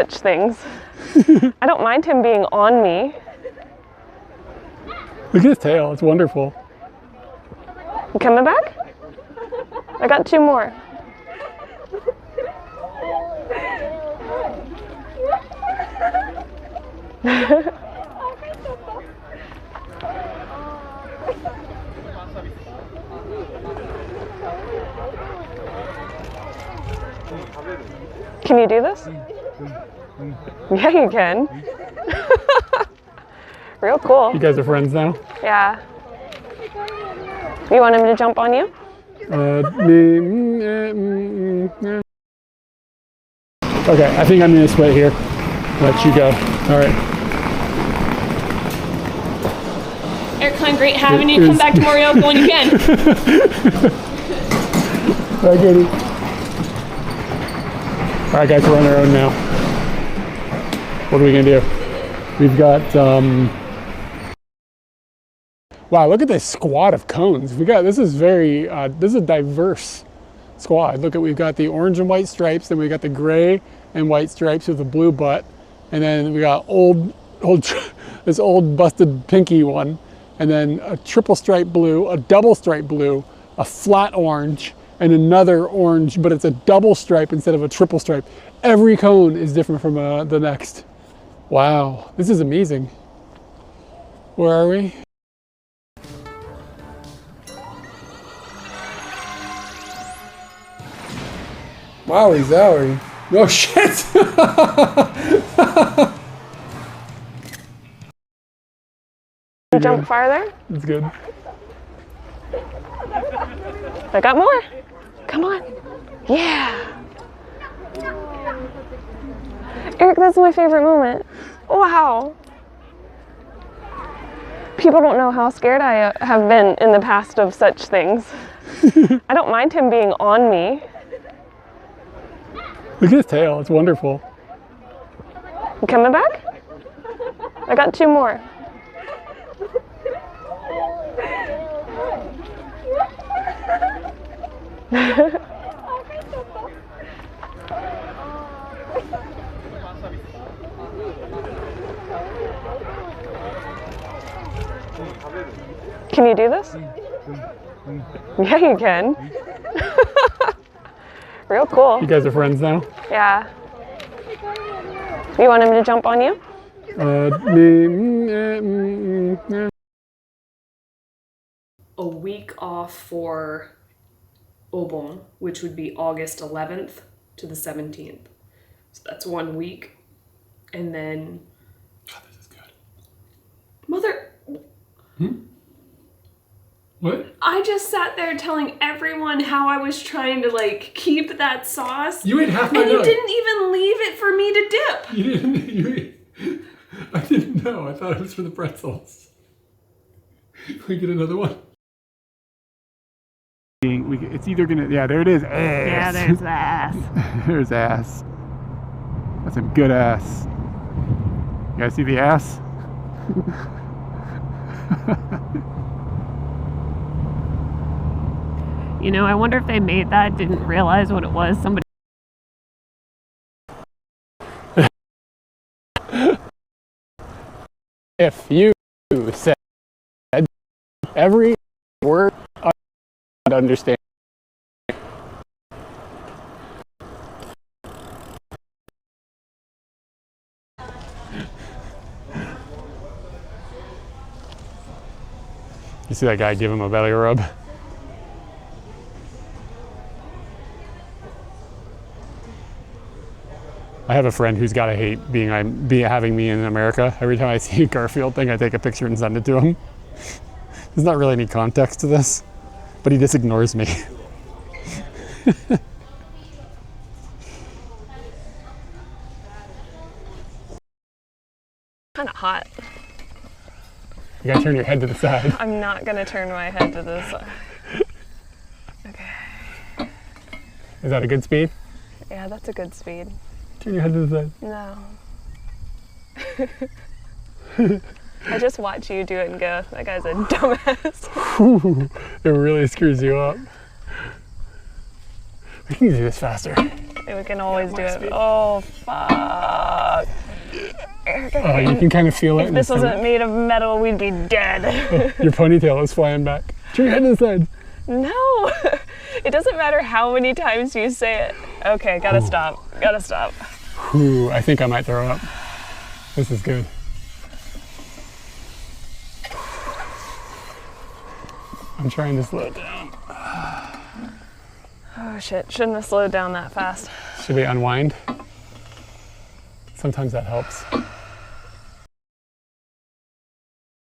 such things. I don't mind him being on me. Look at his tail, it's wonderful. You coming back? I got 2 more. Can you do this? Yeah, you can. Real cool. You guys are friends now? Yeah. You want him to jump on you? Okay, I think I'm gonna split here. Let you go. All right. Eric Klein, great having you. Come back tomorrow when you can. Bye, Katie. All right, guys, we're on our own now. What are we gonna do? We've got, wow, look at this squad of cones. This is very, this is a diverse squad. Look at, we've got the orange and white stripes, then we got the gray and white stripes with a blue butt, and then we got this old busted pinky one, and then a triple stripe blue, a double stripe blue, a flat orange, and another orange, but it's a double stripe instead of a triple stripe. Every cone is different from the next. Wow, this is amazing. Where are we? Wowie zowie. Oh shit! Jump farther? That's good. I got more. Come on. Yeah. Eric, that's my favorite moment. Wow. People don't know how scared I have been in the past of such things. I don't mind him being on me. Look at his tail, it's wonderful. You coming back? I got 2 more. Can you do this? Yeah, you can. Real cool. You guys are friends now? Yeah. You want him to jump on you? A week off for Obon, which would be August 11th to the 17th. So that's 1 week. And then... God, this is good. Mother... What? I just sat there telling everyone how I was trying to, like, keep that sauce. You ate half my And you nug. didn't even leave it for me to dip. You didn't, I didn't know. I thought it was for the pretzels. Can we get another one? It's either gonna, yeah, there it is. Ass. Yeah, there's the ass. There's ass. That's some good ass. You guys see the ass? You know, I wonder if they made that, didn't realize what it was. Somebody. If you said every word, I would understand. You see that guy give him a belly rub? I have a friend who's got to hate having me in America. Every time I see a Garfield thing, I take a picture and send it to him. There's not really any context to this, but he just ignores me. Kind of hot. You gotta turn your head to the side. I'm not gonna turn my head to this side. Okay. Is that a good speed? Yeah, that's a good speed. Turn your head to the side. No. I just watch you do it and go, that guy's a dumbass. It really screws you up. We can do this faster. We can always do it. Oh, fuck. You can kind of feel it. If this wasn't made of metal, we'd be dead. Your ponytail is flying back. Turn your head to the side. No. It doesn't matter how many times you say it. Okay, gotta stop. Gotta stop. Ooh, I think I might throw up. This is good. I'm trying to slow it down. Oh shit, shouldn't have slowed down that fast. Should we unwind? Sometimes that helps. Of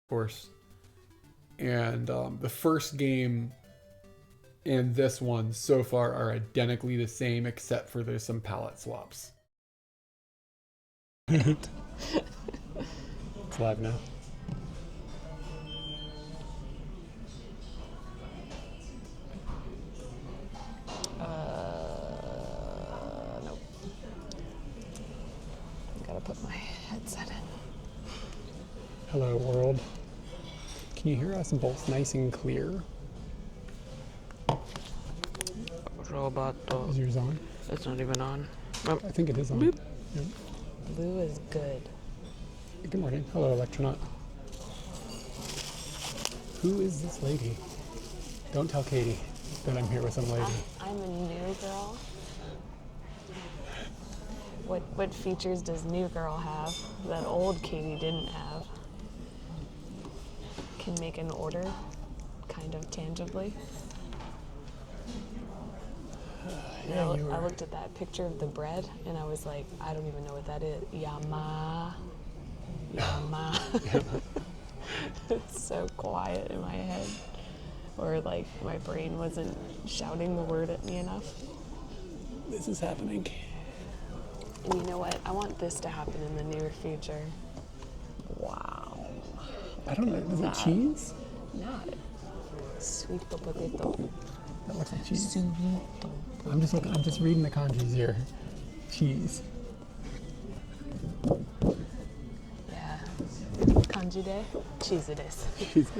course. And the first game and this one so far are identically the same, except for there's some palette swaps. It's live now. Nope. Gotta put my headset in. Hello, world. Can you hear us both nice and clear? Robot. Is yours on? It's not even on. I think it is on. Boop. Yep. Blue is good. Good morning. Hello, Electronaut. Who is this lady? Don't tell Katie that I'm here with some lady. I'm a new girl. What features does new girl have that old Katie didn't have? Can make an order, kind of tangibly. Yeah, I looked at that picture of the bread and I was like, I don't even know what that is. Yama. It's so quiet in my head. Or like my brain wasn't shouting the word at me enough. This is happening. And you know what? I want this to happen in the near future. Wow. I don't know. Is it cheese? Not sweet potato. That looks like cheese. I'm just reading the kanjis here. Cheese. Yeah. Kanji de cheese desu. Cheese.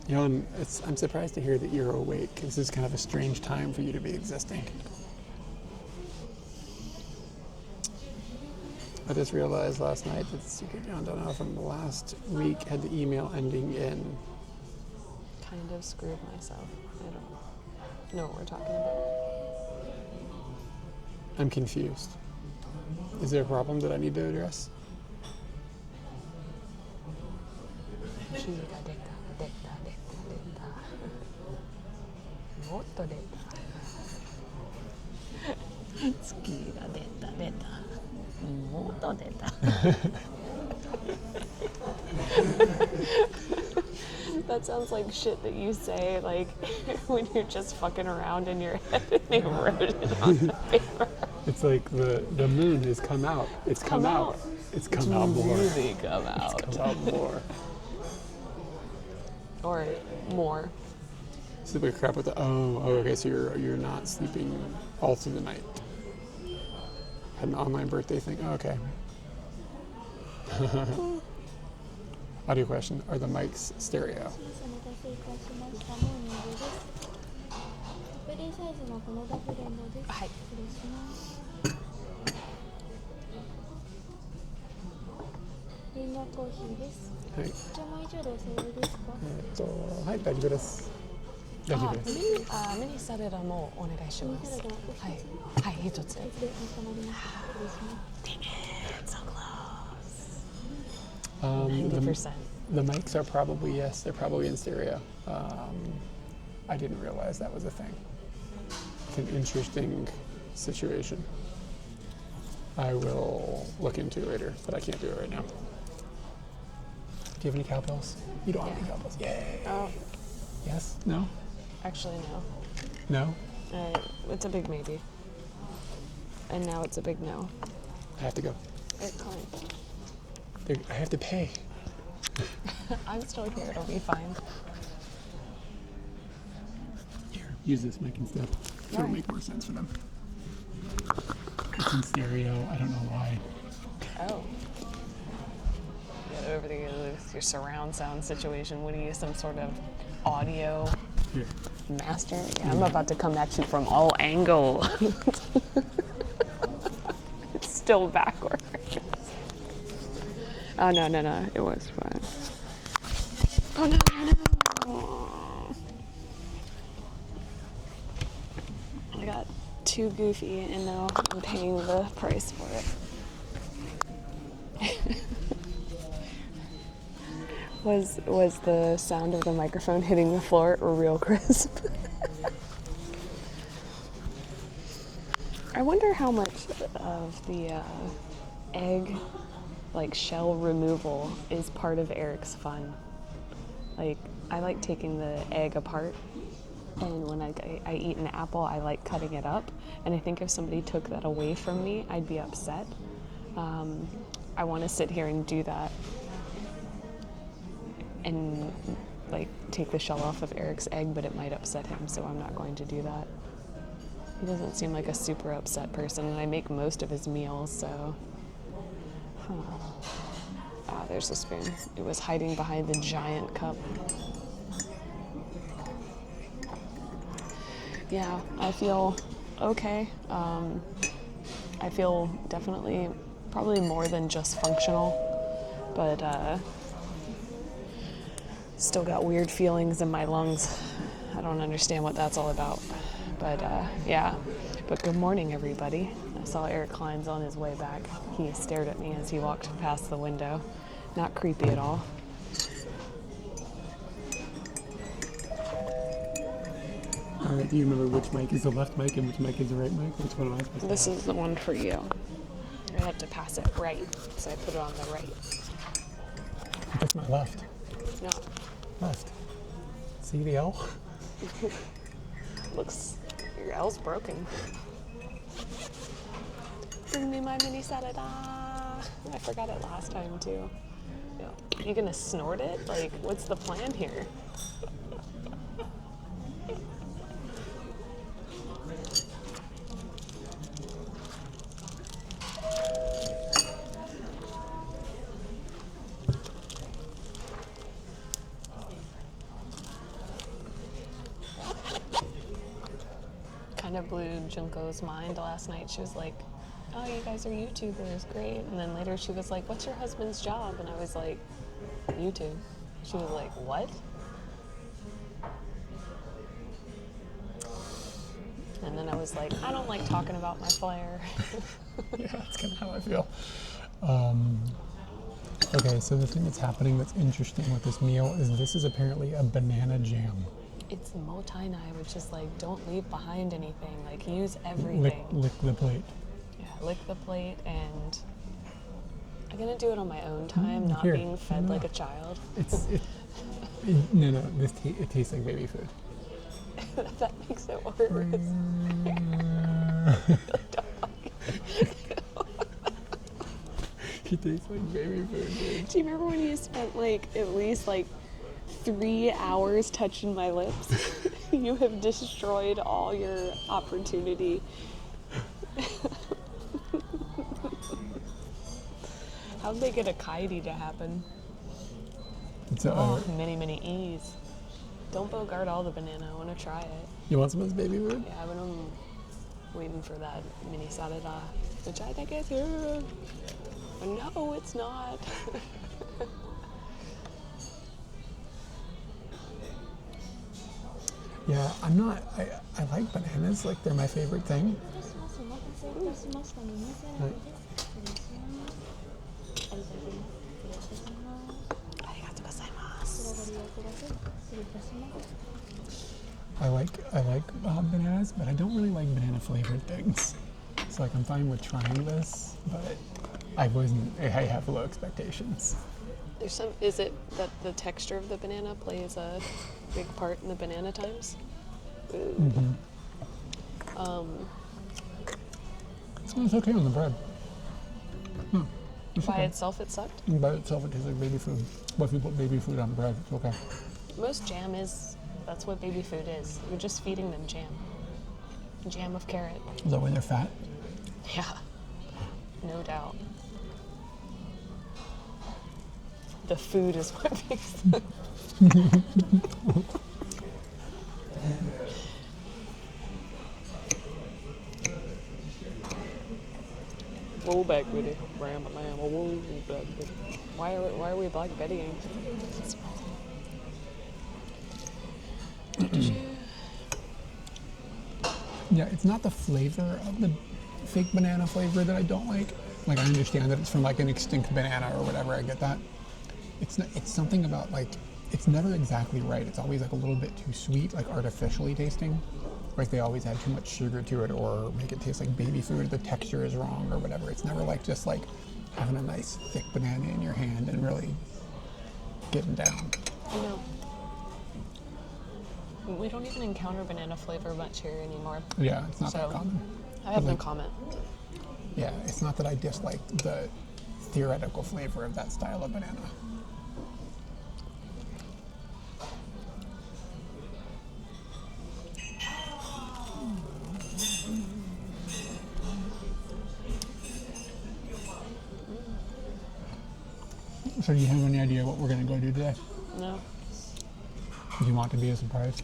You know, I'm surprised to hear that you're awake. This is kind of a strange time for you to be existing. I just realized last night that the secret John Donovan from last week had the email ending in. Kind of screwed myself. I don't know what we're talking about. I'm confused. Is there a problem that I need to address? That sounds like shit that you say, like, when you're just fucking around in your head and they wrote it on the paper. It's like the moon has come out. It's come out. It's come out more. Really come out. It's come out more. Or more. Sleep like crap with the okay, so you're not sleeping all through the night. Had an online birthday thing. Oh, okay. Audio question. Are the mics stereo? Hi. Hi. はい、大丈夫です。大丈夫です。ミニサラダもお願いします。はい。はい、一つ。So close. 90%. The mics are probably, yes, they're probably in stereo. I didn't realize that was a thing. It's an interesting situation. I will look into it later, but I can't do it right now. Do you have any cowbells? You don't have any cowbells. Yay. Oh, Yes? No? actually no. No? It's a big maybe. And now it's a big no. I have to go. Clint. I have to pay. I'm still here, it'll be fine. Here, use this mic instead. It'll make more sense for them. It's in stereo. I don't know why. Oh. Yeah, over your surround sound situation. What do you use? Some sort of audio? Here. Master? Yeah, I'm about to come at you from all angles. It's still backward. Oh, no. It was fine. Oh, no. I got too goofy and now I'm paying the price for it. Was the sound of the microphone hitting the floor real crisp? I wonder how much of the egg, like shell removal, is part of Eric's fun. Like, I like taking the egg apart, and when I eat an apple, I like cutting it up, and I think if somebody took that away from me, I'd be upset. I want to sit here and do that and like take the shell off of Eric's egg, but it might upset him, so I'm not going to do that. He doesn't seem like a super upset person, and I make most of his meals, so. Ah, there's the spoon. It was hiding behind the giant cup. Yeah, I feel okay. I feel definitely probably more than just functional, but still got weird feelings in my lungs. I don't understand what that's all about, but yeah. But good morning, everybody. I saw Eric Klein's on his way back. He stared at me as he walked past the window. Not creepy at all. Do you remember which mic is the left mic and which mic is the right mic? Which one am I supposed to This have? is the one for you. I have to pass it right, so I put it on the right. That's my left. No, Left. See the L? looks, your L's broken. Bring me my mini salad. I forgot it last time too. Yeah. You gonna snort it? Like, what's the plan here? Kind of blew Junko's mind last night. She was like, oh, you guys are YouTubers, great. And then later she was like, what's your husband's job? And I was like, YouTube. She was like, what? And then I was like, I don't like talking about my flair. Yeah, that's kind of how I feel. Okay, so the thing that's happening that's interesting with this meal is this is apparently a banana jam. It's multi-nai, which is like, don't leave behind anything. Like, use everything. Lick the plate. Yeah, lick the plate, and I'm gonna do it on my own time, not Here, being fed no. like a child. No, it tastes like baby food. That makes it worse. It tastes like baby food, dude. Do you remember when you spent like at least like 3 hours touching my lips? You have destroyed all your opportunity. How'd they get a Kyde to happen? It's Many E's. Don't bogart all the banana. I want to try it. You want some of this baby food? Yeah, but I'm waiting for that mini salad, which I think is no, it's not. Yeah, I'm not. I like bananas. Like they're my favorite thing. I like bananas, but I don't really like banana flavored things. So like I'm fine with trying this, but I have low expectations. There's some. Is it that the texture of the banana plays a big part in the banana times? Mm-hmm. It's okay on the bread. No, it's By okay. itself, it sucked. By itself, it tastes like baby food. But if you put baby food on bread, it's okay. Most jam is. That's what baby food is. You're just feeding them jam. Jam of carrot. Is that why they're fat? Yeah. No doubt. The food is what makes them. Roll back with it. Ram, roll back with it. Why are we Black Bettying? Yeah, it's not the flavor of the fake banana flavor that I don't like. Like, I understand that it's from like an extinct banana or whatever. I get that. It's not, it's something about like it's never exactly right. It's always like a little bit too sweet, like artificially tasting. Like they always add too much sugar to it or make it taste like baby food. The texture is wrong or whatever. It's never like just like having a nice thick banana in your hand and really getting down. You know, we don't even encounter banana flavor much here anymore. Yeah, it's not that So, common. I have no like- comment. Yeah, it's not that I dislike the theoretical flavor of that style of banana. So do you have any idea what we're going to go do today? No. Do you want to be a surprise?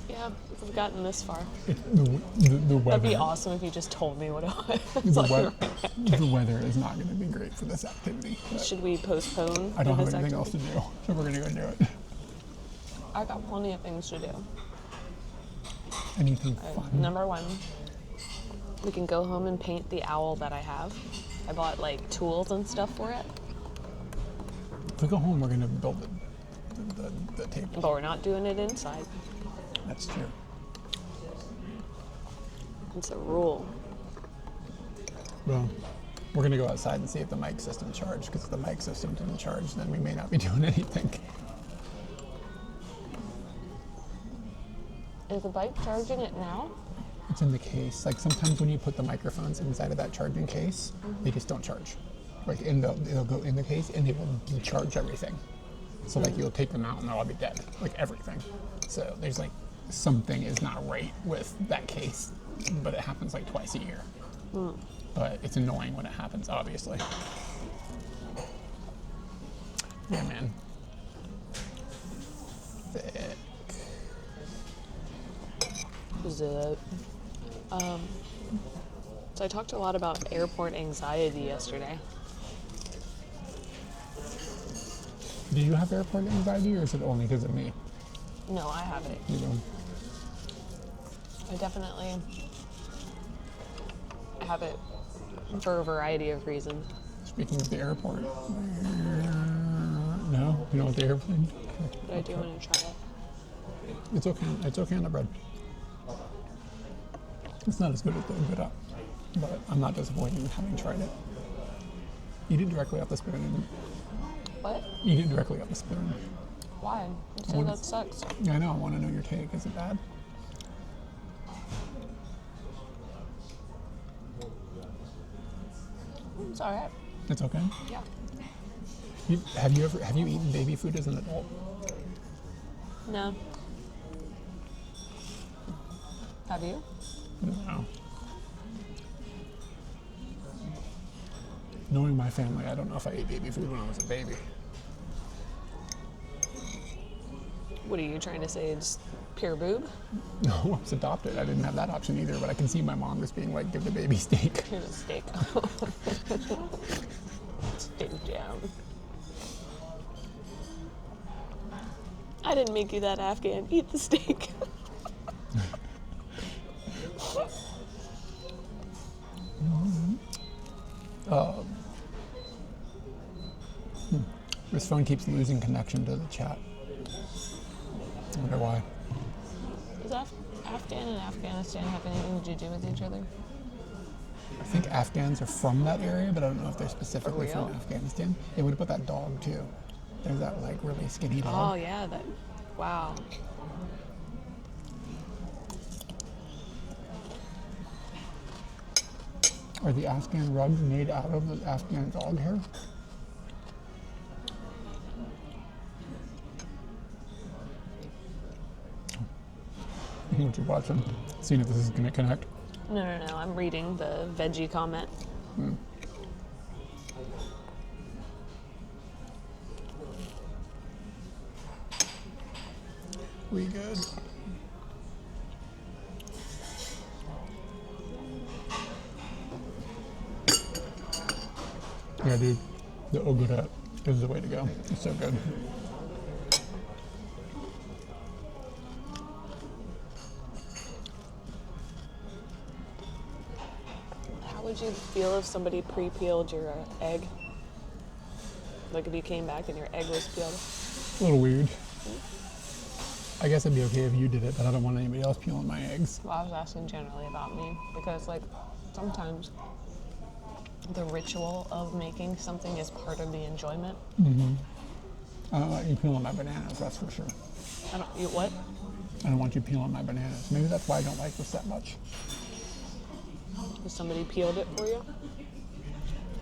Yeah, we've gotten this far. The weather. That'd be awesome if you just told me what it was. The, Like, the weather is not going to be great for this activity. but should we postpone? I don't have this anything activity? else to do, so we're going to go do it. I got plenty of things to do. Anything Alright, fun? number one, we can go home and paint the owl that I have. I bought like tools and stuff for it, If we go home, we're going to build the table. but we're not doing it inside. That's true. It's a rule. Well, we're going to go outside and see if the mic system charged, because if the mic system didn't charge, then we may not be doing anything. Is the bike charging it now? It's in the case. Like sometimes when you put the microphones inside of that charging case, they just don't charge. Like they'll go in the case and they will decharge everything. So like you'll take them out and they'll all be dead, like everything. So there's like something is not right with that case, but it happens like twice a year. But it's annoying when it happens, obviously. Yeah, man. Thick. So I talked a lot about airport anxiety yesterday. Do you have airport anxiety, or is it only because of me? No, I have it. You know, I definitely have it for a variety of reasons. speaking of the airport, no, you don't want the airplane. But I do want to try it. It's okay. It's okay on the bread. It's not as good as the good up, but I'm not disappointed in having tried it. Eat it directly off the spoon. What? Eat it directly off the spoon. Why? You said that sucks. Yeah, I know. I want to know your take. Is it bad? It's alright. It's okay. Yeah. Have you eaten baby food as an adult? No. Have you? No. Knowing my family, I don't know if I ate baby food when I was a baby. What are you trying to say? Just pure boob? No, I was adopted. I didn't have that option either, but I can see my mom just being like, give the baby steak. Here's a steak. Steak down. I didn't make you that Afghan. Eat the steak. This phone keeps losing connection to the chat. I wonder why. Does Afghan and Afghanistan have anything to do with each other? I think Afghans are from that area, but I don't know if they're specifically For from real? Afghanistan. They would have put that dog too. There's that like really skinny Oh dog. yeah, that. Wow. Are the Afghan rugs made out of the Afghan dog hair? What you watching? Seeing if this is gonna connect. No. I'm reading the veggie comment. We good? Yeah, dude, the ogura is the way to go. It's so good. How would you feel if somebody pre-peeled your egg? Like if you came back and your egg was peeled? A little weird. I guess it'd be okay if you did it, but I don't want anybody else peeling my eggs. Well, I was asking generally about me because, like, sometimes the ritual of making something is part of the enjoyment. I don't want you peeling my bananas, that's for sure. You what? I don't want you peeling my bananas. Maybe that's why I don't like this that much. Has somebody peeled it for you?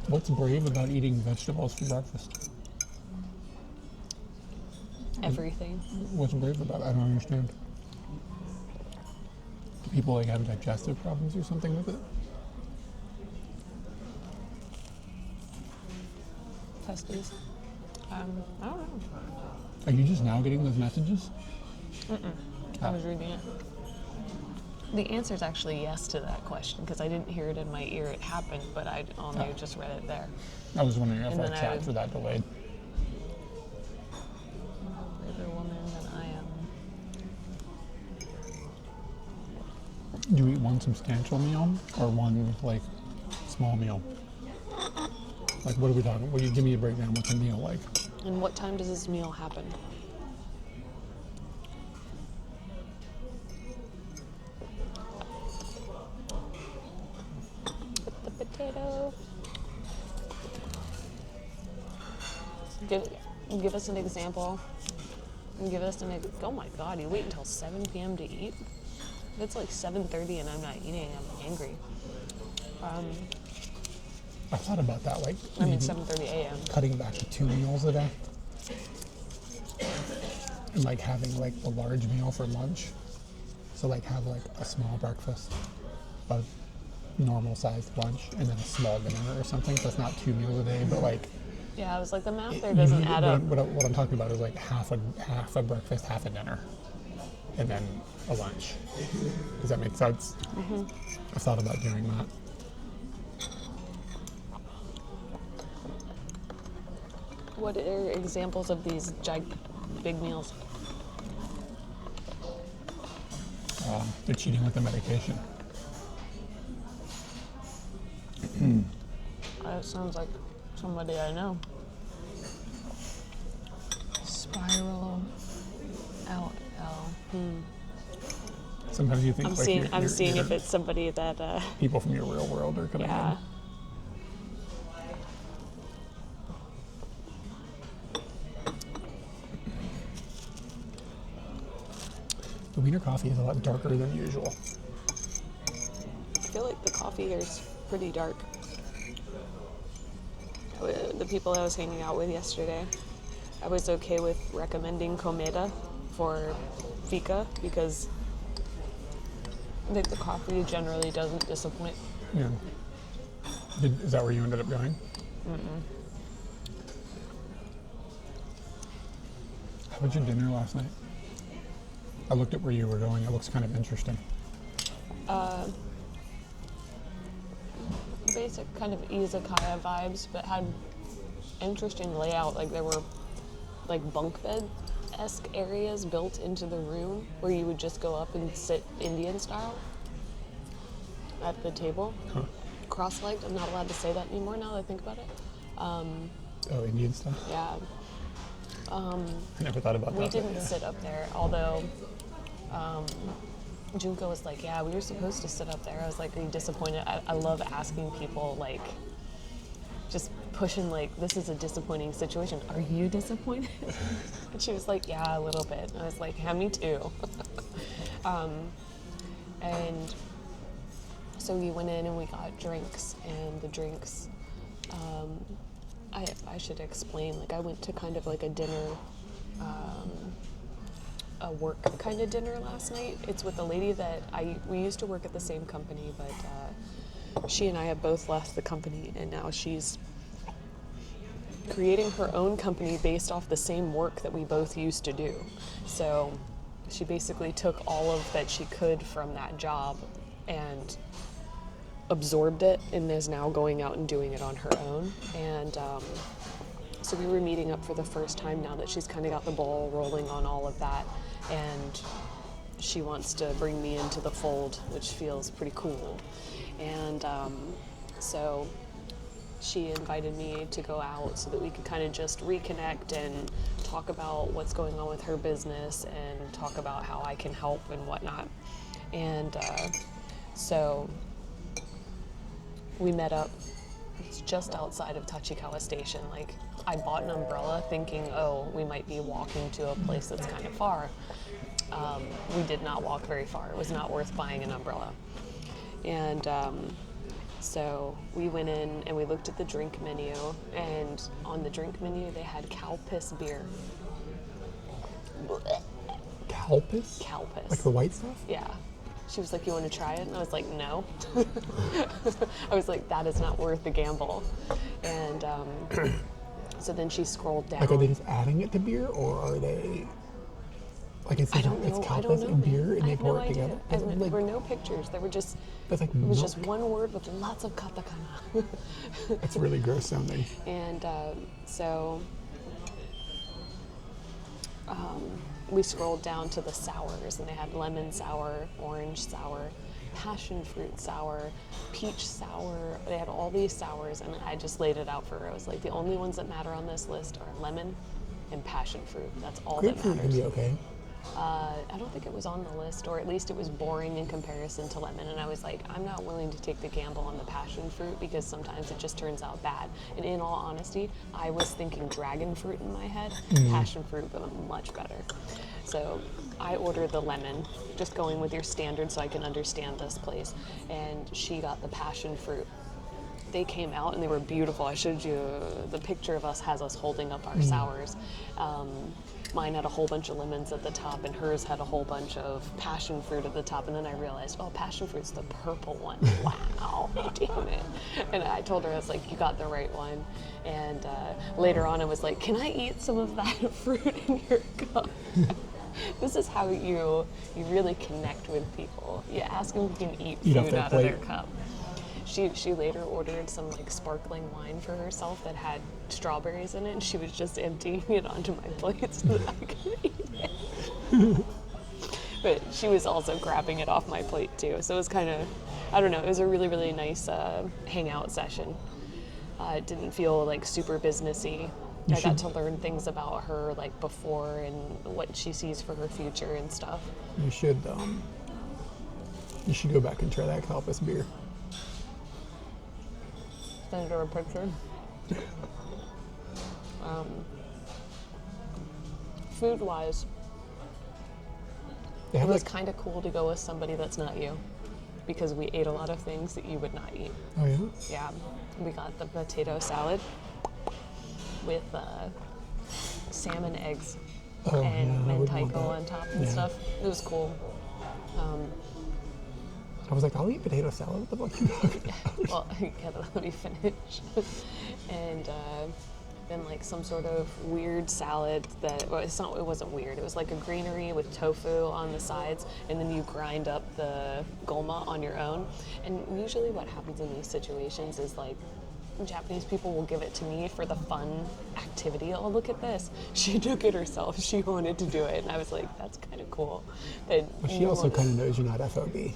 What's brave about eating vegetables for breakfast? Everything. What's brave about it? I don't understand. Do people like have digestive problems or something with it? Testes. I don't know. Are you just now getting those messages? I was reading it. The answer is actually yes to that question because I didn't hear it in my ear. It happened, but I only just read it there. I was wondering if And our then chats were that delayed. Braver woman than I am. Do you eat one substantial meal or one like small meal? Like what are we talking? Will you give me a breakdown? What's a meal like? And what time does this meal happen? With the potato. Give us an example. Oh my God, you wait until 7 p.m. to eat? If it's like 7:30 and I'm not eating, I'm angry. I thought about that, like I mean maybe 7:30 a.m. cutting back to 2 meals a day, and like having like a large meal for lunch. So like have like a small breakfast, a normal sized lunch, and then a small dinner or something. So it's not 2 meals a day, but like. Yeah, I was like, the math there doesn't add up. What I'm talking about is like half a breakfast, half a dinner, and then a lunch. Does that make sense? Mm-hmm. I've thought about doing that. What are examples of these big meals? They're cheating with the medication. That sounds like somebody I know. Spiral LL. Sometimes you think I'm seeing if it's somebody that people from your real world are coming yeah. in. The wiener coffee is a lot darker than usual. I feel like the coffee here is pretty dark. The people I was hanging out with yesterday, I was okay with recommending Comeda for fika because I think the coffee generally doesn't disappoint. Yeah. Is that where you ended up going? How was your dinner last night? I looked at where you were going. It looks kind of interesting. Basic kind of izakaya vibes, but had interesting layout. Like there were like bunk bed-esque areas built into the room where you would just go up and sit Indian style at the table. Huh. Cross-legged. I'm not allowed to say that anymore now that I think about it. Oh, Indian stuff? Yeah. I never thought about that. We didn't sit up there, although Junko was like, yeah, we were supposed to sit up there. I was like, are you disappointed? I love asking people, like, just pushing, like, this is a disappointing situation. Are you disappointed? And she was like, yeah, a little bit. And I was like, yeah, me too. And so we went in and we got drinks, and the drinks, I should explain, like, I went to kind of like a dinner, a work kind of dinner last night. It's with a lady that we used to work at the same company, but she and I have both left the company, and now she's creating her own company based off the same work that we both used to do. So she basically took all of that she could from that job and absorbed it and is now going out and doing it on her own. And so we were meeting up for the first time now that she's kind of got the ball rolling on all of that. And she wants to bring me into the fold, which feels pretty cool. And so she invited me to go out so that we could kind of just reconnect and talk about what's going on with her business and talk about how I can help and whatnot. And so we met up. It's just outside of Tachikawa Station. Like, I bought an umbrella thinking, oh, we might be walking to a place that's kind of far. We did not walk very far. It was not worth buying an umbrella. And so we went in and we looked at the drink menu, and on the drink menu they had cow piss beer. Cow piss? Cow piss. Like the white stuff? Yeah. She was like, you want to try it? And I was like, no. I was like, that is not worth the gamble. And so then she scrolled down. Like, are they just adding it to beer, or are they... Like, it's cow piss and beer, and they pour it together? There were no pictures. There were just... That's like it was milk. just one word with lots of katakana. It's really gross sounding. And so we scrolled down to the sours, and they had lemon sour, orange sour, passion fruit sour, peach sour. They had all these sours, and I just laid it out for her. I was like, the only ones that matter on this list are lemon and passion fruit. That's all that Grapefruit matters. can be okay. I don't think it was on the list, or at least it was boring in comparison to lemon, and I was like, I'm not willing to take the gamble on the passion fruit because sometimes it just turns out bad. And in all honesty, I was thinking dragon fruit in my head. Passion fruit, but much better. So I ordered the lemon, just going with your standard so I can understand this place, and she got the passion fruit. They came out and they were beautiful. I showed you the picture of us has us holding up our sours. Mine had a whole bunch of lemons at the top, and hers had a whole bunch of passion fruit at the top. And then I realized, oh, passion fruit's the purple one. Wow, damn it. And I told her, I was like, you got the right one. And later on, I was like, can I eat some of that fruit in your cup? This is how you really connect with people. You ask them if you can eat food out of their cup. She later ordered some like sparkling wine for herself that had strawberries in it, and she was just emptying it onto my plate so that I could eat it. But she was also grabbing it off my plate too, so it was kind of, I don't know, it was a really, really nice hangout session. It didn't feel like super businessy. I got to learn things about her like before and what she sees for her future and stuff. You should go back and try that cow piss beer. Send her a picture. Food-wise, it was kind of cool to go with somebody that's not you, because we ate a lot of things that you would not eat. Oh yeah? Yeah, we got the potato salad with salmon eggs and mentaiko on top and stuff. It was cool. I was like, I'll eat potato salad. What the fuck are you talking about? Well, yeah, let me finish. And then like some sort of weird salad that, well, it wasn't weird. It was like a greenery with tofu on the sides, and then you grind up the goma on your own. And usually what happens in these situations is like, Japanese people will give it to me for the fun activity. Oh, look at this. She took it herself. She wanted to do it. And I was like, that's kind of cool. But she also kind of knows you're not FOB.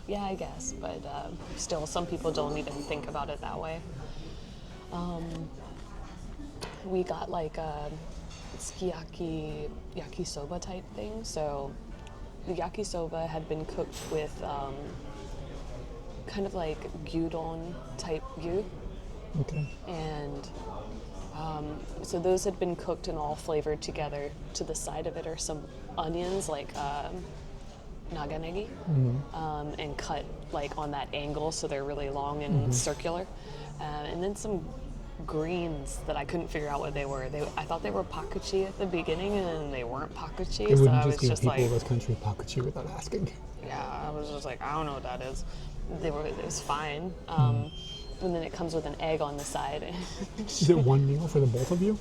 Yeah, I guess, but still, some people don't even think about it that way. We got like a sukiyaki yakisoba type thing. So the yakisoba had been cooked with kind of like gyudon type gyu. Okay. And so those had been cooked and all flavored together. To the side of it are some onions, like naganegi, and cut like on that angle, so they're really long and circular. And then some greens that I couldn't figure out what they were. I thought they were pakuchi at the beginning, and they weren't pakuchi. They so wouldn't I was just give just people like, of this country pakuchi without asking. yeah, I was just like, I don't know what that is. It was fine. And then it comes with an egg on the side. Is it one meal for the both of you?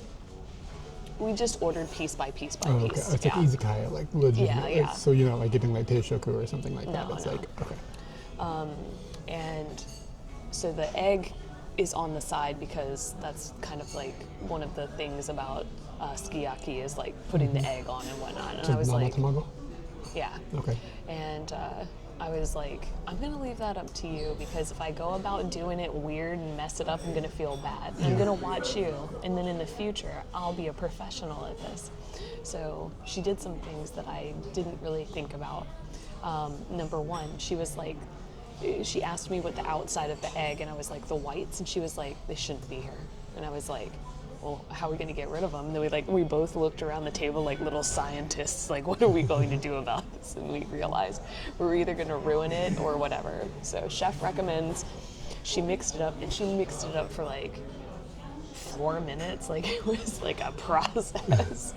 We just ordered piece by piece by Oh, okay. piece. It's like izakaya, like legit. Yeah. So you're not like getting like teishoku or something like that. No, It's no. like, okay. And so the egg is on the side because that's kind of like one of the things about sukiyaki is like putting the egg on and whatnot. And I was like, tamago? yeah. Okay. And I was like, I'm going to leave that up to you because if I go about doing it weird and mess it up, I'm going to feel bad. And I'm going to watch you. And then in the future, I'll be a professional at this. So she did some things that I didn't really think about. Number one, she was like, she asked me what the outside of the egg, and I was like, the whites. And she was like, they shouldn't be here. And I was like, well, how are we going to get rid of them? And then we both looked around the table like little scientists, like, what are we going to do about this? And we realized we're either going to ruin it or whatever. So chef recommends she mixed it up, and she mixed it up for like 4 minutes. Like, it was like a process.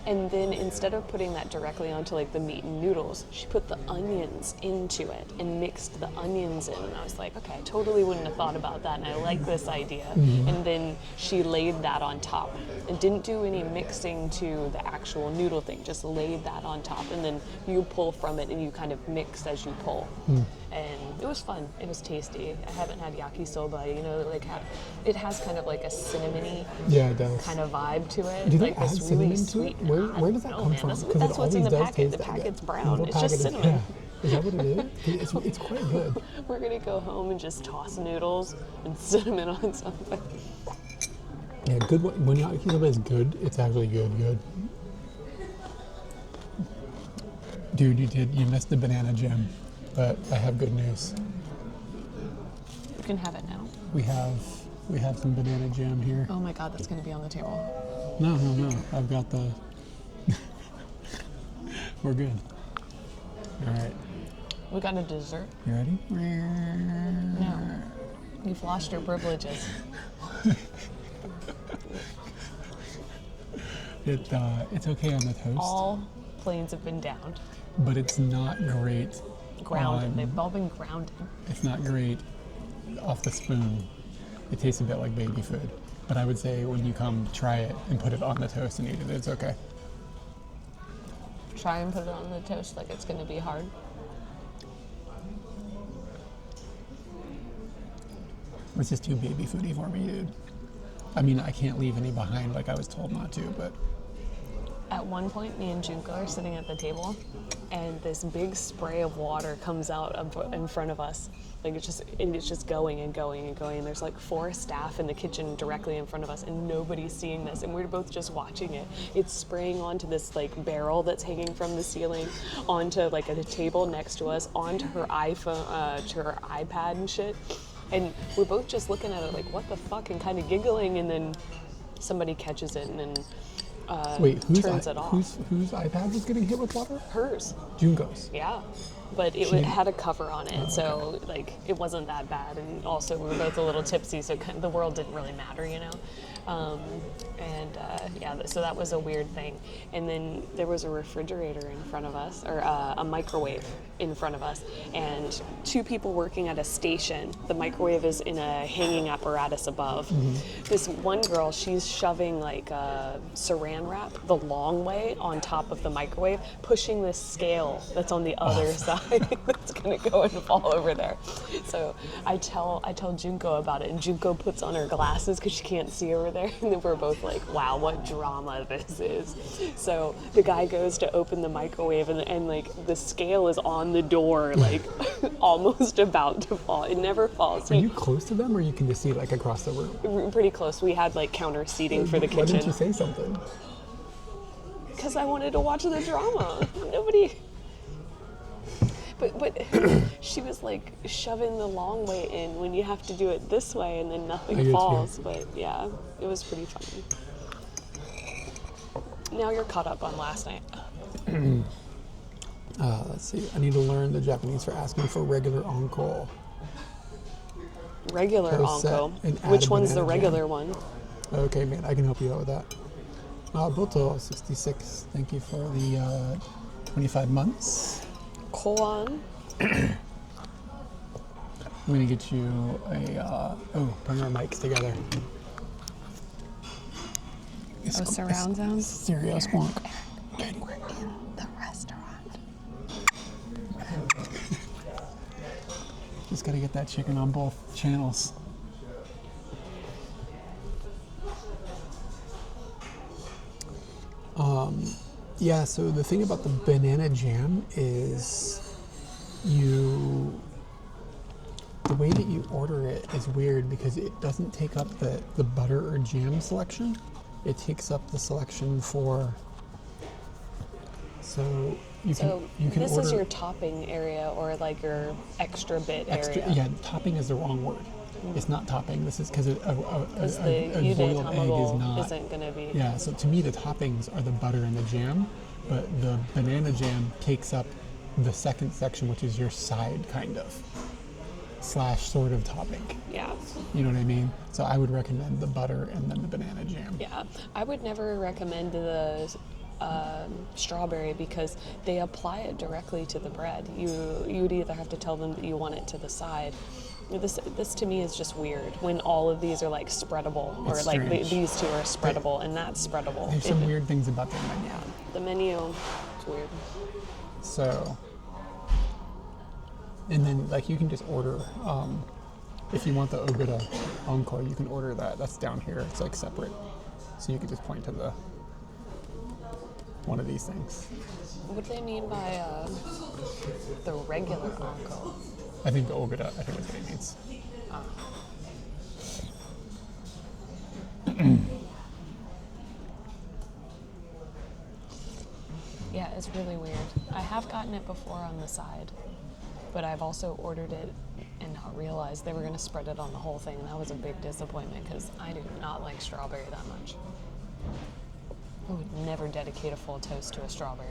And then instead of putting that directly onto like the meat and noodles, she put the onions into it and mixed the onions in. And I was like, okay, I totally wouldn't have thought about that, and I like this idea. And then she laid that on top and didn't do any mixing to the actual noodle thing, just laid that on top. And then you pull from it and you kind of mix as you pull. And it was fun. It was tasty. I haven't had yakisoba, you know, like it has kind of like a cinnamony Yeah, it does. kind of vibe to it. Do they like add this cinnamon really to sweet. it? Where does that come from? That's, 'Cause it that's what's in always the does packet. taste The that packet's good. brown. The It's packet just is- cinnamon. Yeah. Is that what it is? It's quite good. We're gonna go home and just toss noodles and cinnamon on something. Yeah, good. When yakisoba is good, it's actually good. Dude, you missed the banana jam, but I have good news. You can have it now. We have some banana jam here. Oh my god, that's gonna be on the table. No. I've got the. We're good. All right. We got a dessert. You ready? No. You've lost your privileges. It's okay on the toast, All planes have been downed. but it's not great. Grounded. on- They've all been grounded. It's not great off the spoon. It tastes a bit like baby food. But I would say when you come, try it and put it on the toast and eat it. It's okay. Try and put it on the toast like it's gonna be hard. It's just too baby foody for me, dude. I mean, I can't leave any behind like I was told not to, but At one point, me and Junko are sitting at the table, and this big spray of water comes out in front of us. Like it's just going and going and going. And there's like 4 staff in the kitchen directly in front of us, and nobody's seeing this. And we're both just watching it. It's spraying onto this like barrel that's hanging from the ceiling, onto like a table next to us, onto her iPhone, to her iPad and shit. And we're both just looking at it like, what the fuck, and kind of giggling. And then somebody catches it and then wait, turns it off. whose iPad was getting hit with water? Hers. Junko's. Yeah, but it had a cover on it, so like it wasn't that bad. And also we were both a little tipsy, so the world didn't really matter, you know. So that was a weird thing. And then there was a refrigerator in front of us, or a microwave in front of us, and 2 people working at a station. The microwave is in a hanging apparatus above. This one girl, she's shoving like saran wrap the long way on top of the microwave, pushing this scale that's on the other side that's gonna go and fall over there. So I tell Junko about it, and Junko puts on her glasses because she can't see over there, and then we're both like, wow, what drama this is. So the guy goes to open the microwave, and like the scale is on the door, like almost about to fall. It never falls. Are you close to them, or you can just see it like across the room? We're pretty close. We had like counter seating for the Why didn't you kitchen say something? because I wanted to watch the drama. Nobody. But she was like shoving the long way in when you have to do it this way, and then I nothing get you. falls. But yeah, it was pretty funny. Now you're caught up on last night. Let's see. I need to learn the Japanese for asking for regular encore. Regular Toast set onko. and add Which a one's the banana regular jam. one? Okay, man, I can help you out with that. Boto 66. Thank you for the 25 months. Koan. I'm gonna get you a. Bring our mics together. Oh, surround sound? Stereo squonk. We're in the restaurant. just got to get that chicken on both channels. Yeah, so the thing about the banana jam is the way that you order it is weird because it doesn't take up the butter or jam selection. It takes up the selection for, so you can this order is your topping area or like your extra bit area. Yeah, topping is the wrong word. It's not topping. This is because a boiled egg is not. Isn't going to be. Yeah, so to me the toppings are the butter and the jam, but the banana jam takes up the second section, which is your side kind of / sort of topping. Yeah. You know what I mean? So I would recommend the butter and then the banana jam. Yeah. I would never recommend the strawberry because they apply it directly to the bread. You would either have to tell them that you want it to the side. This to me is just weird when all of these are like spreadable, or It's like strange. these two are spreadable and that's spreadable. There's some weird things about their menu. Yeah, the menu is weird. So, and then like you can just order, if you want the Ogura Encore, you can order that. That's down here. It's like separate. So you can just point to one of these things. What do they mean by the regular Encore? I think the Ogura, I think that's what it means. Yeah, it's really weird. I have gotten it before on the side, but I've also ordered it and not realized they were going to spread it on the whole thing, and that was a big disappointment because I do not like strawberry that much. I would never dedicate a full toast to a strawberry.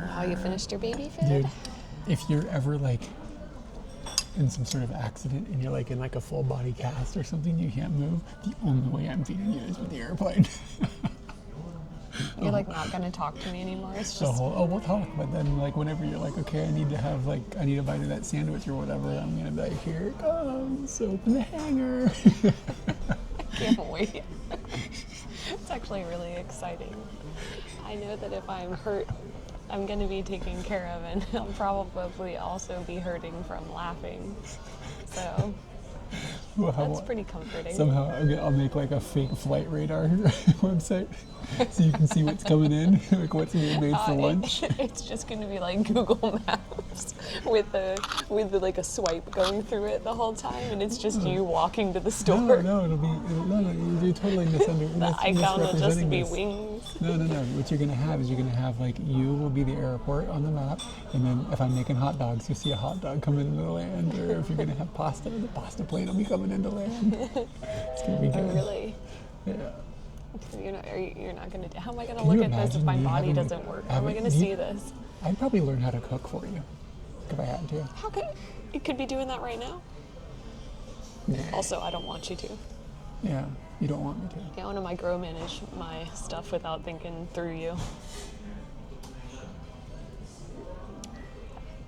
How you finished your baby food? Dude, if you're ever like in some sort of accident and you're like in like a full body cast or something, you can't move, the only way I'm feeding you is with the airplane. You're like not gonna talk to me anymore. It's The just whole, we'll talk, but then like whenever you're like, okay, I need a bite of that sandwich or whatever, I'm gonna be like, here it comes, open the hanger. I can't wait. It's actually really exciting. I know that if I'm hurt, I'm gonna be taken care of, and I'll probably also be hurting from laughing. So that's pretty comforting. Somehow I'll make like a fake flight radar website so you can see what's coming in, like what's being made for lunch. It's just going to be like Google Maps with like a swipe going through it the whole time, and it's just you walking to the store. No, you're totally misunderstanding. The icon will just be wings. No. What you're gonna have is like you will be the airport on the map, and then if I'm making hot dogs, you'll see a hot dog coming into the land, or if you're gonna have pasta, the pasta plate will be coming into land. It's gonna be good. Oh, really? Yeah. You're not gonna. How am I gonna Can look you at this if imagine my me body having- doesn't work? How am I having- gonna you- see this? I'd probably learn how to cook for you if I had to. How could you could be doing that right now? Nah. Also, I don't want you to. Yeah, you don't want me to. Yeah, I want to micromanage my stuff without thinking through you.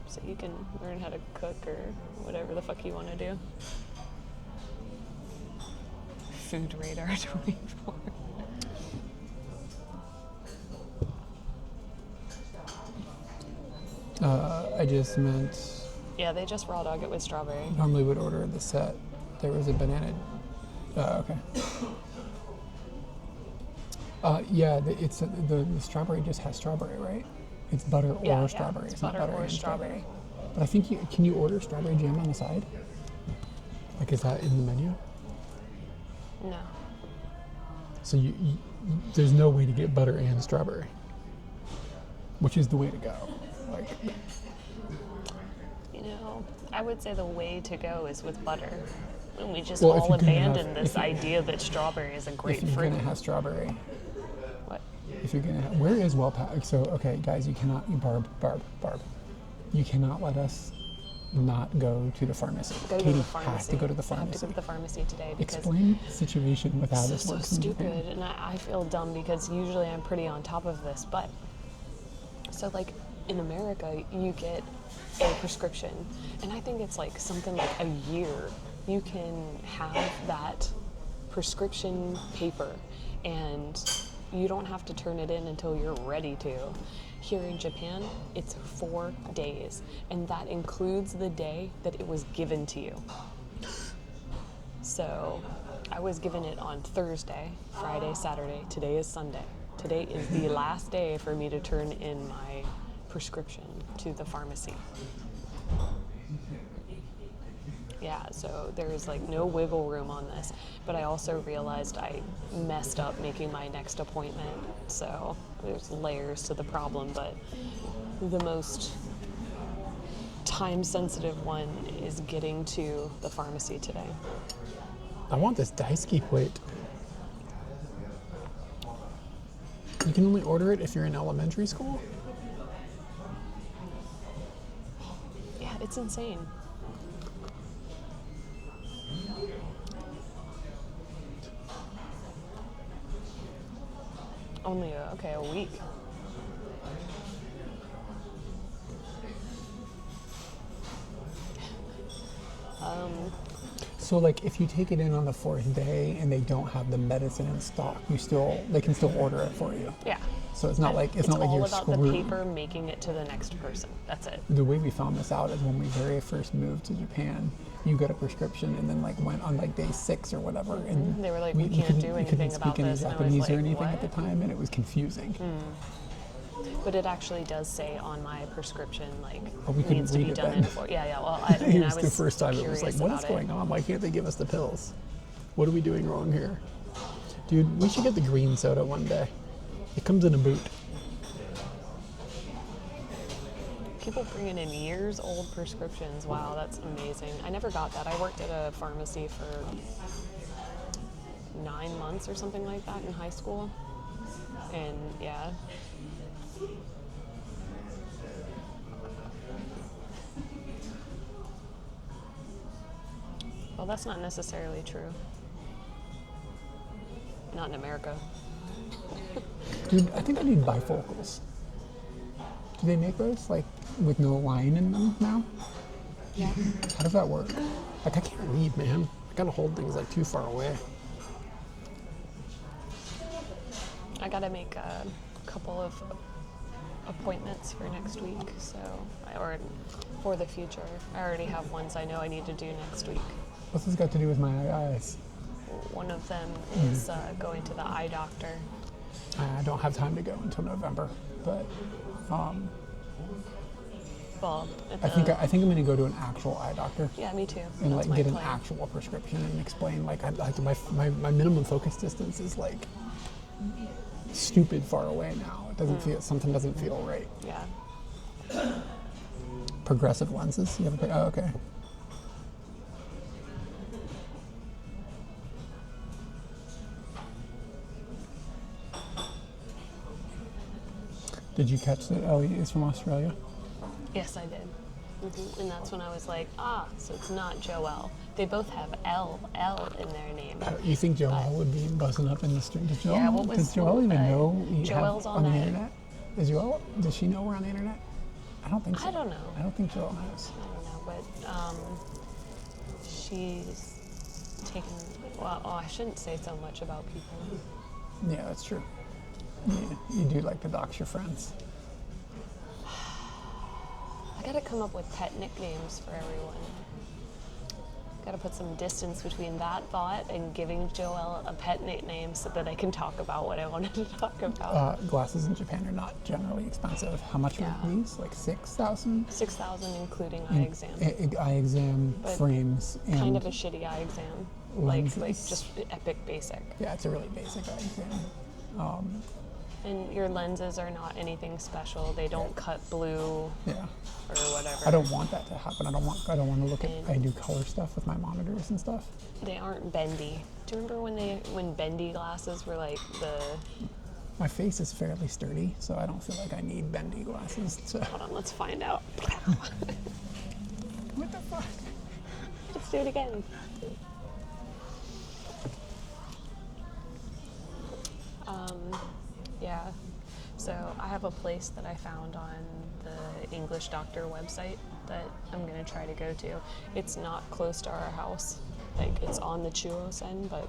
So you can learn how to cook or whatever the fuck you want to do. Food Radar 24. I just meant Yeah, they just raw dog it with strawberry. normally would order the set. There was a banana. Okay. Yeah, the strawberry just has strawberry, right? It's butter or strawberry. It's not butter or and strawberry. But I think can you order strawberry jam on the side? Like, is that in the menu? No. So there's no way to get butter and strawberry, which is the way to go. Like, You know, I would say the way to go is with butter. And we just Well, if all you're gonna abandon have- this if you- idea that strawberry is a great if you're fruit. gonna have strawberry, What? if you're gonna have, where is well packed? So okay, guys, you cannot Barb. You cannot let us not go to the pharmacy. Go to Katie the pharmacy. has to go to the I have to pharmacy. go to the pharmacy today because Explain the situation with how this this is so works. in Japan. stupid, and I feel dumb because usually I'm pretty on top of this. But so like in America, you get a prescription, and I think it's like something like a year. You can have that prescription paper, and you don't have to turn it in until you're ready to. Here in Japan, it's 4 days, and that includes the day that it was given to you. So I was given it on Thursday, Friday, Saturday. Today is Sunday. Today is the last day for me to turn in my prescription to the pharmacy. Yeah, so there's like no wiggle room on this. But I also realized I messed up making my next appointment. So there's layers to the problem, but the most time-sensitive one is getting to the pharmacy today. I want this Daisuke plate. You can only order it if you're in elementary school? Yeah, it's insane. Only a week. So like if you take it in on the 4th day and they don't have the medicine in stock, they can still order it for you. Yeah. So it's not like you're all about screwed. the paper making it to the next person. That's it. The way we found this out is when we very first moved to Japan, you got a prescription and then like went on like day 6 or whatever, and They were like, we can't do anything about any this. And I was Japanese like, or anything what? at the time, and it was confusing. But it actually does say on my prescription, like, But we couldn't needs to be read it done then. in 4. Yeah. Well, I It mean, was I was the first time it was like, curious what is about going on? Why can't they give us the pills? What are we doing wrong here? Dude, we should get the green soda one day. It comes in a boot. People bringing in years-old prescriptions. Wow, that's amazing. I never got that. I worked at a pharmacy for 9 months or something like that in high school. And yeah. Well, that's not necessarily true. Not in America. Dude, I think I need bifocals. Do they make those like with no line in them now? Yeah. How does that work? Like I can't read, man. I gotta hold things like too far away. I gotta make a couple of appointments for next week, or for the future. I already have ones I know I need to do next week. What's this got to do with my eyes? One of them is going to the eye doctor. I don't have time to go until November, but Well, I think I'm gonna go to an actual eye doctor yeah, me too. and That's like my get an plan. actual prescription and explain like my minimum focus distance is like stupid far away now. It doesn't feel, something doesn't feel right. Yeah. Progressive lenses. You have oh, okay. Did you catch that Ellie is from Australia? Yes, I did. And that's when I was like, so it's not Joelle. They both have L in their name. You think Joelle would be buzzing up in the street? Does Joelle, Yeah, what was- does Joelle even know we Joelle's have on on the that. internet? Does she know we're on the internet? I don't think so. I don't know. I don't think Joelle knows. I don't know, but she's taken. Well, I shouldn't say so much about people. Yeah, that's true. You do like to dox your friends. I gotta come up with pet nicknames for everyone. Gotta put some distance between that thought and giving Joelle a pet nickname so that I can talk about what I wanted to talk about. Glasses in Japan are not generally expensive. How much are these? Like 6,000? 6,000 including eye exam. Eye exam, But frames, and Kind of a shitty eye exam. Like lenses. just epic basic. yeah, it's a really basic eye exam. And your lenses are not anything special. They don't cut blue Yeah, or whatever. I don't want that to happen. I don't want to look at. I do color stuff with my monitors and stuff. They aren't bendy. Do you remember when bendy glasses were like the... My face is fairly sturdy, so I don't feel like I need bendy glasses. So. Hold on, let's find out. What the fuck? Let's do it again. Yeah, so I have a place that I found on the English doctor website that I'm gonna try to go to. It's not close to our house, like it's on the Chuo-sen, but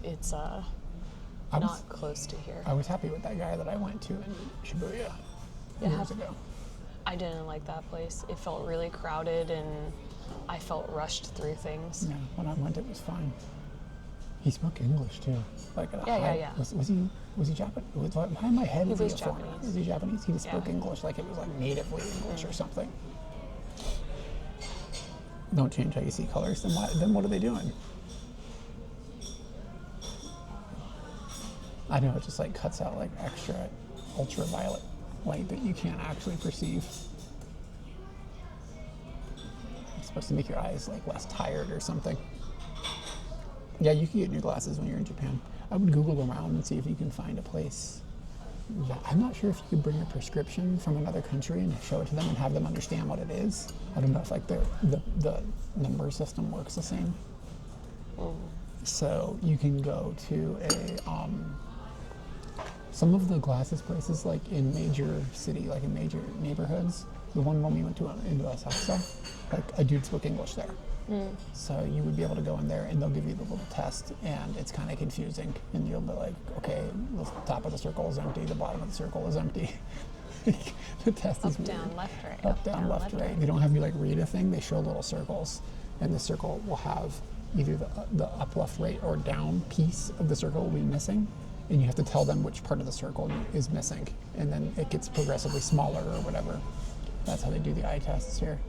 it's not close to here. I was happy with that guy that I went to in Shibuya years ago. I didn't like that place. It felt really crowded and I felt rushed through things. Yeah, when I went, it was fine. He spoke English too. Like at a Yeah, high, yeah. Was he Japanese? Why in my head He was was he a foreigner? Japanese. Was he Japanese? He just spoke Yeah. English like it was like natively English or something. Don't change how you see colors. Then what are they doing? I know it just like cuts out like extra ultraviolet light that you can't actually perceive. It's supposed to make your eyes like less tired or something. Yeah, you can get new glasses when you're in Japan. I would Google around and see if you can find a place. I'm not sure if you could bring a prescription from another country and show it to them and have them understand what it is. I don't know if like the number system works the same. So you can go to some of the glasses places like in major neighborhoods. The one when we went to in Asakusa, like a dude spoke English there. So you would be able to go in there and they'll give you the little test and it's kind of confusing and you'll be like, okay, the top of the circle is empty, the bottom of the circle is empty. The test is Up, down, left, right. Up, down, left, right. They don't have you like read a thing, they show little circles and the circle will have either the up, left, right or down piece of the circle will be missing and you have to tell them which part of the circle is missing and then it gets progressively smaller or whatever. That's how they do the eye tests here.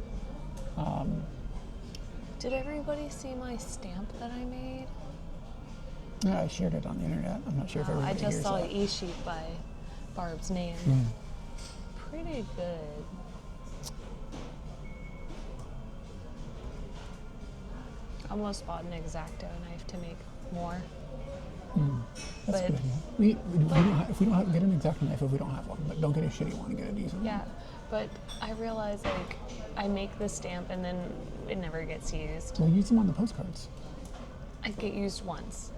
Did everybody see my stamp that I made? Yeah, I shared it on the internet. I'm not sure if everybody I just hears saw that. an e-sheet by Barb's name. Pretty good. Almost bought an X-Acto knife to make more. That's but good. We don't have, if we don't have, get an exact knife if we don't have one, but don't get a shitty one, get a decent yeah, one. but I realized like I make the stamp and then it never gets used. Well, use them on the postcards. I get used once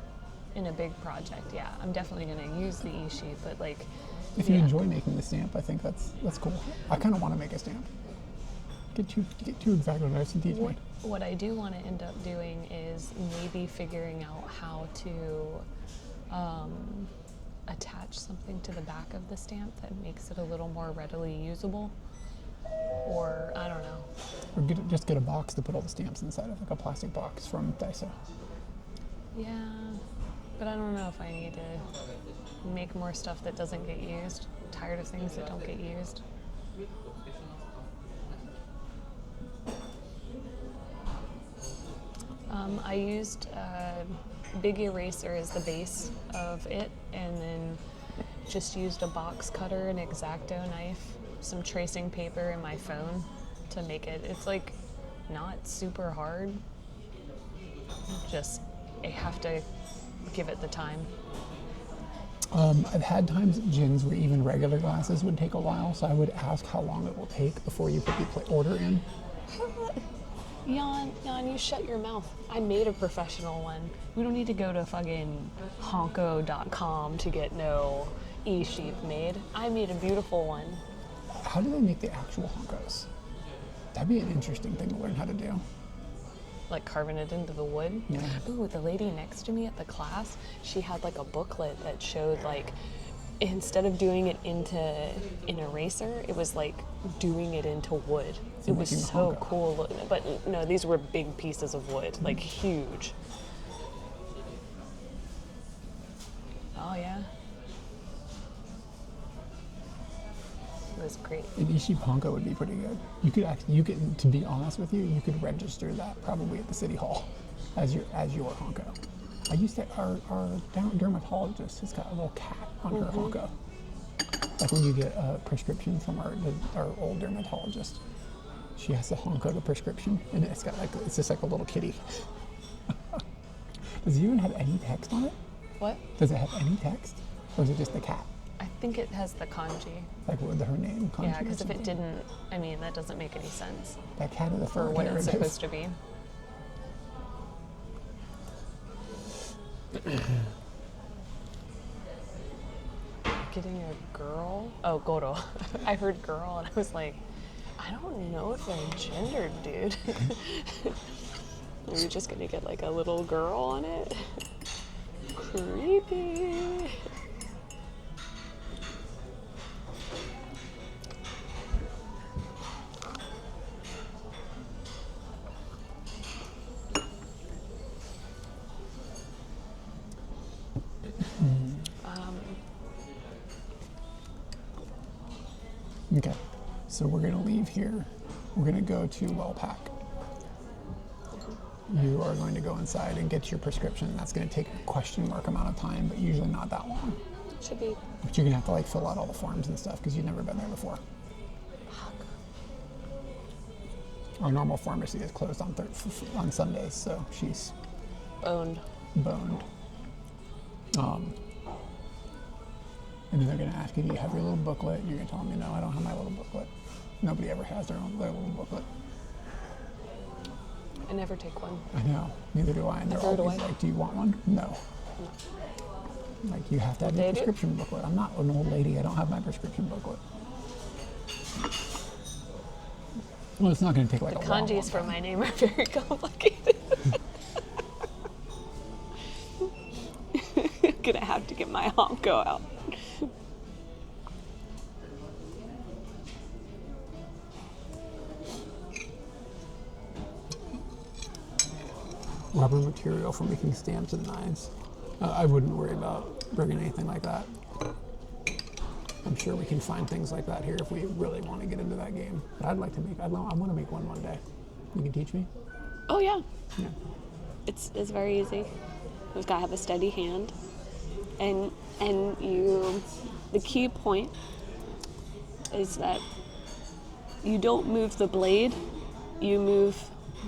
in a big project. Yeah, I'm definitely gonna use the e-sheet, but like If you enjoy making the stamp, I think that's cool. I kind of want to make a stamp. Get two X-Acto knives and teach me. What I do want to end up doing is maybe figuring out how to attach something to the back of the stamp that makes it a little more readily usable. Or, I don't know. Or just get a box to put all the stamps inside of, like a plastic box from Daiso. Yeah, but I don't know if I need to make more stuff that doesn't get used. I'm tired of things that don't get used. I used Big Eraser as the base of it, and then just used a box cutter, an X-Acto knife, some tracing paper, and my phone to make it. It's like not super hard. Just I have to give it the time. I've had times at gyms where even regular glasses would take a while, so I would ask how long it will take before you put the order in. Jan, you shut your mouth. I made a professional one. We don't need to go to fucking honko.com to get no e-sheet made. I made a beautiful one. How do they make the actual Honkos? That'd be an interesting thing to learn how to do. Like carving it into the wood. Yeah. Ooh, the lady next to me at the class, she had like a booklet that showed like, instead of doing it into an eraser, it was like doing it into wood. It was making a so Honko. cool. But no, these were big pieces of wood, like huge. Oh yeah. It was great. An Ishi Honko would be pretty good. You could, to be honest with you, you could register that probably at the city hall as your Honko. I used to, our dermatologist has got a little cat on her Honko. Like when you get a prescription from our old dermatologist, she has to Honko the prescription, and it's just like a little kitty. Does it even have any text on it? What? Does it have any text, or is it just the cat? I think it has the kanji. Like with her name? Kanji Yeah, or because if it something? didn't, I mean, that doesn't make any sense That cat is a for what it's supposed to be. Getting a girl? Oh, Goro. I heard girl and I was like, I don't know if they're gendered, dude. Are you just gonna get like a little girl on it? Creepy. Okay, so we're gonna leave here. We're gonna go to Wellpack. You are going to go inside and get your prescription. That's gonna take a question mark amount of time, but usually not that long. Should be. But you're gonna have to like fill out all the forms and stuff because you've never been there before. Our normal pharmacy is closed on Sundays, so she's Boned. boned. And then they're going to ask you, do you have your little booklet? And you're going to tell them, no, I don't have my little booklet. Nobody ever has their little booklet. I never take one. I know, neither do I. And they're throw it always away. like, do you want one? No. Like, you have to have your They do? prescription booklet. I'm not an old lady. I don't have my prescription booklet. Well, it's not going to take like The a long kanjis for time. my name are very complicated. I'm gonna have to get my honko out. Rubber material for making stamps and knives. I wouldn't worry about bringing anything like that. I'm sure we can find things like that here if we really want to get into that game. But I'd like to make, I want to make one day. You can teach me? Oh yeah, Yeah. it's very easy. We've got to have a steady hand, and you. The key point is that you don't move the blade, you move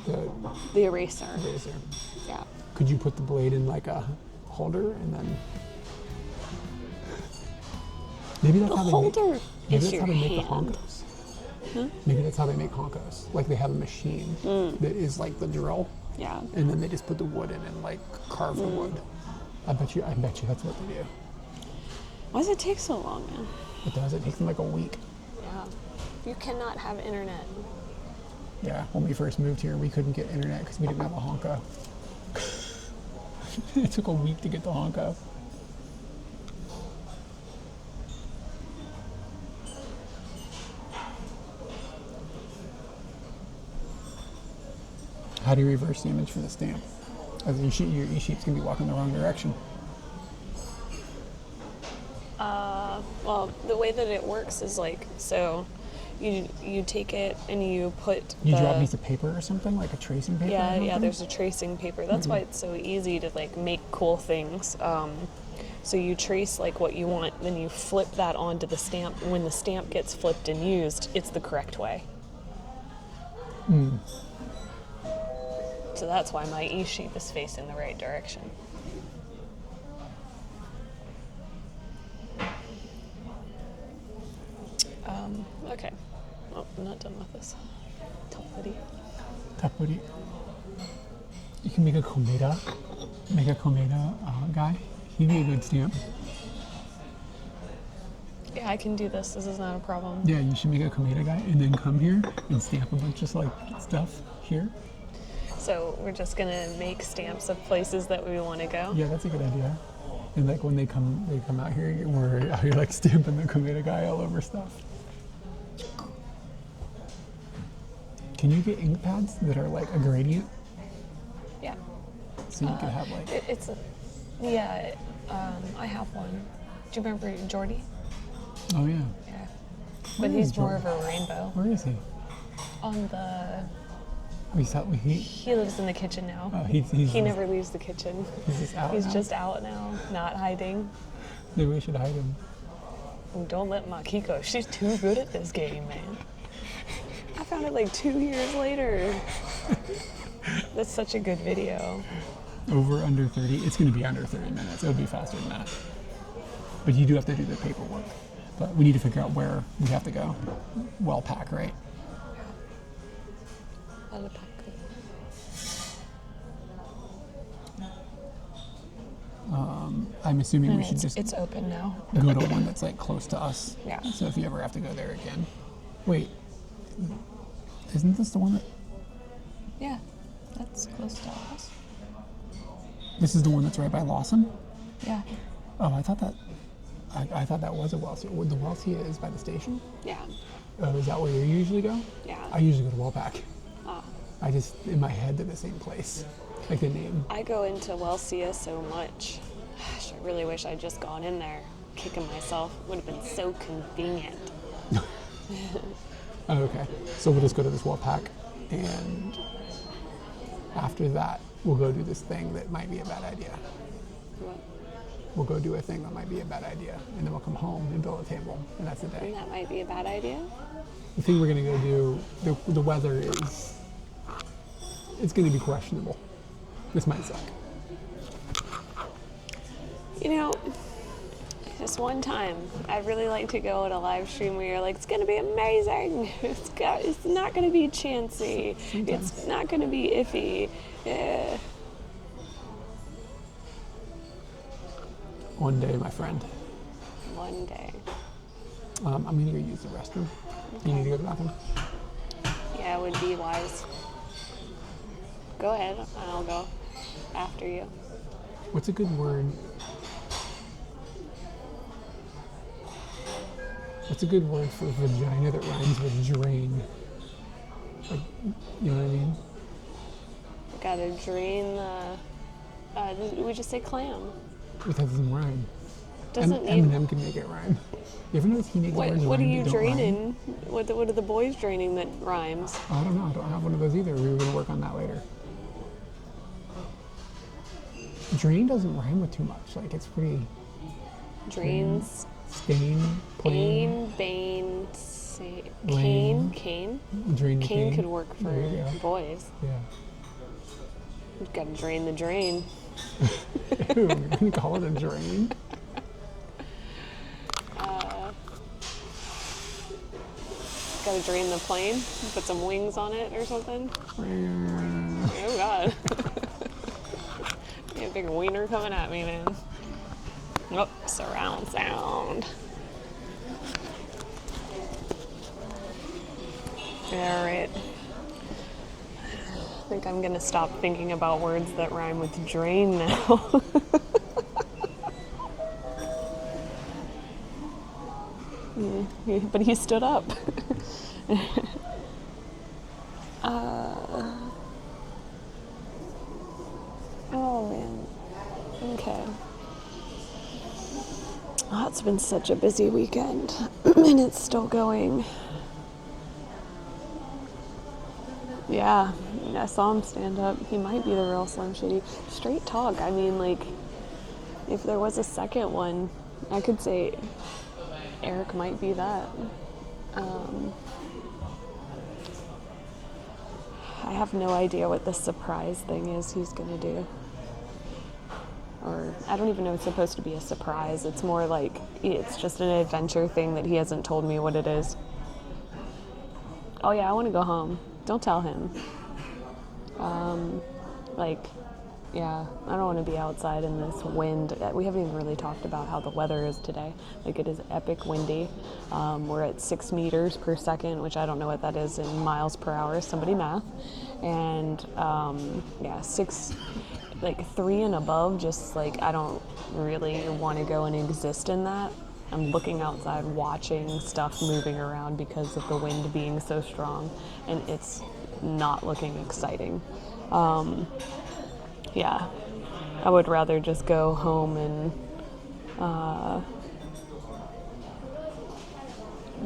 The the eraser. razor. Yeah. Could you put the blade in like a holder and then? Maybe that's The how they holder make, maybe is that's your how they make the hand. honkos. Maybe that's how they make honkos. Like they have a machine that is like the drill, Yeah. and then they just put the wood in and like carve the wood. I bet you that's what they do. Why does it take so long, man? It does. It takes them like a week. Yeah. You cannot have internet. Yeah. When we first moved here, we couldn't get internet because we didn't have a honko. It took a week to get the honko. How do you reverse the image for the stamp? As your e-sheet's gonna be walking the wrong direction. Well, the way that it works is like, so you take it and you put You draw a piece of paper or something, like a tracing paper? or yeah, something? there's a tracing paper. That's why it's so easy to like make cool things. So you trace like what you want, then you flip that onto the stamp. When the stamp gets flipped and used, it's the correct way. So that's why my e-sheet is facing the right direction. Okay. Well, I'm not done with this. Toppity. Tapuri. You can make a komeda guy. He'd be a good stamp. Yeah, I can do this. This is not a problem. Yeah, you should make a komeda guy and then come here and stamp a bunch of like stuff here. So we're just gonna make stamps of places that we want to go. Yeah, that's a good idea. And like when they come out here, we're out here like stamping the komeda guy all over stuff. Can you get ink pads that are like a gradient? Yeah. So you could have like, I have one. Do you remember Jordy? oh yeah. Yeah. But Where he's is more Jordy? of a rainbow. Where is he? On the. He He lives in the kitchen now. he's He never leaves the kitchen. he's just out He's now? just out now, not hiding. Maybe we should hide him. Don't let Makiko. She's too good at this game, man. I found it like 2 years later. That's such a good video. Over under 30. It's going to be under 30 minutes. It'll be faster than that. But you do have to do the paperwork. But we need to figure out where we have to go. Wellpack, right? I'm assuming And we should just it's open now. go to one that's like close to us. Yeah. So if you ever have to go there again. Wait. Isn't this the one that... Yeah, that's close to us. This is the one that's right by Lawson? Yeah. Oh, I thought that was a Welsia. The Welsia is by the station? Yeah. Oh, is that where you usually go? Yeah. I usually go to Wellpack. Oh. I just, in my head, they're the same place. Like the name. I go into Welsia so much. Gosh, I really wish I'd just gone in there. Kicking myself would have been so convenient. Oh, okay. So we'll just go to this Wellpack, and after that, we'll go do this thing that might be a bad idea. What? We'll go do a thing that might be a bad idea, and then we'll come home and build a table, and that's the day. That might be a bad idea. The thing we're gonna go do, the weather is, it's gonna be questionable. This might suck. You know, just one time, I'd really like to go on a live stream where you're like, it's gonna be amazing. It's not gonna be chancy. It's not gonna be iffy. One day, my friend. One day. I'm gonna go use the restroom. You need to go to the bathroom? Yeah, it would be wise. Go ahead, and I'll go after you. What's a good word? What's a good word for vagina that rhymes with drain? Like, you know what I mean? Gotta drain the. We just say clam. It doesn't rhyme. Doesn't need. Eminem can make it rhyme. You ever notice he makes words What are rhyme you that don't rhyme? draining? What are the boys draining that rhymes? I don't know. I don't have one of those either. We were going to work on that later. Drain doesn't rhyme with too much. Like, it's pretty... Drains. Stain, plain, Bane, Lane. Cane. drain the Cane cane. could work for There you go. boys. Yeah. You've got to drain the drain. Ew, you're going to call it a drain? Got to drain the plane. Put some wings on it or something. Oh God. You got a big wiener coming at me, man. Oh, surround sound. All right. I think I'm gonna stop thinking about words that rhyme with drain now. But he stood up. Oh man. Okay. Oh, it's been such a busy weekend, and it's still going. Yeah, I saw him stand up. He might be the real Slim Shady. Straight talk. I mean, like, if there was a second one, I could say Eric might be that. I have no idea what the surprise thing is he's gonna do. Or I don't even know if it's supposed to be a surprise. It's more like it's just an adventure thing that he hasn't told me what it is. Oh yeah, I want to go home. Don't tell him. Yeah, I don't want to be outside in this wind. We haven't even really talked about how the weather is today. Like, it is epic windy. We're at 6 meters per second, which I don't know what that is in miles per hour. Somebody math. And yeah, 3 and above, just like I don't really want to go and exist in that. I'm looking outside, watching stuff moving around because of the wind being so strong, and it's not looking exciting. Yeah, I would rather just go home and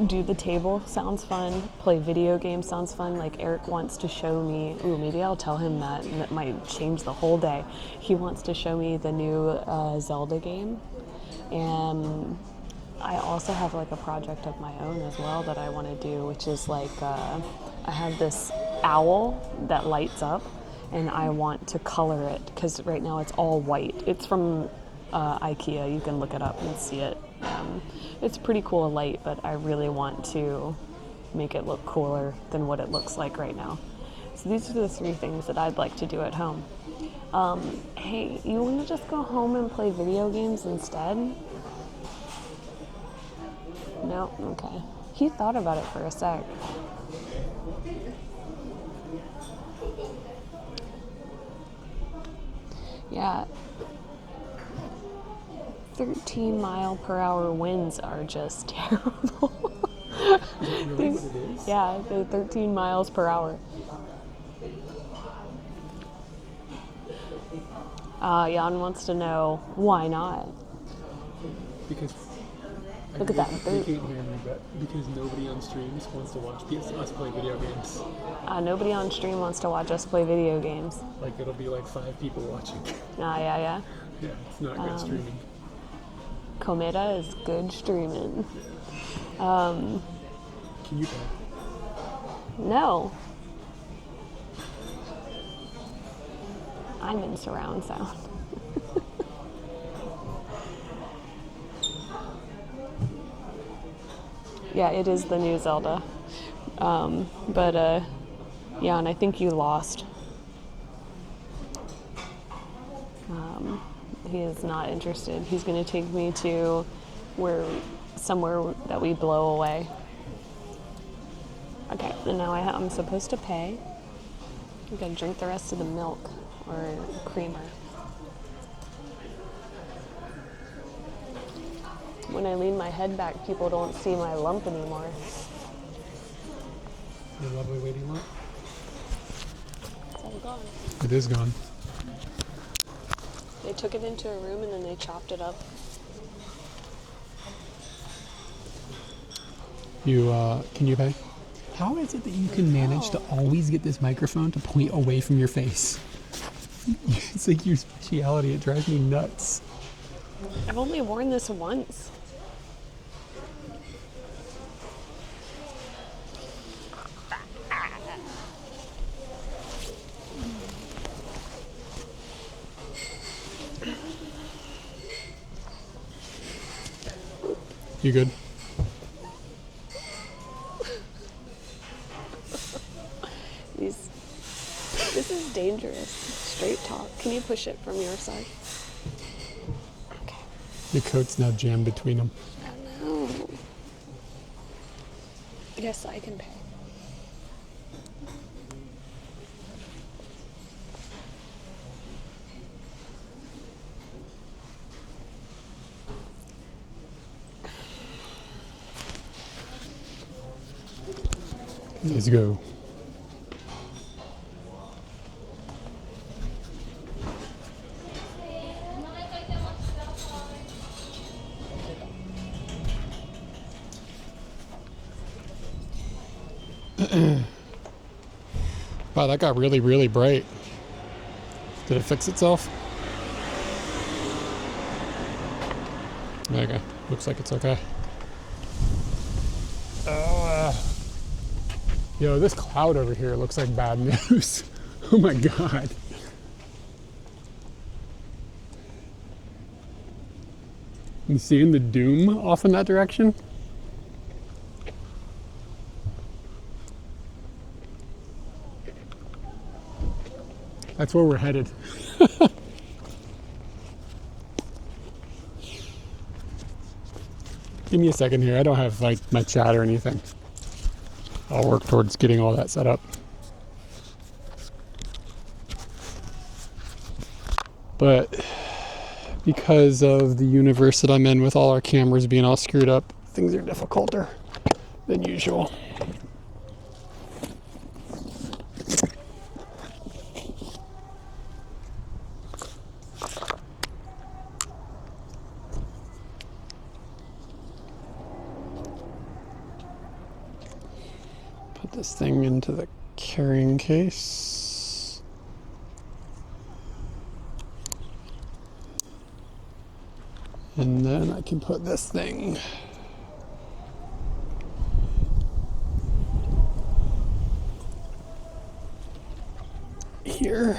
do the table. Sounds fun. Play video games sounds fun. Like, Eric wants to show me, maybe I'll tell him that, and that might change the whole day. He wants to show me the new Zelda game, and I also have like a project of my own as well that I want to do, which is like I have this owl that lights up, and I want to color it because right now it's all white. It's from IKEA. You can look it up and see it. It's pretty cool light, but I really want to make it look cooler than what it looks like right now. So these are the 3 things that I'd like to do at home. Hey, you want to just go home and play video games instead? No? Okay. He thought about it for a sec. Yeah. 13-mile-per-hour winds are just terrible. Really what it is? Yeah, they're 13 miles per hour. Jan wants to know why not. Because Look at that You boot. can't hear me, but because nobody on streams wants to watch us play video games. Nobody on stream wants to watch us play video games. Like it'll be like 5 people watching. Yeah. Yeah, it's not good streaming. Cometa is good streaming. Can you pay? No. I'm in surround sound. Yeah, it is the new Zelda. Yeah, and I think you lost. He is not interested. He's going to take me to somewhere that we blow away. Okay, and now I'm supposed to pay. I gotta drink the rest of the milk or creamer. When I lean my head back, people don't see my lump anymore. Your lovely lady lump? It's all gone. It is gone. They took it into a room and then they chopped it up. Can you pay? How is it that you can manage to always get this microphone to point away from your face? It's like your speciality. It drives me nuts. I've only worn this once. You good? This is dangerous. Straight talk. Can you push it from your side? Okay. Your coat's now jammed between them. Oh no. Yes, I can pay. Let's go. Wow, that got really, really bright. Did it fix itself? Okay, looks like it's okay. Yo, this cloud over here looks like bad news. Oh my god. You seeing the doom off in that direction? That's where we're headed. Give me a second here. I don't have like my chat or anything. I'll work towards getting all that set up. But because of the universe that I'm in with all our cameras being all screwed up, things are difficulter than usual. Put this thing into the carrying case. And then I can put this thing here.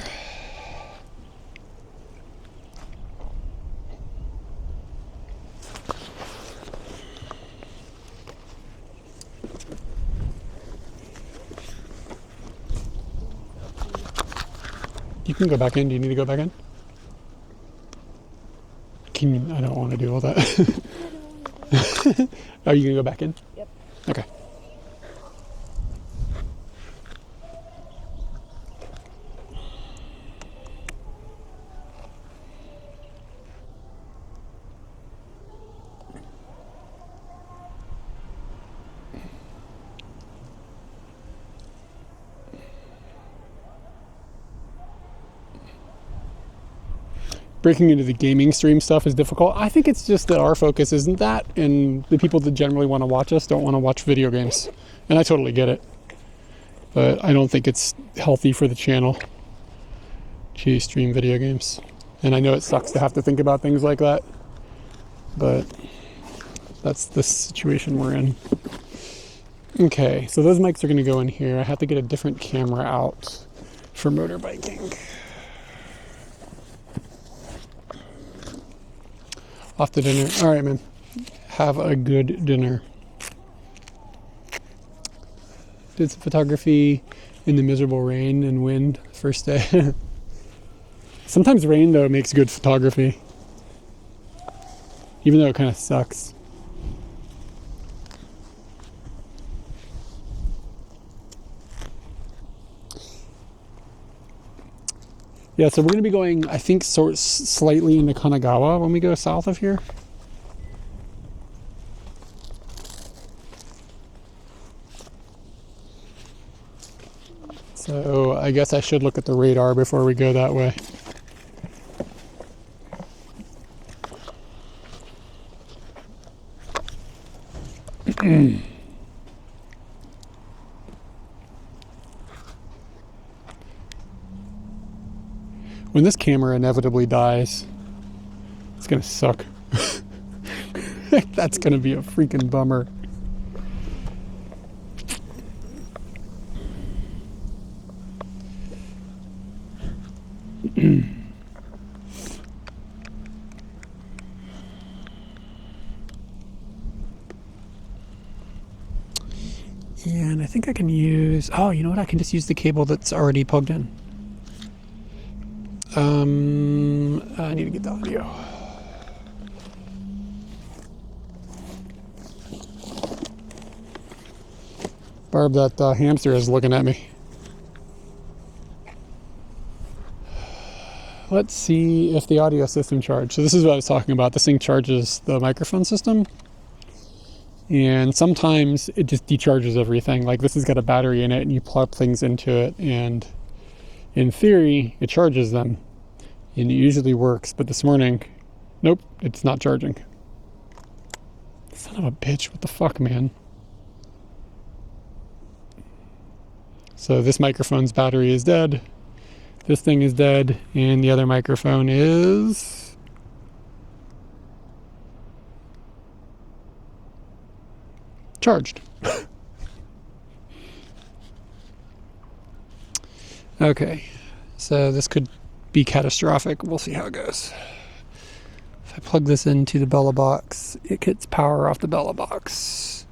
You can go back in. Do you need to go back in? I don't want to do all that. Are you going to go back in? Yep. Okay. breaking into the gaming stream stuff is difficult. I think it's just that our focus isn't that, and the people that generally want to watch us don't want to watch video games. And I totally get it. But I don't think it's healthy for the channel to stream video games. And I know it sucks to have to think about things like that, but that's the situation we're in. Okay, so those mics are going to go in here. I have to get a different camera out for motorbiking. Off to dinner. All right, man. Have a good dinner. Did some photography in the miserable rain and wind first day. Sometimes rain, though, makes good photography. Even though it kind of sucks. Yeah, so we're going to be going, I think, slightly into Kanagawa when we go south of here. So I guess I should look at the radar before we go that way. When this camera inevitably dies, it's gonna suck. That's gonna be a freaking bummer. And I think I can use, oh, you know what? I can just use the cable that's already plugged in. I need to get the audio. Barb, that hamster is looking at me. Let's see if the audio system charged. So this is what I was talking about. This thing charges the microphone system. And sometimes it just decharges everything. Like this has got a battery in it and you plug things into it. And in theory, it charges them. And it usually works. But this morning, nope, it's not charging. Son of a bitch, what the fuck, man? So this microphone's battery is dead. This thing is dead. And the other microphone is... charged. Okay, so this could be catastrophic. We'll see how it goes. If I plug this into the Bella box, it gets power off the Bella box.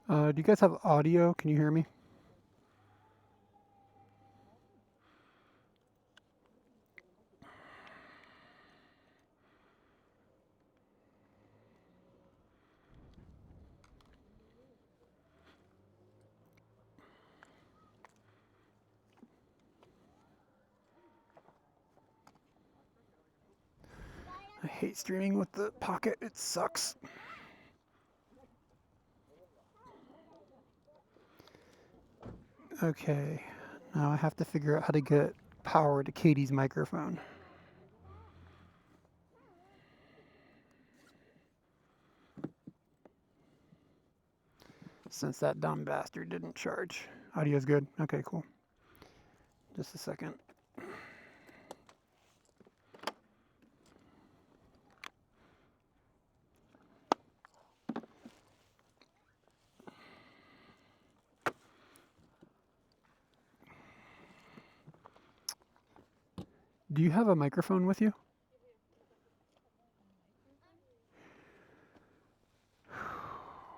Do you guys have audio? Can you hear me? I hate streaming with the Pocket. It sucks. Okay, now I have to figure out how to get power to Katie's microphone. Since that dumb bastard didn't charge. Audio's good? Okay, cool. Just a second. Do you have a microphone with you?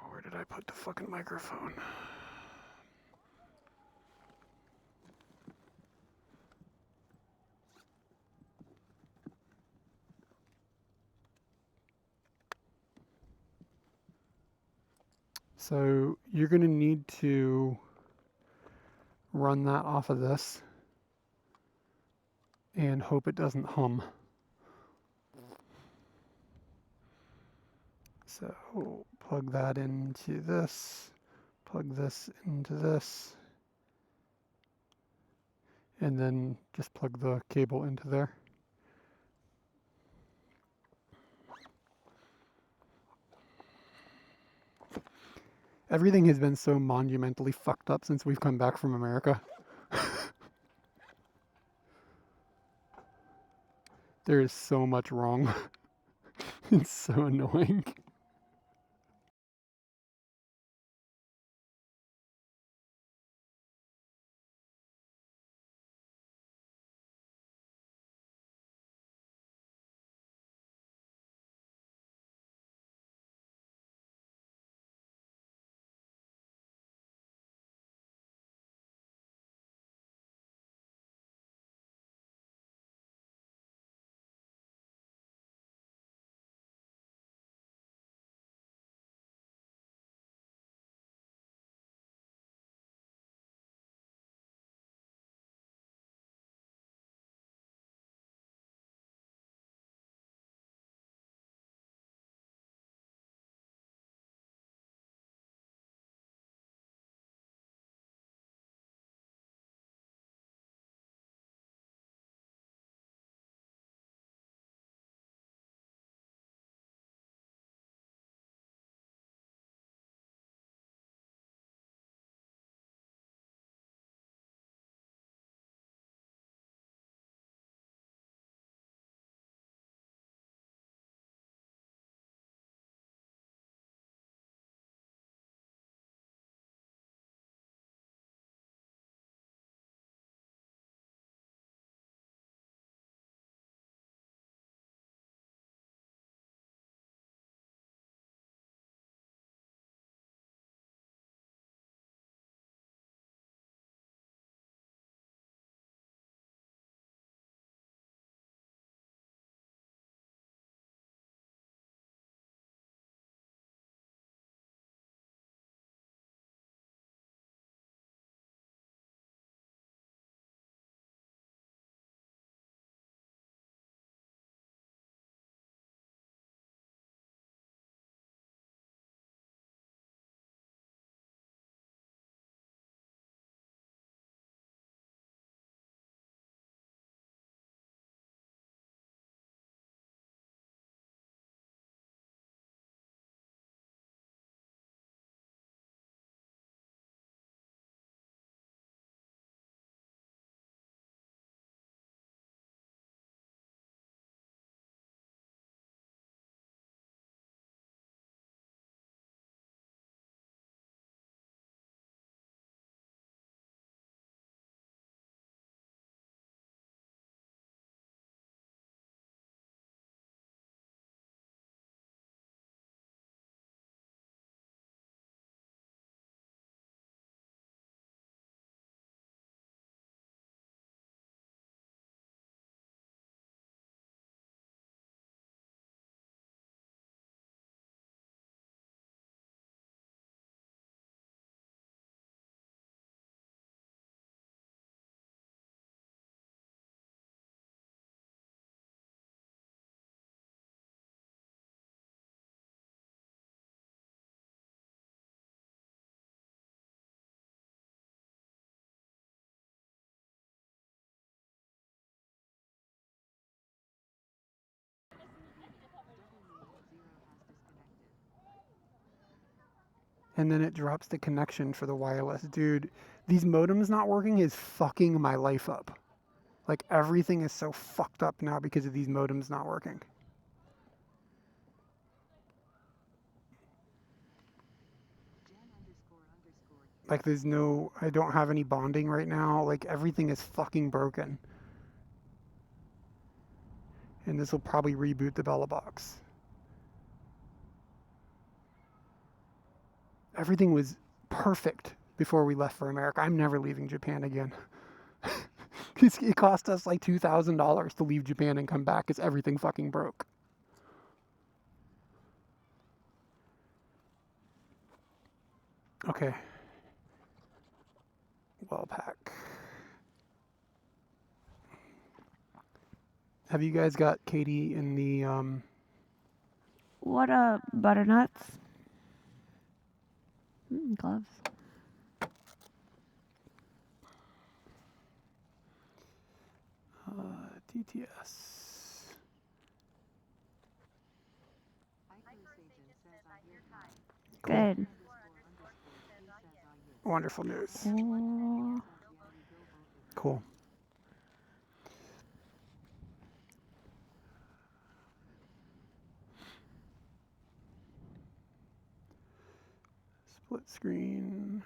Where did I put the fucking microphone? So you're going to need to run that off of this and hope it doesn't hum. So plug that into this, plug this into this, and then just plug the cable into there. Everything has been so monumentally fucked up since we've come back from America. There is so much wrong. It's so annoying. and then it drops the connection for the wireless. Dude, these modems not working is fucking my life up. Like, everything is so fucked up now because of these modems not working. Like, there's no, I don't have any bonding right now. Like, everything is fucking broken. And this will probably reboot the Bella box. Everything was perfect before we left for America. I'm never leaving Japan again. It cost us like $2,000 to leave Japan and come back because everything fucking broke. Okay. Well pack. Have you guys got Katie in the What up, butternuts? Gloves. TTS? Good. Wonderful news. Oh, Cool. Split screen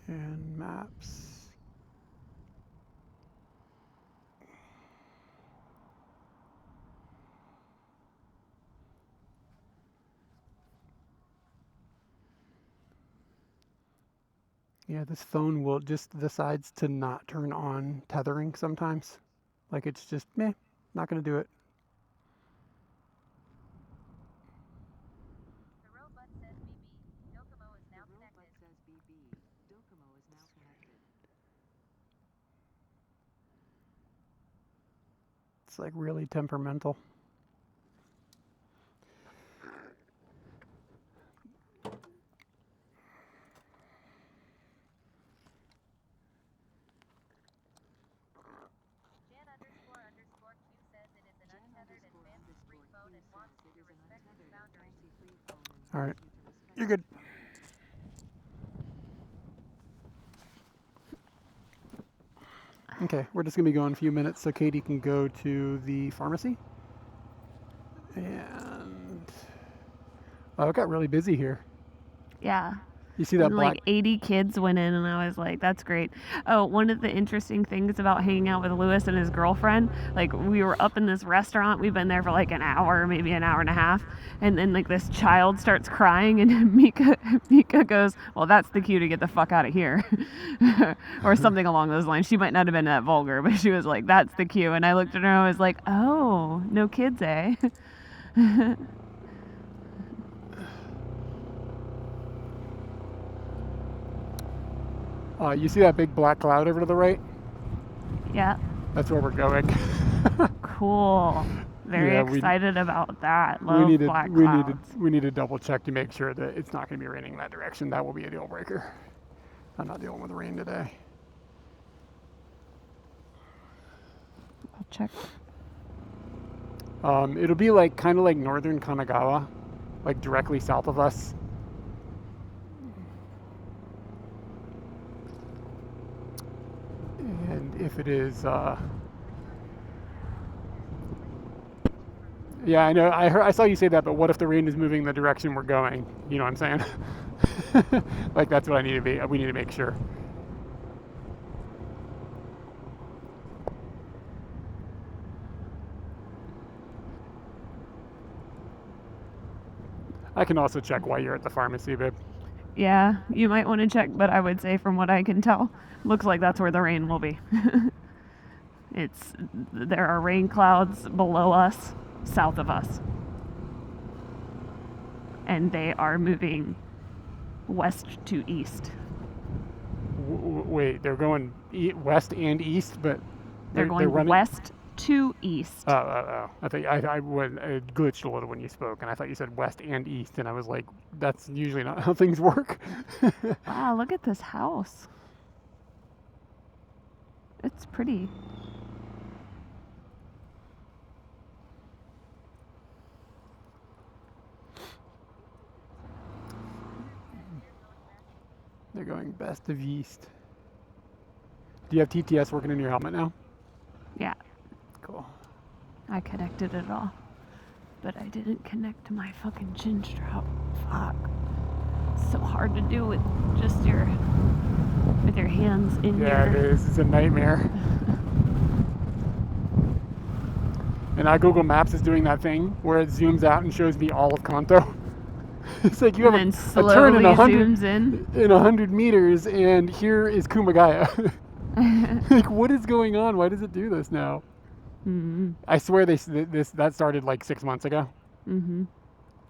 and maps. Yeah, this phone will just decides to not turn on tethering sometimes. Like, it's just, meh, not gonna do it. The robot says BB. Docomo is now connected. It's like really temperamental. Jan__Q says it is an untethered and fancy-free phone and wants you to respect its boundaries. All right, you're good. Okay, we're just gonna be going a few minutes so Katie can go to the pharmacy. And oh, it got really busy here. yeah. You see that And black? like 80 kids went in, and I was like, that's great. Oh, one of the interesting things about hanging out with Lewis and his girlfriend, like, we were up in this restaurant. We've been there for like an hour, maybe an hour and a half. And then like this child starts crying, and Mika goes, well, that's the cue to get the fuck out of here. Or something along those lines. She might not have been that vulgar, but she was like, that's the cue. And I looked at her and I was like, oh, no kids, eh? You see that big black cloud over to the right? Yeah. That's where we're going. Cool. Very Yeah, excited about that. Love black clouds. we need to double check to make sure that it's not going to be raining in that direction. That will be a deal breaker. I'm not dealing with rain today. I'll check. It'll be like kind of like northern Kanagawa, like directly south of us. And if it is, yeah, I know. I saw you say that, but what if the rain is moving the direction we're going? You know what I'm saying? Like, that's what I need to be. We need to make sure. I can also check while you're at the pharmacy, babe. Yeah, you might want to check, but I would say from what I can tell, looks like that's where the rain will be. There are rain clouds below us, south of us. And they are moving west to east. Wait, they're going west and east, but They're going running west to east. Oh! I thought I glitched a little when you spoke, and I thought you said west and east, and I was like, that's usually not how things work. Wow, look at this house. It's pretty. They're going best of yeast. Do you have TTS working in your helmet now? Yeah, Cool. I connected it all. But I didn't connect to my fucking chin strap. Fuck. It's so hard to do with just with your hands in Yeah, it your... is. It's a nightmare. And now Google Maps is doing that thing where it zooms out and shows me all of Kanto. It's like you have and then a turn in slowly zooms in. 100 meters, and here is Kumagaya. Like, what is going on? Why does it do this now? Mm-hmm. I swear that started like 6 months ago. Mm-hmm.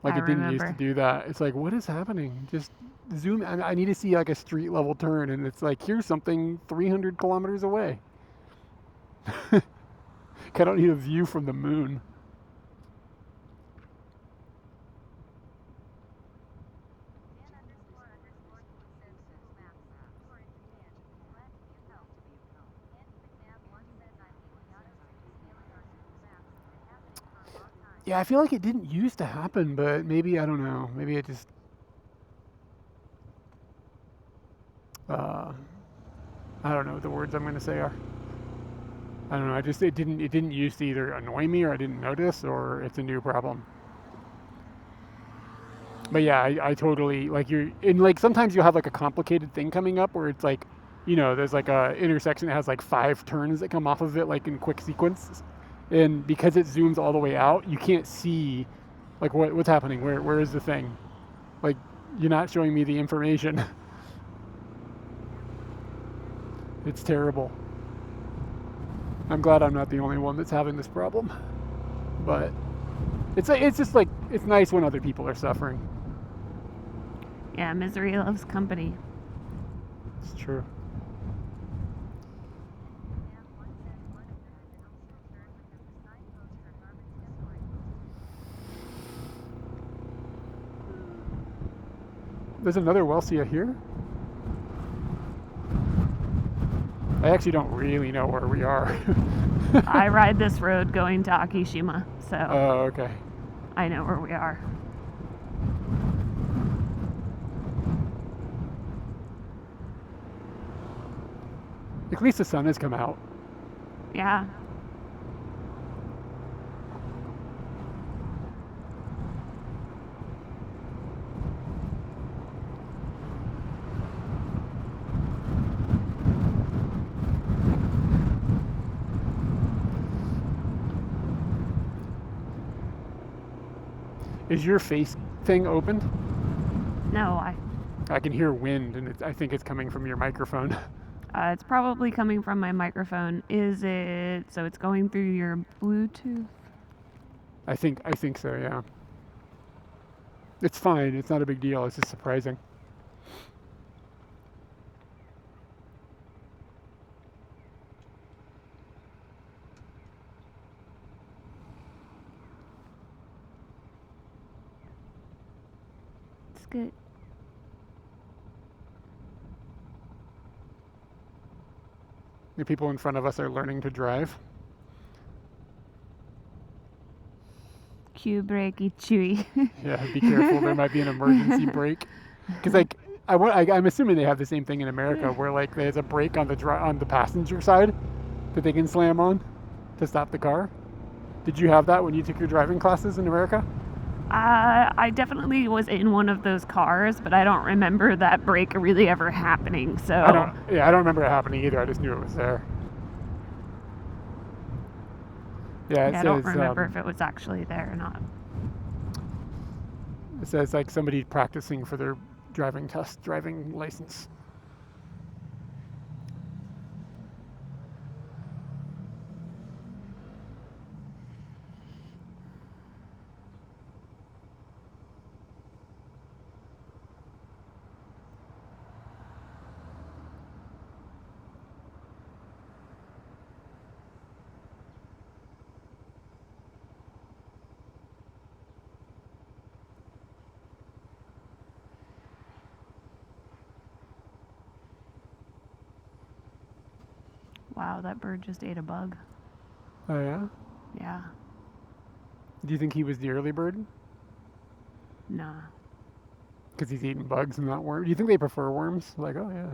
Like I it didn't used to remember. do that. It's like, what is happening? Just zoom. I need to see like a street level turn, and it's like, here's something 300 kilometers away. I don't need a view from the moon. Dan___Q says Google Maps. You are in Japan. Glad to be of help. Andy McNabb once says I'm leaving out of sync scaling our Google Maps. Been happening for a long time. Yeah, I feel like it didn't used to happen, but maybe, I don't know. Maybe it just, I don't know what the words I'm going to say are. I don't know. It didn't used to either annoy me, or I didn't notice, or it's a new problem. But yeah, I totally, like, sometimes you'll have like a complicated thing coming up where it's like, there's like a intersection that has like 5 turns that come off of it, like in quick sequence. And because it zooms all the way out, you can't see like what's happening. Where is the thing? Like, you're not showing me the information. It's terrible. I'm glad I'm not the only one that's having this problem. But it's just like, it's nice when other people are suffering. Yeah, misery loves company. It's true. McNabb once says one of them is an optional turn within the signpost for garbage discard. There's another Welsia here. I actually don't really know where we are. I ride this road going to Akishima, so Oh, okay. I know where we are. At least the sun has come out. Yeah. Is your face thing opened? No, I can hear wind, and I think it's coming from your microphone. it's probably coming from my microphone. Is it, so it's going through your Bluetooth? I think so, yeah. It's fine. It's not a big deal. It's just surprising. It's good. The people in front of us are learning to drive. Q brakey chewy. Yeah, be careful. There might be an emergency brake. Because like, I'm assuming they have the same thing in America, where like there's a brake on the passenger side that they can slam on to stop the car. Did you have that when you took your driving classes in America? I definitely was in one of those cars, but I don't remember that brake really ever happening. So I don't remember it happening either. I just knew it was there. Yeah, I don't remember if it was actually there or not. It says like somebody practicing for their driving license. Wow, that bird just ate a bug. Oh yeah? Yeah. Do you think he was the early bird? Nah. Because he's eating bugs and not worms. Do you think they prefer worms? Like, oh yeah.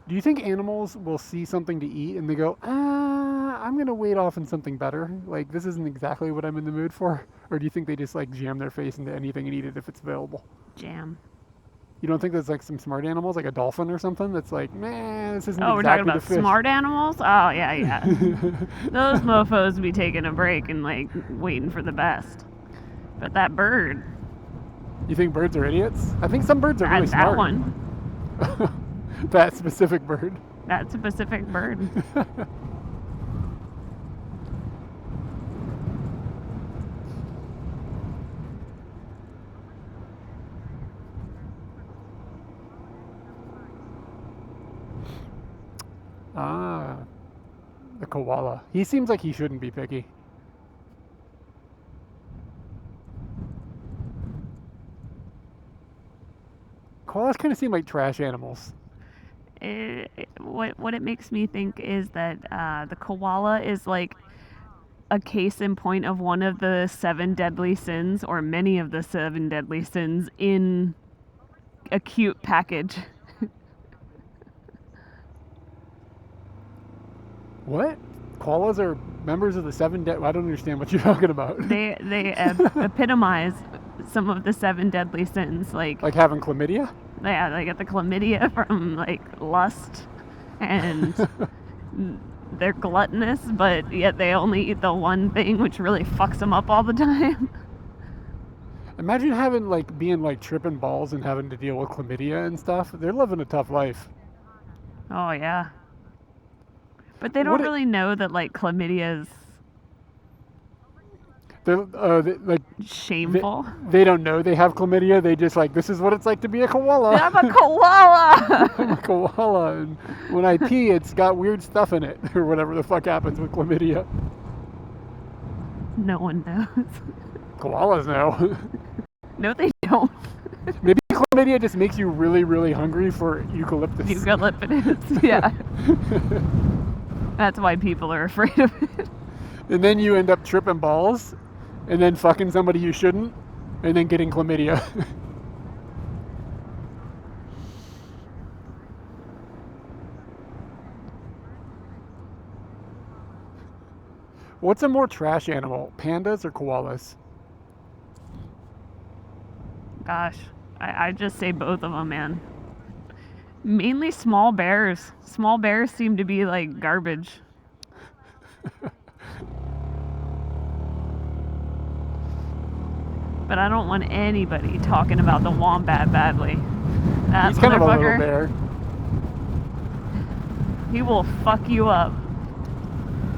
Do you think animals will see something to eat and they go, I'm gonna wait off on something better? Like, this isn't exactly what I'm in the mood for? Or do you think they just like jam their face into anything and eat it if it's available? Jam. You don't think there's like some smart animals, like a dolphin or something, that's like, man, this isn't Oh, we're exactly talking the about fish. smart animals? Oh, yeah. Those mofos be taking a break and like waiting for the best. But that bird, You think birds are idiots? I think some birds are really that smart. one, That specific bird. that's a Pacific bird. Ah, the koala. He seems like he shouldn't be picky. Koalas kind of seem like trash animals. What it makes me think is that the koala is like a case in point of one of the 7 deadly sins, or many of the 7 deadly sins in a cute package. What? Koalas are members of the 7 dead. I don't understand what you're talking about. They epitomize some of the 7 deadly sins, like Having chlamydia? yeah, they get the chlamydia from like lust, and they're gluttonous, but yet they only eat the one thing, which really fucks them up all the time. Imagine having being tripping balls and having to deal with chlamydia and stuff. They're living a tough life. Oh yeah, but they don't really know that like chlamydia is They're shameful. they don't know they have chlamydia. They just this is what it's like to be a koala. I'm a koala. I'm a koala, and when I pee, it's got weird stuff in it, or whatever the fuck happens with chlamydia. No one knows. Koalas know. No, they don't. Maybe chlamydia just makes you really, really hungry for eucalyptus. Eucalyptus, yeah. That's why people are afraid of it. And then you end up tripping balls, and then fucking somebody you shouldn't, and then getting chlamydia. What's a more trash animal, pandas or koalas? Gosh, I just say both of them, man. Mainly small bears. Small bears seem to be like garbage. But I don't want anybody talking about the wombat badly. That He's kind of a little motherfucker, bear. he will fuck you up.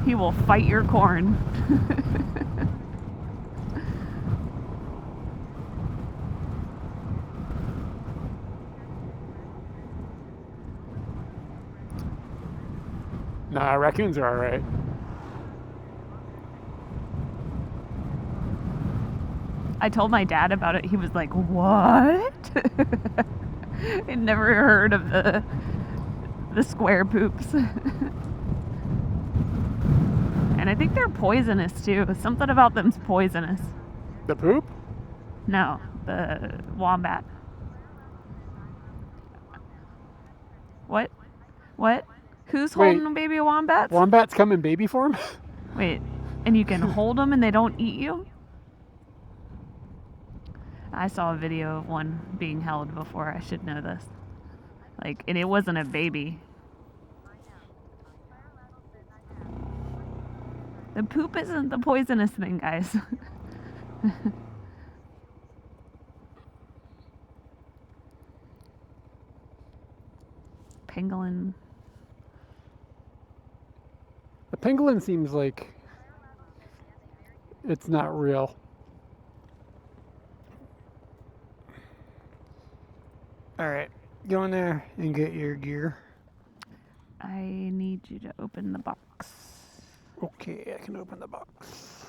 He will fight your corn. Nah, raccoons are alright. I told my dad about it. He was like, "What?" He'd never heard of the square poops. And I think they're poisonous too. Something about them's poisonous. The poop? No, the wombat. What? What? Who's holding baby wombats? Wombats come in baby form? Wait, and you can hold them and they don't eat you? I saw a video of one being held before. I should know this. And it wasn't a baby. The poop isn't the poisonous thing, guys. Pangolin. The pangolin seems like it's not real. Alright, go in there and get your gear. I need you to open the box. Okay, I can open the box.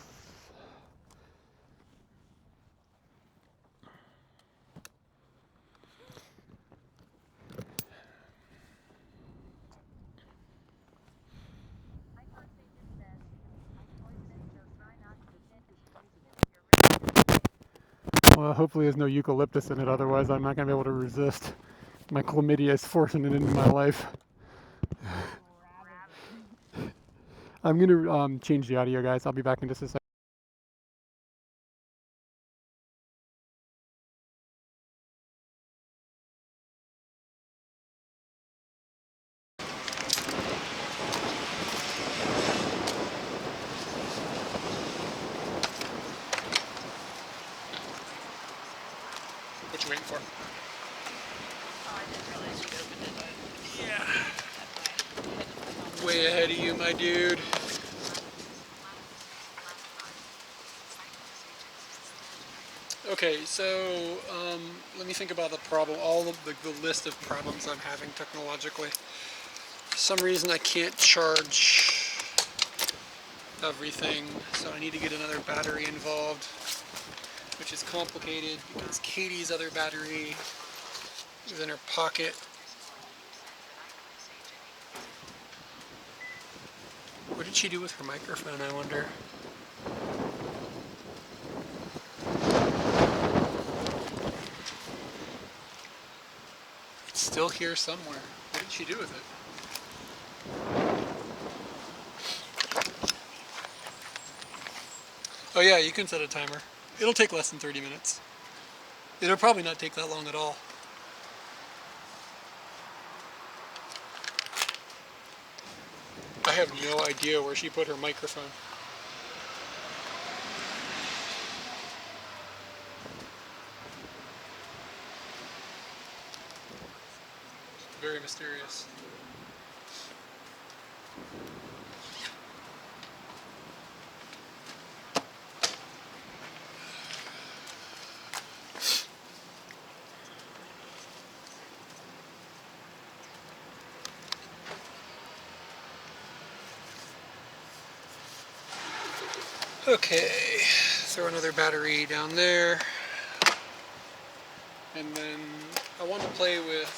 Well, hopefully there's no eucalyptus in it, otherwise I'm not going to be able to resist. My chlamydia is forcing it into my life. I'm going to change the audio, guys. I'll be back in just a second. What you waiting for? Oh, I didn't realize you opened it. Yeah. Way ahead of you, my dude. Okay, so let me think about the problem, all of the list of problems I'm having technologically. For some reason I can't charge everything, so I need to get another battery involved, which is complicated because Katie's other battery is in her pocket. What did she do with her microphone, I wonder? It's still here somewhere. What did she do with it? Oh yeah, you can set a timer. It'll take less than 30 minutes. It'll probably not take that long at all. I have no idea where she put her microphone. Very mysterious. Okay, throw another battery down there. And then I want to play with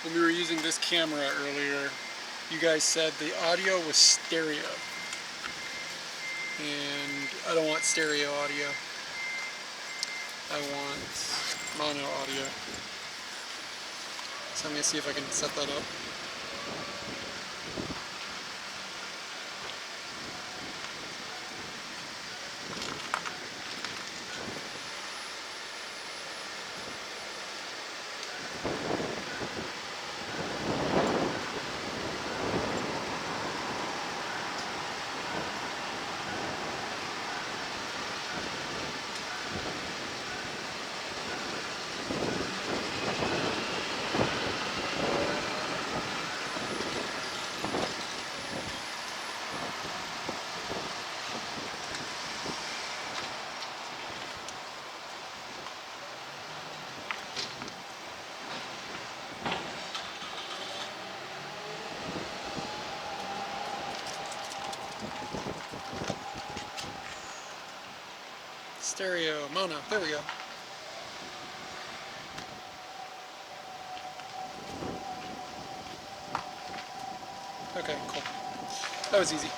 when we were using this camera earlier, you guys said the audio was stereo. And I don't want stereo audio. I want mono audio. So I'm going to see if I can set that up. Stereo, mono, there we go. Okay, cool. That was easy.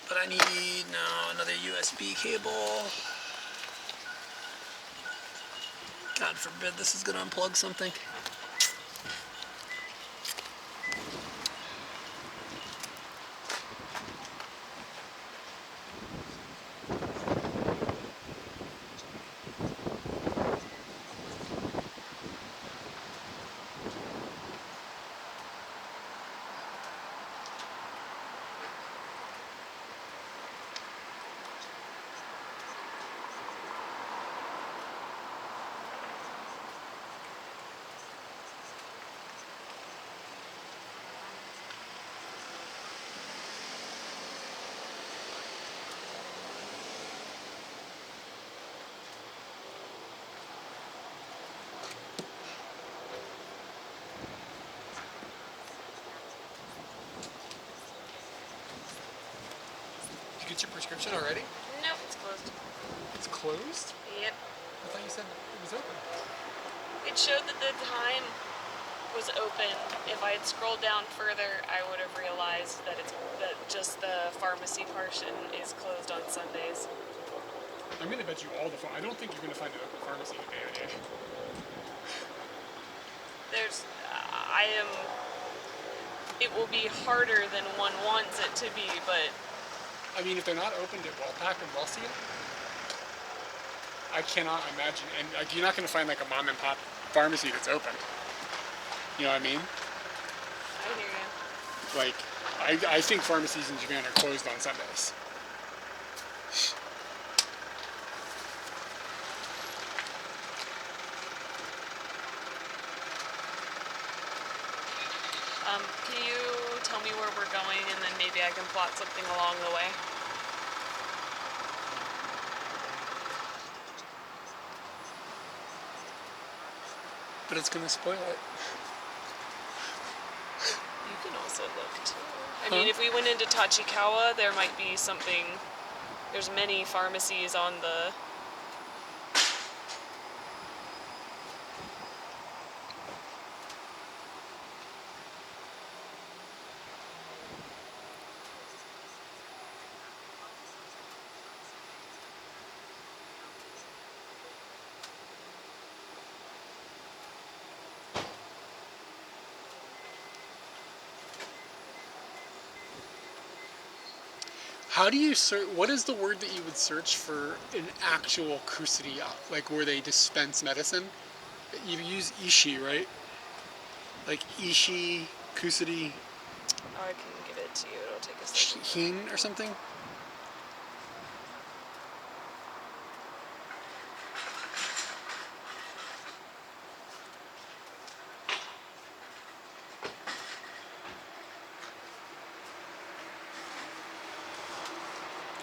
But I need now another USB cable. God forbid this is going to unplug something. get your prescription already? Nope, it's closed. It's closed? Yep. I thought you said it was open. It showed that the time was open. If I had scrolled down further, I would have realized that just the pharmacy portion is closed on Sundays. I'm gonna bet you all the phone. I don't think you're gonna find an open pharmacy today. It will be harder than one wants it to be, but I mean, if they're not opened at Wellpack and Wellseal, I cannot imagine. And you're not gonna find like a mom and pop pharmacy that's open. You know what I mean? I hear you. Like, I think pharmacies in Japan are closed on Sundays. Can you tell me where we're going, and then maybe I can plot something along the way? But it's gonna spoil it. You can also look too. I mean, if we went into Tachikawa, there might be something. There's many pharmacies on the. How do you search? What is the word that you would search for an actual kusuriya, like where they dispense medicine? You use ishi, right? Like ishi, kusuri, Oh, I can give it to you. It'll take a second. hin, or something.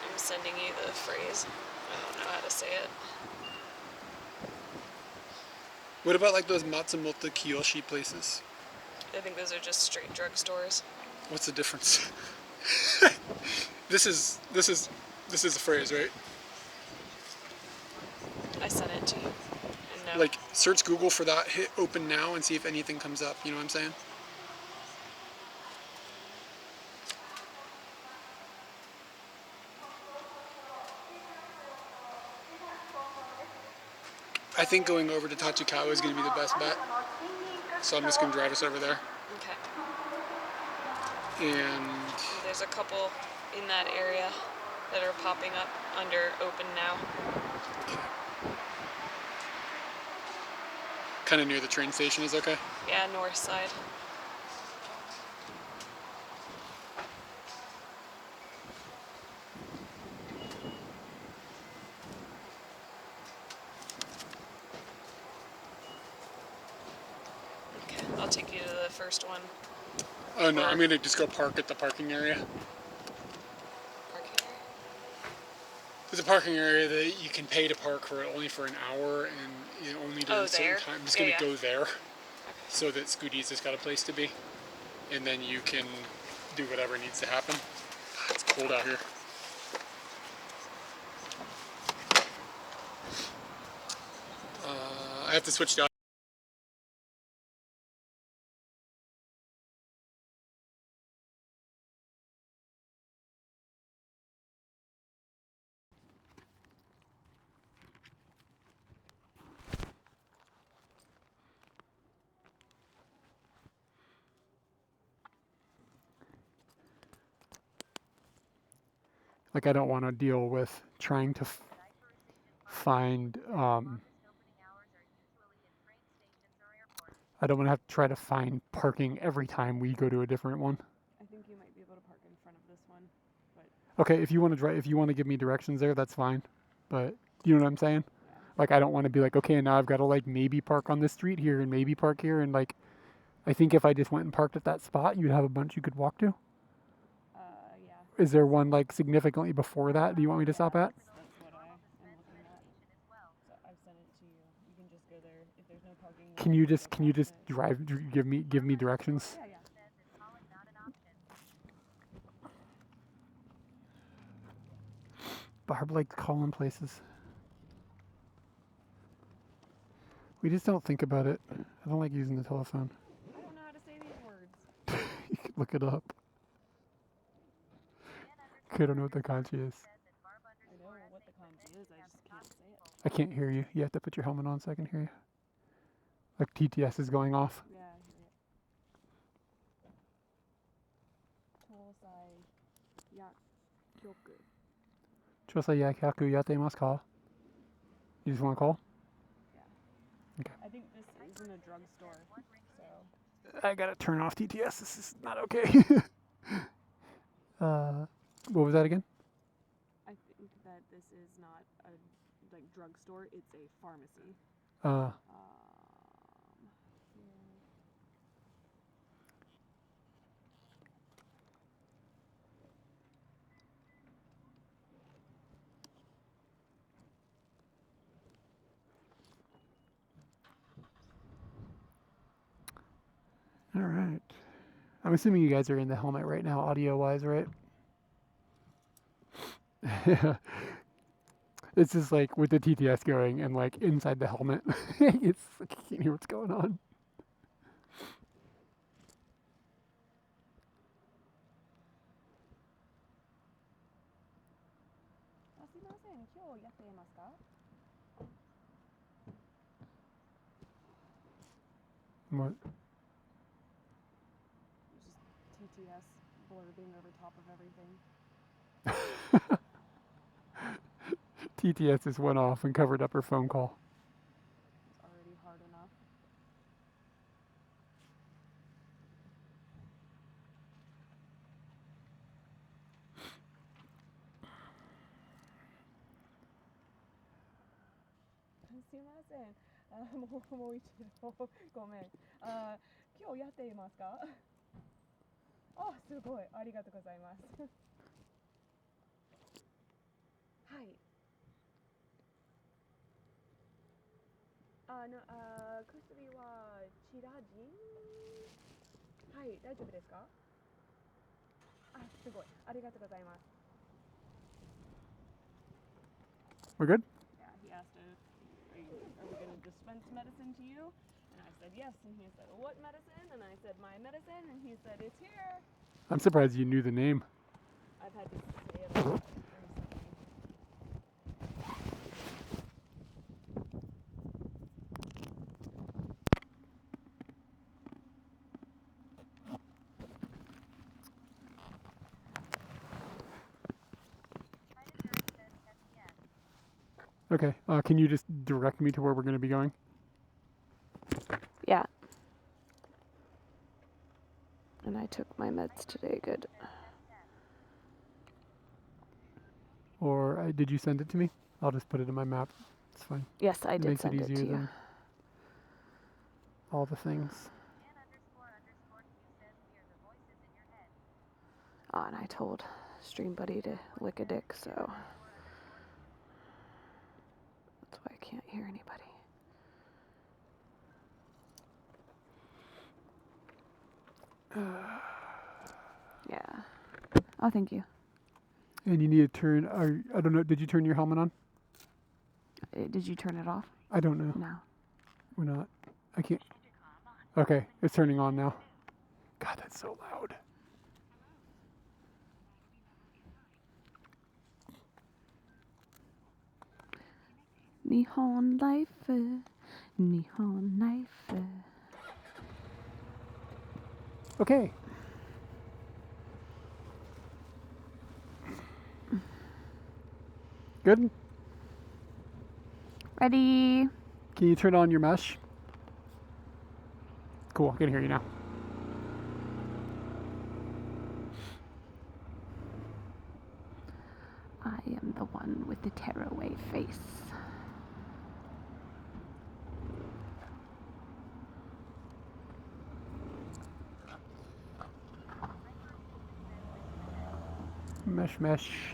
I'm sending you the phrase. I don't know how to say it. What about like those Matsumoto Kiyoshi places? I think those are just straight drugstores. What's the difference? This is a phrase, right? I sent it to you. And no. Like search Google for that, hit open now, and see if anything comes up. You know what I'm saying? I think going over to Tachikawa is going to be the best bet. So I'm just going to drive us over there. Okay. And There's a couple in that area that are popping up under open now. kind of near the train station is okay? Yeah, north side. Okay, I'll take you to the first one. Oh no, I'm gonna just go park at the parking area. Parking area. There's a parking area that you can pay to park for only for an hour and only during a certain time. I'm just gonna go there so that Scooty's has got a place to be. And then you can do whatever needs to happen. It's cold out here. I have to switch to like I don't want to deal with trying to find I don't want to have to try to find parking every time we go to a different one. I think you might be able to park in front of this one, but Okay, if you want to drive, if you want to give me directions there, that's fine. But you know what I'm saying? yeah. Like I don't want to be like, okay, now I've got to like maybe park on this street here and maybe park here and like, I think if I just went and parked at that spot, you'd have a bunch you could walk to. Yeah. Is there one like significantly before that? Do you want me to stop at? That's what I am looking at. So I've sent it to you. You can just go there. If there's no parking. Can you just drive? Give me directions. Yeah. Barb likes calling places. We just don't think about it. I don't like using the telephone. I don't know how to say these words. You can look it up. Okay, I don't know what the kanji is. I know what the kanji is, I just can't say it. I can't hear you. You have to put your helmet on so I can hear you. Like TTS is going off. Yeah, I hear it. Tosai yakyoku. Chosai yakyaku yatemasu ka? You just want to call? Yeah. Okay. I think this is in a drugstore, so. I gotta turn off TTS. This is not okay. What was that again? I think that this is not a drugstore, it's a pharmacy. Uh, Here. all right. I'm assuming you guys are in the helmet right now, audio-wise, right? It's just like with the TTS going and like inside the helmet. It's like you can't hear what's going on. What? Just TTS blurbing over top of everything. TTS just went off and covered up her phone call. It's already hard enough. Sumimasen. もう一度ごめん。今日やっていますか？あ、すごい。ありがとうございます。はい。薬はチラジン？はい、大丈夫ですか？あ、すごい。ありがとうございます。We're good? Yeah, he asked if, are we going to dispense medicine to you? And I said yes, and he said, what medicine? And I said, my medicine, and he said, it's here. I'm surprised you knew the name. I've had to say it a lot recently. Okay, can you just direct me to where we're going to be going? Yeah. And I took my meds today, good. Or did you send it to me? I'll just put it in my map. It's fine. Yes, I did Makes send it it easier to you. than all the things. Oh, and I told Stream Buddy to lick a dick, so that's why I can't hear anybody. Yeah. Oh, thank you. And you need to turn, I don't know, did you turn your helmet on? Did you turn it off? I don't know. No. We're not. I can't. Okay, it's turning on now. God, that's so loud. Nihon life, Nihon life. Okay. Good? Ready? Can you turn on your mesh? Cool, I can hear you now. I am the one with the tearaway face. Mesh, mesh.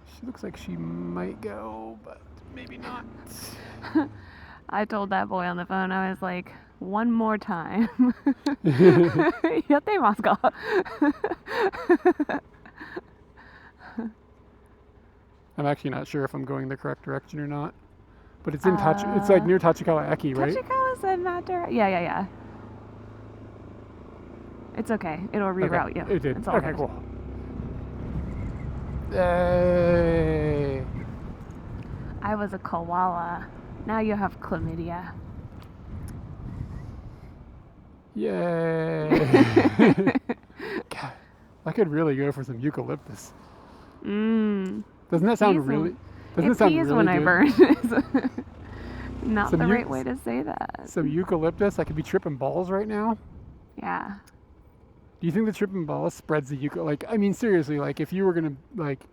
She looks like she might go, but maybe not. I told that boy on the phone, I was like, one more time. Yatteimasu ka? I'm actually not sure if I'm going the correct direction or not. But it's in it's like near Tachikawa Eki, right? Tachikawa's in that direction. Yeah. It's okay. It'll reroute you. It did. It's all Okay, good. cool. Yay! I was a koala. Now you have chlamydia. Yay! God, I could really go for some eucalyptus. Doesn't that sound really? Doesn't it sound pees really when good? I burn. Not Some the right way to say that. Some eucalyptus. I could be tripping balls right now. Yeah. Do you think the tripping balls spreads the like? I mean, seriously, like if you were gonna like,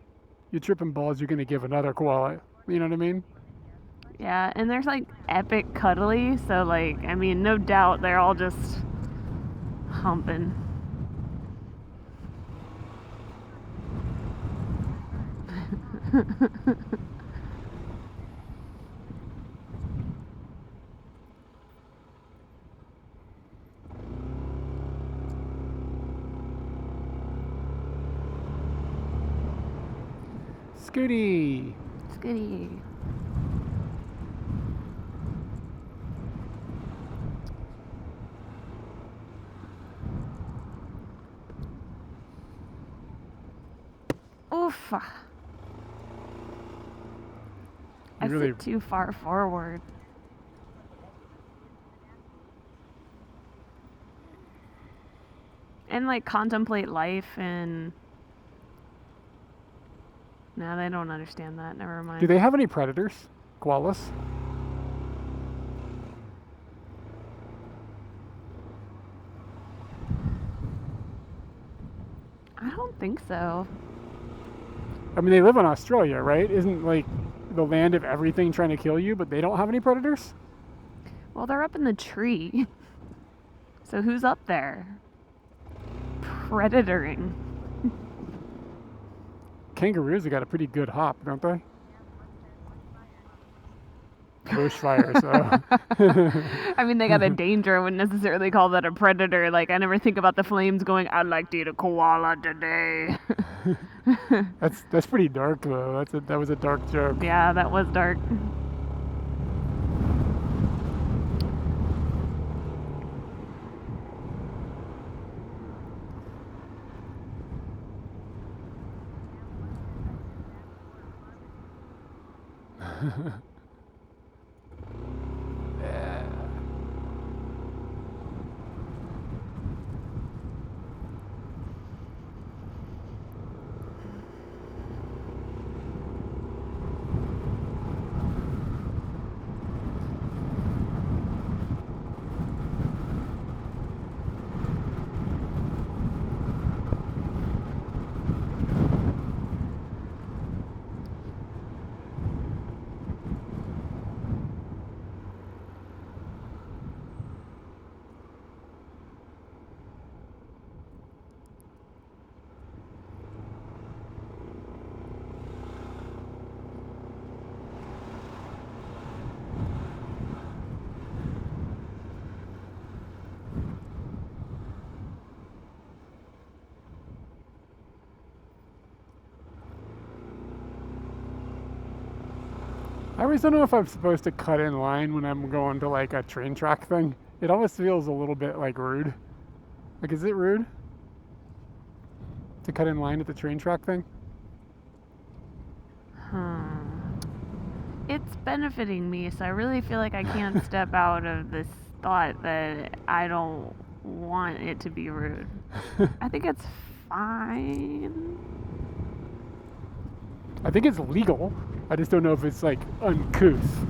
you're tripping balls, you're gonna give another koala. You know what I mean? Yeah, and there's like epic cuddly, so like, I mean, no doubt they're all just humping. Scooty. Scooty. Oof. I really- sit too far forward. And like contemplate life and... No, they don't understand that. Never mind. Do they have any predators? Koalas? I don't think so. I mean, they live in Australia, right? Isn't like the land of everything trying to kill you, but they don't have any predators? Well, they're up in the tree. So who's up there? Predatoring. Kangaroos have got a pretty good hop, don't they? Bushfires, so. I mean, they got a danger. I wouldn't necessarily call that a predator. Like, I never think about the flames going, I'd like to eat a koala today. That's pretty dark, though. That was a dark joke. Yeah, that was dark. I always don't know if I'm supposed to cut in line when I'm going to like a train track thing. It almost feels a little bit like rude. Like, is it rude to cut in line at the train track thing? It's benefiting me, so I really feel like I can't step out of this thought that I don't want it to be rude. I think it's fine. I think it's legal. I just don't know if it's like uncouth.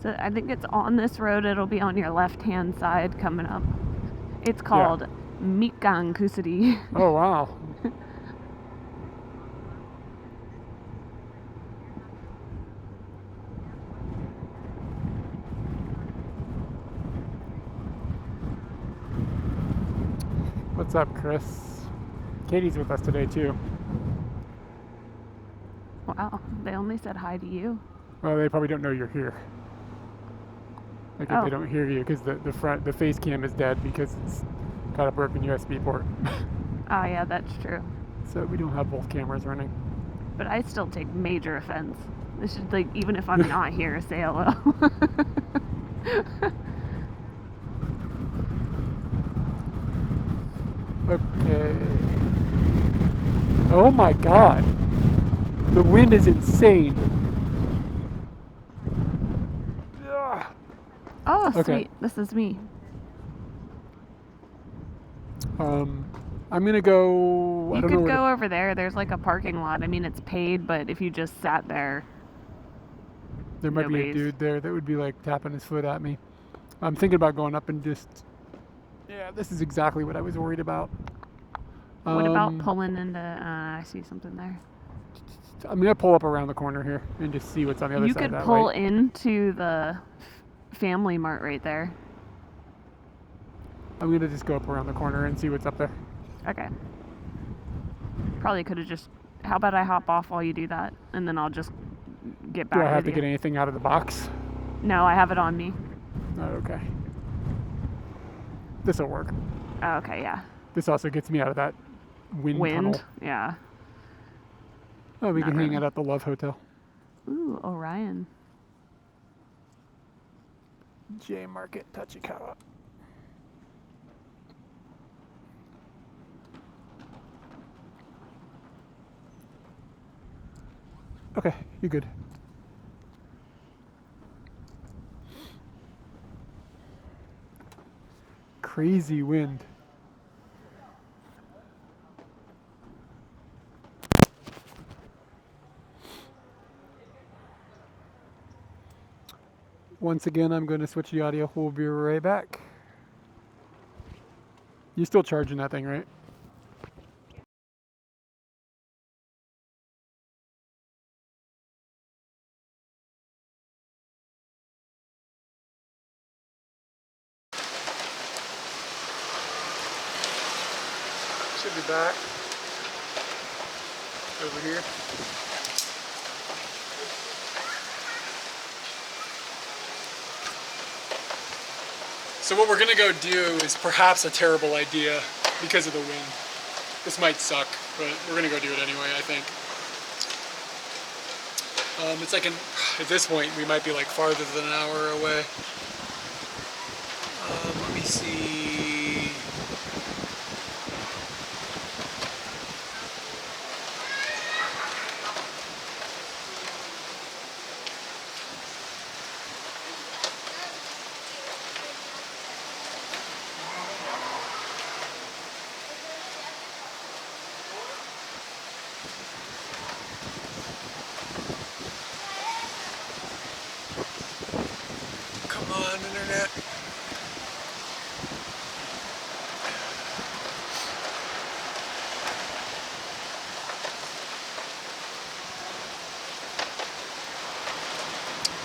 So I think it's on this road. It'll be on your left-hand side coming up. It's called Mikan Kusuri. Oh, wow. What's up, Chris? Katie's with us today, too. Wow, they only said hi to you. Well, they probably don't know you're here. Like if Oh. they don't hear you, because the face cam is dead because it's got a broken USB port. Oh yeah, that's true. So we don't have both cameras running. But I still take major offense. This should, like, even if I'm not here, say hello. Okay. Oh my god. The wind is insane. Ugh. Oh, Okay. sweet. This is me. I'm gonna go. I You don't know could where go over there. There's like a parking lot. I mean, it's paid, but if you just sat there, there might be a nobody's- dude there that would be like tapping his foot at me. I'm thinking about going up and just. Yeah, this is exactly what I was worried about. What about pulling into? I see something there. I'm gonna pull up around the corner here and just see what's on the other You side of could that pull light. into the Family Mart right there. I'm gonna just go up around the corner and see what's up there. Okay. Probably could have just. How about I hop off while you do that, and then I'll just get back Do I have with to you. get anything out of the box? No, I have it on me. Oh, okay. This'll work. Oh, okay, yeah. This also gets me out of that wind tunnel. Yeah. Oh, we Not can hang really. out at the Love Hotel. Ooh, Orion. J Market Tachikawa. Okay, you're good. Crazy wind. Once again, I'm going to switch the audio. We'll be right back. You're still charging that thing, right? Should be back. Over here. So what we're gonna go do is perhaps a terrible idea because of the wind. This might suck, but we're gonna go do it anyway, I think. It's like at this point, we might be like farther than an hour away. Let me see. Come on, internet.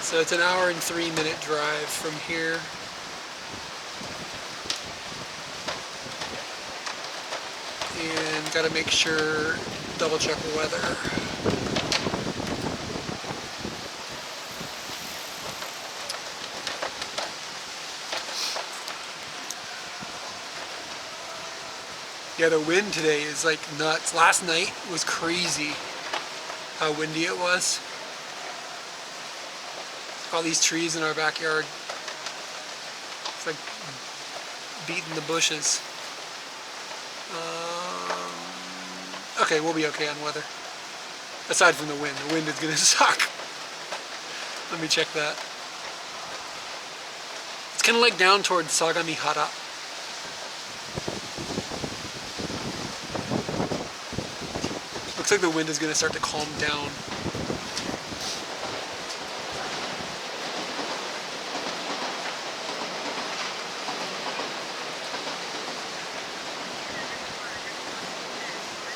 So it's an hour and 3-minute drive from here. And gotta make sure, double check weather. Yeah, the wind today is like nuts. Last night was crazy how windy it was. All these trees in our backyard. It's like beating the bushes. Okay, we'll be okay on weather. Aside from the wind. The wind is gonna suck. Let me check that. It's kind of like down towards Sagamihara. Looks like the wind is gonna start to calm down.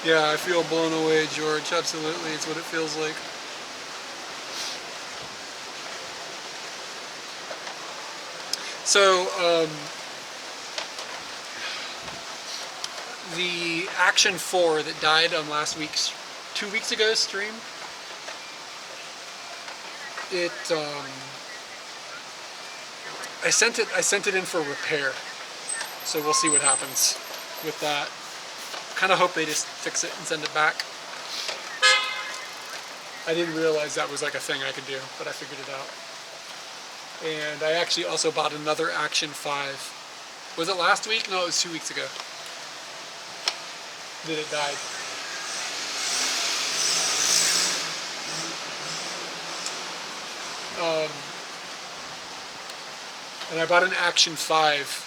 Yeah, I feel blown away, George. Absolutely, it's what it feels like. So, the Action 4 that died on last week's, 2 weeks ago stream, it I sent it in for repair, so we'll see what happens with that. Kind of hope they just fix it and send it back. I didn't realize that was like a thing I could do, but I figured it out. And I actually also bought another Action 5. Was it last week? No, it was 2 weeks ago that it died. And I bought an Action 5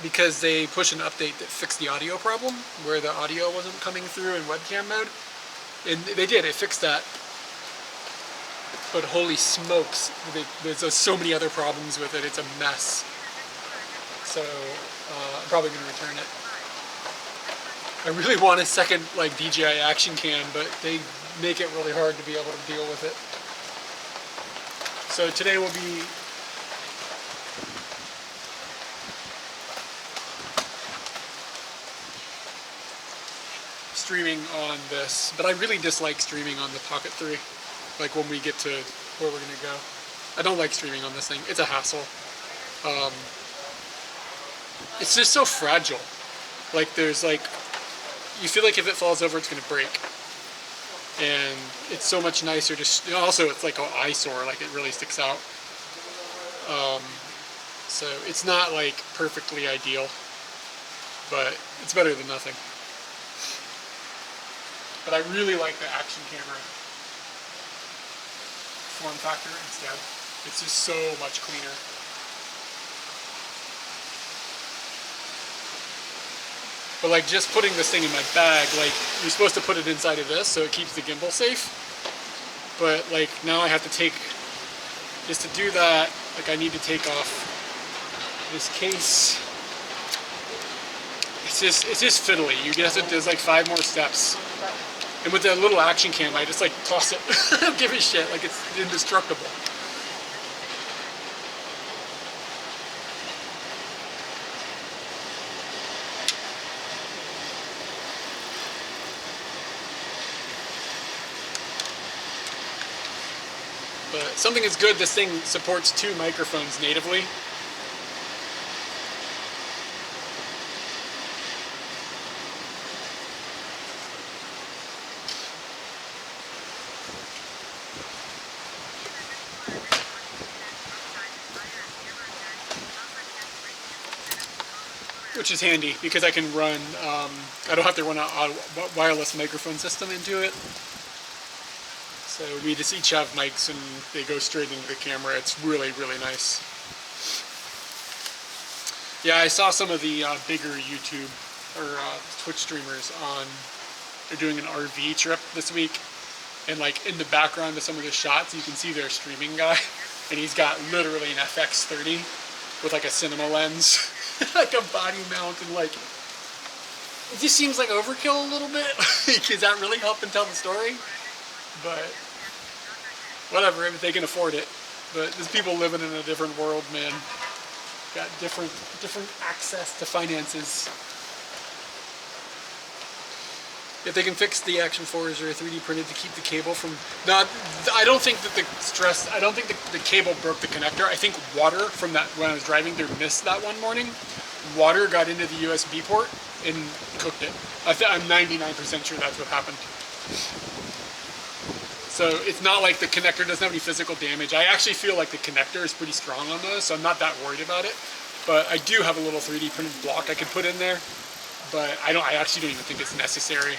because they pushed an update that fixed the audio problem, where the audio wasn't coming through in webcam mode. And they did, it fixed that. But holy smokes, there's so many other problems with it, it's a mess. So I'm probably going to return it. I really want a second like DJI Action Cam, but they make it really hard to be able to deal with it. So today will be streaming on this, but I really dislike streaming on the Pocket 3. Like when we get to where we're gonna go, I don't like streaming on this thing. It's a hassle. It's just so fragile. Like there's like, you feel like if it falls over, it's gonna break. And it's so much nicer to, also it's like an eyesore, like it really sticks out. So it's not like perfectly ideal, but it's better than nothing. But I really like the Action camera form factor instead. It's just so much cleaner. But like just putting this thing in my bag, like you're supposed to put it inside of this so it keeps the gimbal safe. But like now I have to take, just to do that, like I need to take off this case. It's just fiddly. You guess it, there's like 5 more steps. And with that little Action Cam, I just like toss it. I don't give a shit, like it's indestructible. But something is good, this thing supports 2 microphones natively. Which is handy because I can run, I don't have to run a wireless microphone system into it. So we just each have mics and they go straight into the camera. It's really, really nice. Yeah, I saw some of the bigger YouTube or Twitch streamers on, they're doing an RV trip this week. And like in the background of some of the shots, you can see their streaming guy. And he's got literally an FX30 with like a cinema lens. Like a body mount, and like it just seems like overkill a little bit. Is that really helping tell the story? But whatever, if they can afford it. But there's people living in a different world, man. Got different access to finances. If they can fix the Action 4s or 3D printed to keep the cable from I don't think that I don't think the cable broke the connector. I think water from that, when I was driving through mist that one morning, water got into the USB port and cooked it. I'm 99% sure that's what happened. So it's not like the connector doesn't have any physical damage. I actually feel like the connector is pretty strong on those, so I'm not that worried about it. But I do have a little 3D printed block I could put in there. But I actually don't even think it's necessary.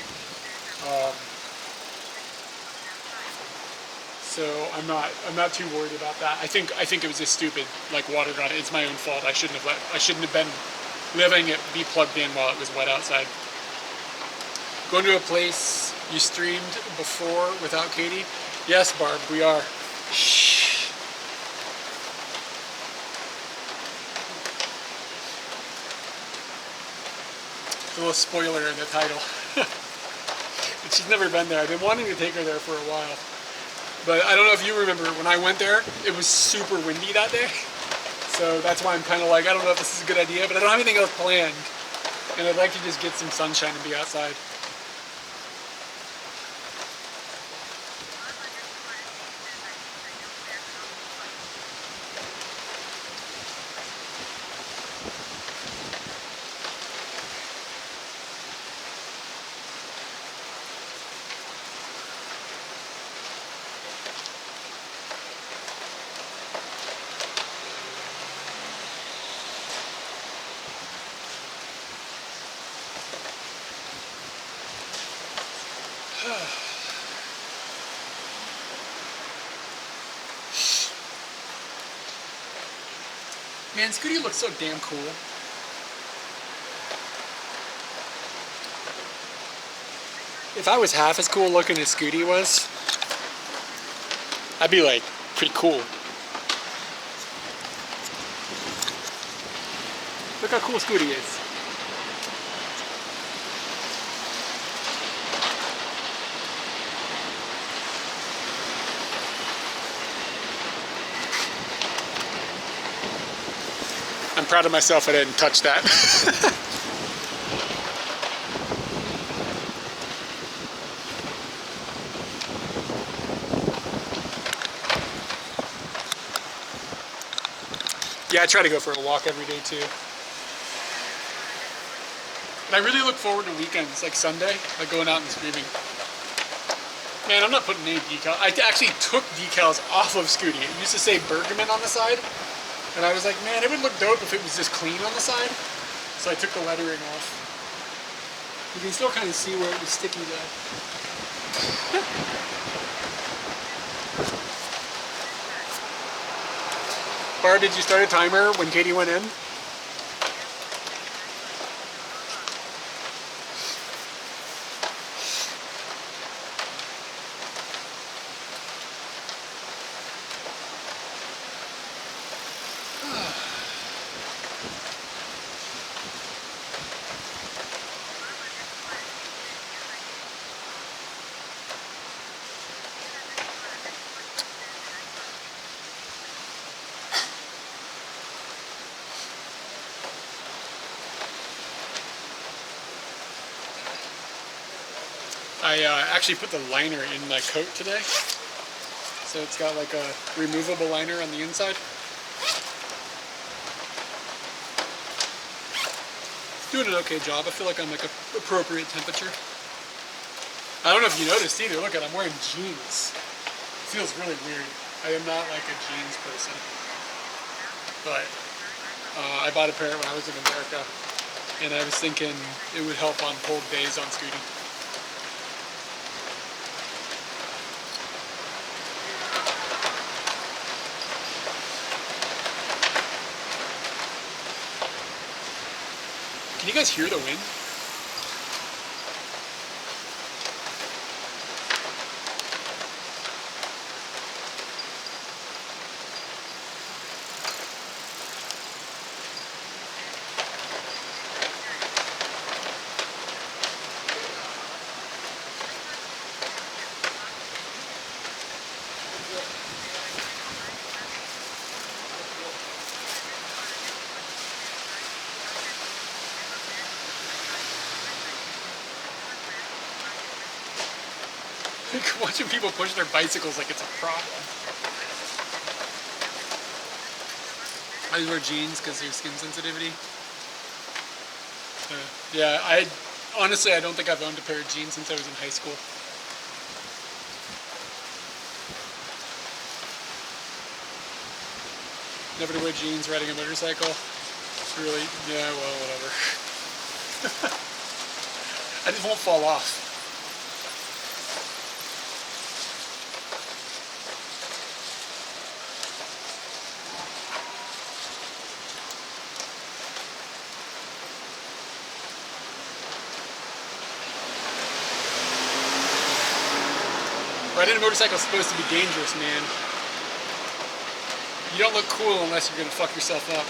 So I'm not too worried about that. I think it was just stupid, like water got it. It's my own fault. I shouldn't have been letting it be plugged in while it was wet outside. Going to a place you streamed before without Kyde? Yes, Barb, we are. Shh. A little spoiler in the title. But she's never been there. I've been wanting to take her there for a while. But I don't know if you remember, when I went there, it was super windy that day. So that's why I'm kind of like, I don't know if this is a good idea, but I don't have anything else planned. And I'd like to just get some sunshine and be outside. Man, Scooty looks so damn cool. If I was half as cool looking as Scooty was, I'd be like pretty cool. Look how cool Scooty is. I'm proud of myself I didn't touch that. Yeah, I try to go for a walk every day too. And I really look forward to weekends, like Sunday, like going out and streaming. Man, I'm not putting any decals. I actually took decals off of Scooty. It used to say Bergman on the side. And I was like, man, it would look dope if it was just clean on the side. So I took the lettering off. You can still kind of see where it was sticky though. Barb, did you start a timer when Katie went in? I actually put the liner in my coat today. So it's got like a removable liner on the inside. Doing an okay job. I feel like I'm like a appropriate temperature. I don't know if you noticed either. Look at, I'm wearing jeans. It feels really weird. I am not like a jeans person. But I bought a pair when I was in America. And I was thinking it would help on cold days on Scooty. Can you guys hear the wind? Watching people push their bicycles like it's a problem. I wear jeans because there's skin sensitivity. Yeah, honestly I don't think I've owned a pair of jeans since I was in high school. Never to wear jeans riding a motorcycle. It's really, yeah, well, whatever. I just won't fall off. Riding a motorcycle is supposed to be dangerous, man. You don't look cool unless you're gonna fuck yourself up.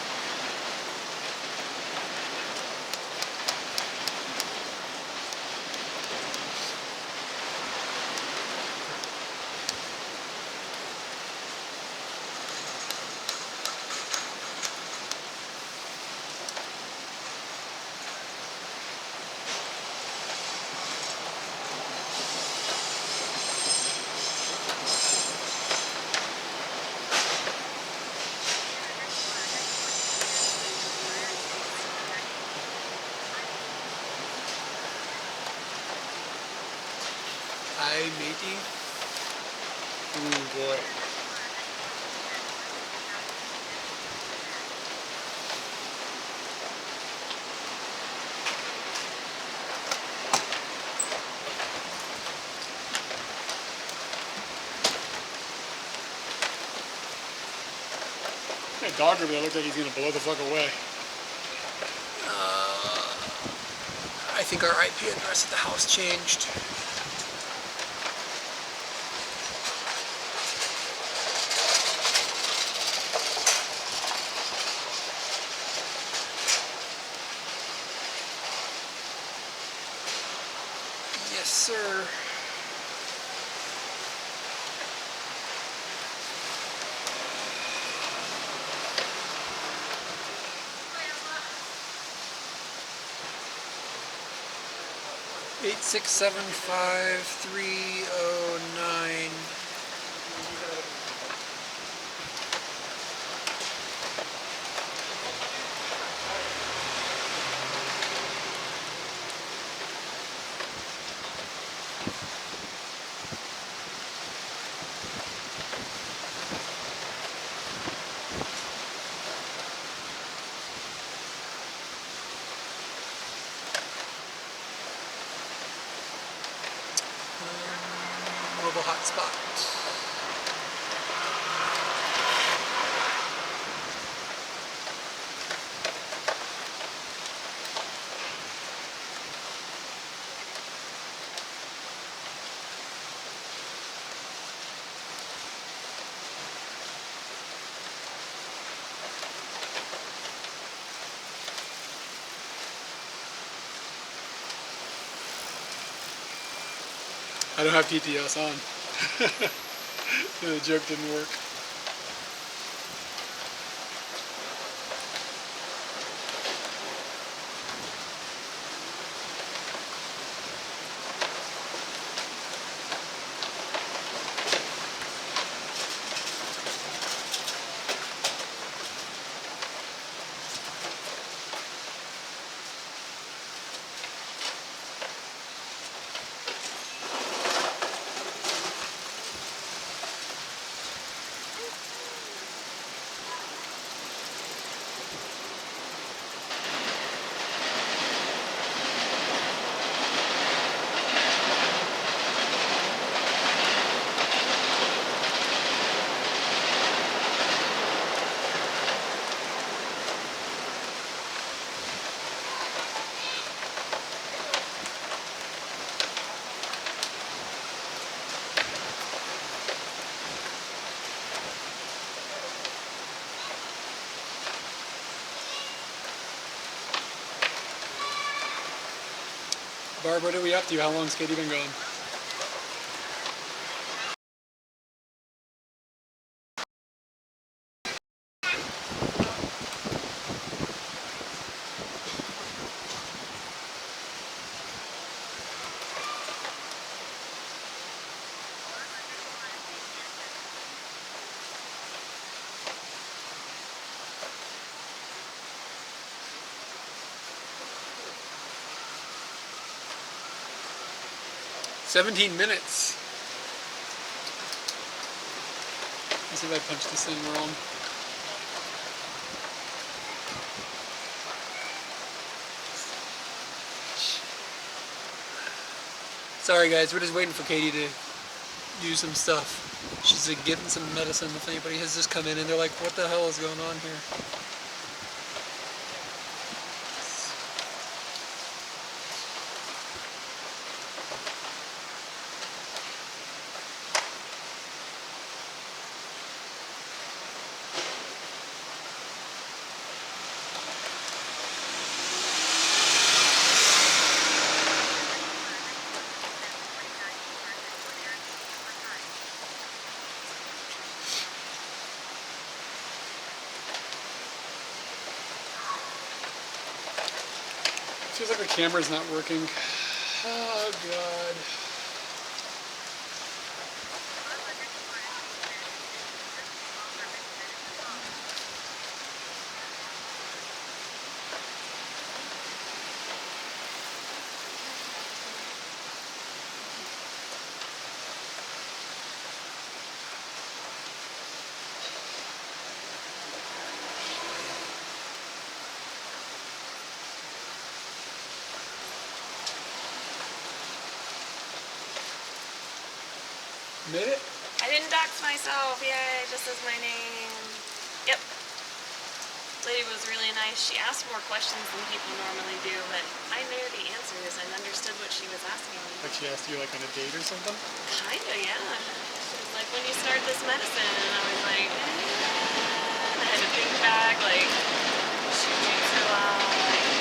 Hi, matey. Ooh, boy. That dog over there looks like he's gonna blow the fuck away. I think our IP address at the house changed. Yes, sir. Eight 8675309. Mobile hotspot. I don't have PTS on. The joke didn't work. Barb, what are we up to? How long's Katie been going? "17 minutes. Let's see if I punched this thing wrong. Sorry guys, we're just waiting for Katie to do some stuff. She's like getting some medicine if anybody has just come in and they're like, what the hell is going on here? Feels like the camera's not working. Oh god. Made it? I didn't dox myself. Yay, just as my name. Yep. actually was really nice. She asked more questions than people normally do, but I knew the answers and understood what she was asking me. Like she asked you like on a date or something? Kinda, yeah. She was like, when you start this medicine, and I was like, and I had to think back, like, shujitsu like,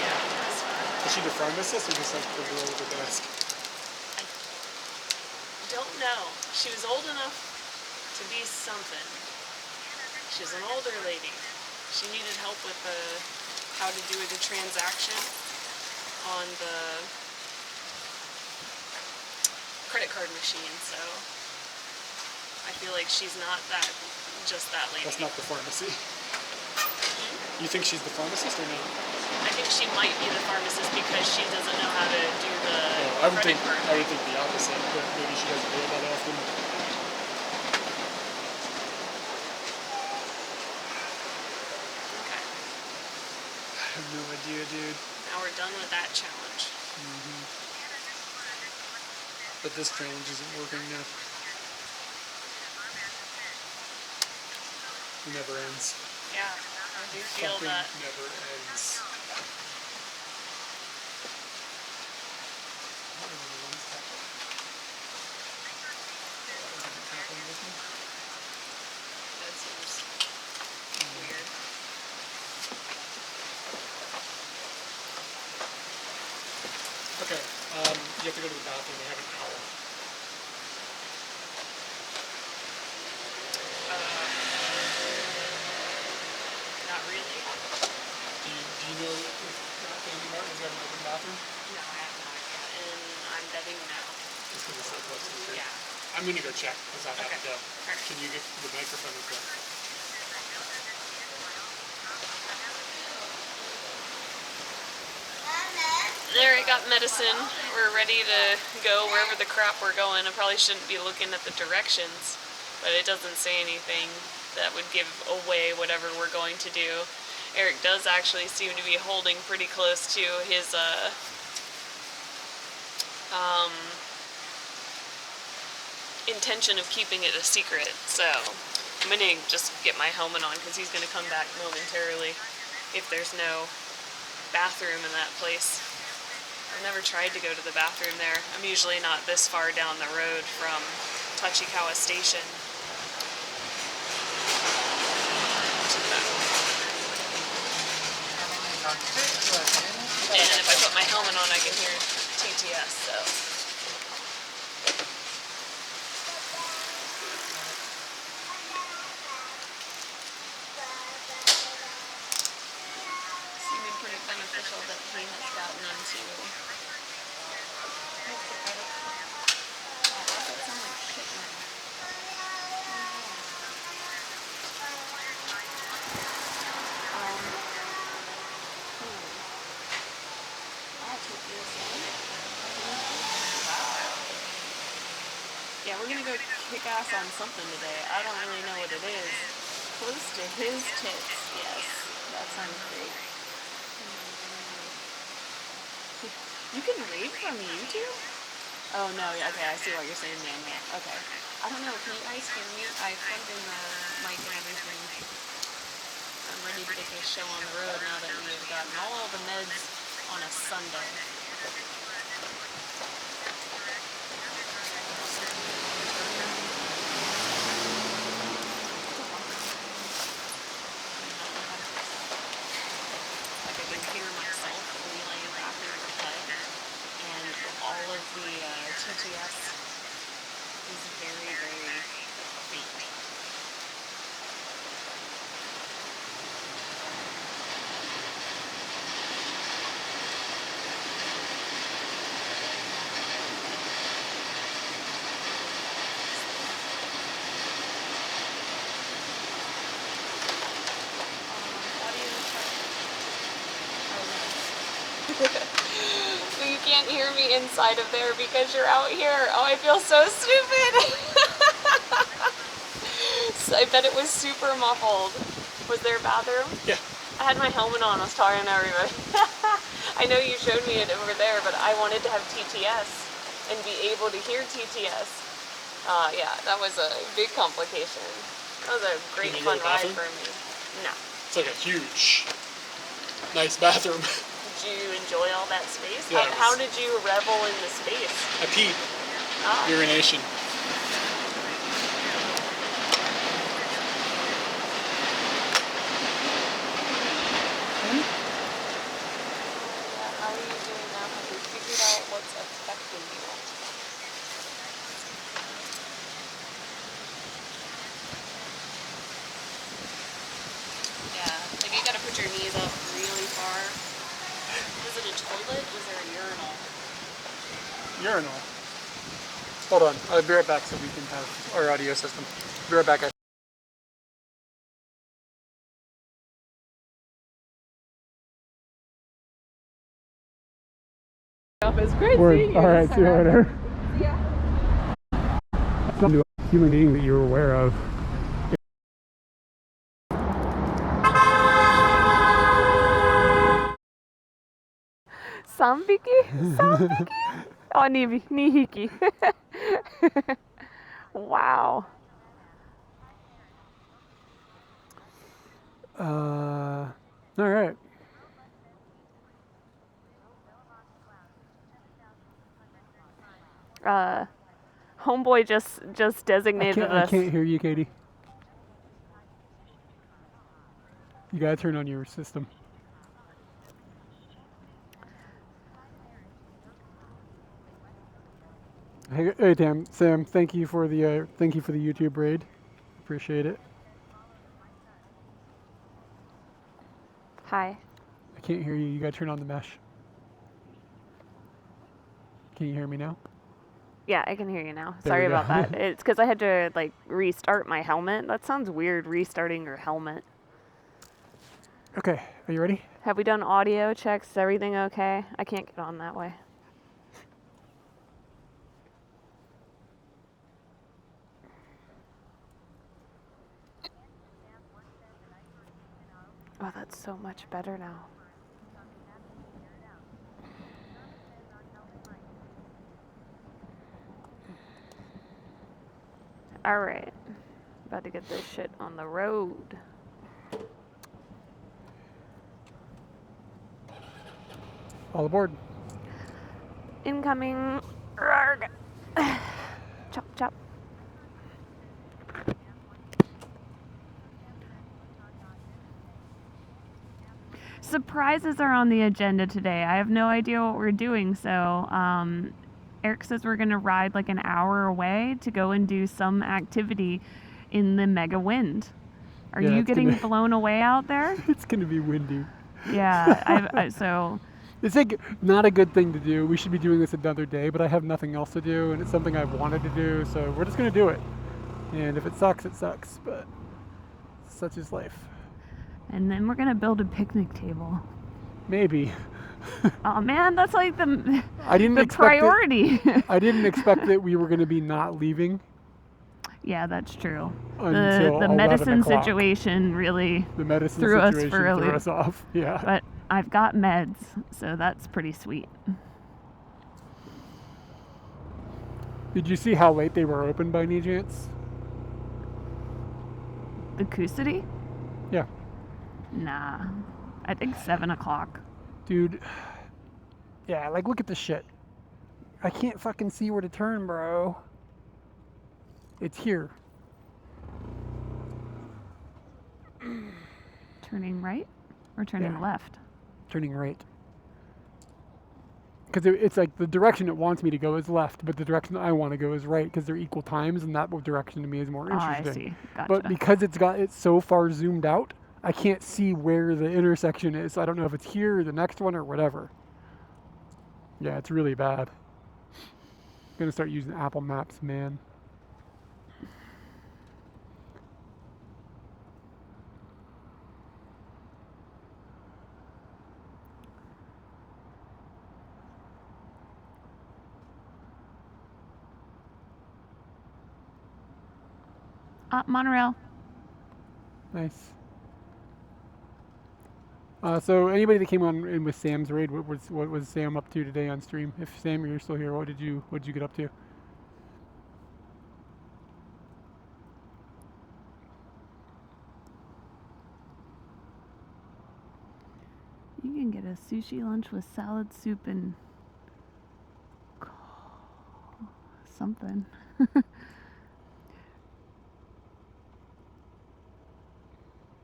yeah, that's fine. Is she the pharmacist or just like the girl with the desk? Don't know. She was old enough to be something. She was an older lady. She needed help with how to do the transaction on the credit card machine, so I feel like she's not just that lady. That's not the pharmacy. You think she's the pharmacist or not? I think she might be the pharmacist because she doesn't know how to do the I would credit think card. I would think the opposite, but maybe she doesn't do it that often. Okay. I have no idea, dude. Now we're done with that challenge. But this challenge isn't working now. It never ends. Yeah, I do feel Fucking that. never ends. That seems weird. Okay, you have to go to the bathroom. They have an hour. Not really. Do you know if Andy Martin's got an open bathroom? No, I have no idea. And I'm betting no. It's because it's so close to the street. Yeah. I'm gonna go check because I have to go. Alright. Can you get the microphone as well? There, I got medicine. We're ready to go wherever the crap we're going. I probably shouldn't be looking at the directions, but it doesn't say anything that would give away whatever we're going to do. Eric does actually seem to be holding pretty close to his intention of keeping it a secret. So I'm gonna just get my helmet on because he's gonna come back momentarily if there's no bathroom in that place. I've never tried to go to the bathroom there. I'm usually not this far down the road from Tachikawa Station. And if I put my helmet on, I can hear TTS, so. Seeming pretty beneficial that he has gotten into. Yeah, we're gonna go kick ass on something today. I don't really know what it is. Close to his tits. Yes, that sounds great. You can read from YouTube? Oh no, okay, I see what you're saying, Daniel. Okay. I don't know, can you guys hear me? I plugged in the mic and everything. I'm ready to get this show on the road now that we have gotten all the meds on a Sunday. Like I can hear myself relaying back in my head, and all of the TTS is very, very faint. So you can't hear me inside of there because you're out here. Oh, I feel so stupid. So I bet it was super muffled. Was there a bathroom? Yeah. I had my helmet on. I was talking to everybody. I know you showed me it over there, but I wanted to have TTS and be able to hear TTS. Yeah, that was a big complication. That was a great Can you go fun to the ride bathroom? for me. No. It's like a huge, nice bathroom. Did you enjoy all that space? Yeah, How did you revel in the space? I peed. Ah. Urination. How are you doing now? Have you figured out what's affecting you? Yeah, like you gotta put your knees up really far. Was it a toilet? Was there a urinal? Urinal. Hold on, I'll be right back so we can have our audio system. Be right back, guys. It's great Word. All right, see you later. Yeah. Something to a human being that you're aware of. Sambiki? Sambiki? Oh, ni hiki. Wow. All right. Homeboy just designated I us. can't hear you, Katie. You gotta turn on your system. Hey, Sam. Thank you for the YouTube raid. Appreciate it. Hi. I can't hear you. You gotta turn on the mesh. Can you hear me now? Yeah, I can hear you now. There Sorry we go. about that. It's because I had to like restart my helmet. That sounds weird, restarting your helmet. Okay, are you ready? Have we done audio checks? Is everything okay? I can't get on that way. Oh, that's so much better now. All right. About to get this shit on the road. All aboard. Incoming. Arrgh. Chop, chop. Surprises are on the agenda today. I have no idea what we're doing, so Eric says we're going to ride like an hour away to go and do some activity in the mega wind. Are Yeah, you it's getting gonna- blown away out there? It's gonna be windy. Yeah, so It's like not a good thing to do. We should be doing this another day, but I have nothing else to do, and it's something I've wanted to do, so we're just gonna do it. And if it sucks, it sucks, but such is life. and then we're going to build a picnic table. Maybe. Oh man, that's like the I didn't the expect priority. I didn't expect that we were gonna be not leaving Yeah, that's true. until The 11 medicine o'clock. situation really The medicine threw us situation for a threw loop. us off. Yeah. But I've got meds, so that's pretty sweet. Did you see how late they were open by any chance? The Custody? Yeah. Nah. I think 7 o'clock. Dude. Yeah, like look at this shit. I can't fucking see where to turn, bro. It's here. Turning right or turning Yeah. left? Turning right. Because it's like the direction it wants me to go is left, but the direction I want to go is right because they're equal times, and that direction to me is more Oh, I interesting. see. Gotcha. But because it's so far zoomed out, I can't see where the intersection is. So I don't know if it's here or the next one or whatever. Yeah, it's really bad. I'm gonna start using Apple Maps, man. Monorail. Nice. So anybody that came on in with Sam's raid, what was Sam up to today on stream? If Sam, you're still here, what did you get up to? can get a sushi lunch with salad, soup, and something.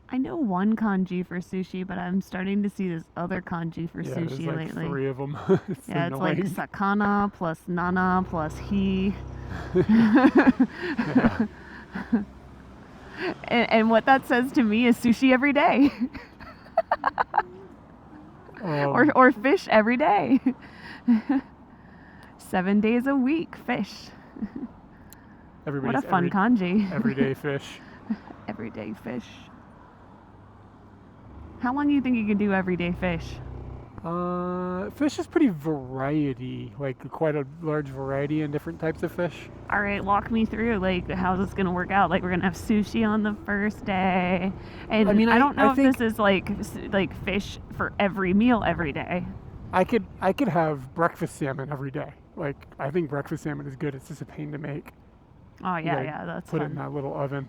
I know one kanji for sushi, but I'm starting to see this other kanji for Yeah, there's sushi like lately. 3 of them. It's Yeah, annoying. it's like sakana plus nana plus he. Yeah. And what that says to me is sushi every day. or fish every day. 7 days a week, fish. What a everybody's fun kanji. everyday fish. Everyday fish. How long do you think you could do everyday fish? Fish is pretty variety, like quite a large variety in different types of fish. All right, walk me through, like, how's this going to work out? Like, we're going to have sushi on the first day. And I mean, I don't know if think this is like fish for every meal every day. I could have breakfast salmon every day. Like, I think breakfast salmon is good. It's just a pain to make. Oh, You yeah, gotta yeah, that's Put it in fun. that little oven.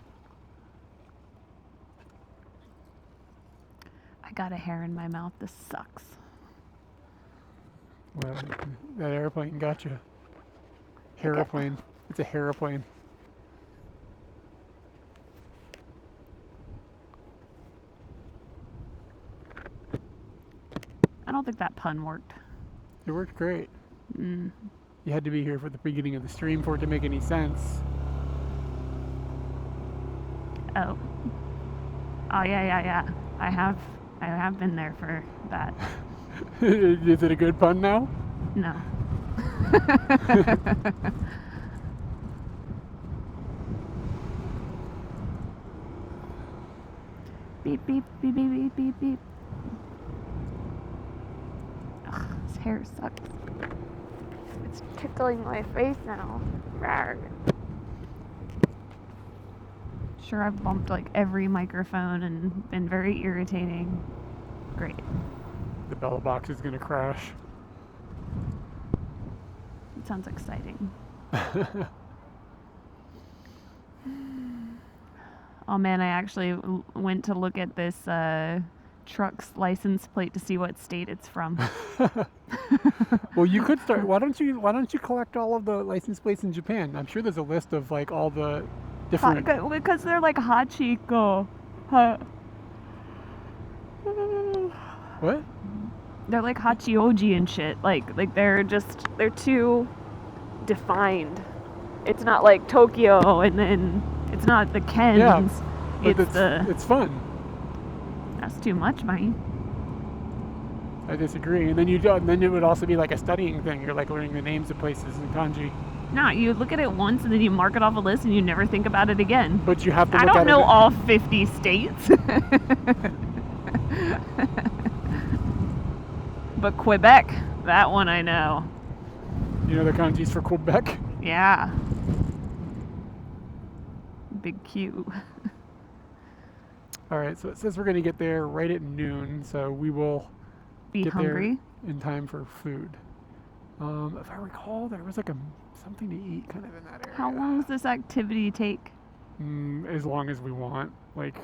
I got a hair in my mouth. This sucks. Well, that airplane got you. Aeroplane. It's a aeroplane. I don't think that pun worked. It worked great. Mm. You had to be here for the beginning of the stream for it to make any sense. Oh. Oh, yeah. I have been there for that. Is it a good pun now? No. Beep, beep, beep, beep, beep, beep, beep. Ugh, this hair sucks. It's tickling my face now. Rarg. Sure, I've bumped like every microphone and been very irritating. Great. The bell box is gonna crash. It sounds exciting. Oh man, I actually went to look at this truck's license plate to see what state it's from. Well, you could start. Why don't you collect all of the license plates in Japan? I'm sure there's a list of like all the different. Because they're like hachiko. What? They're like hachioji and shit. Like they're too defined. It's not like Tokyo and then it's not the Kens. Yeah, but it's fun. That's too much, man. I disagree. And then it would also be like a studying thing. You're like learning the names of places in kanji. No, you look at it once and then you mark it off a list and you never think about it again. But you have to. I look don't at know it. all 50 states. But Quebec, that one I know. You know the kanjis for Quebec? Yeah. Big Q. All right, so it says we're going to get there right at noon, so we will Be get hungry. there in time for food. If I recall, there was like something to eat kind of in that area. How long does this activity take? As long as we want. Like,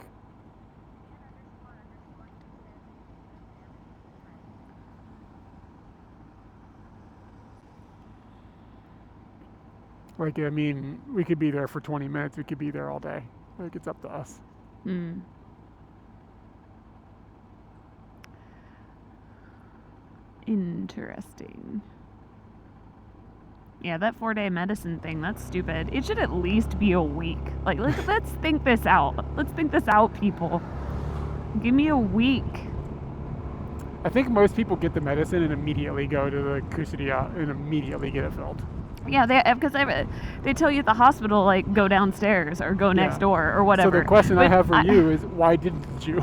I mean, we could be there for 20 minutes. We could be there all day. Like, it's up to us. Interesting. Yeah, that 4-day medicine thing, that's stupid. It should at least be a week. Like, let's think this out. Let's think this out, people. Give me a week. I think most people get the medicine and immediately go to the kusuriya and immediately get it filled. Yeah, because they tell you at the hospital, like, go downstairs or go next door or whatever. So the question I But have for you is, why didn't you?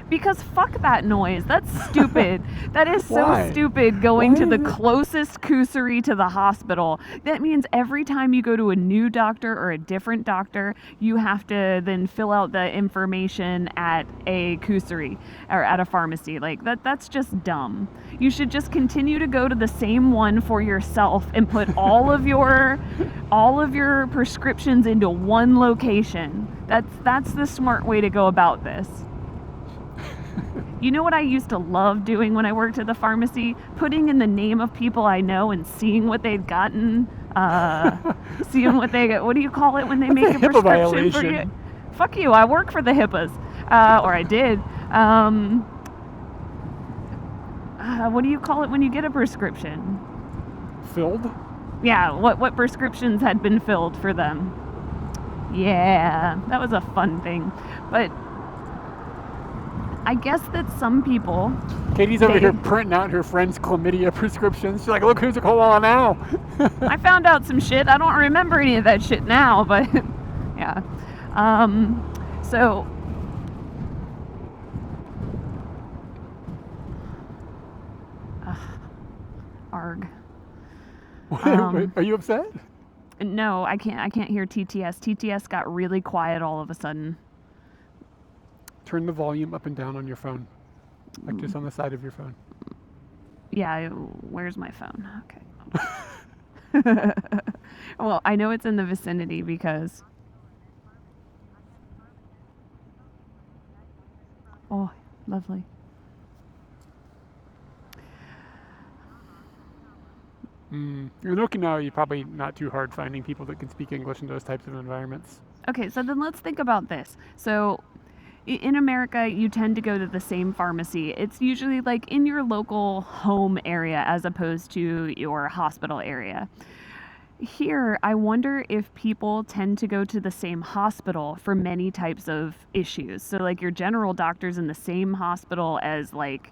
Because fuck that noise. That's stupid. That is so Why? stupid going Why to the is it- closest kusuri to the hospital. That means every time you go to a new doctor or a different doctor, you have to then fill out the information at a kusuri or at a pharmacy. Like that's just dumb. You should just continue to go to the same one for yourself and put all of your prescriptions into one location. That's the smart way to go about this. You know what I used to love doing when I worked at the pharmacy? Putting in the name of people I know and seeing what they'd gotten. Seeing what they get. What do you call it when they make a HIPAA prescription for you? violation. Fuck you, I work for the HIPAAs. Or I did. What do you call it when you get a prescription? Filled? Yeah, what prescriptions had been filled for them. Yeah, that was a fun thing. But I guess that some people... Katie's over here printing out her friend's chlamydia prescriptions. She's like, look who's calling now. I found out some shit. I don't remember any of that shit now, but yeah. So... Arg. Are you upset? No, I can't hear TTS. TTS got really quiet all of a sudden. Turn the volume up and down on your phone. Like just on the side of your phone. Yeah, where's my phone? Okay. Well, I know it's in the vicinity because... Oh, lovely. In Okinawa, you're probably not too hard finding people that can speak English in those types of environments. Okay, so then let's think about this. So in America, you tend to go to the same pharmacy. It's usually like in your local home area as opposed to your hospital area. Here, I wonder if people tend to go to the same hospital for many types of issues. So like your general doctor's in the same hospital as like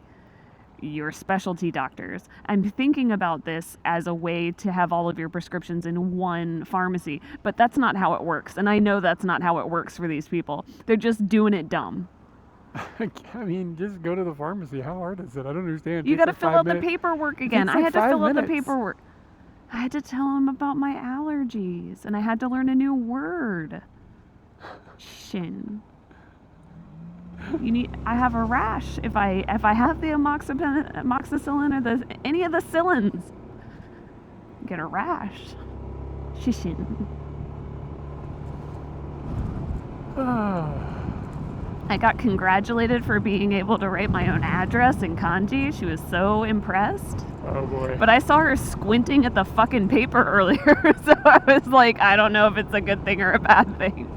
your specialty doctors. I'm thinking about this as a way to have all of your prescriptions in one pharmacy, but that's not how it works. And I know that's not how it works for these people. They're just doing it dumb. I mean, just go to the pharmacy. How hard is it? I don't understand. You got to fill out the paperwork again. I had to fill out the paperwork. I had to tell them about my allergies, and I had to learn a new word. Shin. I have a rash if I have the amoxicillin or any of the cillins. Get a rash. Shishin. I got congratulated for being able to write my own address in kanji. She was so impressed. Oh boy. But I saw her squinting at the fucking paper earlier, so I was like, I don't know if it's a good thing or a bad thing.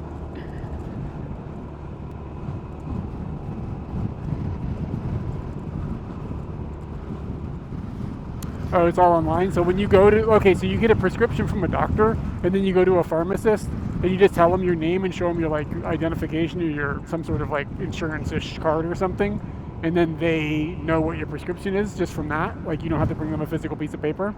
Oh, it's all online. So when you go to, so you get a prescription from a doctor, and then you go to a pharmacist, and you just tell them your name and show them your like identification or your some sort of like insurance-ish card or something, and then they know what your prescription is just from that. Like you don't have to bring them a physical piece of paper.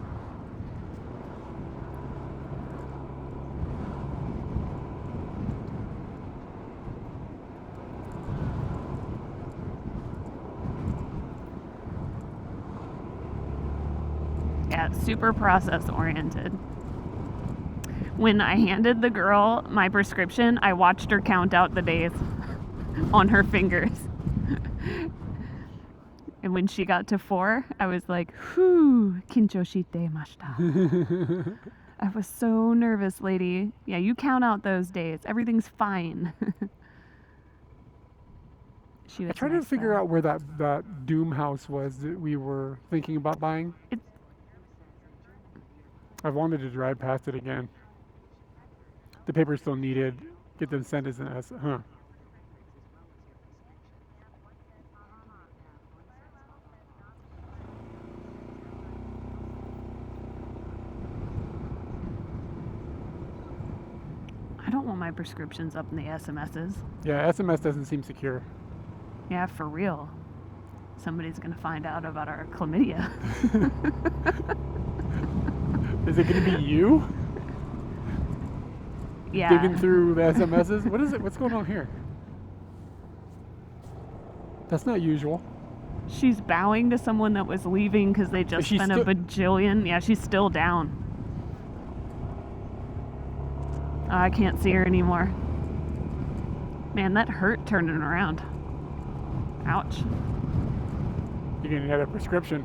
Yeah, super process oriented. When I handed the girl my prescription, I watched her count out the days on her fingers. And when she got to 4, I was like, whew, kincho shite mashita. I was so nervous, lady. Yeah, you count out those days. Everything's fine. I tried to figure out where that Doom house was that we were thinking about buying. I've wanted to drive past it again. The paper's still needed. Get them sent as an S. Huh. I don't want my prescriptions up in the SMSs. Yeah, SMS doesn't seem secure. Yeah, for real. Somebody's gonna find out about our chlamydia. Is it going to be you? Yeah. Digging through the SMSs? What is it? What's going on here? That's not usual. She's bowing to someone that was leaving because they just spent a bajillion. Yeah, she's still down. I can't see her anymore. Man, that hurt turning around. Ouch. You're going to get a prescription.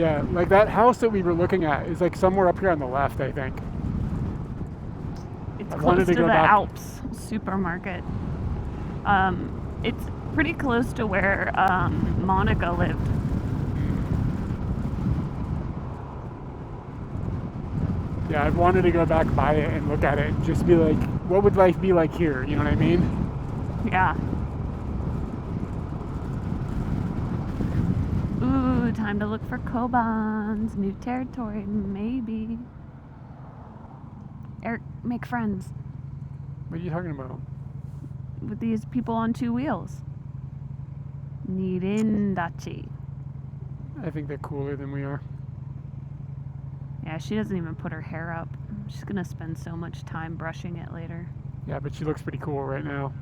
Yeah, like that house that we were looking at is like somewhere up here on the left, I think. It's I close wanted to to the go back. Alps supermarket. It's pretty close to where Monica lived. Yeah, I've wanted to go back by it and look at it and just be like, what would life be like here? You know what I mean? Yeah. Ooh, time to look for Kobans. New territory, maybe. Eric, make friends What are you talking about? with these people on 2 wheels. Nirindachi. I think they're cooler than we are. Yeah, she doesn't even put her hair up. She's gonna spend so much time brushing it later. Yeah, but she looks pretty cool right now.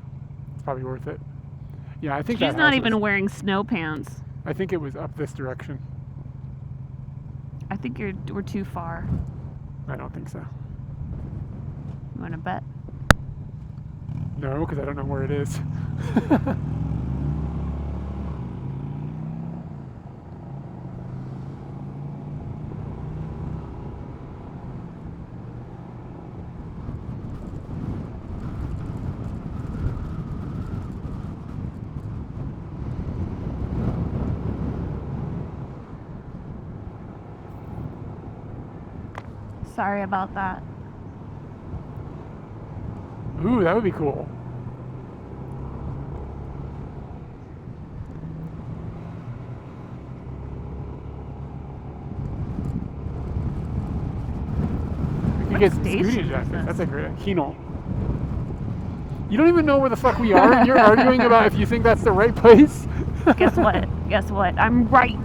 It's probably worth it. Yeah, I think She's that not house even was, wearing snow pants. I think it was up this direction. I think we're too far. I don't think so. You wanna bet? No, because I don't know where it is. Sorry about that. Ooh, that would be cool. We What could get station Scooty is jackets. this? That's a great Kino. You don't even know where the fuck we are, and you're arguing about if you think that's the right place. Guess what? Guess what? I'm right.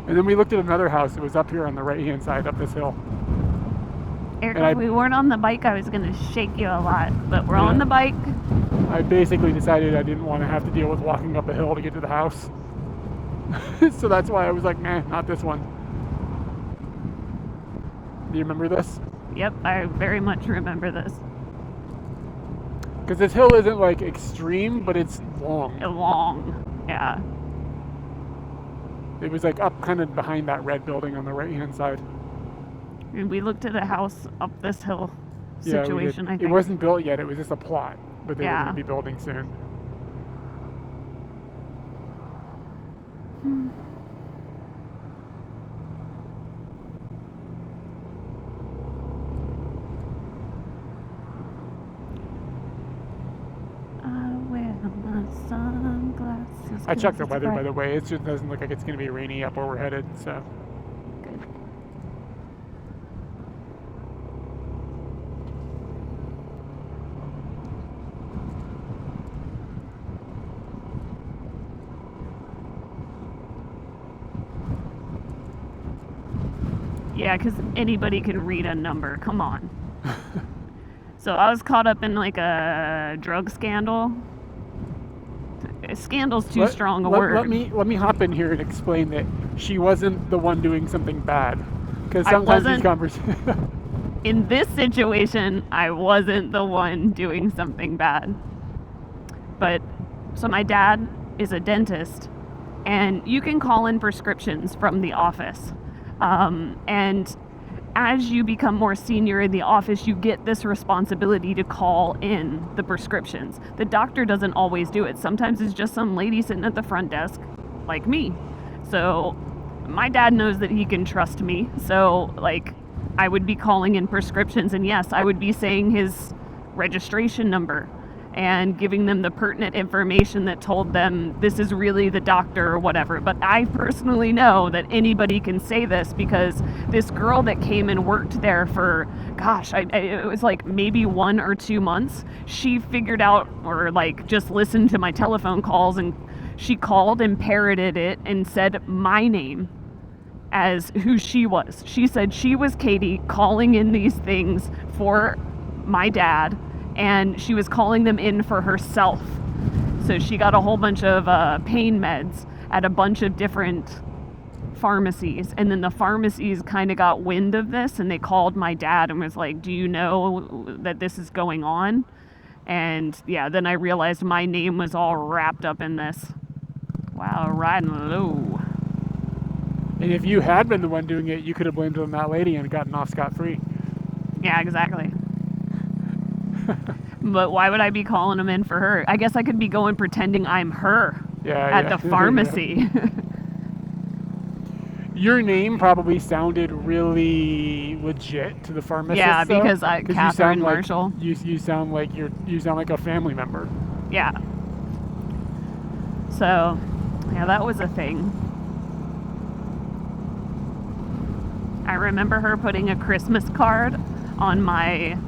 And then we looked at another house. It was up here on the right-hand side, up this hill. Eric, And if we weren't on the bike, I was gonna shake you a lot. But we're on the bike. I basically decided I didn't want to have to deal with walking up a hill to get to the house. So that's why I was like, nah, not this one. Do you remember this? Yep, I very much remember this. Because this hill isn't like extreme, but it's long. Long. Yeah. It was like up kind of behind that red building on the right-hand side. And we looked at a house up this hill Yeah, we situation, did. I think. It wasn't built yet. It was just a plot, but they were Yeah. going to be building soon. Wear my sunglasses. I checked the 'cause it's weather, by bright. the way. It just doesn't look like it's going to be rainy up where we're headed, so. Good. Yeah, because anybody can read a number. Come on. So I was caught up in like a drug scandal. Scandal's too strong a word. Let me hop in here and explain that she wasn't the one doing something bad. Because I sometimes these wasn't. conversations. In this situation, I wasn't the one doing something bad. But, so my dad is a dentist, and you can call in prescriptions from the office. And as you become more senior in the office, you get this responsibility to call in the prescriptions. The doctor doesn't always do it. Sometimes it's just some lady sitting at the front desk, like me. So my dad knows that he can trust me. So, like, I would be calling in prescriptions, and yes, I would be saying his registration number and giving them the pertinent information that told them this is really the doctor or whatever. But I personally know that anybody can say this because this girl that came and worked there for, gosh, it was like maybe 1 or 2 months, she figured out, or like just listened to my telephone calls, and she called and parroted it and said my name as who she was. She said she was Katie calling in these things for my dad, and she was calling them in for herself. So she got a whole bunch of pain meds at a bunch of different pharmacies, and then the pharmacies kind of got wind of this, and they called my dad and was like, do you know that this is going on? And yeah, then I realized my name was all wrapped up in this. Wow, riding low. And if you had been the one doing it, you could have blamed it on that lady and gotten off scot-free. Yeah, exactly. But why would I be calling him in for her? I guess I could be going pretending I'm her at the pharmacy. Your name probably sounded really legit to the pharmacist. Yeah, though, because you Catherine sound like- Marshall. You sound like a family member. Yeah. So, yeah, that was a thing. I remember her putting a Christmas card on my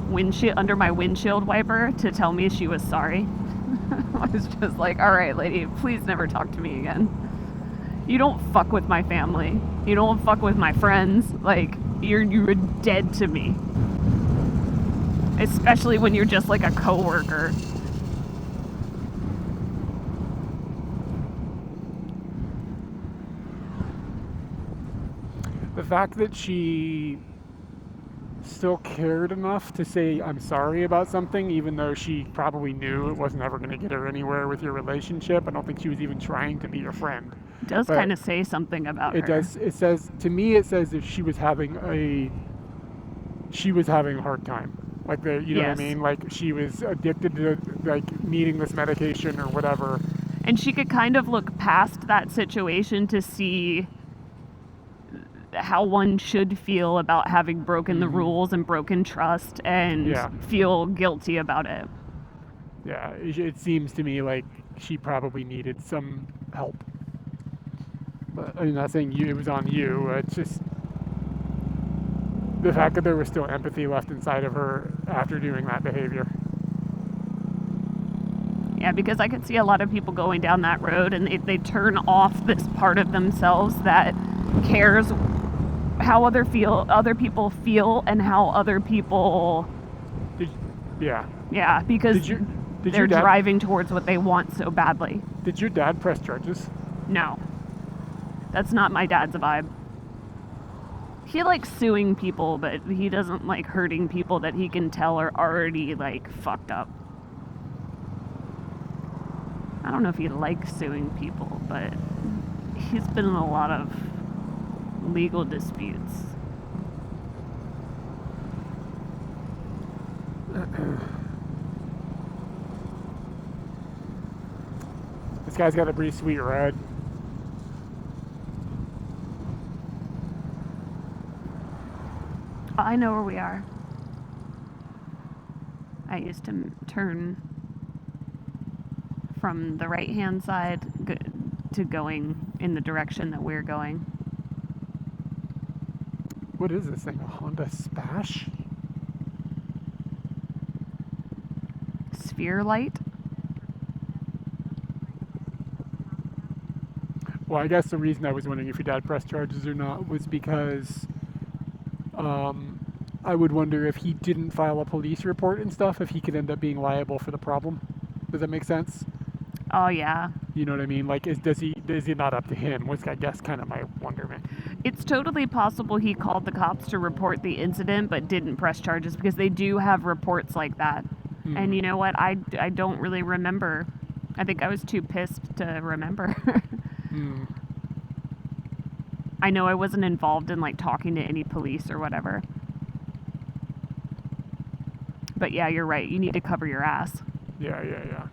windshield, under my windshield wiper, to tell me she was sorry. I was just like, all right, lady, please never talk to me again. You don't fuck with my family. You don't fuck with my friends. Like, you're dead to me. Especially when you're just like a coworker. The fact that she still cared enough to say I'm sorry about something, even though she probably knew it wasn't ever going to get her anywhere with your relationship. I don't think she was even trying to be your friend. It does kind of say something about her. It does. It says, to me, it says if she was having a hard time. Like know what I mean? Like she was addicted to like needing this medication or whatever. And she could kind of look past that situation to see how one should feel about having broken the rules and broken trust and feel guilty about it. Yeah, it seems to me like she probably needed some help. But I'm not saying it was on you. It's just the fact that there was still empathy left inside of her after doing that behavior. Yeah, because I could see a lot of people going down that road and they turn off this part of themselves that cares how other people feel and how other people. Yeah, because they're driving towards what they want so badly. Did your dad press charges? No, that's not my dad's vibe. He likes suing people, but he doesn't like hurting people that he can tell are already like fucked up. I don't know if he likes suing people, but he's been in a lot of legal disputes. This guy's got a pretty sweet ride. I know where we are. I used to turn from the right-hand side to going in the direction that we're going. What is this thing? A Honda Spash? Sphere light? Well, I guess the reason I was wondering if your dad pressed charges or not was because I would wonder if he didn't file a police report and stuff, if he could end up being liable for the problem. Does that make sense? Oh, yeah. You know what I mean? Like, is it not up to him? Was, I guess, kind of my wonderment. It's totally possible he called the cops to report the incident but didn't press charges, because they do have reports like that. Mm-hmm. And you know what? I don't really remember. I think I was too pissed to remember. I know I wasn't involved in like talking to any police or whatever. But yeah, you're right. You need to cover your ass. Yeah.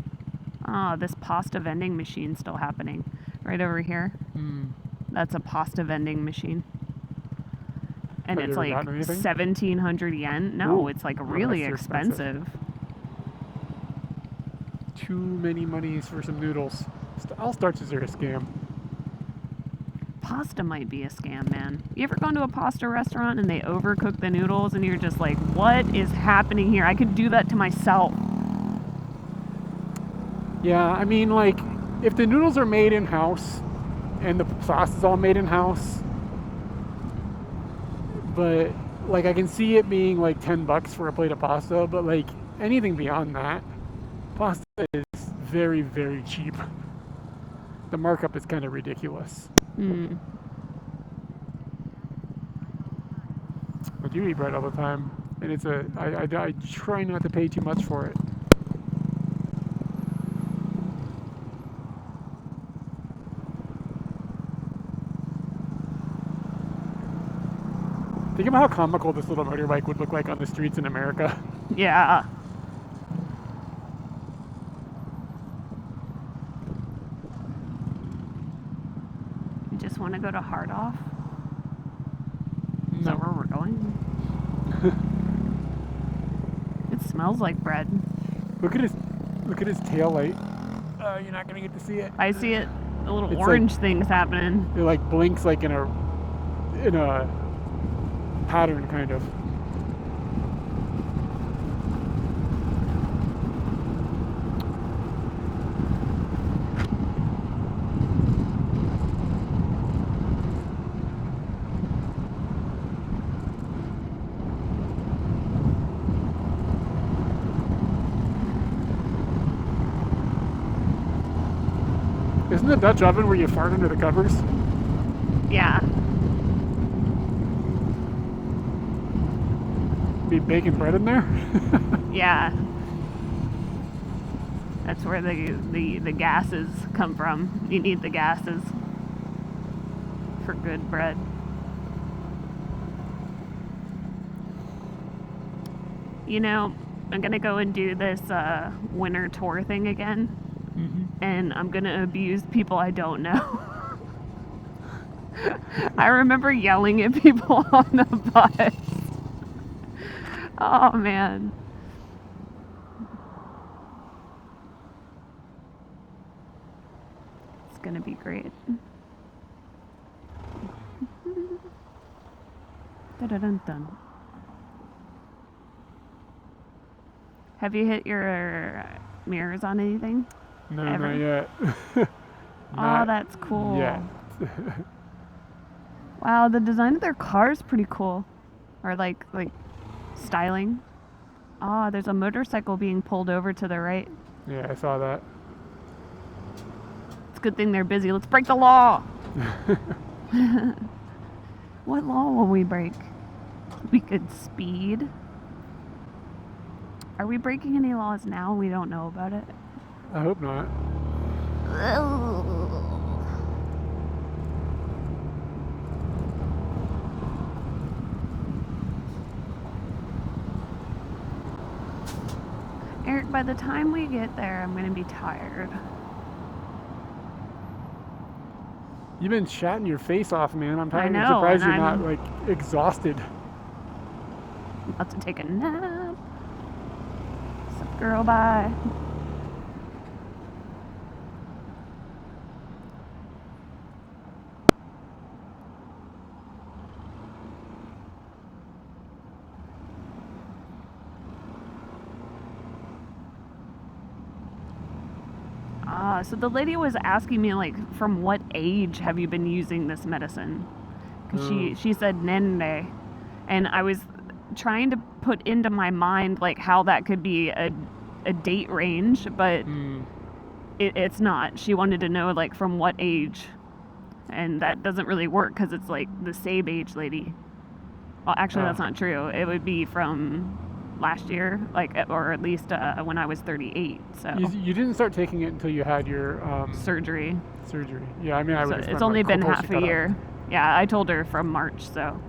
Oh, this pasta vending machine's still happening. Right over here. That's a pasta vending machine. And it's like 1,700 yen. No, ooh, it's like really expensive. Too many monies for some noodles. All starches are a scam. Pasta might be a scam, man. You ever gone to a pasta restaurant and they overcook the noodles and you're just like, what is happening here? I could do that to myself. Yeah, I mean, like, if the noodles are made in-house and the sauce is all made in-house, but, like, I can see it being, like, $10 for a plate of pasta, but, like, anything beyond that, pasta is very, very cheap. The markup is kind of ridiculous. I do eat bread all the time, and it's I try not to pay too much for it. Think about how comical this little motorbike would look like on the streets in America. Yeah. You just want to go to Hard Off? Is that where we're going? It smells like bread. Look at his tail light. You're not gonna get to see it. I see it. The little It's orange thing's happening. It like blinks like in a pattern kind of. Isn't the Dutch oven where you fart under the covers? Yeah. Be baking bread in there? Yeah. That's where the gases come from. You need the gases for good bread. You know, I'm gonna go and do this winter tour thing again, and I'm gonna abuse people I don't know. I remember yelling at people on the bus. Oh man. It's gonna be great. Dun-dun-dun-dun. Have you hit your mirrors on anything? No, Ever? not yet. Oh, that's cool. Yeah. Wow, the design of their car is pretty cool. Or like styling. Ah, there's a motorcycle being pulled over to the right. Yeah, I saw that. It's a good thing they're busy. Let's break the law. What law will we break? We could speed. Are we breaking any laws now? We don't know about it. I hope not. Eric, by the time we get there, I'm going to be tired. You've been chatting your face off, man. I'm I know, surprised and you're not I'm- like exhausted. About to take a nap. Sup, girl, bye. So the lady was asking me, like, from what age have you been using this medicine? Because she said nende. And I was trying to put into my mind, like, how that could be a date range, but it's not. She wanted to know, like, from what age. And that doesn't really work because it's, like, the same age lady. Well, actually, that's not true. It would be from last year, like, or at least when I was 38. So You didn't start taking it until you had your surgery. surgery. Yeah, I mean, I So would. it's only been half a year. Yeah, I told her from March, so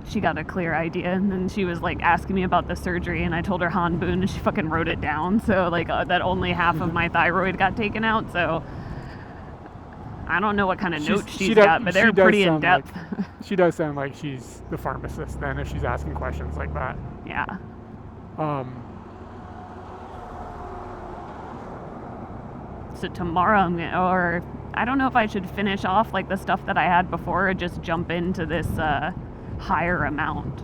she got a clear idea. And then she was like asking me about the surgery, and I told her Han Boon, and she fucking wrote it down. So like that only half of my thyroid got taken out. So I don't know what kind of notes she's got, but they're pretty in depth. She does sound like she's the pharmacist then, if she's asking questions like that. Yeah. So tomorrow I'm gonna, or I don't know if I should finish off like the stuff that I had before or just jump into this higher amount.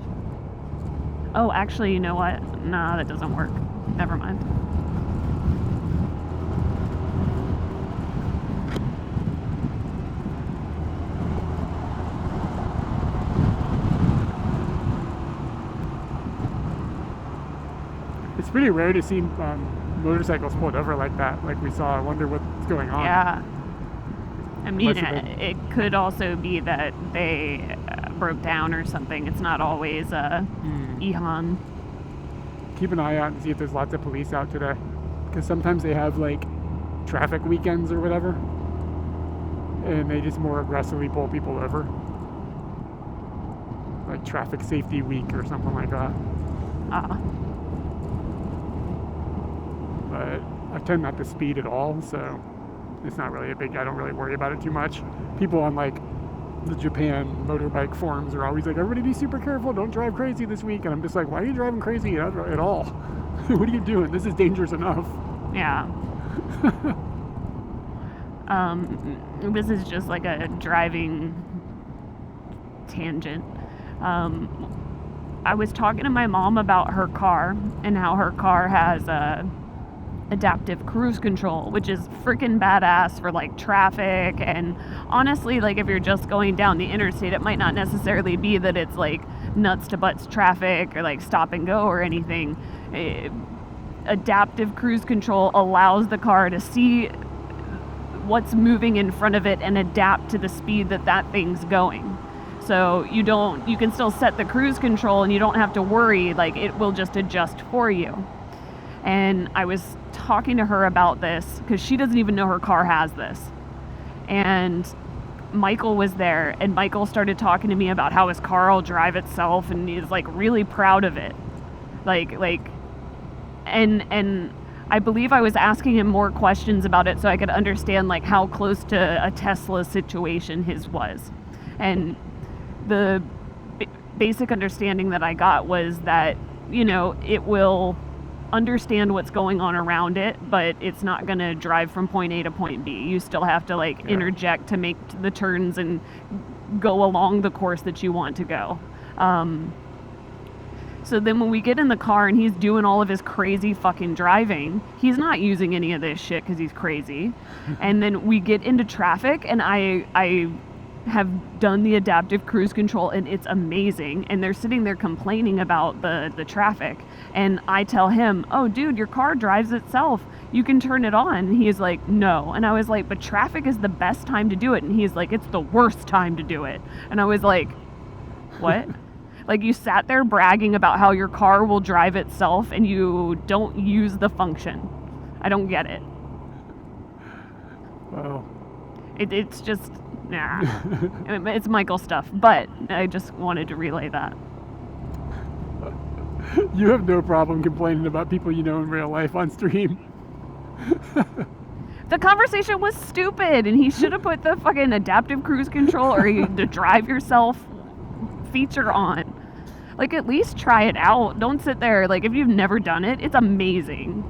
Oh, actually, you know what? Nah, that doesn't work. Never mind. It's pretty rare to see motorcycles pulled over like that, like we saw. I wonder what's going on. Yeah. I mean, Unless you've been- it could also be that they broke down or something. It's not always Ihan. Keep an eye out and see if there's lots of police out today, because sometimes they have like traffic weekends or whatever, and they just more aggressively pull people over. like traffic safety week or something like that. But I tend not to speed at all, so it's not really I don't really worry about it too much. People on like the Japan motorbike forums are always like, everybody be super careful, don't drive crazy this week. And I'm just like, why are you driving crazy at all? What are you doing? This is dangerous enough. Yeah. This is just like a driving tangent. I was talking to my mom about her car and how her car has adaptive cruise control, which is freaking badass for like traffic. And honestly, like if you're just going down the interstate, it might not necessarily be that it's like nuts to butts traffic or like stop and go or anything. Adaptive cruise control allows the car to see what's moving in front of it and adapt to the speed that thing's going. So you can still set the cruise control and you don't have to worry, like it will just adjust for you. And I was talking to her about this because she doesn't even know her car has this. And Michael was there, and Michael started talking to me about how his car will drive itself, and he's like really proud of it. And I believe I was asking him more questions about it so I could understand like how close to a Tesla situation his was. And the basic understanding that I got was that, it will understand what's going on around it, but it's not going to drive from point A to point B. You still have to interject to make the turns and go along the course that you want to go. So then when we get in the car and he's doing all of his crazy fucking driving, he's not using any of this shit because he's crazy. And then we get into traffic, and I have done the adaptive cruise control, and it's amazing. And they're sitting there complaining about the traffic. And I tell him, oh, dude, your car drives itself. You can turn it on. And he's like, no. And I was like, but traffic is the best time to do it. And he's like, it's the worst time to do it. And I was like, what? Like, you sat there bragging about how your car will drive itself and you don't use the function. I don't get it. Wow. It's just, nah. It's Michael stuff, but I just wanted to relay that. You have no problem complaining about people you know in real life on stream. The conversation was stupid, and he should have put the fucking adaptive cruise control or the drive yourself feature on. Like, at least try it out. Don't sit there. Like, if you've never done it, it's amazing.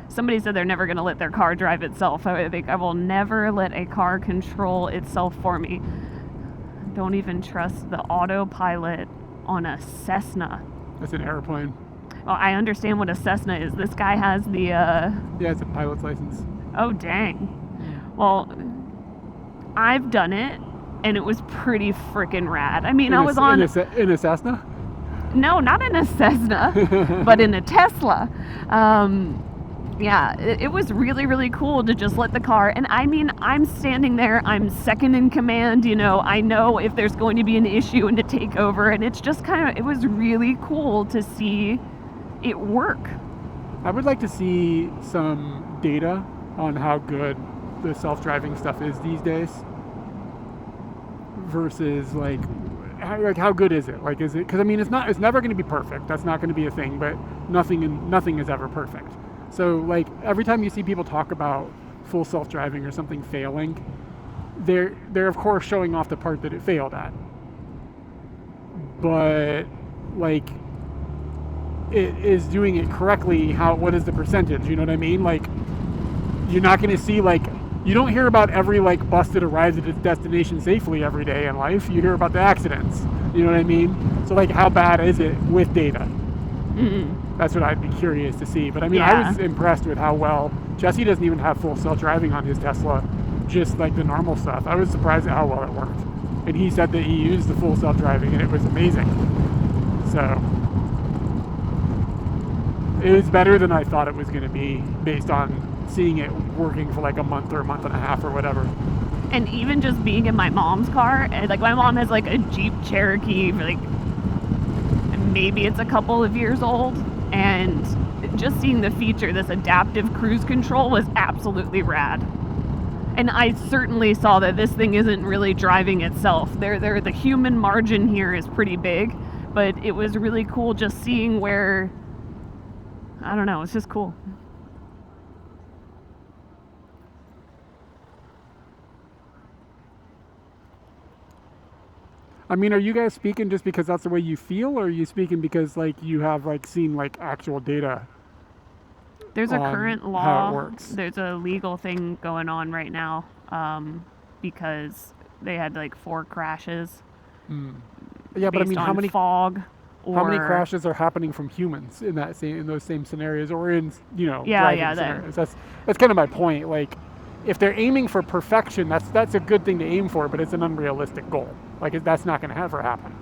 Somebody said they're never going to let their car drive itself. I think I will never let a car control itself for me. Don't even trust the autopilot on a Cessna. That's an airplane. Well, I understand what a Cessna is. This guy has the, Yeah, it's a pilot's license. Oh, dang. Well, I've done it, and it was pretty freaking rad. I mean, I was on... In a Cessna? No, not in a Cessna, but in a Tesla. Yeah, it was really, really cool to just let the car, and I mean, I'm standing there, I'm second in command, I know if there's going to be an issue and to take over, and it's just it was really cool to see it work. I would like to see some data on how good the self-driving stuff is these days versus how good is it? Like, is it, because I mean, it's never going to be perfect. That's not going to be a thing, but nothing is ever perfect. So like every time you see people talk about full self-driving or something failing, they're of course showing off the part that it failed at. But like, it is doing it correctly. What is the percentage? You know what I mean? Like, you're not going to see you don't hear about every bus that arrives at its destination safely every day in life. You hear about the accidents. You know what I mean? So how bad is it with data? Mm-mm. That's what I'd be curious to see. But I mean, Yeah. I was impressed with how well Jesse doesn't even have full self-driving on his Tesla, just the normal stuff. I was surprised at how well it worked. And he said that he used the full self-driving and it was amazing. So it was better than I thought it was going to be based on seeing it working for a month or a month and a half or whatever. And even just being in my mom's car, and my mom has a Jeep Cherokee, maybe it's a couple of years old, and just seeing the feature, this adaptive cruise control, was absolutely rad. And I certainly saw that this thing isn't really driving itself. The human margin here is pretty big, but it was really cool just seeing where, I don't know, it's just cool. I mean, are you guys speaking just because that's the way you feel, or are you speaking because like you have like seen like actual data? There's a on current law. how it works? There's a legal thing going on right now because they had like 4 crashes. Yeah, but I based mean, on how many fog? how many or- crashes are happening from humans in those same scenarios, or in driving yeah, scenarios? That's kind of my point. Like, if they're aiming for perfection, that's a good thing to aim for, but it's an unrealistic goal. Like, that's not going to ever happen.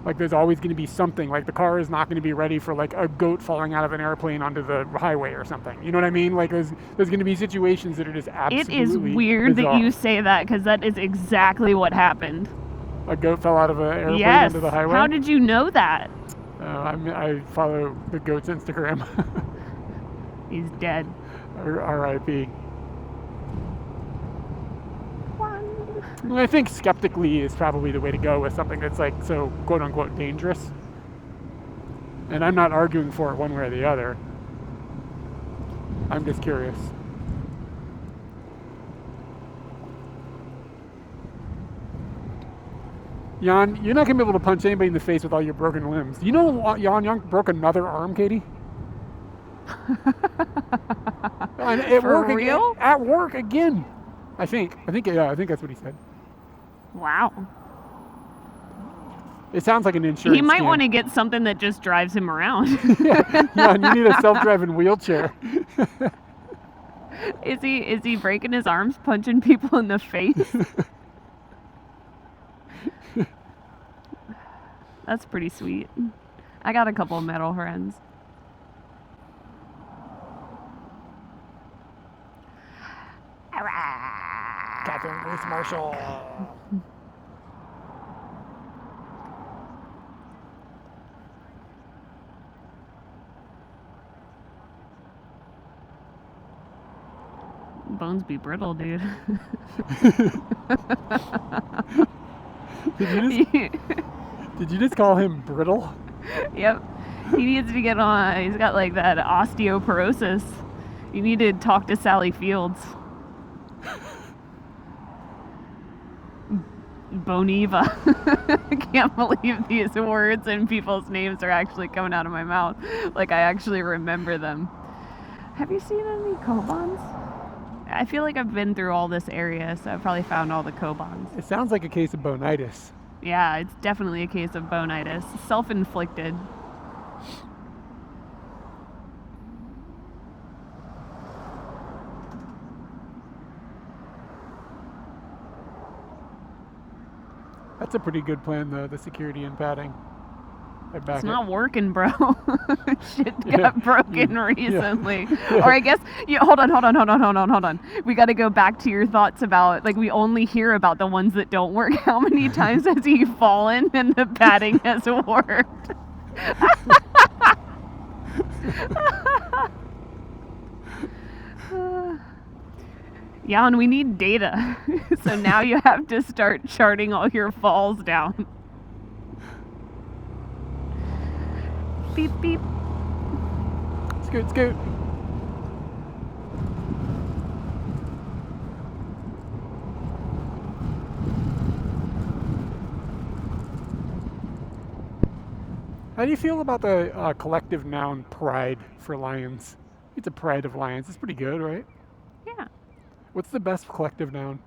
Like, there's always going to be something. Like, the car is not going to be ready for like a goat falling out of an airplane onto the highway or something. You know what I mean? Like, there's going to be situations that are just absolutely It is weird bizarre. that you say that because that is exactly what happened. A goat fell out of an airplane Yes. onto the highway. How did you know that? I follow the goat's Instagram. He's dead. R.I.P. I think skeptically is probably the way to go with something that's like so quote unquote dangerous. And I'm not arguing for it one way or the other. I'm just curious. Jan, you're not gonna be able to punch anybody in the face with all your broken limbs. You know Jan Young broke another arm, Katie? And at For work real? Again, at work again. I think that's what he said. Wow. It sounds like an insurance He might scam. want to get something that just drives him around. Jan, you need a self-driving wheelchair. Is he breaking his arms, punching people in the face? That's pretty sweet. I got a couple of metal friends. Catherine Grace Marshall. Bones be brittle, dude. Did you just call him brittle? Yep. He needs to get on. He's got like that osteoporosis. You need to talk to Sally Fields. Boniva. I can't believe these words and people's names are actually coming out of my mouth. Like I actually remember them. Have you seen any Kobans? I feel like I've been through all this area, so I've probably found all the Kobans. It sounds like a case of bonitis. Yeah, it's definitely a case of bonitis. Self-inflicted. That's a pretty good plan, though, the security and padding. I back It's it. not working, bro. Shit got broken recently. Yeah. Or I guess, hold on. We got to go back to your thoughts about, like, we only hear about the ones that don't work. How many times has he fallen and the padding has worked? Jan, we need data. So now you have to start charting all your falls down. Beep, beep. Scoot, scoot. How do you feel about the collective noun pride for lions? It's a pride of lions. It's pretty good, right? Yeah. What's the best collective noun?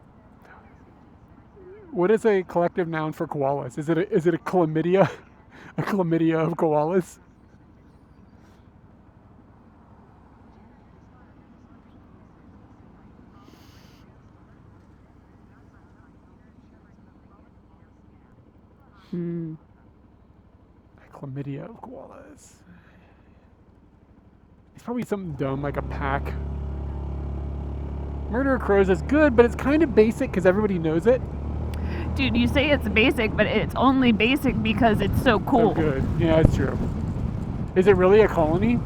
What is a collective noun for koalas? Is it a chlamydia? A chlamydia of koalas? A chlamydia of koalas. It's probably something dumb like a pack. Murder of crows is good, but it's kind of basic because everybody knows it. Dude, you say it's basic, but it's only basic because it's so cool. So good. Yeah, it's true. Is it really a colony?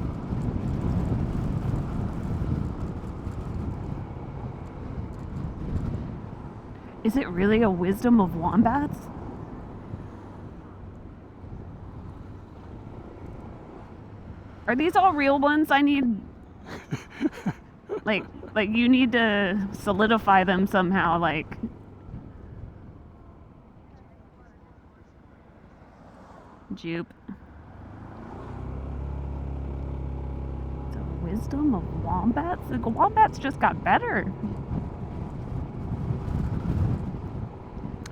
Is it really a wisdom of wombats? Are these all real ones? I need like you need to solidify them somehow, like Jupe. The wisdom of wombats? The wombats just got better.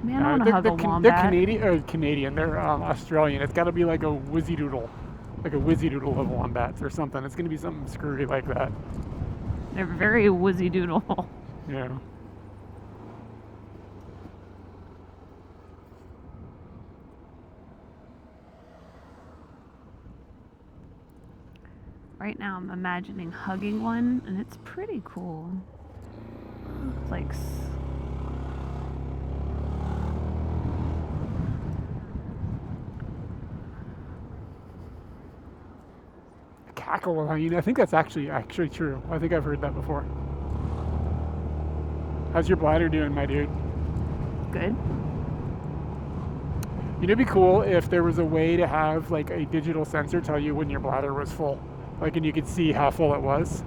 Man, I want to hug a wombat. They're Canadian. They're Australian. It's got to be like a whizzy doodle of wombats or something. It's going to be something screwy like that. They're very woozy doodle. Yeah. Right now I'm imagining hugging one, and it's pretty cool. It's like Cackle. I mean, I think that's actually true. I think I've heard that before. How's your bladder doing, my dude? good. You know, it'd be cool if there was a way to have like a digital sensor tell you when your bladder was full, like, and you could see how full it was.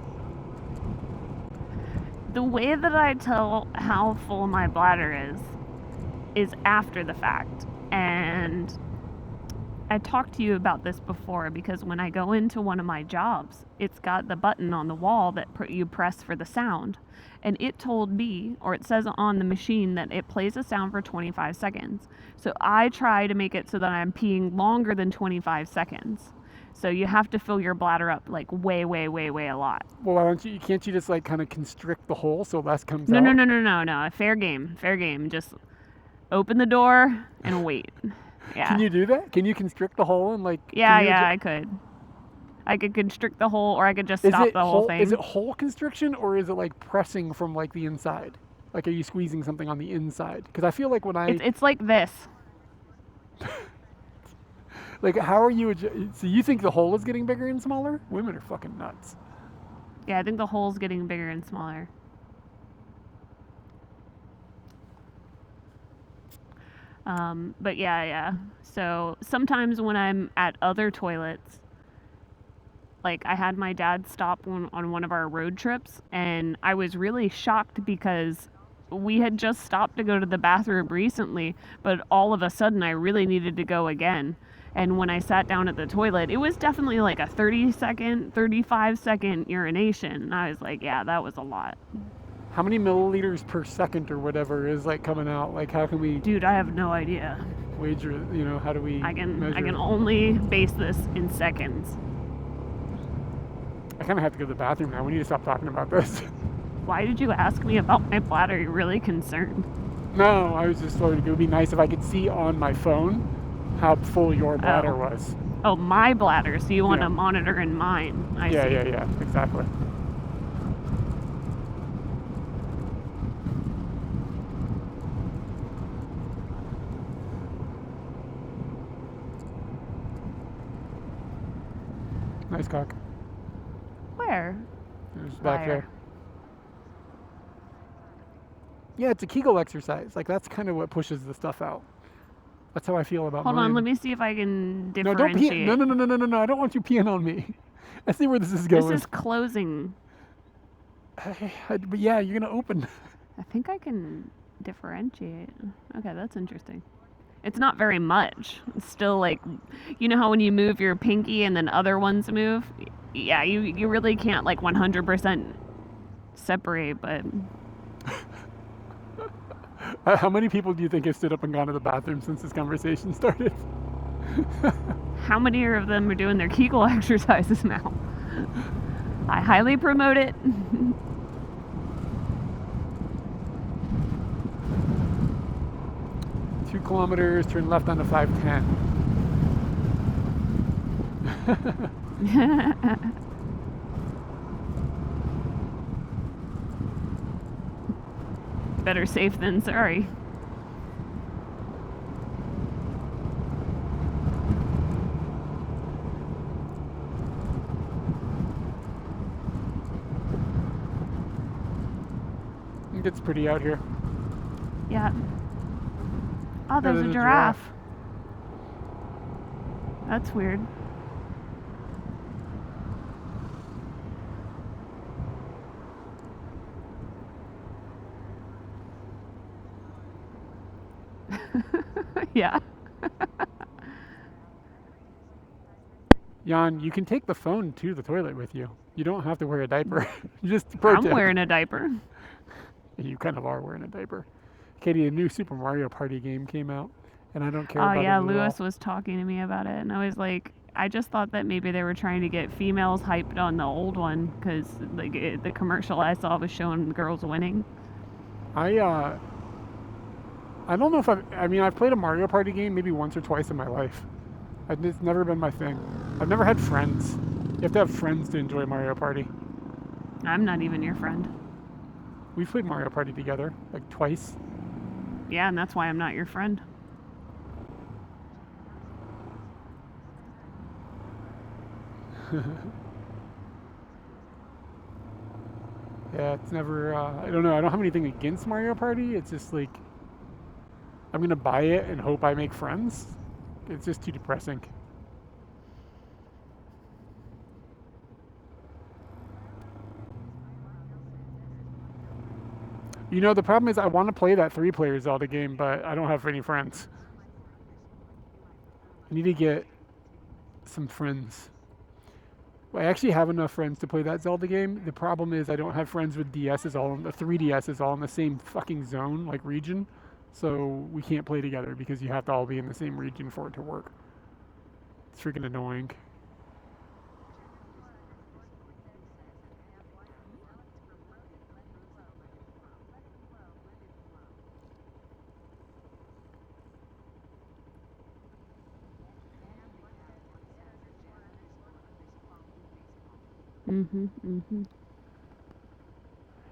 The way that I tell how full my bladder is after the fact. And I talked to you about this before because when I go into one of my jobs, it's got the button on the wall that you press for the sound. And it told me, or it says on the machine, that it plays a sound for 25 seconds. So I try to make it so that I'm peeing longer than 25 seconds. So you have to fill your bladder up like way a lot. Well, why don't you? Can't you just like kind of constrict the hole so less comes No, out? No. Fair game. Just open the door and wait. Yeah. Can you do that? Can you constrict the hole and like? Yeah, I could. I could constrict the hole, or I could just stop the whole thing. Is it hole constriction, or is it like pressing from like the inside? Like, are you squeezing something on the inside? Because I feel like when It's like this. Like, how are you? So you think the hole is getting bigger and smaller? Women are fucking nuts. Yeah, I think the hole's getting bigger and smaller. But yeah. So sometimes when I'm at other toilets, like I had my dad stop on one of our road trips, and I was really shocked because we had just stopped to go to the bathroom recently, but all of a sudden I really needed to go again. And when I sat down at the toilet, it was definitely like a 35 second urination. And I was like, yeah, that was a lot. How many milliliters per second or whatever is like coming out? Like, how can we? Dude, I have no idea. Wager, how do we? I can measure? only base this in seconds. I kind of have to go to the bathroom now. We need to stop talking about this. Why did you ask me about my bladder? You're really concerned. No, I was just like, it would be nice if I could see on my phone how full your bladder was. Oh, my bladder. So you want to monitor in mine? I see. Yeah, exactly. Nice cock. Where? It's back there. Yeah, it's a Kegel exercise. Like, that's kind of what pushes the stuff out. That's how I feel about mine. Hold on, let me see if I can No, differentiate. don't pee. No, I don't want you peeing on me. I see where this is going. This is closing. But yeah, you're going to open. I think I can differentiate. Okay, that's interesting. It's not very much. It's still like, you know how when you move your pinky and then other ones move? Yeah, you really can't like 100% separate, but... How many people do you think have stood up and gone to the bathroom since this conversation started? How many of them are doing their Kegel exercises now? I highly promote it. 2 kilometers, turn left onto 510. Better safe than sorry. It gets pretty out here. Yeah. Oh, there's a there's a giraffe. That's weird. Yeah. Jan, you can take the phone to the toilet with you. You don't have to wear a diaper. Just pro I'm tip. wearing a diaper. You kind of are wearing a diaper. Katie, a new Super Mario Party game came out, and I don't care Oh about yeah, it at Lewis all. was talking to me about it, and I was like, I just thought that maybe they were trying to get females hyped on the old one, because like the commercial I saw was showing girls winning. I don't know if I've played a Mario Party game maybe once or twice in my life. It's never been my thing. I've never had friends. You have to have friends to enjoy Mario Party. I'm not even your friend. We've played Mario Party together, like twice. Yeah, and that's why I'm not your friend. Yeah, it's never, I don't know, I don't have anything against Mario Party. It's just like, I'm gonna buy it and hope I make friends. It's just too depressing. You know, the problem is I want to play that 3-player Zelda game, but I don't have any friends. I need to get some friends. Well, I actually have enough friends to play that Zelda game. The problem is I don't have friends with DSs all, the 3DSs all in the same fucking zone, like region. So we can't play together because you have to all be in the same region for it to work. It's freaking annoying.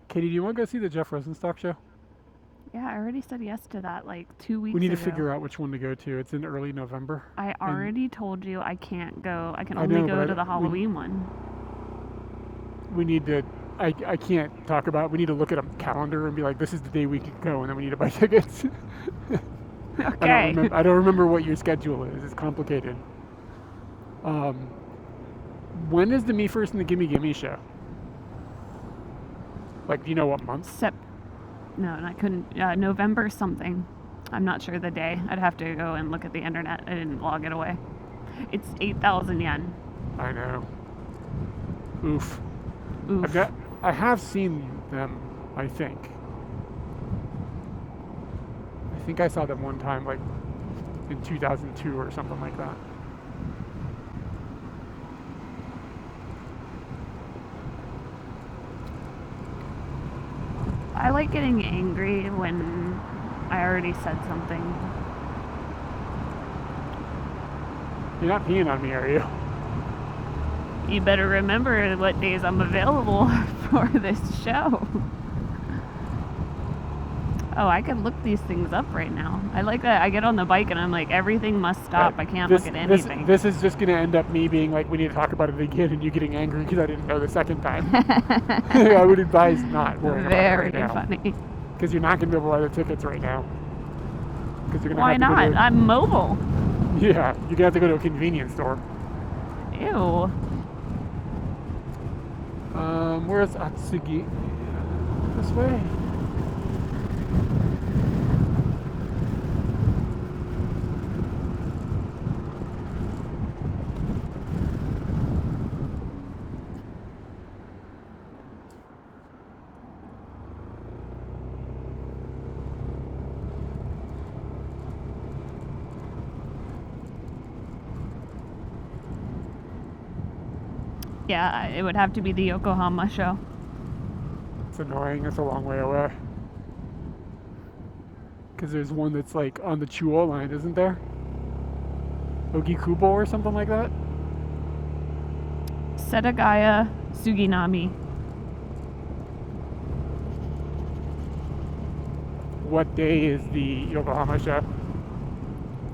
Katie, do you want to go see the Jeff Rosenstock show? Yeah, I already said yes to that like 2 weeks We need ago. to figure out which one to go to. It's in early November. I already told you I can't go. I can I only know, go but to the Halloween one. We need to, I can't talk about, we need to look at a calendar and be like, this is the day we could go, and then we need to buy tickets. Okay. I don't remember what your schedule is. It's complicated. When is the Me First and the Gimme Gimme show? Like, do you know what month? No, and I couldn't. November something. I'm not sure the day. I'd have to go and look at the internet. I didn't log it away. It's 8,000 yen. I know. Oof. Oof. I have seen them, I think. I think I saw them one time, like in 2002 or something like that. I like getting angry when I already said something. You're not peeing on me, are you? You better remember what days I'm available for this show. Oh, I can look these things up right now. I like that. I get on the bike and I'm like, everything must stop. I can't look at anything. This is just going to end up me being like, we need to talk about it again, and you getting angry because I didn't know the second time. I would advise not worrying about it right now. Very funny. Because you're not going to be able to buy the tickets right now. Because you're going to Why have to not? go to, I'm mobile. yeah, you're going to have to go to a convenience store. Ew. Where's Atsugi? This way? Yeah, it would have to be the Yokohama show. It's annoying. It's a long way away. Because there's one that's like on the Chuo line, isn't there? Ogikubo or something like that? Setagaya Suginami. What day is the Yokohama show?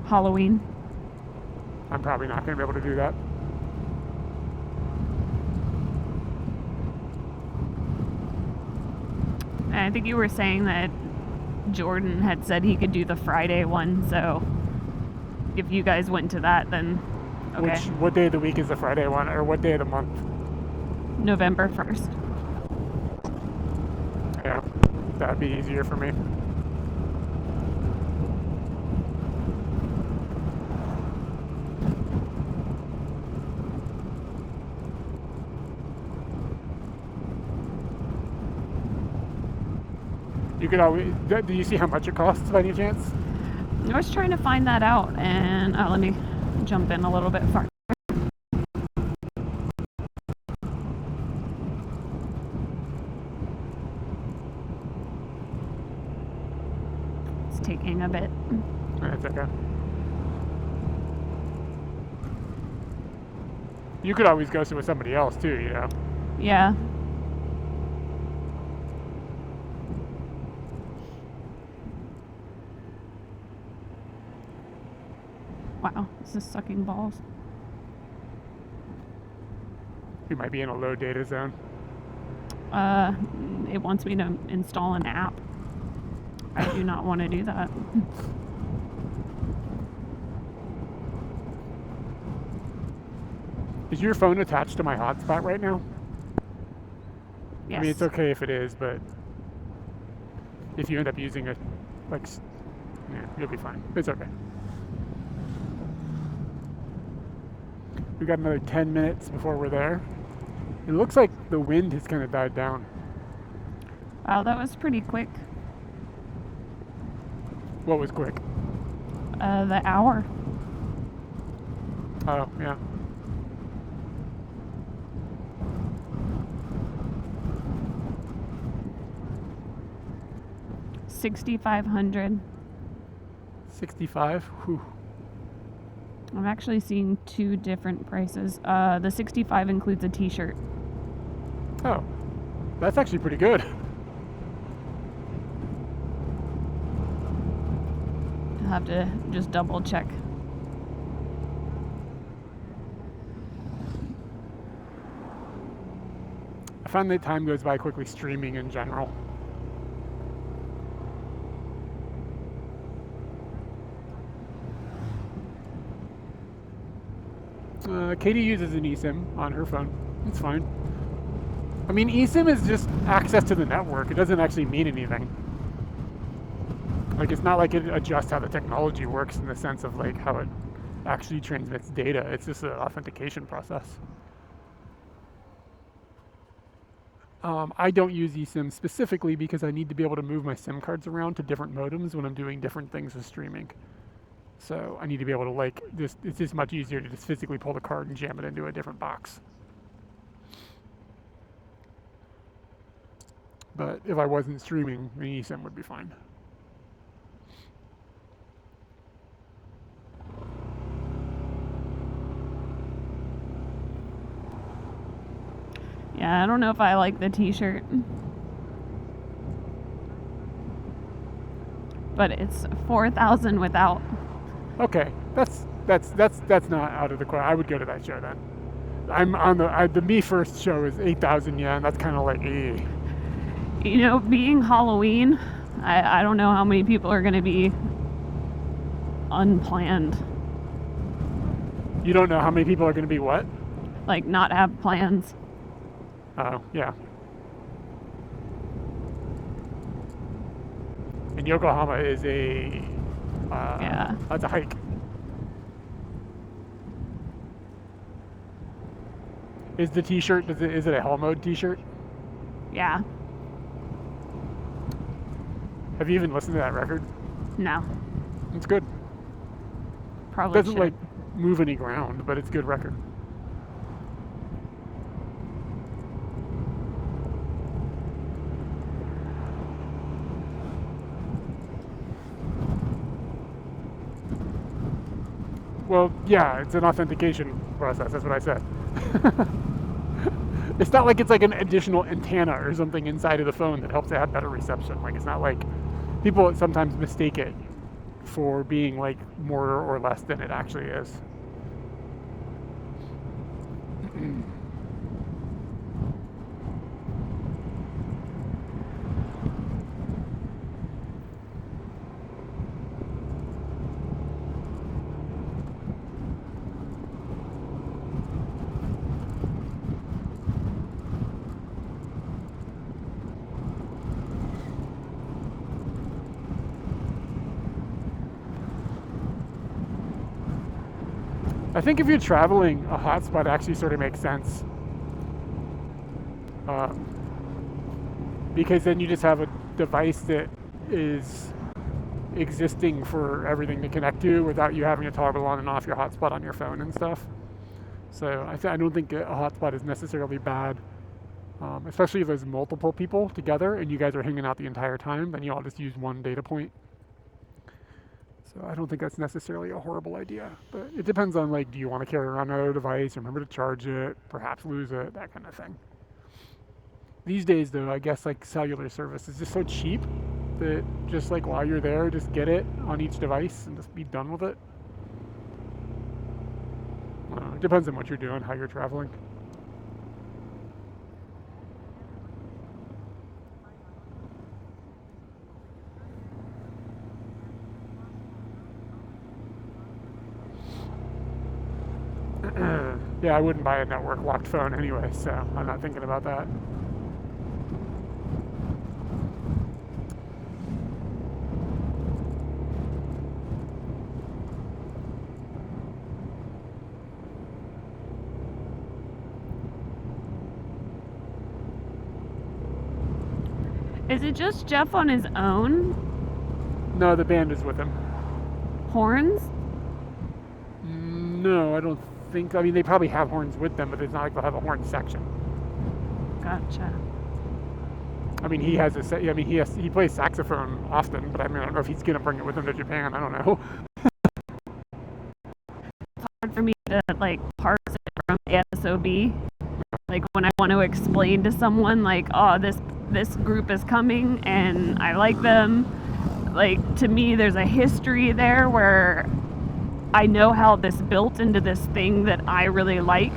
Halloween. I'm probably not going to be able to do that. And I think you were saying that Jordan had said he could do the Friday one, so if you guys went to that, then okay. What day of the week is the Friday one, or what day of the month? November 1st. Yeah, that'd be easier for me. You could always. Do you see how much it costs by any chance? I was trying to find that out, and let me jump in a little bit farther. It's taking a bit. That's okay. You could always go with somebody else too, you know. Yeah. Wow, this is sucking balls. You might be in a low data zone. It wants me to install an app. I do not want to do that. Is your phone attached to my hotspot right now? Yes. I mean, it's okay if it is, but if you end up using it, like, yeah, you'll be fine. It's okay. We got another 10 minutes before we're there. It looks like the wind has kind of died down. Wow, that was pretty quick. What was quick? The hour. Oh, yeah. $6,500. 65? Whew. I'm actually seeing two different prices. The 65 includes a t-shirt. Oh, that's actually pretty good. I'll have to just double check. I find that time goes by quickly streaming in general. Katie uses an eSIM on her phone. It's fine. I mean, eSIM is just access to the network. It doesn't actually mean anything. Like, it's not like it adjusts how the technology works in the sense of like how it actually transmits data. It's just an authentication process. I don't use eSIM specifically because I need to be able to move my SIM cards around to different modems when I'm doing different things with streaming. So I need to be able to like, it's just much easier to just physically pull the card and jam it into a different box. But if I wasn't streaming, an eSIM would be fine. Yeah, I don't know if I like the t-shirt. But it's 4,000 without. Okay, that's not out of the question. I would go to that show then. I'm on the Me First show is 8,000 yen. That's kind of like, eh. You know, being Halloween, I don't know how many people are going to be unplanned. You don't know how many people are going to be what? Like, not have plans. Oh, yeah. And Yokohama is a Yeah. That's a hike. Is the t-shirt, is it a hell mode t-shirt? Yeah. Have you even listened to that record? No. It's good. Probably Doesn't should. like move any ground, but it's a good record. Well, yeah, it's an authentication process. That's what I said. It's not like it's like an additional antenna or something inside of the phone that helps to have better reception. Like, it's not like people sometimes mistake it for being like more or less than it actually is. I think if you're traveling, a hotspot actually sort of makes sense. Because then you just have a device that is existing for everything to connect to without you having to toggle on and off your hotspot on your phone and stuff. So I don't think a hotspot is necessarily bad, especially if there's multiple people together and you guys are hanging out the entire time, then you all just use one data point. So I don't think that's necessarily a horrible idea, but it depends on, like, do you want to carry around another device, remember to charge it, perhaps lose it, that kind of thing. These days though, I guess like cellular service is just so cheap that just like while you're there, just get it on each device and just be done with it. It depends on what you're doing, how you're traveling. Yeah, I wouldn't buy a network locked phone anyway, so I'm not thinking about that. Is it just Jeff on his own? No, the band is with him. Horns? No, I don't think. I mean, they probably have horns with them, but it's not like they'll have a horn section. Gotcha. I mean, he has a. I mean, he plays saxophone often, but I mean, I don't know if he's gonna bring it with him to Japan. I don't know. It's hard for me to like parse it from ASOB. Like when I want to explain to someone, like, oh, this group is coming and I like them. Like, to me, there's a history there where I know how this built into this thing that I really like.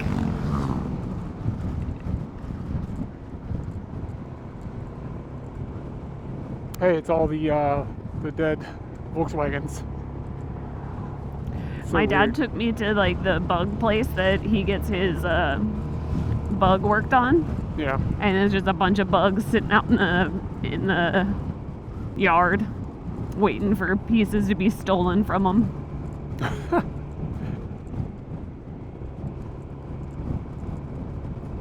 Hey, it's all the dead Volkswagens. So My dad weird. took me to like the bug place that he gets his bug worked on. Yeah. And there's just a bunch of bugs sitting out in the yard, waiting for pieces to be stolen from them.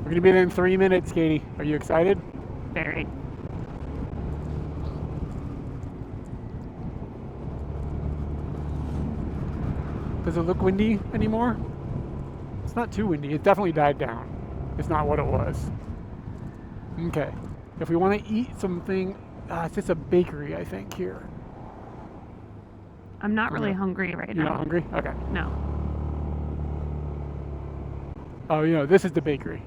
We're gonna be there in 3 minutes, Katie. Are you excited? Very. Does it look windy anymore? It's not too windy. It definitely died down. It's not what it was. Okay. If we want to eat something, it's just a bakery, I think, here. I'm not really hungry right You're now. not hungry? Okay. No. Oh, this is the bakery.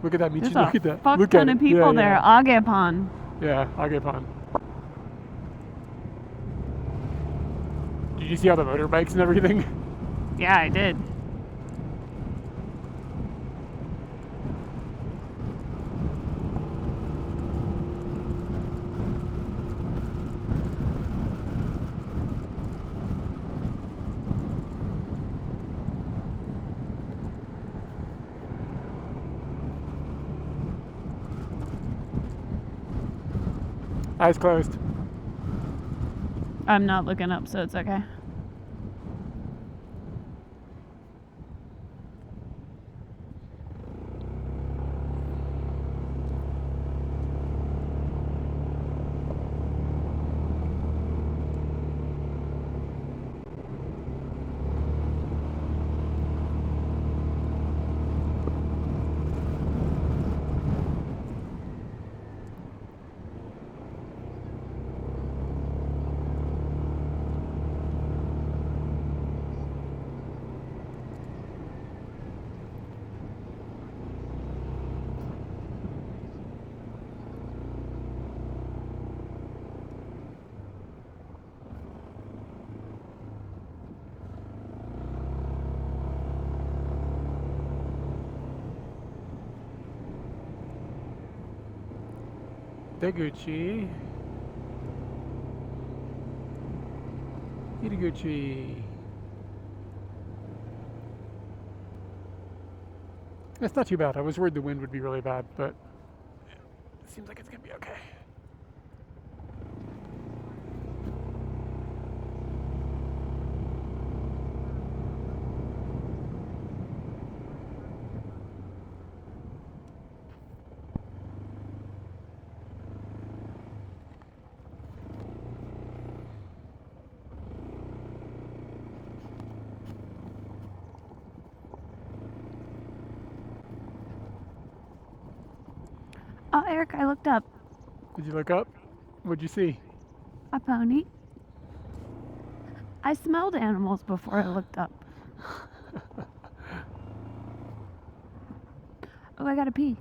Look at that, Michi. There's Look a at that. fuck Look ton at of it. people Yeah, there. Agepan. Yeah, Agepan. Did you see all the motorbikes and everything? Yeah, I did. Eyes closed. I'm not looking up, so it's okay. Deguchi. Itaguchi. It's not too bad. I was worried the wind would be really bad, but it seems like it's gonna be okay. Oh, Eric, I looked up. Did you look up? What'd you see? A pony. I smelled animals before I looked up. Oh, I gotta pee.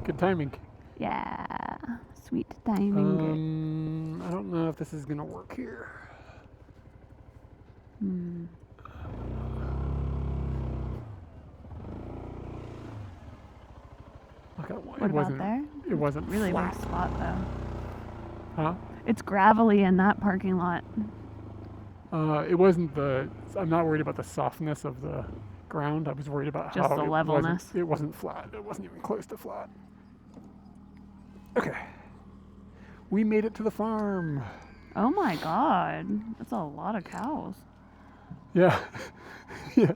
Good timing. Yeah, sweet timing. I don't know if this is gonna work here. Look at What about there? It wasn't Really flat. big spot though. Huh? It's gravelly in that parking lot. It wasn't the. I'm not worried about the softness of the ground. I was worried about Just how the it levelness. It wasn't flat. It wasn't even close to flat. Okay. We made it to the farm. Oh my god, that's a lot of cows. Yeah. Yeah.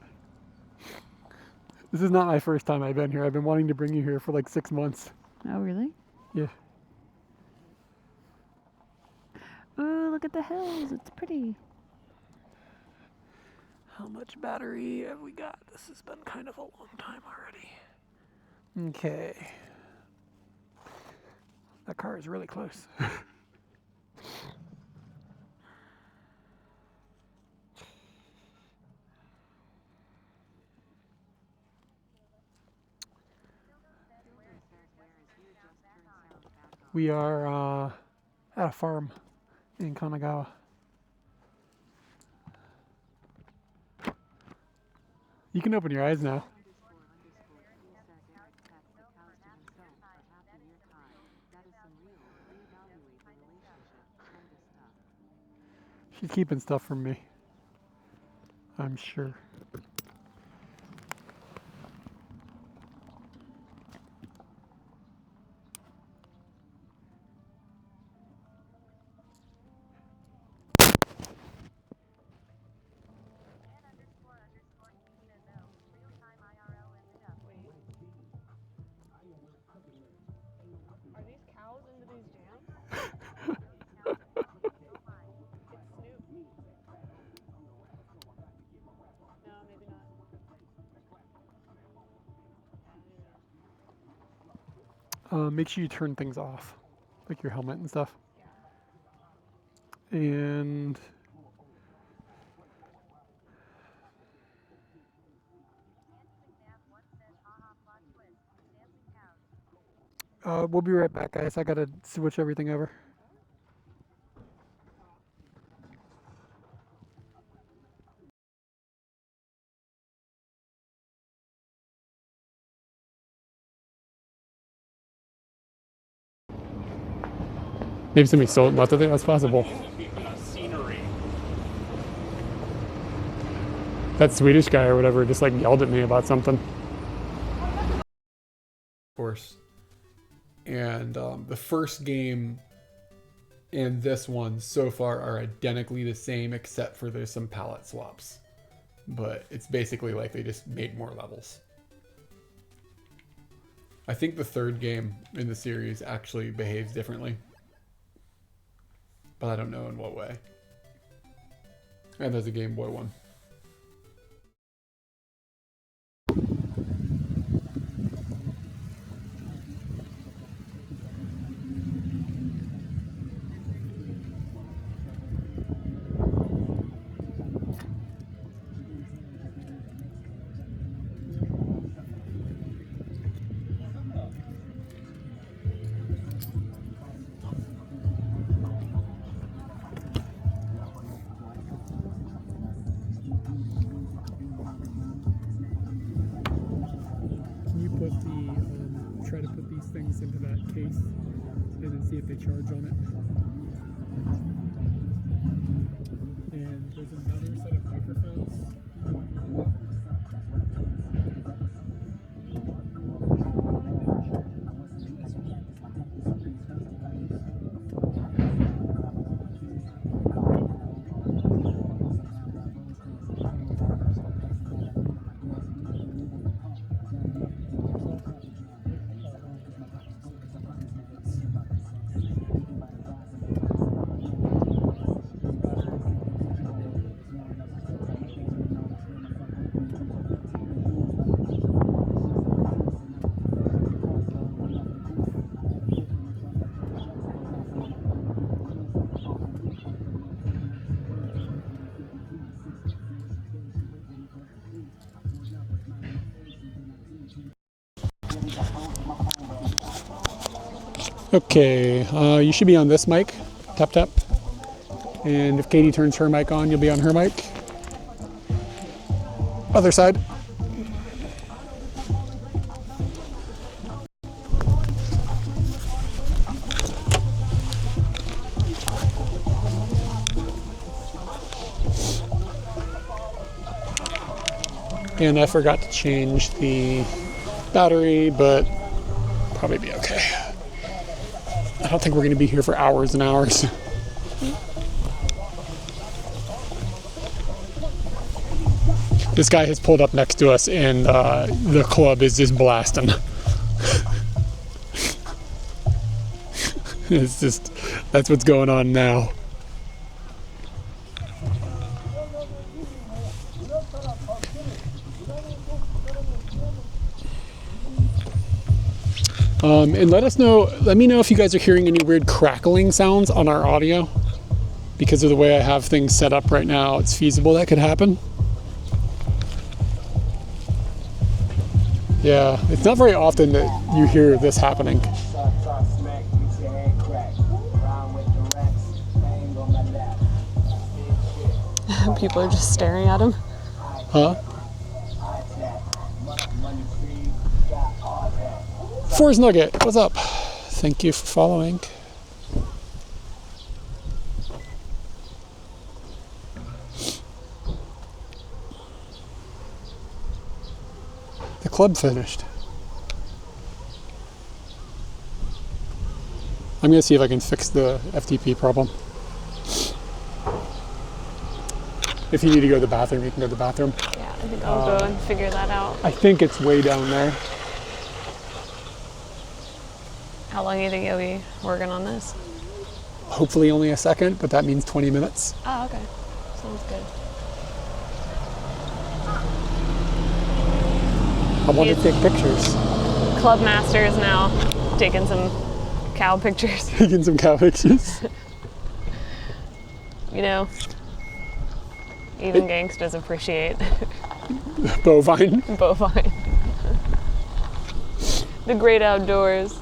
This is not my first time I've been here. I've been wanting to bring you here for like 6 months. Oh really? Yeah. Ooh, look at the hills. It's pretty. How much battery have we got? This has been kind of a long time already. Okay. That car is really close. We are at a farm in Kanagawa. You can open your eyes now. She's keeping stuff from me, I'm sure. Are these cows into these jams? It's Snoop. No, maybe not. Make sure you turn things off, like your helmet and stuff. And we'll be right back, guys. I gotta switch everything over. Maybe somebody sold left of it. That's possible. That Swedish guy or whatever just like yelled at me about something. Of course. And the first game and this one so far are identically the same, except for there's some palette swaps. But it's basically like they just made more levels. I think the third game in the series actually behaves differently. But I don't know in what way. And there's a Game Boy one. Can you put the, try to put these things into that case and then see if they charge on it? And there's another set of microphones. Okay, you should be on this mic. Tap, tap. And if Katie turns her mic on, you'll be on her mic. Other side. And I forgot to change the battery, but probably be okay. I don't think we're going to be here for hours and hours. This guy has pulled up next to us, and the club is just blasting. It's just, that's what's going on now. And let me know if you guys are hearing any weird crackling sounds on our audio. Because of the way I have things set up right now, it's feasible that could happen. Yeah, it's not very often that you hear this happening. People are just staring at him. Huh? Forrest Nugget, what's up? Thank you for following. The club finished. I'm gonna see if I can fix the FTP problem. If you need to go to the bathroom, you can go to the bathroom. Yeah, I think I'll go and figure that out. I think it's way down there. How long do you think you'll be working on this? Hopefully only a second, but that means 20 minutes. Oh, okay. Sounds good. I want to take pictures. Club master is now taking some cow pictures. Taking some cow pictures. You know, even gangsters appreciate Bovine. bovine. The great outdoors.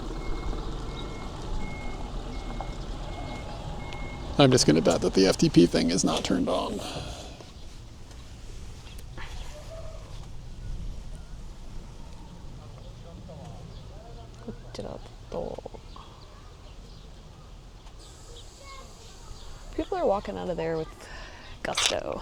I'm just going to bet that the FTP thing is not turned on. People are walking out of there with gusto.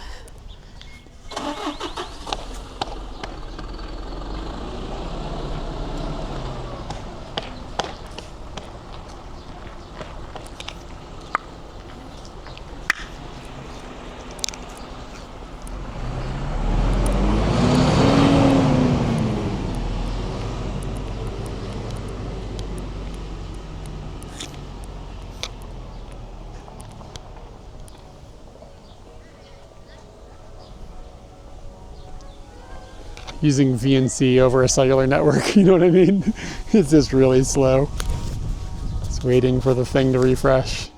Using VNC over a cellular network, you know what I mean? It's just really slow. Just waiting for the thing to refresh.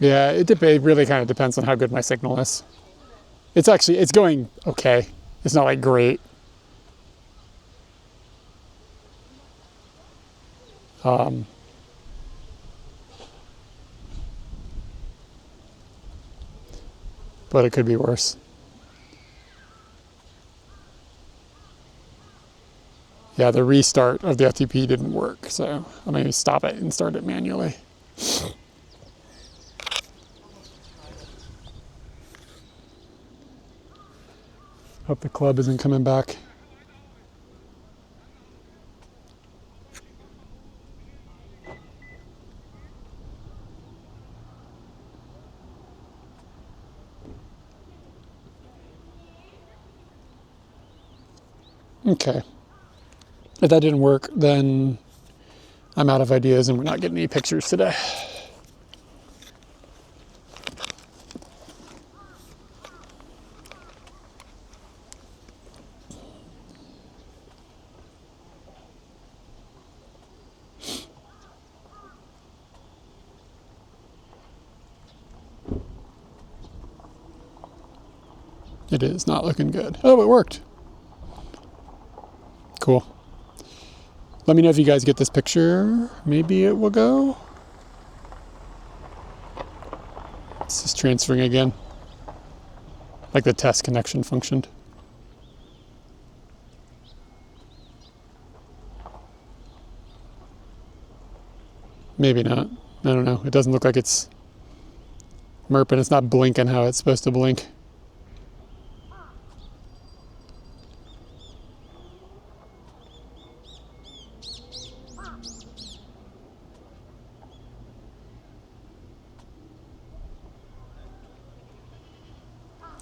Yeah, it really kind of depends on how good my signal is. It's going okay. It's not like great. But it could be worse. Yeah, the restart of the FTP didn't work, so I'm going to stop it and start it manually. Hope the club isn't coming back. Okay. If that didn't work, then I'm out of ideas and we're not getting any pictures today. It is not looking good. Oh, it worked. Cool. Let me know if you guys get this picture. Maybe it will go. It's just transferring again. Like the test connection functioned. Maybe not. I don't know. It doesn't look like it's merping. It's not blinking how it's supposed to blink.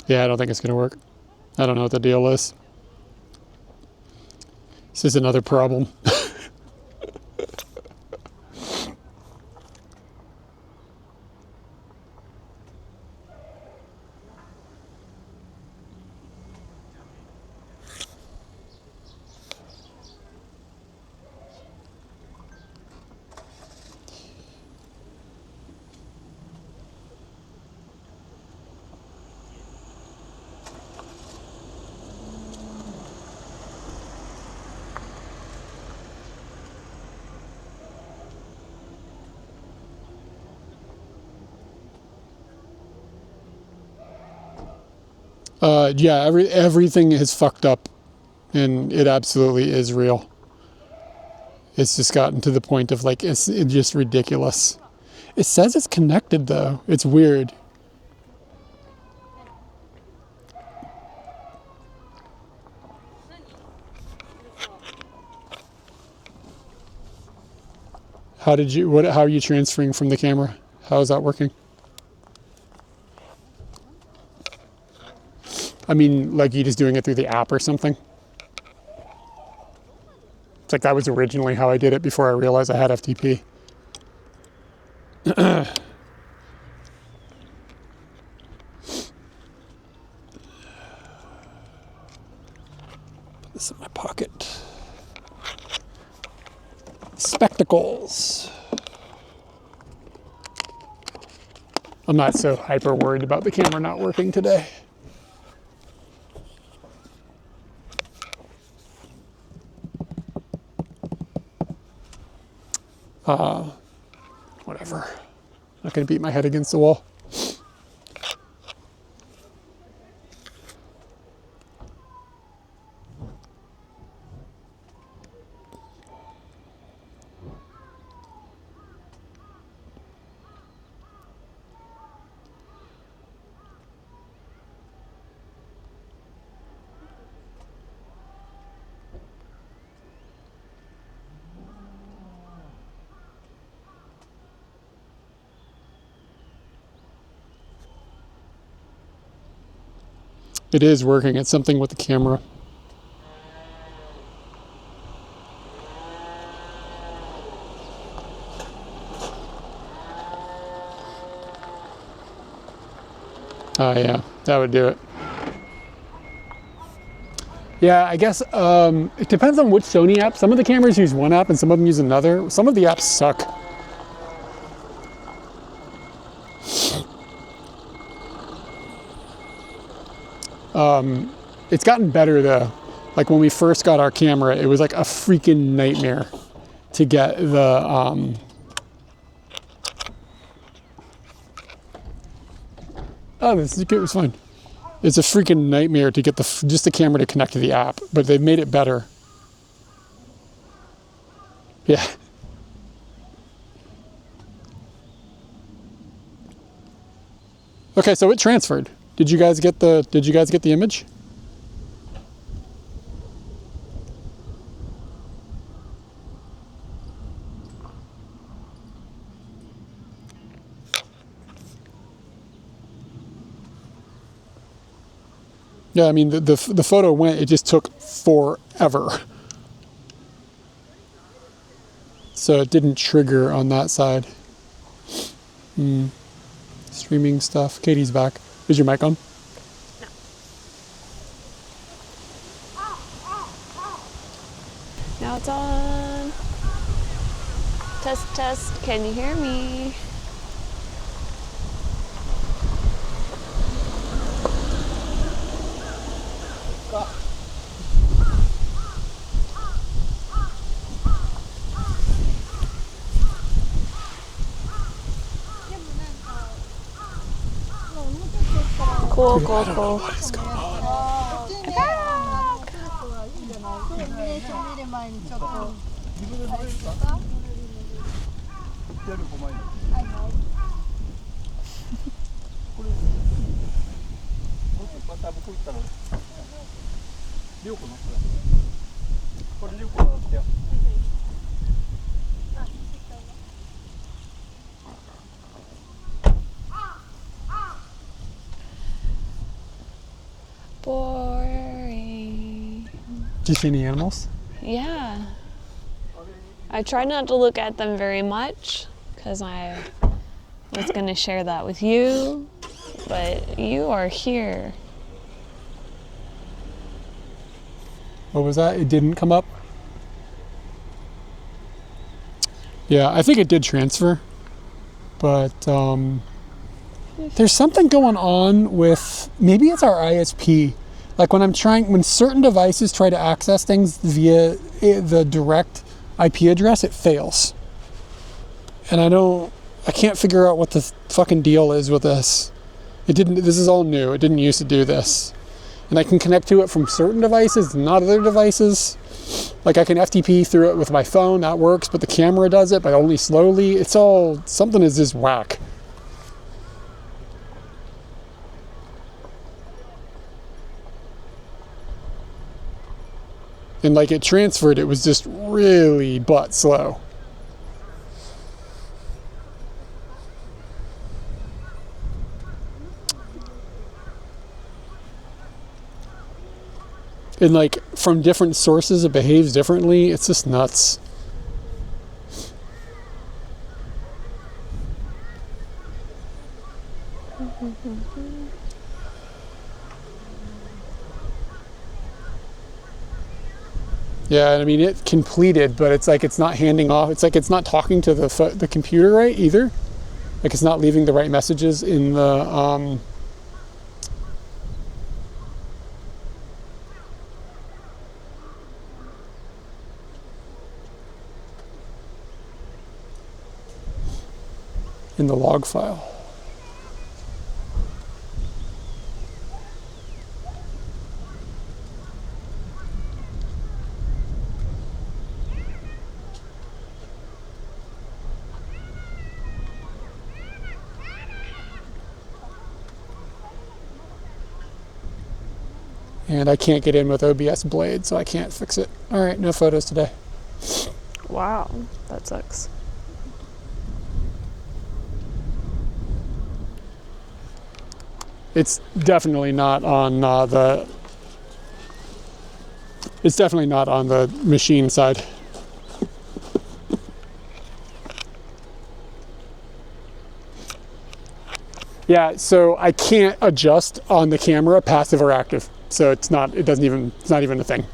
Yeah, I don't think it's going to work. I don't know what the deal is. This is another problem. Yeah, everything is fucked up, and it absolutely is real. It's just gotten to the point of like, it's just ridiculous. It says it's connected though. It's weird. How are you transferring from the camera? How is that working? I mean, like you just doing it through the app or something? It's like that was originally how I did it before I realized I had FTP. Put this in my pocket. Spectacles. I'm not so hyper worried about the camera not working today. Whatever. Not gonna beat my head against the wall. It is working. It's something with the camera. Oh yeah, that would do it. Yeah, I guess it depends on which Sony app. Some of the cameras use one app and some of them use another. Some of the apps suck. It's gotten better though. Like when we first got our camera, it was like a freaking nightmare to get the oh, this is good. It was fine. It's a freaking nightmare to get just the camera to connect to the app, but they've made it better. Yeah. Okay, so it transferred. Did you guys get the image? Yeah, I mean the photo went. It just took forever. So it didn't trigger on that side. Streaming stuff. Katie's back. Is your mic on? Now it's on. Test, test. Can you hear me? Cool, cool, cool. What is going on? Boring. Do you see any animals? Yeah. I try not to look at them very much because I was going to share that with you, but you are here. What was that? It didn't come up? Yeah, I think it did transfer, but there's something going on with, maybe it's our ISP. Like when certain devices try to access things via the direct IP address, it fails. And I can't figure out what the fucking deal is with this. This is all new. It didn't used to do this. And I can connect to it from certain devices, not other devices. Like I can FTP through it with my phone, that works, but the camera does it, but only slowly. Something is just whack. And like it transferred, it was just really butt slow. And like from different sources, it behaves differently. It's just nuts. Yeah, I mean it completed, but it's like it's not handing off. It's like it's not talking to the computer right either. Like it's not leaving the right messages in the log file. And I can't get in with OBS Blade, so I can't fix it. All right, no photos today. Wow, that sucks. It's definitely not on the. It's definitely not on the machine side. Yeah, so I can't adjust on the camera passive or active. So it's not even a thing.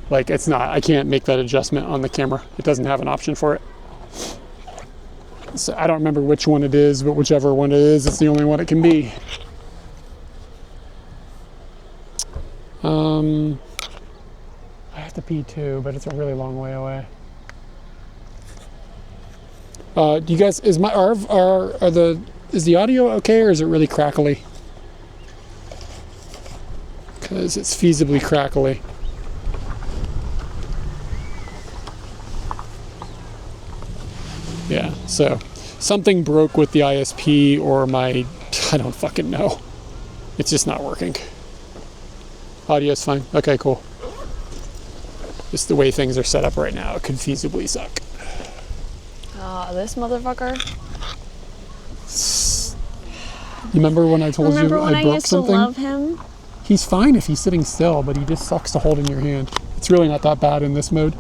Like I can't make that adjustment on the camera. It doesn't have an option for it. So I don't remember which one it is, but whichever one it is, it's the only one it can be. I have to pee too, but it's a really long way away. Do you guys, is the audio okay, or is it really crackly? Because it's feasibly crackly. Yeah, so something broke with the ISP or I don't fucking know. It's just not working. Audio's fine. Okay, cool. Just the way things are set up right now, it could feasibly suck. This motherfucker. You remember when I told Remember you when I I broke used something? to love him? He's fine if he's sitting still, but he just sucks to hold in your hand. It's really not that bad in this mode.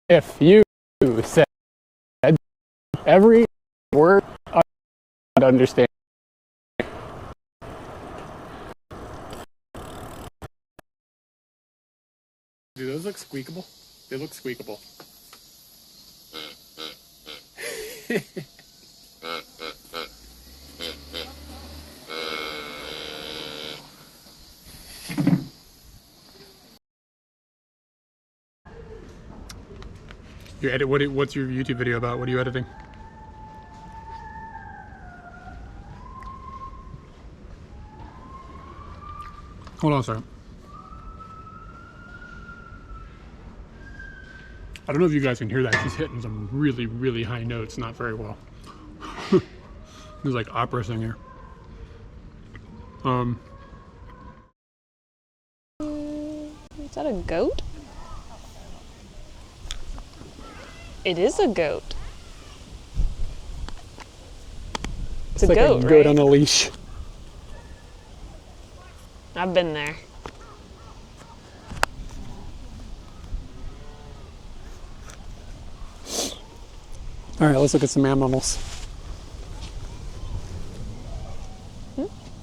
If you said every word, I'd understand. Do those look squeakable? They look squeakable. You edit, what's your YouTube video about? What are you editing? Hold on a second. I don't know if you guys can hear that. She's hitting some really, really high notes, not very well. It's like opera singer. Is that a goat? It is a goat. It's a like goat, a goat right? on a leash. I've been there. All right, let's look at some animals.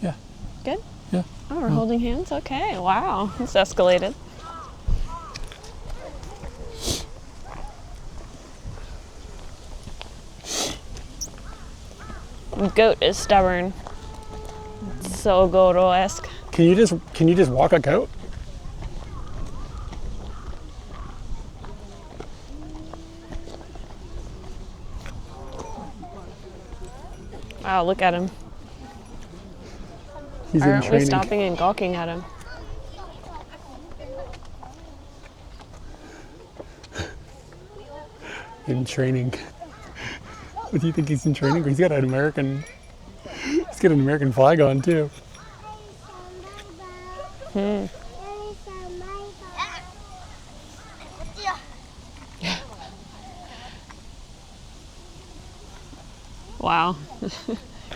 Yeah. Good? Yeah. Oh, we're holding hands? Okay, wow. It's escalated. Goat is stubborn. It's so Goro-esque. Can you just walk a goat? Wow, look at him. He's in Aren't we training. stopping and gawking at him? In training. What do you think he's in training? He's got an American flag on too. Wow.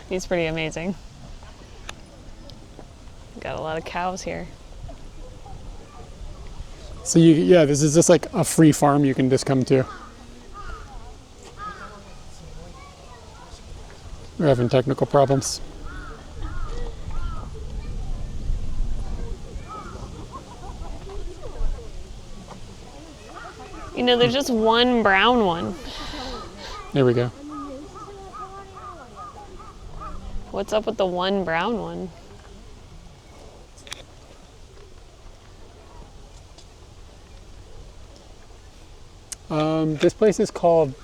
He's pretty amazing. Got a lot of cows here. So this is just like a free farm you can just come to. We're having technical problems. You know, there's just one brown one. There we go. What's up with the one brown one? This place is called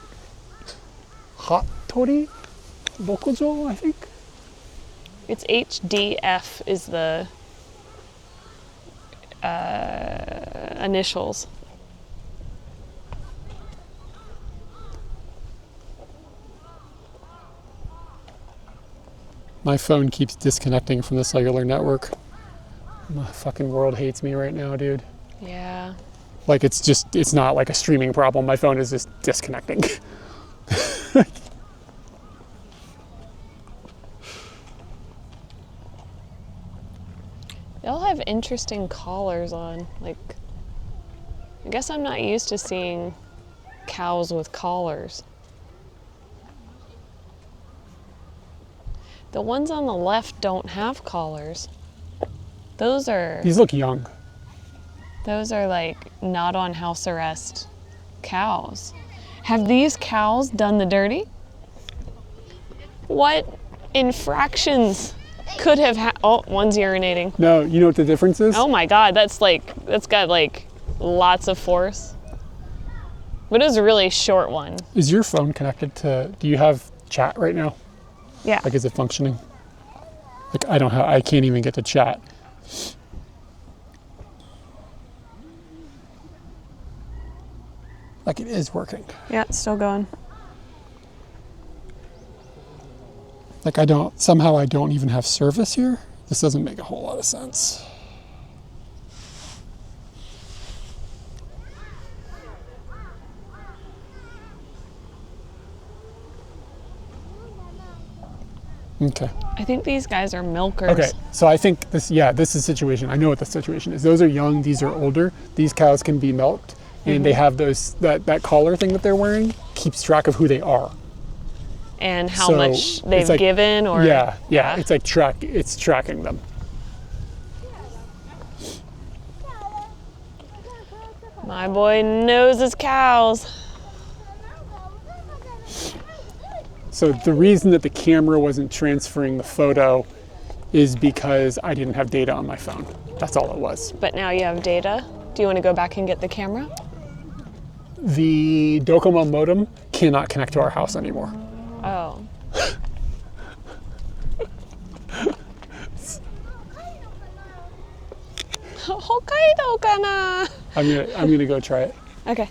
Hattori Bokujo, I think. It's HDF is the initials. My phone keeps disconnecting from the cellular network. My fucking world hates me right now, dude. Yeah. Like it's not like a streaming problem. My phone is just disconnecting. They all have interesting collars on. Like, I guess I'm not used to seeing cows with collars. The ones on the left don't have collars. Those are These look young. like not on house arrest cows. Have these cows done the dirty? What infractions could have oh, one's urinating. No, you know what the difference is? Oh my god, that's got like lots of force. But it was a really short one. Is your phone connected to, do you have chat right now? Yeah. Like, is it functioning? Like, I can't even get to chat. Like, it is working. Yeah, it's still going. Like, somehow I don't even have service here. This doesn't make a whole lot of sense. Okay. I think these guys are milkers. Okay, so I think this is the situation. I know what the situation is. Those are young, these are older. These cows can be milked, and they have that collar thing that they're wearing keeps track of who they are. And how So much they've it's like, given or yeah, it's like it's tracking them. My boy knows his cows. So the reason that the camera wasn't transferring the photo is because I didn't have data on my phone. That's all it was. But now you have data. Do you want to go back and get the camera? The Docomo modem cannot connect to our house anymore. Oh. Hokkaido kana. I'm gonna go try it. Okay.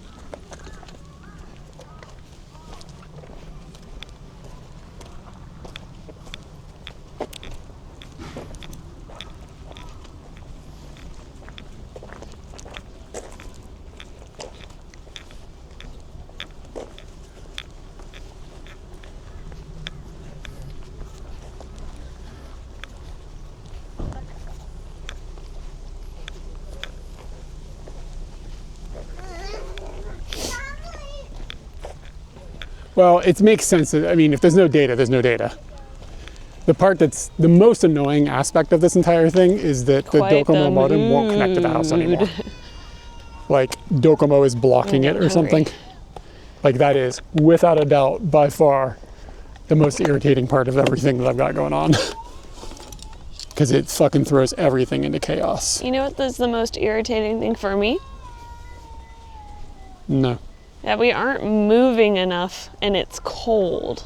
Well, it makes sense. I mean, if there's no data, there's no data. The part that's the most annoying aspect of this entire thing is that the Quite the Docomo modem won't connect to the house anymore. mood. Like Docomo is blocking it or something. Like that is, without a doubt, by far the most irritating part of everything that I've got going on. Because it fucking throws everything into chaos. You know what is the most irritating thing for me? No. That we aren't moving enough and it's cold.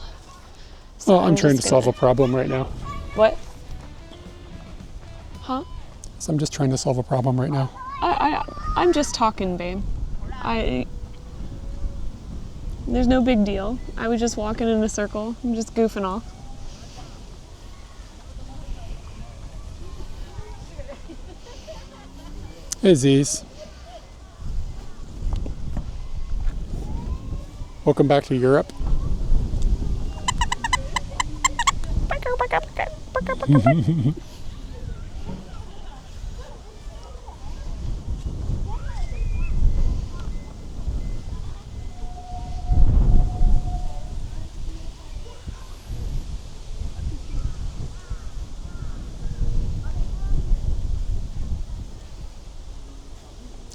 So Well, I'm trying to just solve a problem right now. What? Huh? So I'm just trying to solve a problem right now. I'm just talking, babe. There's no big deal. I was just walking in a circle. I'm just goofing off. Hey, Z's. Welcome back to Europe.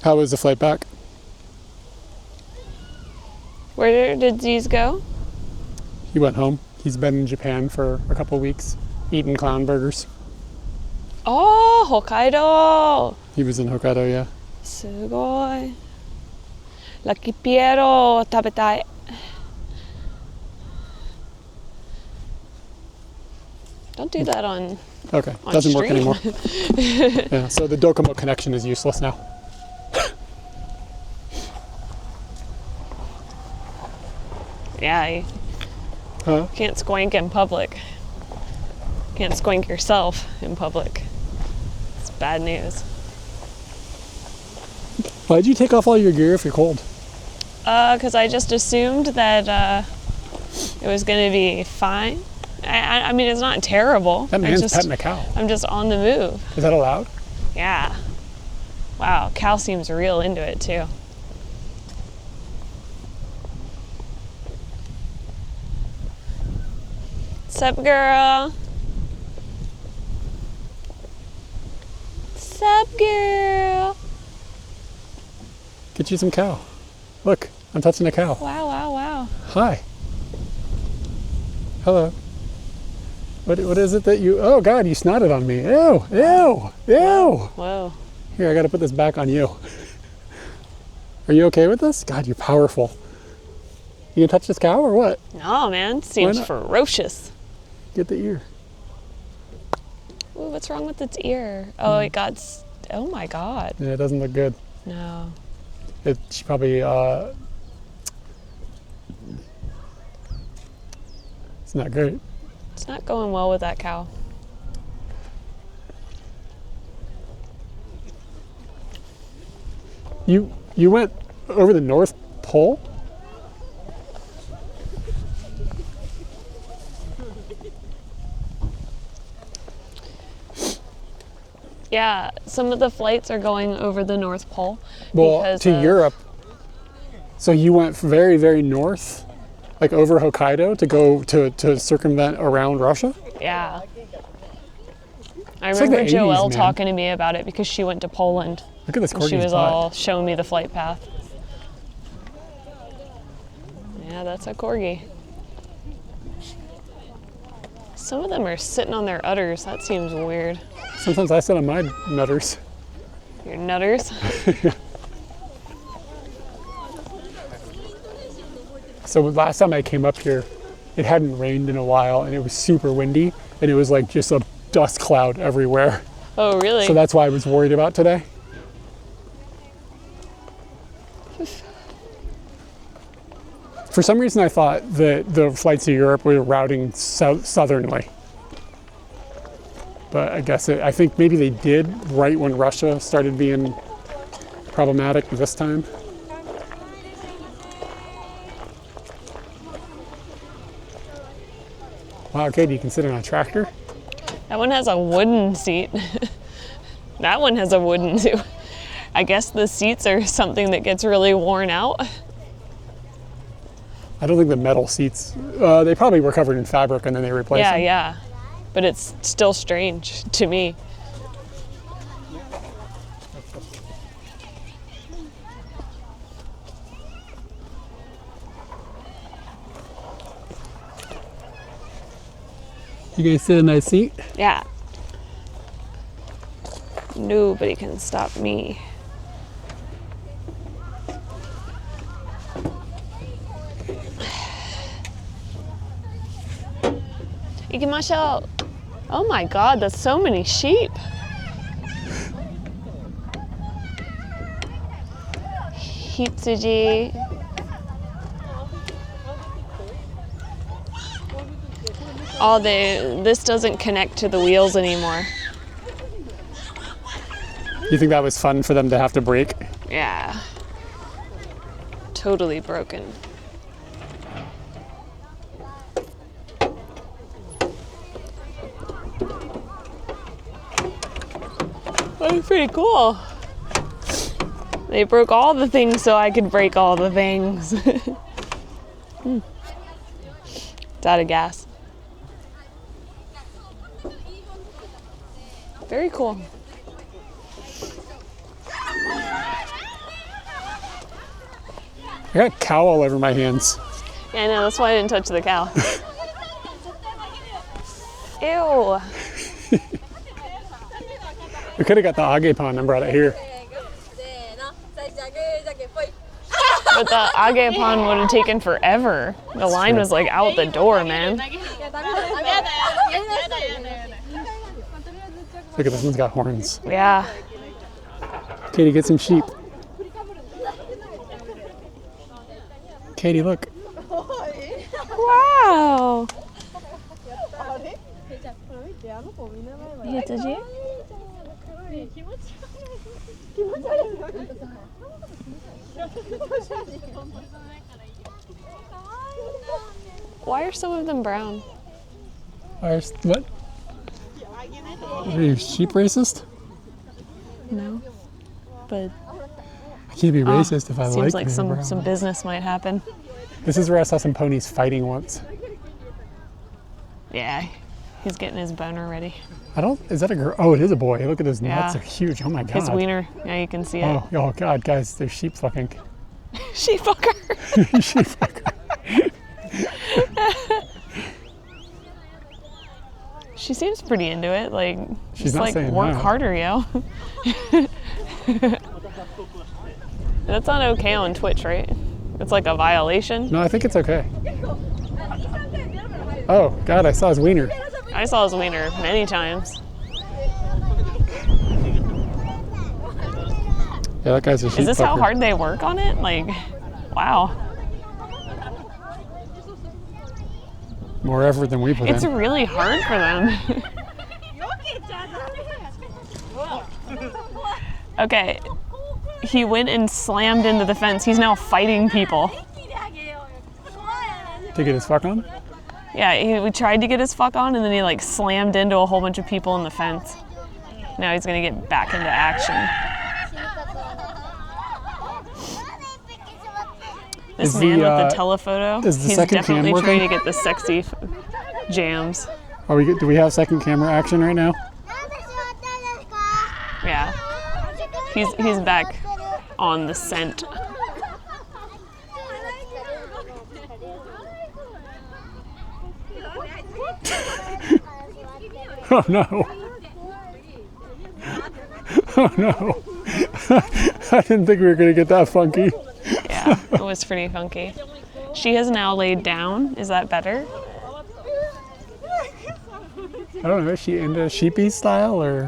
How was the flight back? Where did Z's go? He went home. He's been in Japan for a couple weeks, eating clown burgers. Oh, Hokkaido! He was in Hokkaido, yeah. Sugoi. Lucky Piero, tabetai. Don't do that on. Okay, On doesn't work stream. anymore. Yeah, so the Docomo connection is useless now. Yeah, you Huh? can't squank in public. Can't squank yourself in public. It's bad news. Why'd you take off all your gear if you're cold? Because I just assumed that it was going to be fine. I mean, it's not terrible. That man's petting a cow. I'm just on the move. Is that allowed? Yeah. Wow, Cal seems real into it too. Sup, girl? Sup, girl? Get you some cow. Look, I'm touching a cow. Wow, wow, wow. Hi. Hello. What is it that you, oh God, you snotted on me. Ew, ew, ew. Whoa. Here, I gotta put this back on you. Are you okay with this? God, you're powerful. You gonna touch this cow or what? No, man. Seems not? ferocious. Get the ear. Ooh, what's wrong with its ear? Oh, it got. Oh my God. Yeah, it doesn't look good. No. She probably, it's not great. It's not going well with that cow. You went over the North Pole? Yeah, some of the flights are going over the North Pole. Well, because to of- Europe. So you went very, very north, like over Hokkaido to go to circumvent around Russia? Yeah. I It's like remember the 80s, Joelle man. talking to me about it because she went to Poland. Look at this And she corgi's was butt. all showing me the flight path. Yeah, that's a corgi. Some of them are sitting on their udders. That seems weird. Sometimes I sit on my nutters. Your nutters? So last time I came up here, it hadn't rained in a while and it was super windy and it was like just a dust cloud everywhere. Oh, really? So that's why I was worried about today. For some reason I thought that the flights to Europe were routing southernly. But I guess I think maybe they did right when Russia started being problematic this time. Wow, Kyde, you can sit on a tractor? That one has a wooden seat. That one has a wooden too. I guess the seats are something that gets really worn out. I don't think the metal seats, they probably were covered in fabric and then they replaced them. Yeah. But it's still strange to me. You guys sit in a nice seat? Yeah. Nobody can stop me. Ikimashou. Oh my God, that's so many sheep. Hitsuji. Oh, this doesn't connect to the wheels anymore. You think that was fun for them to have to brake? Yeah. Totally broken. That's pretty cool. They broke all the things so I could break all the things. It's out of gas. Very cool. I got a cow all over my hands. Yeah, I know, that's why I didn't touch the cow. Ew. We could have got the Agepon and brought it here. But the Agepon would have taken forever. The line was like out the door, man. Look at this one's got horns. Yeah. Katie, get some sheep. Katie, look. Wow. Hitsuji? Why are some of them brown? What? Are you sheep racist? No. But I can't be racist if I seems like like them brown. some business might happen. This is where I saw some ponies fighting once. Yeah. He's getting his boner ready. Is that a girl? Oh, it is a boy. Look at his nuts, Yeah. they're huge. Oh my God. His wiener. Yeah, you can see it. Oh God, guys, they're sheep fucking. She fucker. Sheep fucker. She seems pretty into it. Like, She's just not like saying work no. harder, yo. That's not okay on Twitch, right? It's like a violation. No, I think it's okay. Oh God, I saw his wiener. I saw his wiener many times. Yeah, that guy's a sheep Is this fucker. how hard they work on it? Like, wow. More effort than we put It's in. really hard for them. Okay. He went and slammed into the fence. He's now fighting people. To get his fuck on? Yeah, we tried to get his fuck on and then he like slammed into a whole bunch of people in the fence. Now he's gonna get back into action. This man with the telephoto, is the he's second cam definitely trying to working? get the sexy jams. Do we have second camera action right now? Yeah. He's back on the scent. Oh no. Oh no. I didn't think we were gonna get that funky. Yeah, it was pretty funky. She has now laid down. Is that better? I don't know, is she into sheepy style or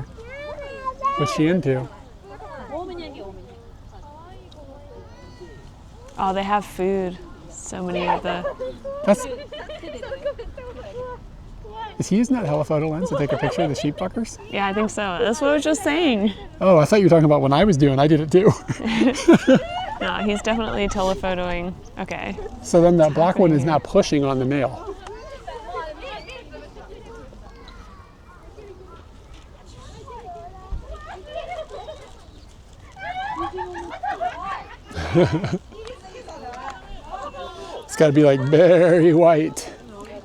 what's she into? Oh, they have food. So many of the. That's. Is he using that telephoto lens to take a picture of the sheep fuckers? Yeah, I think so. That's what I was just saying. Oh, I thought you were talking about when I was doing. I did it too. No, he's definitely telephotoing. Okay. So then that black one is now pushing on the male. It's got to be like very white.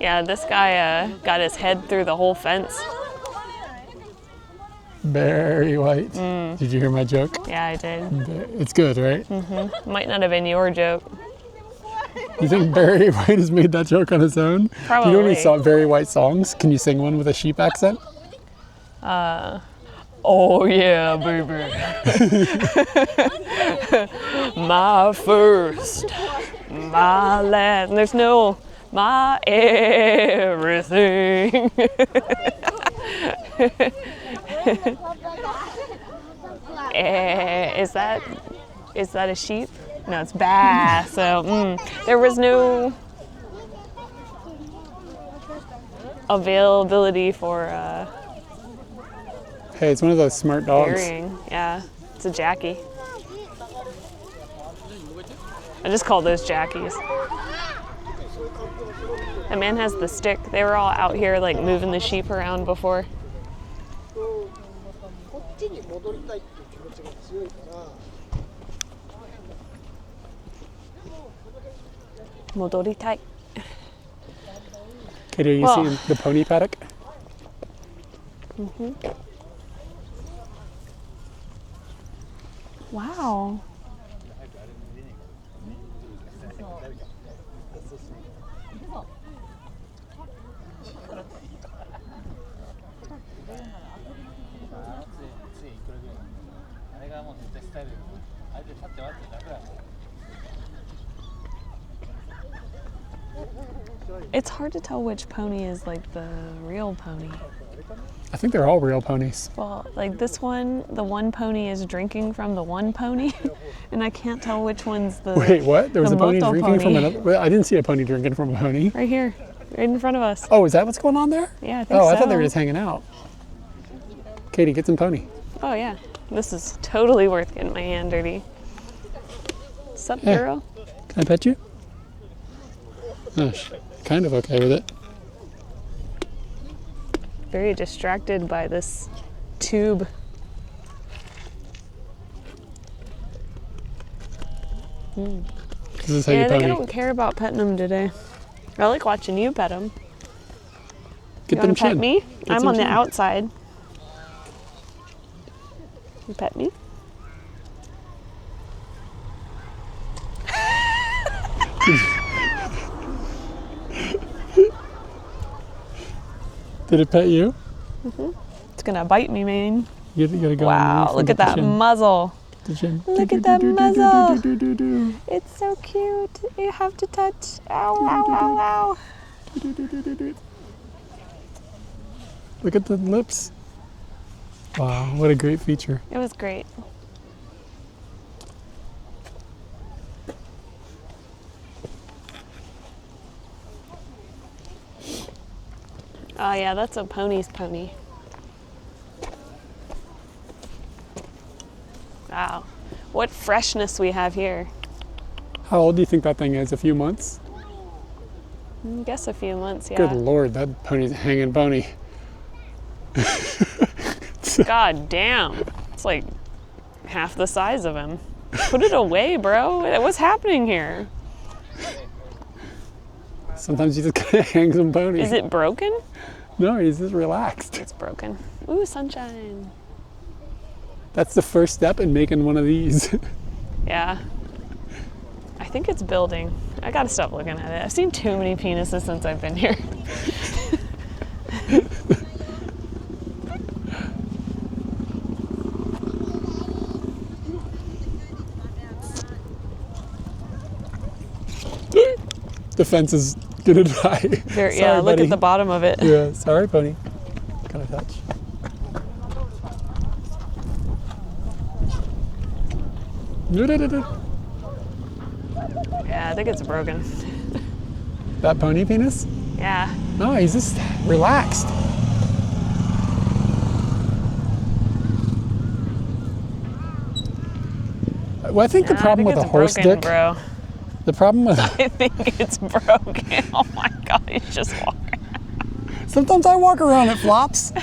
Yeah, this guy got his head through the whole fence. Very white. Did you hear my joke? Yeah, I did. It's good, right? Might not have been your joke. You think Barry White has made that joke on his own? Probably. Do you know any Barry White songs? Can you sing one with a sheep accent? Oh yeah, baby. My first, my last. There's no my everything. Is that a sheep? No, it's bass. So there was no availability for Hey, it's one of those smart dogs. burying. Yeah, it's a Jackie. I just call those Jackies. That man has the stick. They were all out here like moving the sheep around before. Modoritai. Kyde, are you Well- seeing the pony paddock? Wow. It's hard to tell which pony is like the real pony. I think they're all real ponies. Well, like this one, the one pony is drinking from the one pony, and I can't tell which one's the. Wait, what? There was the a pony moto drinking from pony. another. Well, I didn't see a pony drinking from a pony. Right here, right in front of us. Oh, is that what's going on there? Yeah, I think Oh, so. I thought they were just hanging out. Kyde, get some pony. Oh yeah, this is totally worth getting my hand dirty. Sup, Yeah. girl? Can I pet you? Oh, kind of okay with it. Very distracted by this tube. This is how Yeah, you I think I pony. don't care about petting them today. I like watching you pet them. Get You them want to pet chin. me? Get I'm some on the chin. outside. You pet me? Did it pet you? It's gonna bite me, man. You gotta go. Wow, look at that muzzle. The chin. Look at that muzzle. Do-do-do-do-do-do-do. It's so cute. You have to touch. Ow, ow, ow, ow. Do-do-do-do-do-do. Look at the lips. Wow, what a great feature. It was great. Oh yeah, that's a pony's pony. Wow, what freshness we have here. How old do you think that thing is? A few months? I guess a few months, yeah. Good lord, that pony's a hanging pony. God damn, it's like half the size of him. Put it away, bro. What's happening here? Sometimes you just gotta hang some ponies. Is it broken? No, he's just relaxed. It's broken. Ooh, sunshine. That's the first step in making one of these. Yeah. I think it's building. I gotta stop looking at it. I've seen too many penises since I've been here. The fence is gonna die. There, Sorry, yeah, look buddy. at the bottom of it. Yeah, sorry, pony. Can I touch? Yeah, I think it's broken. That pony penis? Yeah. No, he's just relaxed. Well, I think the Yeah, problem I with think a it's horse broken, dick, bro. the problem with I think it's broken. Oh my god, he's just walking. sometimes I walk around, it flops. I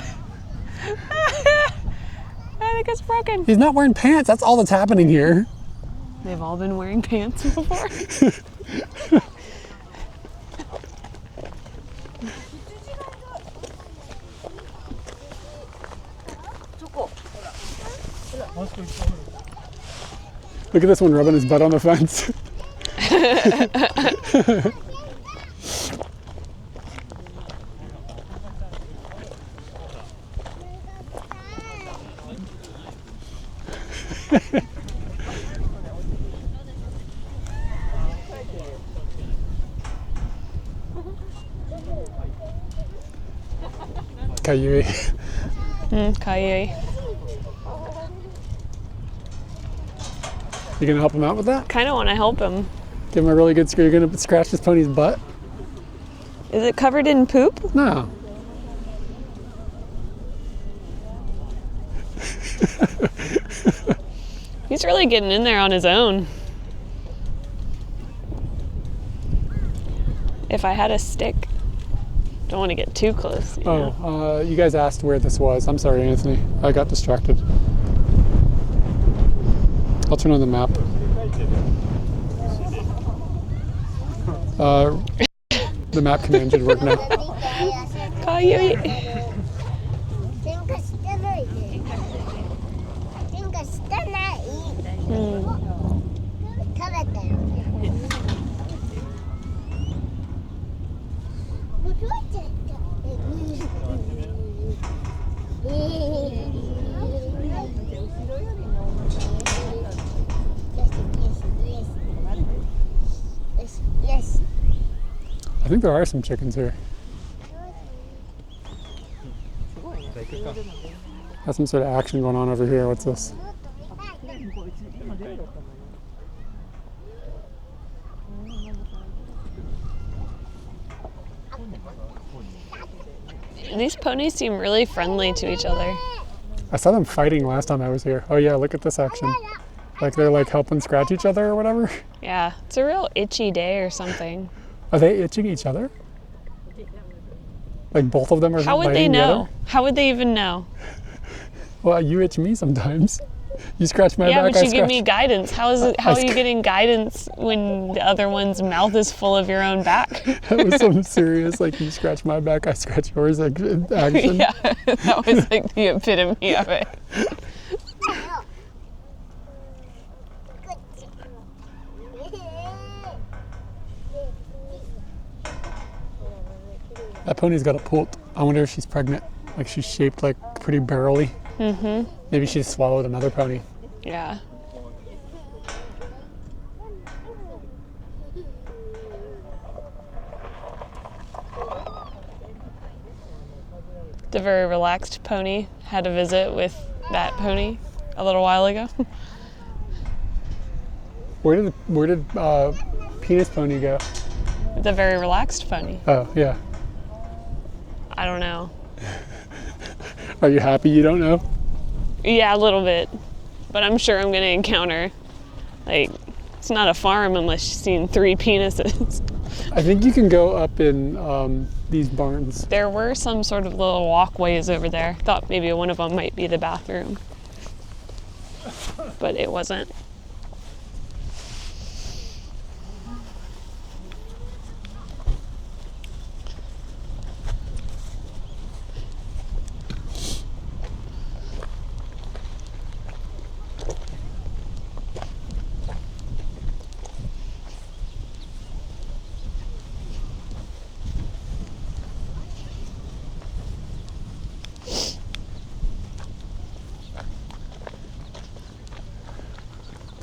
think it's broken. He's not wearing pants. That's all that's happening here. They've all been wearing pants before. Look at this one rubbing his butt on the fence. Kyde. Kyde. You gonna help him out with that? Kind of want to help him. Give him a really good screw. You're gonna scratch this pony's butt? Is it covered in poop? No. He's really getting in there on his own. If I had a stick, don't want to get too close. You know? You guys asked where this was. I'm sorry, Anthony. I got distracted. I'll turn on the map. The map command should work now. Kyde. ？Yes. I think there are some chickens here. Has some sort of action going on over here. What's this? These ponies seem really friendly to each other. I saw them fighting last time I was here. Oh yeah, look at this action. Like they're like helping scratch each other or whatever. Yeah, it's a real itchy day or something. Are they itching each other? Like both of them are How would they biting the know? other? How would they even know? Well, you itch me sometimes. You scratch my Yeah, back, but I you give scratch. me guidance. How is it? How are you sc- getting guidance when the other one's mouth is full of your own back? That was some serious, like you scratch my back, I scratch yours action. Yeah, that was like the epitome of it. That pony's got a poult. I wonder if she's pregnant. Like she's shaped like pretty barrelly. Mm-hmm. Maybe she swallowed another pony. Yeah. The very relaxed pony had a visit with that pony a little while ago. Where did penis pony go? The very relaxed pony. Oh yeah. I don't know. Are you happy you don't know? Yeah, a little bit. But I'm sure I'm going to encounter, like, it's not a farm unless you've seen 3 penises. I think you can go up in these barns. There were some sort of little walkways over there. Thought maybe one of them might be the bathroom. But it wasn't.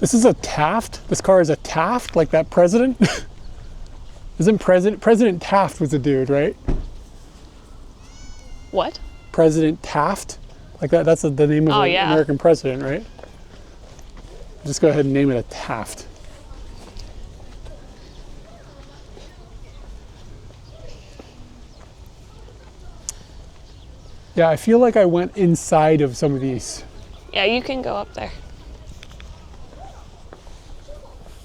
This is a Taft? This car is a Taft, like that president? Isn't President Taft was a dude, right? What? President Taft? Like that, that's the name of Oh, an yeah. American president, right? Just go ahead and name it a Taft. Yeah, I feel like I went inside of some of these. Yeah, you can go up there.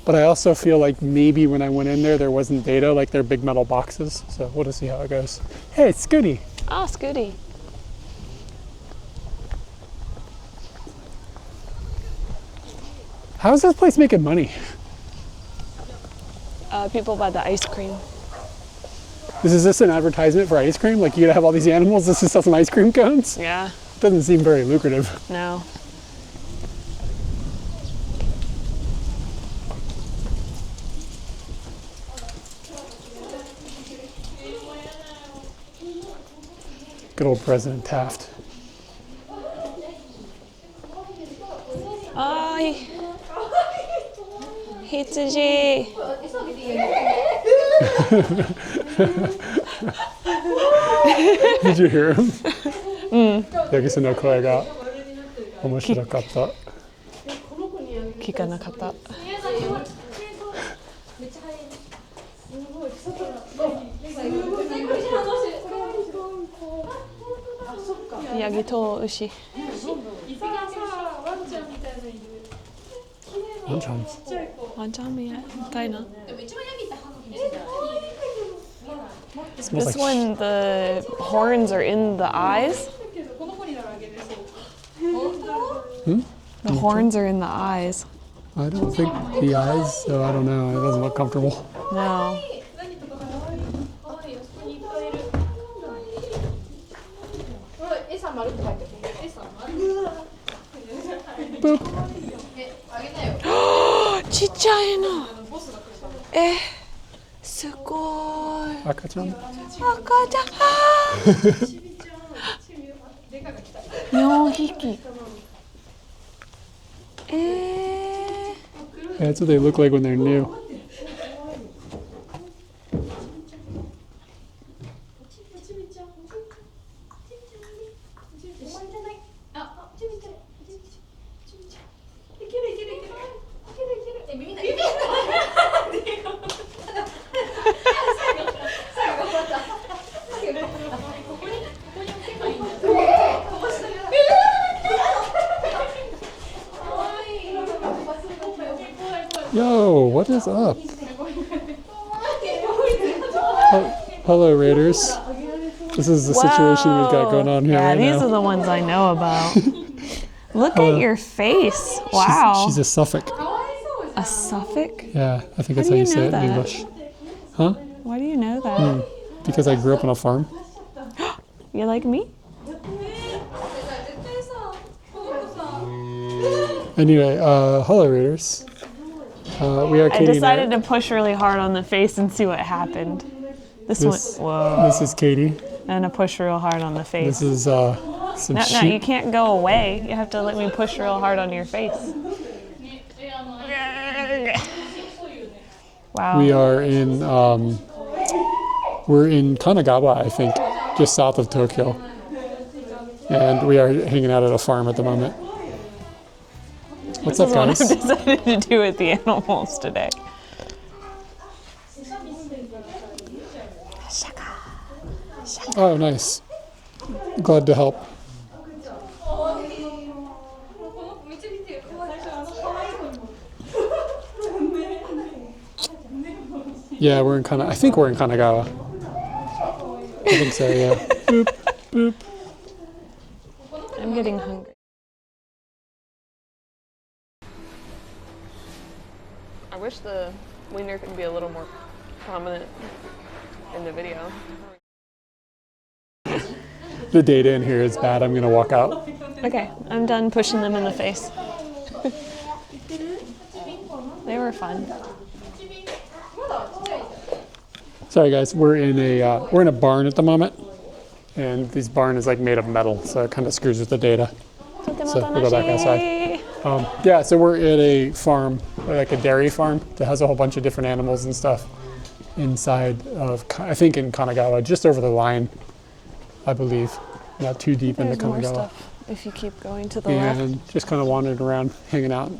But I also feel like maybe when I went in there wasn't data, like they're big metal boxes. So we'll just see how it goes. Hey, it's Scooty. Oh, Scooty. How is this place making money? People buy the ice cream. Is this an advertisement for ice cream? Like you gotta have all these animals, this is some ice cream cones? Yeah. Doesn't seem very lucrative. No. Good old President Taft. Oi. Hitsuji. Did you hear him? ヤギスの声が面白かった。聞かなかった。ヤギと牛。ワンちゃん。ワンちゃんみたいな。Smells This like one, the horns are in the eyes. The horns are in the eyes. I don't think the eyes, so I don't know. It doesn't look comfortable. No. Boop. ちっちゃいの。すごい。赤ちゃん。赤ちゃん。4匹。That's what they look like when they're new. Yo, what is up? Hello, Raiders. This is the situation we've got going on here Yeah, right these now. are the ones I know about. Look at your face. Wow. She's a Suffolk. A Suffolk? Yeah, I think that's How how do you you say know it in that? English. Huh? Why do you know that? Because I grew up on a farm. You like me? Anyway, hello, Raiders. We are I Katie decided and Eric. to push really hard on the face and see what happened. This This, one, whoa. this is Katie. And I push real hard on the face. This is some No, sheep. you can't go away. You have to let me push real hard on your face. Wow. We are in we're in Kanagawa, I think, just south of Tokyo, and we are hanging out at a farm at the moment. What's This up, is what guys? I've decided to do with the animals today. Oh, nice. Glad to help. Yeah, we're in I think we're in Kanagawa. I think so, yeah. Boop, boop. I'm getting hungry. I wish the wiener could be a little more prominent in the video. The data in here is bad. I'm gonna walk out. Okay, I'm done pushing them in the face. They were fun. Sorry, guys. We're in a barn at the moment, and this barn is like made of metal, so it kind of screws with the data. So we'll go back outside. Yeah, so we're at a farm, like a dairy farm that has a whole bunch of different animals and stuff inside of, I think in Kanagawa, just over the line, I believe. Not too deep into There's more Kanagawa. stuff if you keep going to the left. And just kind of wandering around, hanging out.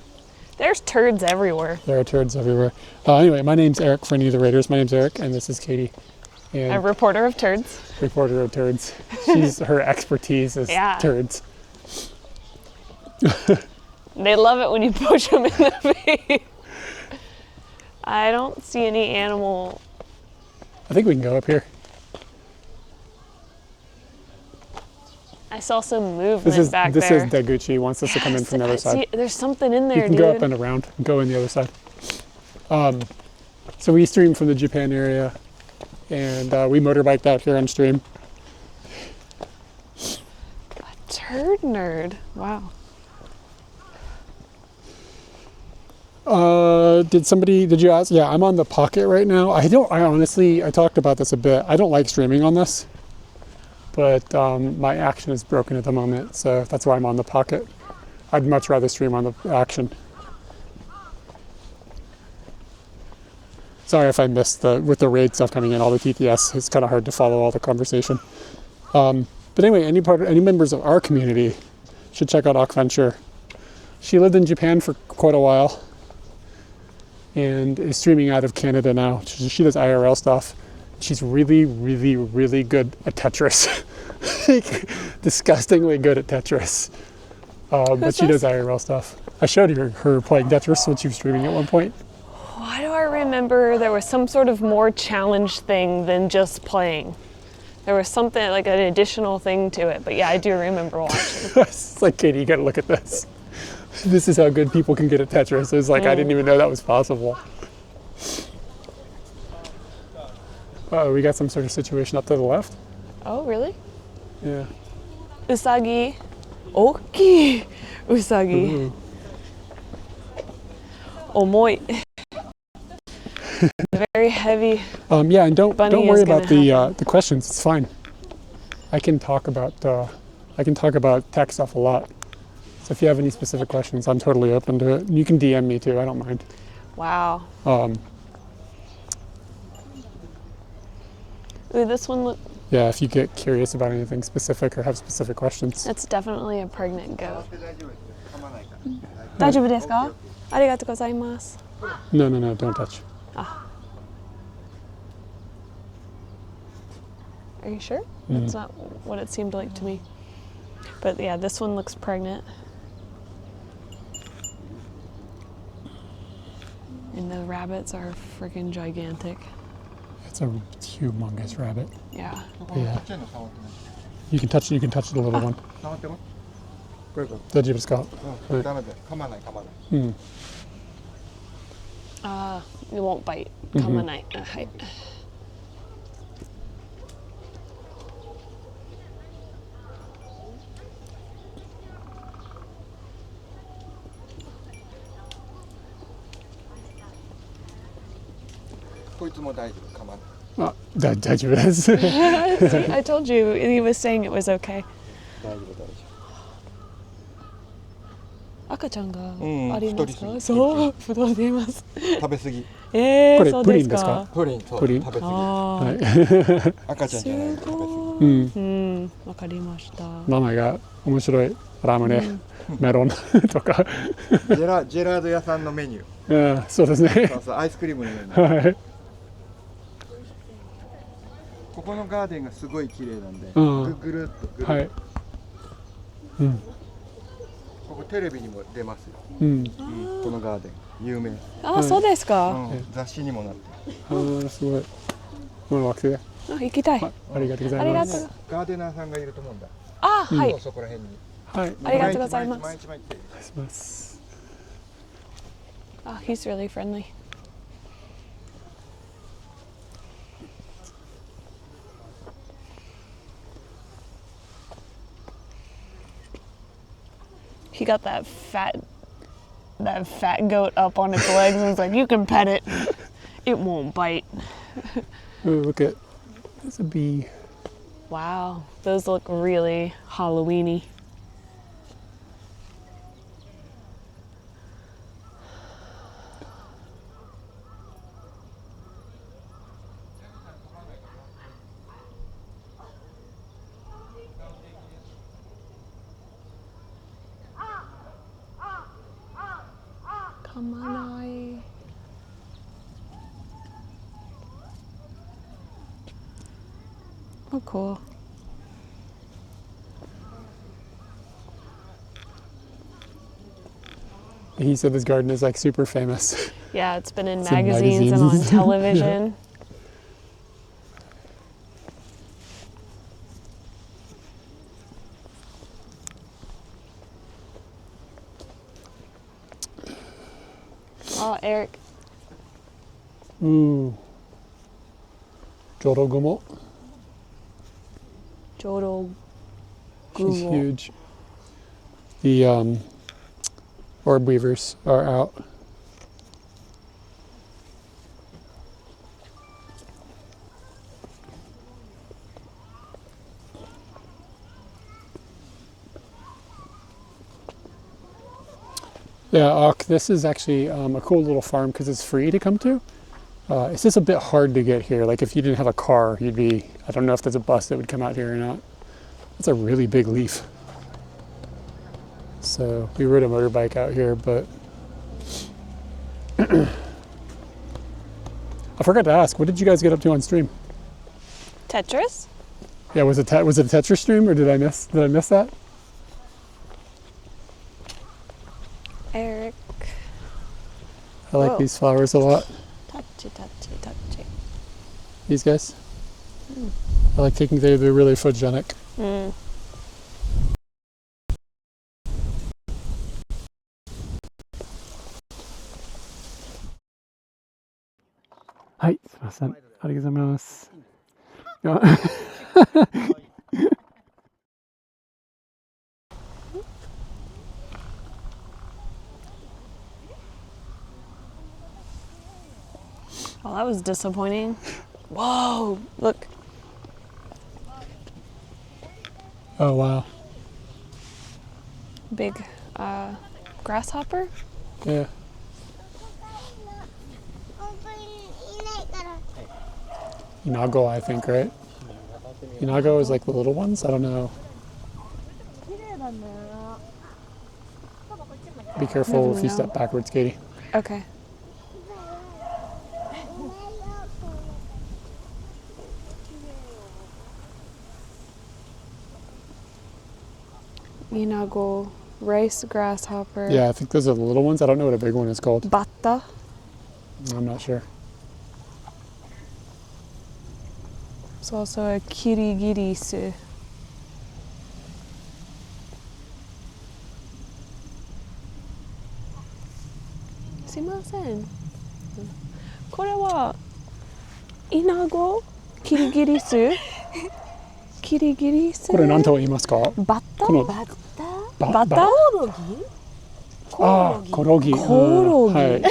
There's turds everywhere. There are turds everywhere. Anyway, my name's Eric for any of the Raiders. My name's Eric, and this is Katie. And A reporter of turds. reporter of turds. Her expertise is Yeah. turds. They love it when you push them in the face. I don't see any animal. I think we can go up here. I saw some movement This is back this there. is Deguchi. He wants us to come in from the other Yes, side. see, there's something in there, You can dude. go up and around and go in the other side. So we stream from the Japan area, and we motorbiked out here on stream. Turd nerd. Wow. Did you ask? Yeah, I'm on the Pocket right now. I talked about this a bit. I don't like streaming on this, but my Action is broken at the moment, so that's why I'm on the Pocket. I'd much rather stream on the Action. Sorry if I missed with the raid stuff coming in, all the TTS, it's kind of hard to follow all the conversation. But anyway, any members of our community should check out Akventure. She lived in Japan for quite a while and is streaming out of Canada now. She does IRL stuff. She's really, really, really good at Tetris. Like, disgustingly good at Tetris. But she does IRL stuff. I showed her playing Tetris when she was streaming at one point. Why do I remember there was some sort of more challenge thing than just playing? There was something like an additional thing to it, but yeah, I do remember watching. It's like, Katie, you gotta look at this. This is how good people can get at Tetris. It's like, I didn't even know that was possible. Uh-oh, we got some sort of situation up to the left. Oh, really? Yeah. Usagi. Oki Usagi. Ooh. Omoi. Very heavy. Yeah, and don't Bunny worry is about gonna the questions. It's fine. I can talk about tech stuff a lot. So if you have any specific questions, I'm totally open to it. You can DM me too. I don't mind. Wow. Ooh, this one look. Yeah, if you get curious about anything specific or have specific questions. That's definitely a pregnant goat. 大丈夫ですか？ありがとうございます。 No, don't touch. Are you sure? That's not what it seemed like to me. But yeah, this one looks pregnant. And the rabbits are freaking gigantic. It's a humongous rabbit. Yeah. Yeah. You can touch the little one. 大丈夫ですか？ダメで噛まない噛まない。 It won't bite. 噛まない。はい。こいつも大丈夫噛まない。大丈夫です。 See, I told you. He was saying it was okay. 大丈夫大丈夫。赤ちゃんがうんありますか？太りすぎそう、太っています。食べ過ぎ。これそうプリンですか？プリンとプリン食べ過ああ、ぎ。赤ちゃんじゃないす食べ過ぎ。ごい。うん、わかりました。ママが面白いラムネ、メロンとか。ジェラード屋さんのメニュー。そうですね。そうそうアイスクリームのメニュー。はい。ここのガーデンがすごい綺麗なんで、うんぐるっとぐるっと。はい。うん。ここテレビにも出ますよ。うん。このガーデン有名。あ、そうですか。雑誌にもなってる。すごい。この惑星で。あ、行きたい。ありがとうござありがとういます。。ガーデナーさんがいると思うんだ。あ、はい。そこら辺に。はい。ありがとうございます。毎日毎日毎日。します。Ah, he's really friendly. He got that fat goat up on its legs and was like, "You can pet it. It won't bite." Ooh, look at there's a bee. Wow, those look really Halloweeny. Kamanai. Oh, cool. He said this garden is like super famous. Yeah, it's been in It's in magazines and on magazines. television. Oh, Eric. Ooh. Jorogumo. Joro. She's huge. The orb weavers are out. Yeah, this is actually a cool little farm because it's free to come to. It's just a bit hard to get here. Like if you didn't have a car, you'd be, I don't know if there's a bus that would come out here or not. It's a really big leaf. So we rode a motorbike out here, but I forgot to ask, what did you guys get up to on stream? Tetris? Yeah, was it a Tetris stream or did I miss that? Eric. I like Whoa. these flowers a lot. Touchy, touchy, touchy. These guys. I like thinking they're really photogenic. Mm. はい、すみません。ありがとうございます。Well, that was disappointing. Whoa, look. Oh, wow. Big grasshopper? Yeah. Inago, I think, right? Inago is like the little ones? I don't know. Be careful if you step backwards, Katie. Okay. Inago, rice grasshopper. Yeah, I think those are the little ones. I don't know what a big one is called. Batta. I'm not sure. There's also a kirigirisu. Sumimasen. これはイナゴキリギリスキリギリスこれ何と言いますか？バッタこのババッタあー、コロギ。コロギ、はい。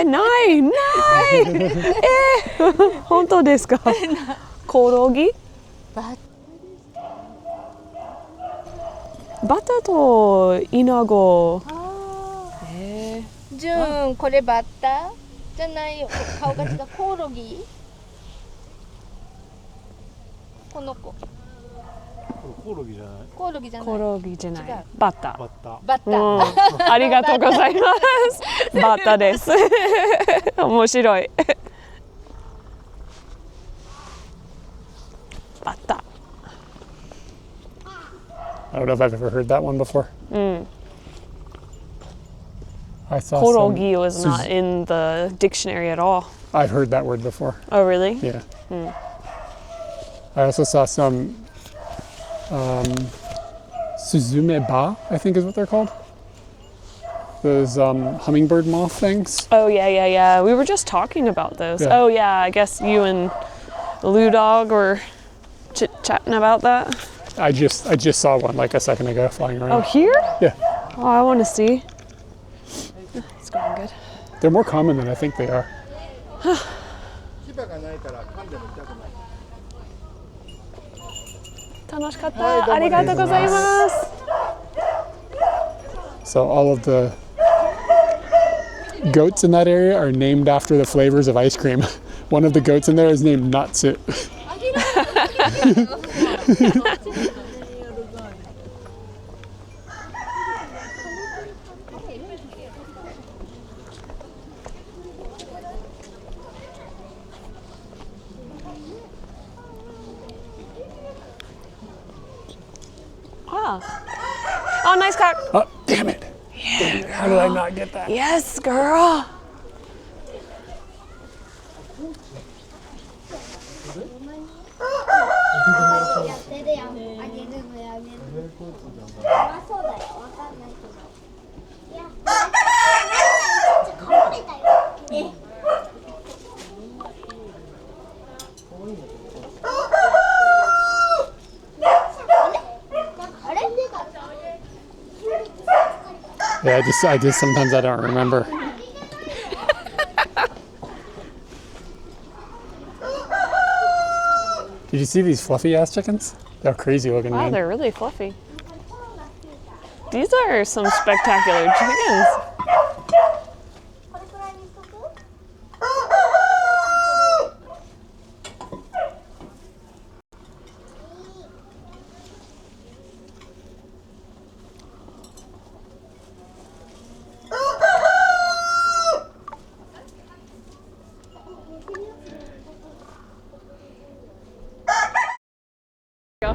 ない本当ですか？コロギバタとイナゴ。ジューン、これバッタじゃないよ。顔が違う。コオロギ。この子。コオロギじゃない。コオロギじゃない。コロギじゃな違うい。バタ。バッタ。バッタ。ありがとうございます。バタです。面白い。バタ。I don't know if I've ever heard that one before. I saw Korogi some- was not in the dictionary at all. I've heard that word before. Oh, really? Yeah. I also saw some Suzumeba, I think is what they're called. Those hummingbird moth things. Oh, yeah. We were just talking about those. Yeah. Oh, yeah. I guess you and Lou Dog were chit-chatting about that. I just saw one like a second ago flying around. Oh, here? Yeah. Oh, I want to see. It's going good. They're more common than I think they are. So all of the goats in that area are named after the flavors of ice cream. One of the goats in there is named Natsu. Yeah. Oh, nice cock. Oh, damn it. Damn it. How did I not get that? Yes, girl. Yeah, I just sometimes I don't remember. Did you see these fluffy ass chickens? They're crazy looking, Wow, man. they're really fluffy. These are some spectacular chickens.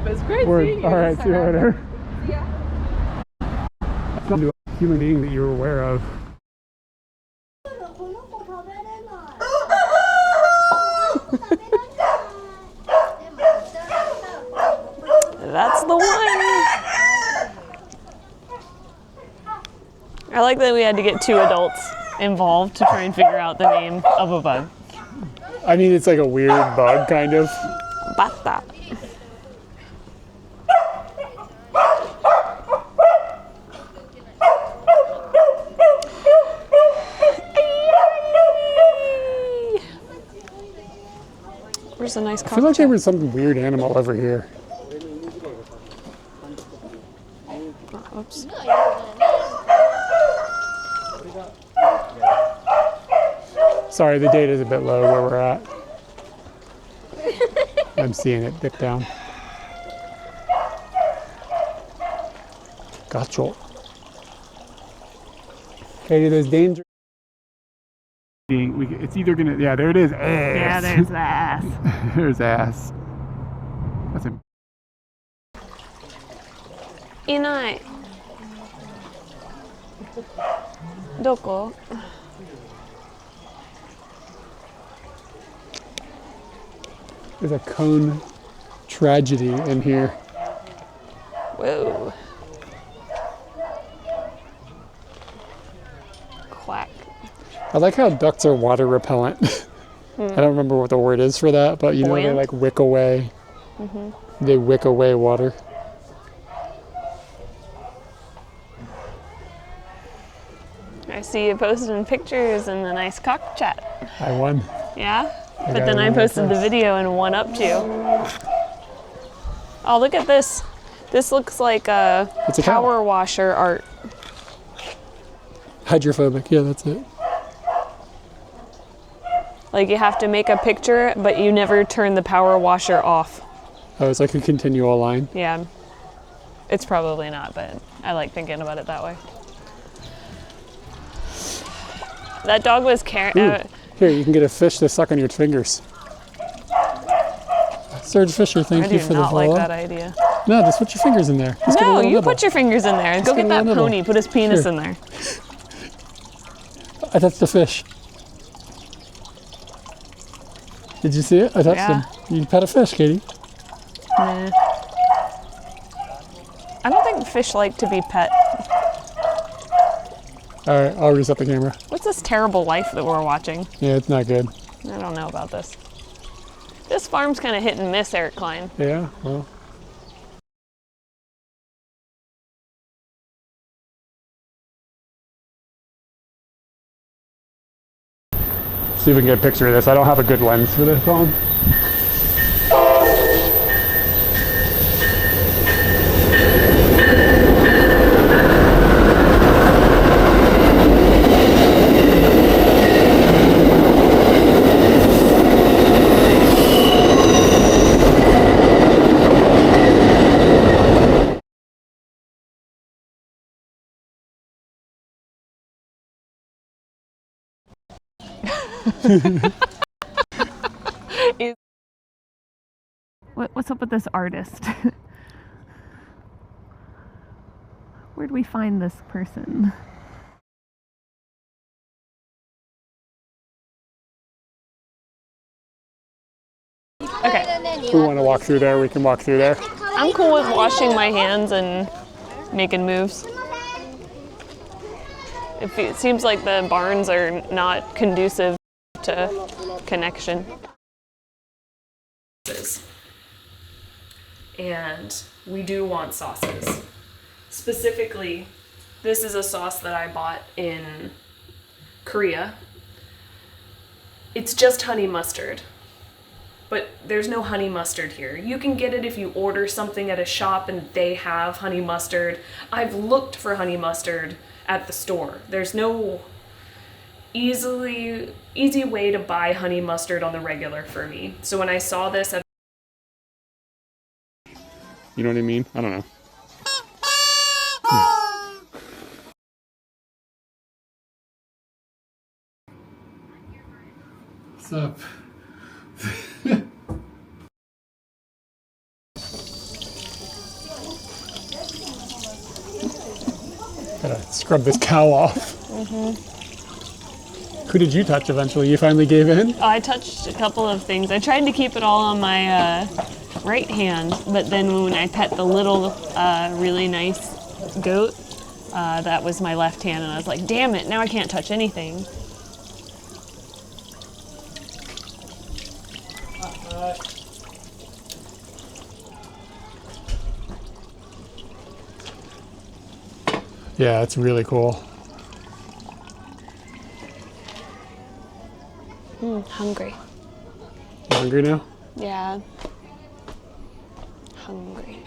It's great seeing you. All right, see you later. That's not a human being that you're aware of. That's the one. I like that we had to get 2 adults involved to try and figure out the name of a bug. I mean, it's like a weird bug, kind of. Bata. Where's a nice cocktail? I feel like there was some weird animal over here. Oh, oops. Sorry, the data's a bit low where we're at. I'm seeing it dip down. Gotcha. Katie, there's danger. It's either gonna, yeah, there it is. Ass. Yeah, there's the ass. There's ass. That's a. いない。どこ? There's a cone tragedy in here. Whoa. Quack. I like how ducks are water repellent. I don't remember what the word is for that, but you know, they like wick away. They wick away water. I see you posting pictures and the nice cock chat. I won. Yeah? But then I posted the video and won up to. Oh, look at this. This looks like a power washer art. Hydrophobic, yeah, that's it. Like you have to make a picture, but you never turn the power washer off. Oh, it's like a continual line. Yeah. It's probably not, but I like thinking about it that way. That dog was carrying. Here, you can get a fish to suck on your fingers. Serge Fisher, thank you for the follow. I do not like that idea. No, just put your fingers in there. No, you put your fingers in there. Go get that pony. Put his penis in there. I touched the fish. Did you see it? I touched him. You pet a fish, Katie. Nah. I don't think fish like to be pet. All right, I'll reset the camera. What's this terrible life that we're watching? Yeah, it's not good. I don't know about this. This farm's kind of hit and miss, Eric Klein. Yeah, well. See if we can get a picture of this. I don't have a good lens for this phone. What's up with this artist? Where'd we find this person? Okay. If we want to walk through there, we can walk through there. I'm cool with washing my hands and making moves. It seems like the barns are not conducive to connection. And we do want sauces. Specifically, this is a sauce that I bought in Korea. It's just honey mustard. But there's no honey mustard here. You can get it if you order something at a shop and they have honey mustard. I've looked for honey mustard at the store. There's no easy way to buy honey mustard on the regular for me. So when I saw this at You know what I mean? I don't know. What's up? Gotta scrub this cow off. Who did you touch eventually? You finally gave in? I touched a couple of things. I tried to keep it all on my right hand, but then when I pet the little really nice goat, that was my left hand, and I was like, damn it, now I can't touch anything. Yeah, it's really cool. Hungry. You hungry now? Yeah. Hungry.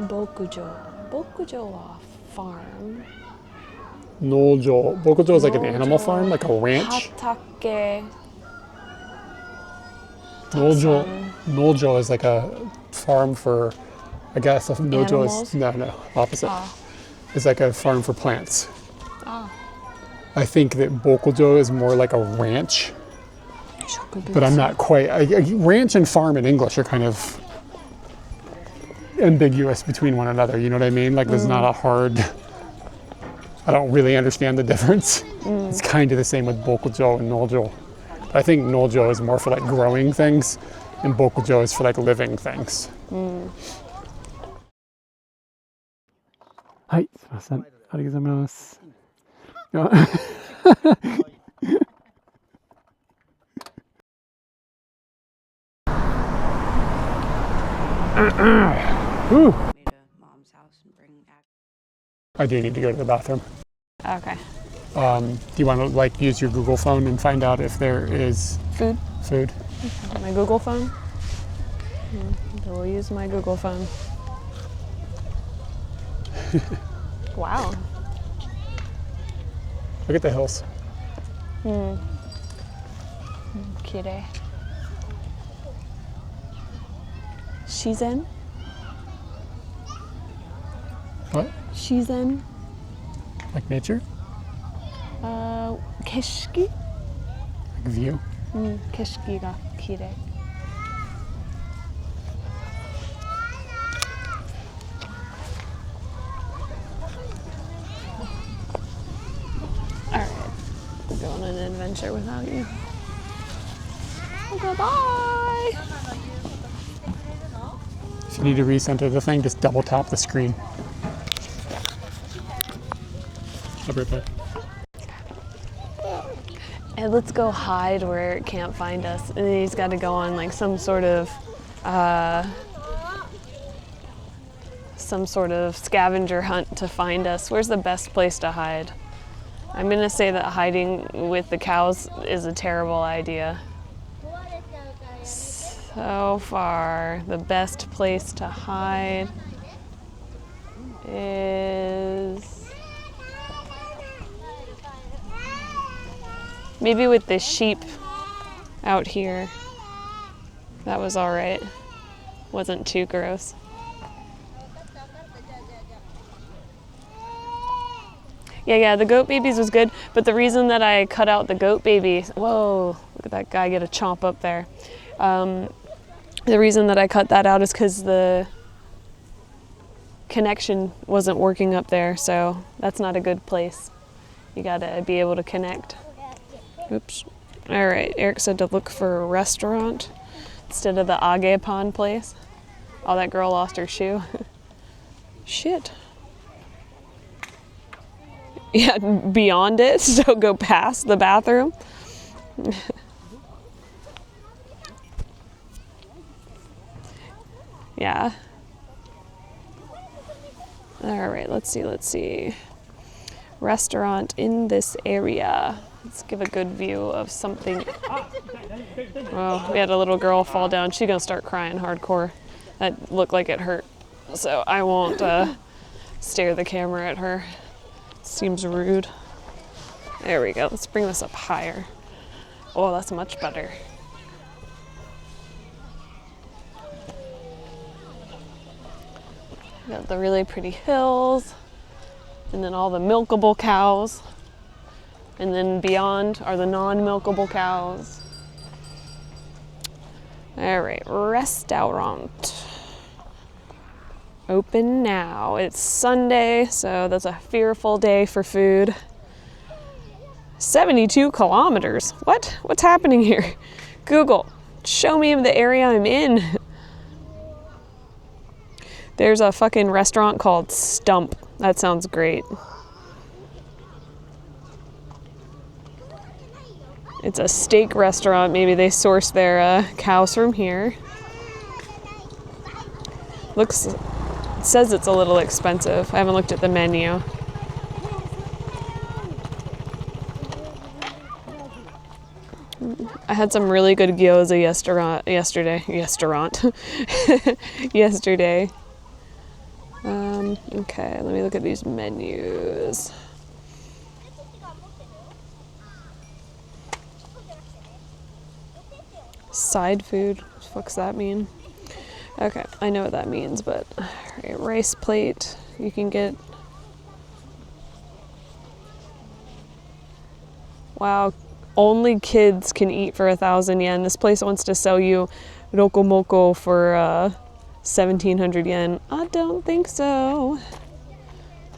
Bokujo farm. Noljo. Bokujo is like an animal farm, like a ranch. Hatake. Noljo is like a farm for, I guess, Nojo is, no, opposite. It's like a farm for plants. I think that Bokujo is more like a ranch, but I'm not quite, ranch and farm in English are kind of ambiguous between one another, you know what I mean? Like there's not a hard, I don't really understand the difference. It's kind of the same with Bokujo and Noljo. But I think Noljo is more for like growing things, and Bokujo is for like living things. Hi, すみません。ありがとうございます。I do need to go to the bathroom. Okay. Do you want to like use your Google phone and find out if there is Food? food? My Google phone? I will use my Google phone. Wow. Look at the hills. Kyde. Shizen? What? Shizen? Like nature? Keshiki? Like view? Keshiki ga kirei. Alright. We'll go on an adventure without you. Okay, bye! If you need to recenter the thing, just double tap the screen. I'll be right back. And let's go hide where it can't find us. And then he's got to go on like some sort of scavenger hunt to find us. Where's the best place to hide? I'm gonna say that hiding with the cows is a terrible idea. So far, the best place to hide is maybe with the sheep out here. That was all right. Wasn't too gross. Yeah, the goat babies was good, but the reason that I cut out the goat baby, whoa, look at that guy get a chomp up there. The reason that I cut that out is because the connection wasn't working up there, so that's not a good place. You gotta be able to connect. Oops. All right, Eric said to look for a restaurant instead of the Agepon place. Oh, that girl lost her shoe. Shit. Yeah, beyond it, so go past the bathroom. Yeah. All right, let's see. Restaurant in this area. Let's give a good view of something. Oh, we had a little girl fall down. She's gonna start crying hardcore. That looked like it hurt. So I won't stare the camera at her. Seems rude. There we go. Let's bring this up higher. Oh, that's much better. Got the really pretty hills, and then all the milkable cows, and then beyond are the non-milkable cows. All right, restaurant. Open now. It's Sunday, so that's a fearful day for food. 72 kilometers. What? What's happening here? Google, show me the area I'm in. There's a fucking restaurant called Stump. That sounds great. It's a steak restaurant. Maybe they source their cows from here. It says it's a little expensive. I haven't looked at the menu. I had some really good gyoza yesterday. Okay, let me look at these menus. Side food, what the fuck's that mean? Okay, I know what that means, but right, rice plate, you can get. Wow, only kids can eat for 1,000 yen. This place wants to sell you rokomoko for 1,700 yen. I don't think so.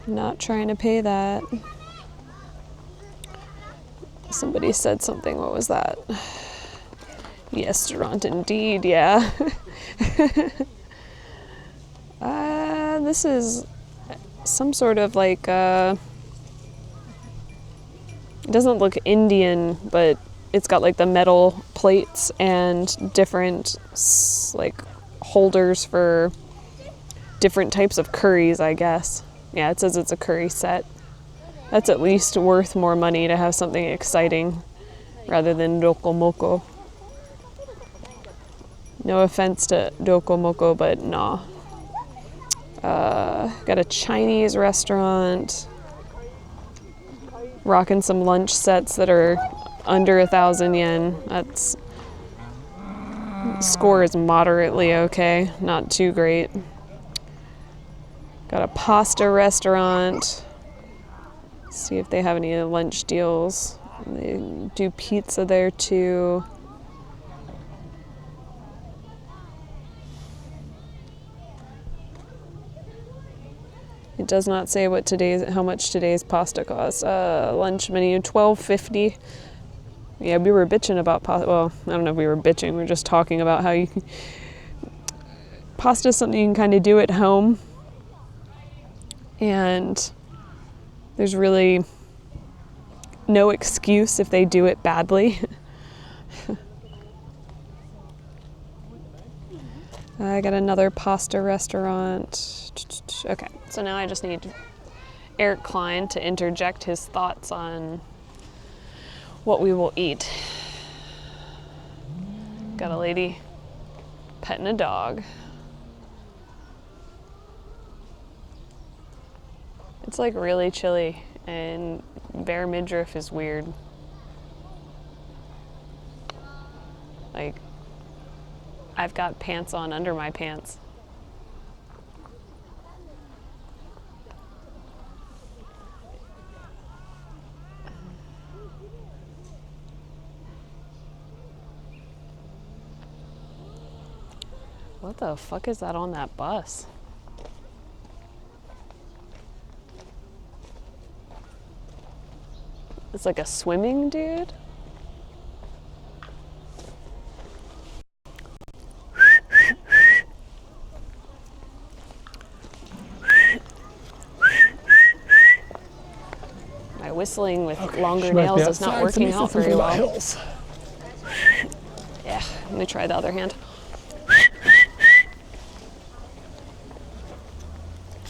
Not trying to pay that. Somebody said something, what was that? Restaurant indeed, yeah. This is some sort of like, it doesn't look Indian, but it's got like the metal plates and different like holders for different types of curries, I guess. Yeah, it says it's a curry set. That's at least worth more money to have something exciting rather than rokomoko. No offense to rokomoko, but nah. Got a Chinese restaurant. Rocking some lunch sets that are under 1,000 yen. That's score is moderately okay, not too great. Got a pasta restaurant. See if they have any lunch deals. They do pizza there too. It does not say how much today's pasta costs. Lunch menu $12.50. Yeah, we were bitching about pasta. Well, I don't know if we were bitching. We were just talking about how pasta is something you can kind of do at home, and there's really no excuse if they do it badly. I got another pasta restaurant. Okay, so now I just need Eric Klein to interject his thoughts on what we will eat. Got a lady petting a dog. It's like really chilly, and bare midriff is weird. Like, I've got pants on under my pants. What the fuck is that on that bus? It's like a swimming dude? My whistling with longer She might be nails is not outside. Somebody working out said something very about well. hills. Yeah, let me try the other hand.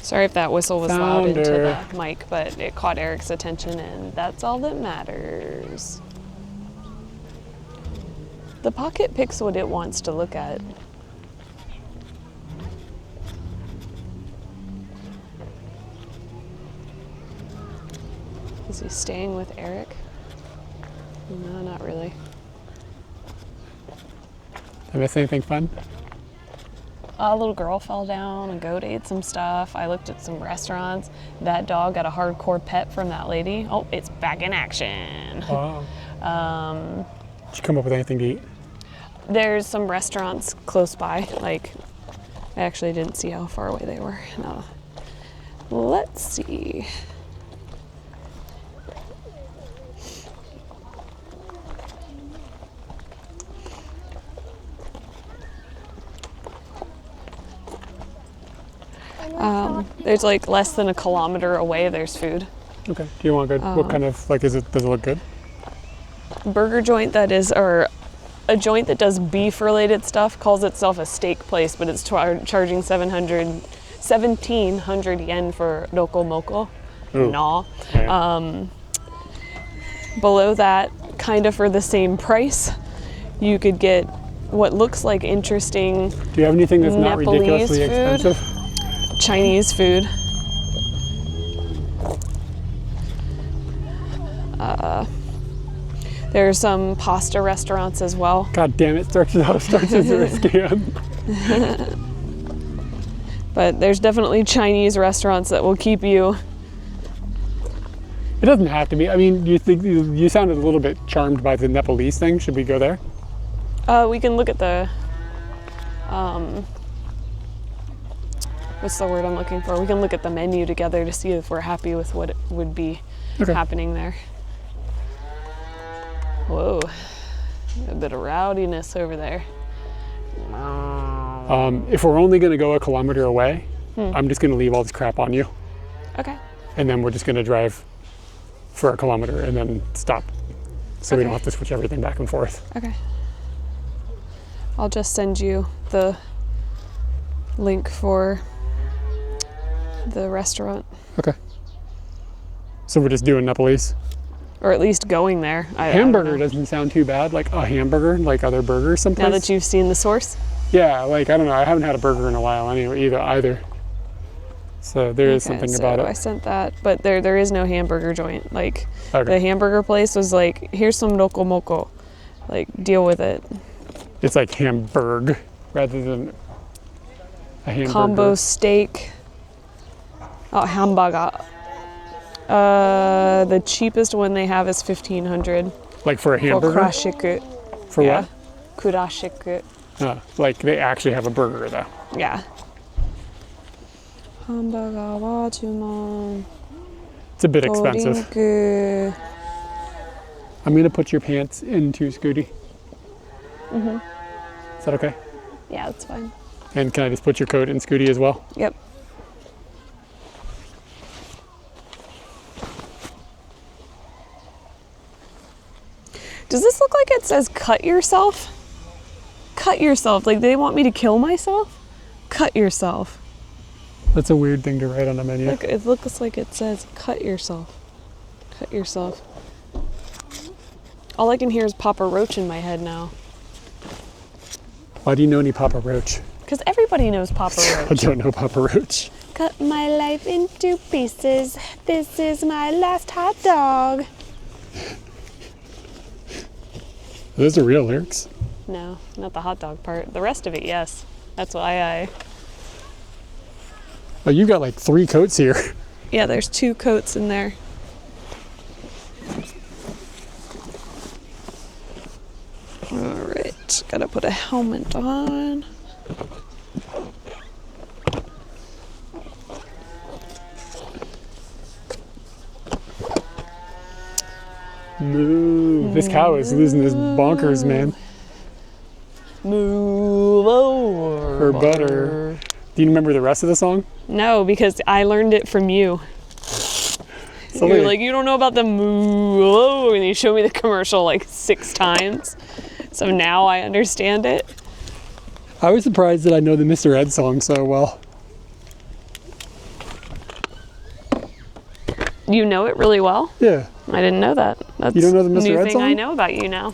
Sorry if that whistle was loud into the mic, but it caught Eric's attention, and that's all that matters. The pocket picks what it wants to look at. Is he staying with Eric? No, not really. Did I miss anything fun? A little girl fell down, a goat ate some stuff. I looked at some restaurants. That dog got a hardcore pet from that lady. Oh, it's back in action. Wow. Did you come up with anything to eat? There's some restaurants close by. Like, I actually didn't see how far away they were. No. Let's see. There's like less than a kilometer away, there's food. Okay. Do you want to go? What kind of, like, does it look good? Burger joint that is, or a joint that does beef related stuff, calls itself a steak place, but it's charging 1,700 yen for roko moko. No. Yeah. Below that, kind of for the same price, you could get what looks like interesting Do you have anything that's not Nepalese ridiculously food? expensive? Chinese food. There's some pasta restaurants as well. God damn it, starts as a scam. But there's definitely Chinese restaurants that will keep you. It doesn't have to be. I mean, you think you sounded a little bit charmed by the Nepalese thing. Should we go there? We can look at the, what's the word I'm looking for? We can look at the menu together to see if we're happy with what would be happening there. Whoa, a bit of rowdiness over there. If we're only going to go a kilometer away, I'm just going to leave all this crap on you. Okay. And then we're just going to drive for a kilometer and then stop. So we don't have to switch everything back and forth. Okay. I'll just send you the link for the restaurant. Okay. So we're just doing Nepalese? Or at least going there. Hamburger doesn't sound too bad. Like a hamburger, like other burgers someplace. Now that you've seen the source? Yeah, like, I don't know. I haven't had a burger in a while anyway, either. So there is something about it. I sent that, but there is no hamburger joint. Like, the hamburger place was like, here's some roko moko. Like, deal with it. It's like Hamburg rather than a hamburger. Combo steak. Oh, hamburger. The cheapest one they have is 1,500. Like for a hamburger? For kurashiku. For what? Kurashiku. Like they actually have a burger though. Yeah. Hamburger wa jumon. It's a bit expensive. Torinku. I'm gonna put your pants into Scooty. Is that okay? Yeah, that's fine. And can I just put your coat in Scooty as well? Yep. Does this look like it says cut yourself? Cut yourself. Like they want me to kill myself? Cut yourself. That's a weird thing to write on a menu. Look, it looks like it says cut yourself. Cut yourself. All I can hear is Papa Roach in my head now. Why do you know any Papa Roach? Because everybody knows Papa Roach. I don't know Papa Roach. Cut my life into pieces. This is my last hot dog. Those are real lyrics. No, not the hot dog part. The rest of it, yes. That's why I... Oh, you've got like 3 coats here. Yeah, there's 2 coats in there. All right, gotta put a helmet on. Moo. This cow is losing his bonkers, man. Move over. Her butter. Do you remember the rest of the song? No, because I learned it from you. So You're like, you don't know about the moo, and you showed me the commercial like 6 times. So now I understand it. I was surprised that I know the Mr. Ed song so well. You know it really well? Yeah. I didn't know that. That's You don't know the a Mr. new Ed thing song? I know about you now.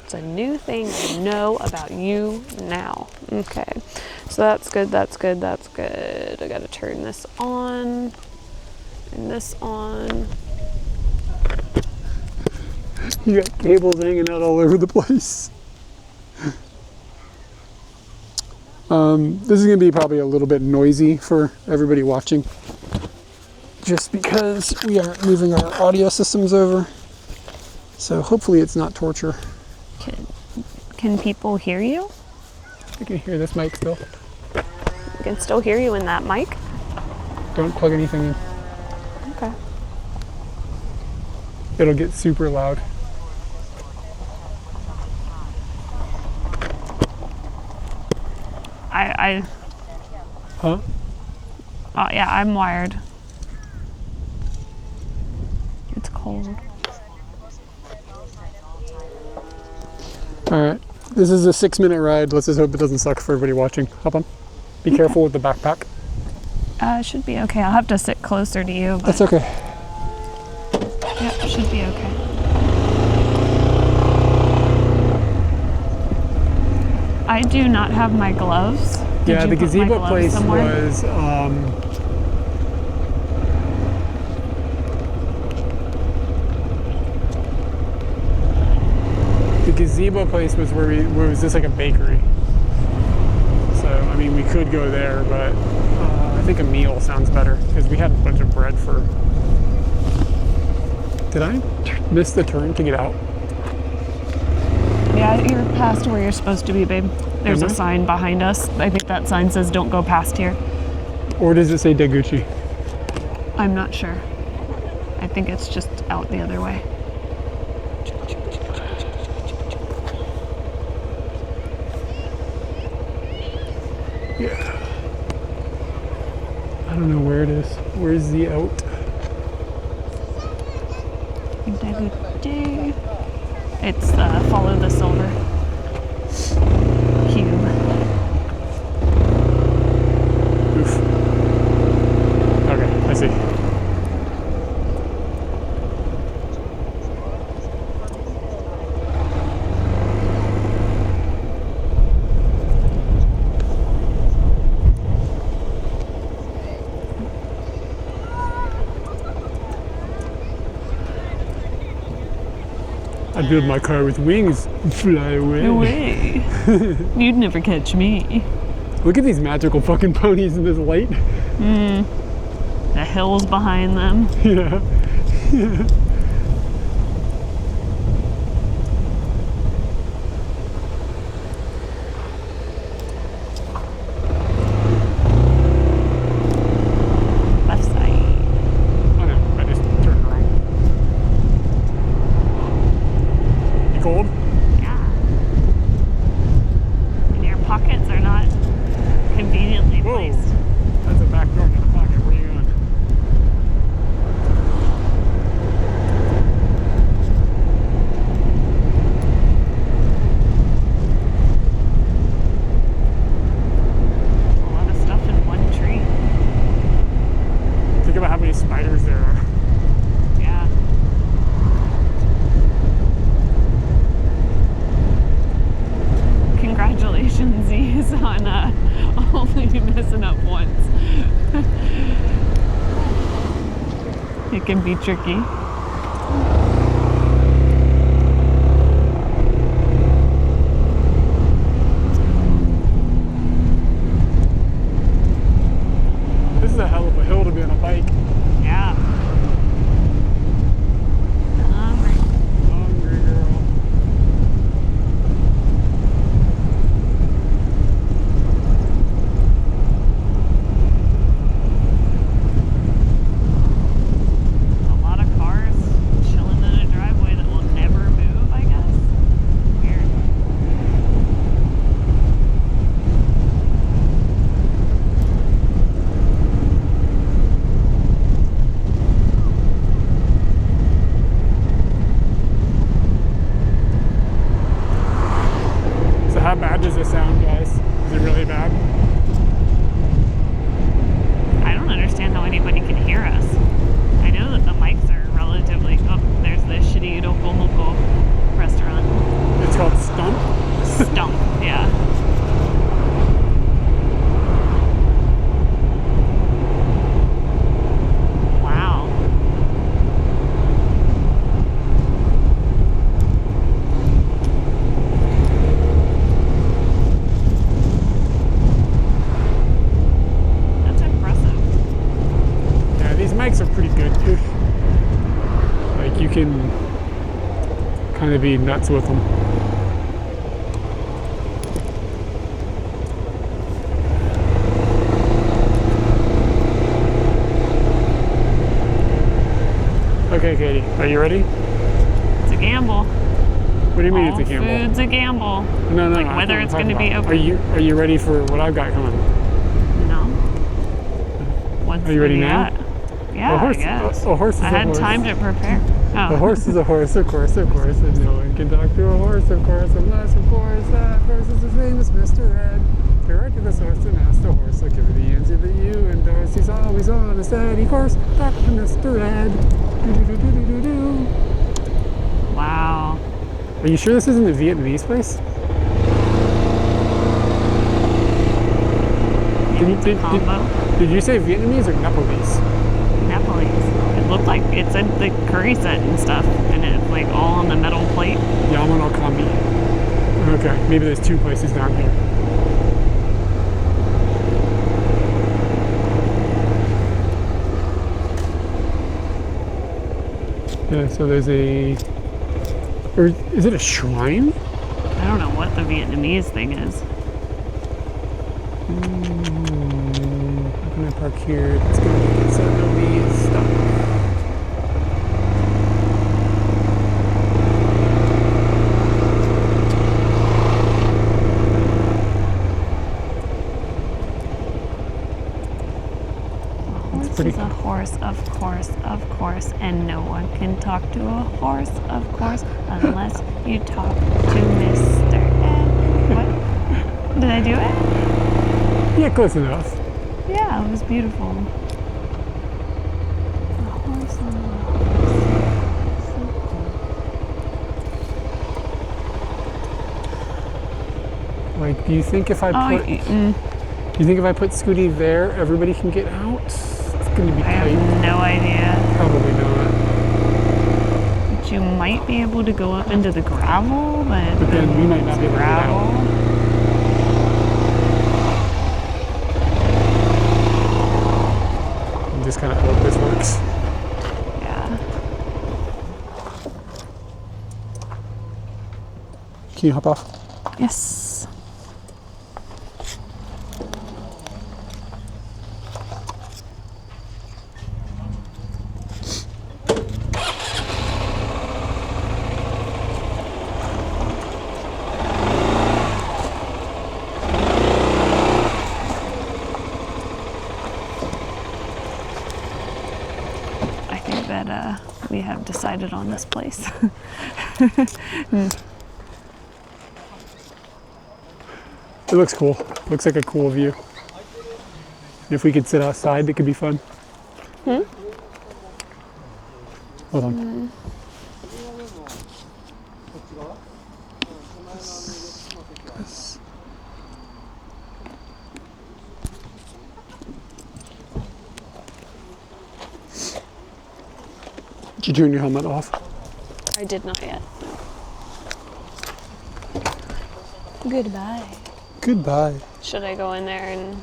It's a new thing I know about you now. Okay. So that's good, that's good, that's good. I gotta turn this on and this on. You got cables hanging out all over the place. This is going to be probably a little bit noisy for everybody watching, just because we aren't moving our audio systems over. So hopefully it's not torture. Can people hear you? I can hear this mic still. I can still hear you in that mic. Don't plug anything in. Okay. It'll get super loud. Huh? Oh yeah, I'm wired. It's cold. Alright. This is a 6-minute ride. Let's just hope it doesn't suck for everybody watching. Hop on. Be careful with the backpack. It should be okay. I'll have to sit closer to you, but That's okay. yeah, it should be okay. I do not have my gloves. Did Yeah, you the put my gazebo gloves place somewhere? was the gazebo place was where it was just like a bakery. So I mean, we could go there, but I think a meal sounds better because we had a bunch of bread for. Did I miss the turn to get out? Yeah, you're past where you're supposed to be, babe. There's Am a I? sign behind us. I think that sign says don't go past here. Or does it say Deguchi? I'm not sure. I think it's just out the other way. Yeah. I don't know where it is. Where's the out? It's follow the silver cube. Oof. Okay, I see. I'd build my car with wings and fly away. No way. You'd never catch me. Look at these magical fucking ponies in this light. The hills behind them. Yeah. Left side. Oh no, I just turned wrong. You cold? Yeah. And your pockets are not conveniently Whoa. placed. That's a back door in the pocket. Where are you going? A lot of stuff in one tree. Think about how many spiders there are. Yeah. Congratulations, Z's, on only messing up once. It can be tricky. This is a hell of a hill to be on a bike. Yeah. Alright. Hungry girl. bad does this sound, guys? Is it really bad? I don't understand how anybody can hear us. I know that the mics are relatively. Oh, there's the shitty Rokomoko restaurant. It's called Stump. Stump, yeah. Wow. That's impressive. Yeah, these mics are pretty good, dude. Like, you can kind of be nuts with them. Okay, Katie, are you ready? It's a gamble. What do you mean All it's a gamble? food's a gamble. No, Like that's whether what I'm it's talking going to be about. open. Are you ready for what I've got coming? No. What's Are you ready now? Yeah, A horse, I guess. a horse is I a had horse. time to prepare. Oh. A horse is a horse, of course, and no one can talk to a horse, of course, unless, of course, that horse is the famous Mr. Ed. Go right to the source and ask the horse, I'll give you the answer that you endorse. He's always on a steady course, back to Mr. Ed. Do-do-do-do-do-do-do. Wow. Are you sure this isn't a Vietnamese place? Did you say Vietnamese or Nepalese? Nepalese. It looked like it said the curry set and stuff, and it's like all on the metal plate. Yamano Kami. Okay, maybe there's two places down here. Yeah, so there's a, or is it a shrine? I don't know what the Vietnamese thing is. How can I park here? It's going to get so nobody's stuck. Is a horse, of course, and no one can talk to a horse, of course, unless you talk to Mr. Ed. What? Did I do it? Yeah, close enough. Yeah, it was beautiful. A horse and a Like, do you think if I put, do you think if I put Scooty there, everybody can get out? It's going to be I tight. have no idea. Probably not. But you might be able to go up into the gravel, but then we might not be able to get out. gravel. Just kind of hope this works. Yeah. Can you hop off? Yes. We have decided on this place. It looks cool. Looks like a cool view. If we could sit outside, it could be fun. Hold on. Did you turn your helmet off? I did not yet. Goodbye. Goodbye. Should I go in there and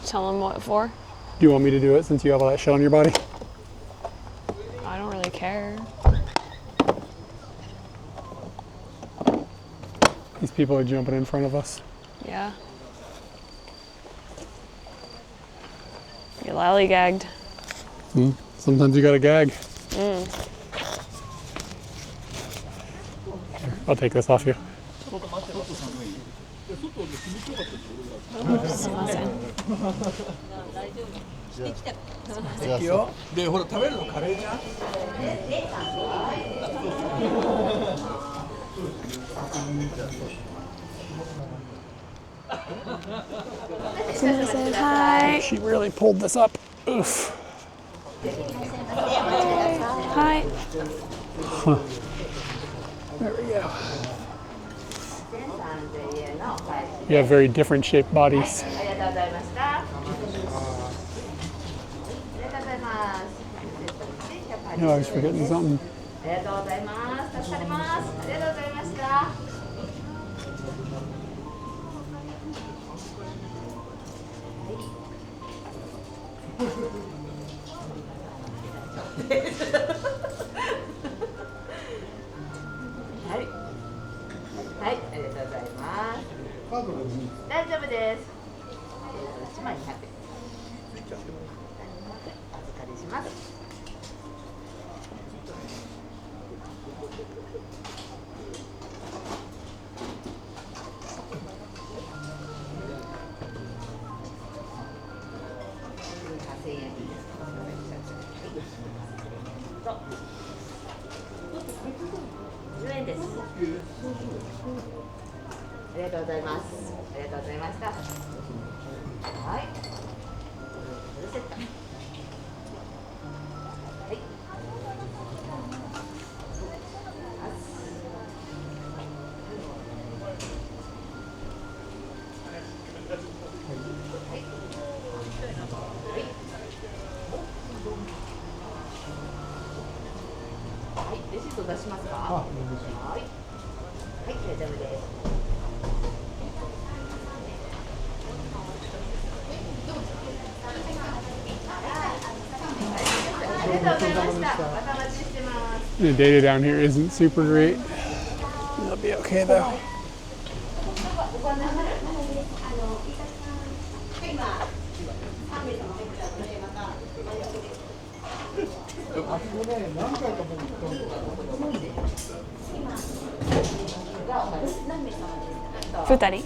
tell him what for? Do you want me to do it since you have all that shit on your body? I don't really care. These people are jumping in front of us. Yeah. You lollygagged. Sometimes you gotta gag. Here, I'll take this off you. Hi. She really pulled this up. Oof. Hi. There we go. You have very different shaped bodies. No, I was forgetting something. The data down here isn't super great. It'll be okay though. Futari.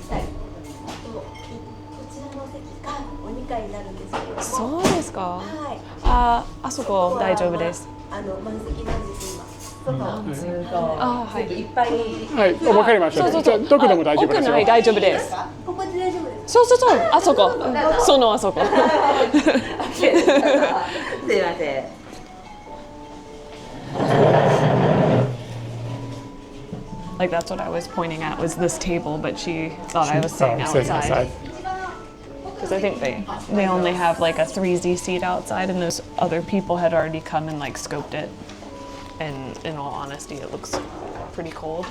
そうですか。あそこ大丈夫です。あ、はい。はい、わかりました。じゃあどこでも大丈夫ですよ。奥の大丈夫です。そうそうそう、あそこ。そのあそこ。すいません。Like that's what I was pointing at was this table, but she thought I was sitting outside. Because I think they only have like a 3Z seat outside, and those other people had already come and like scoped it. And in all honesty, it looks pretty cold.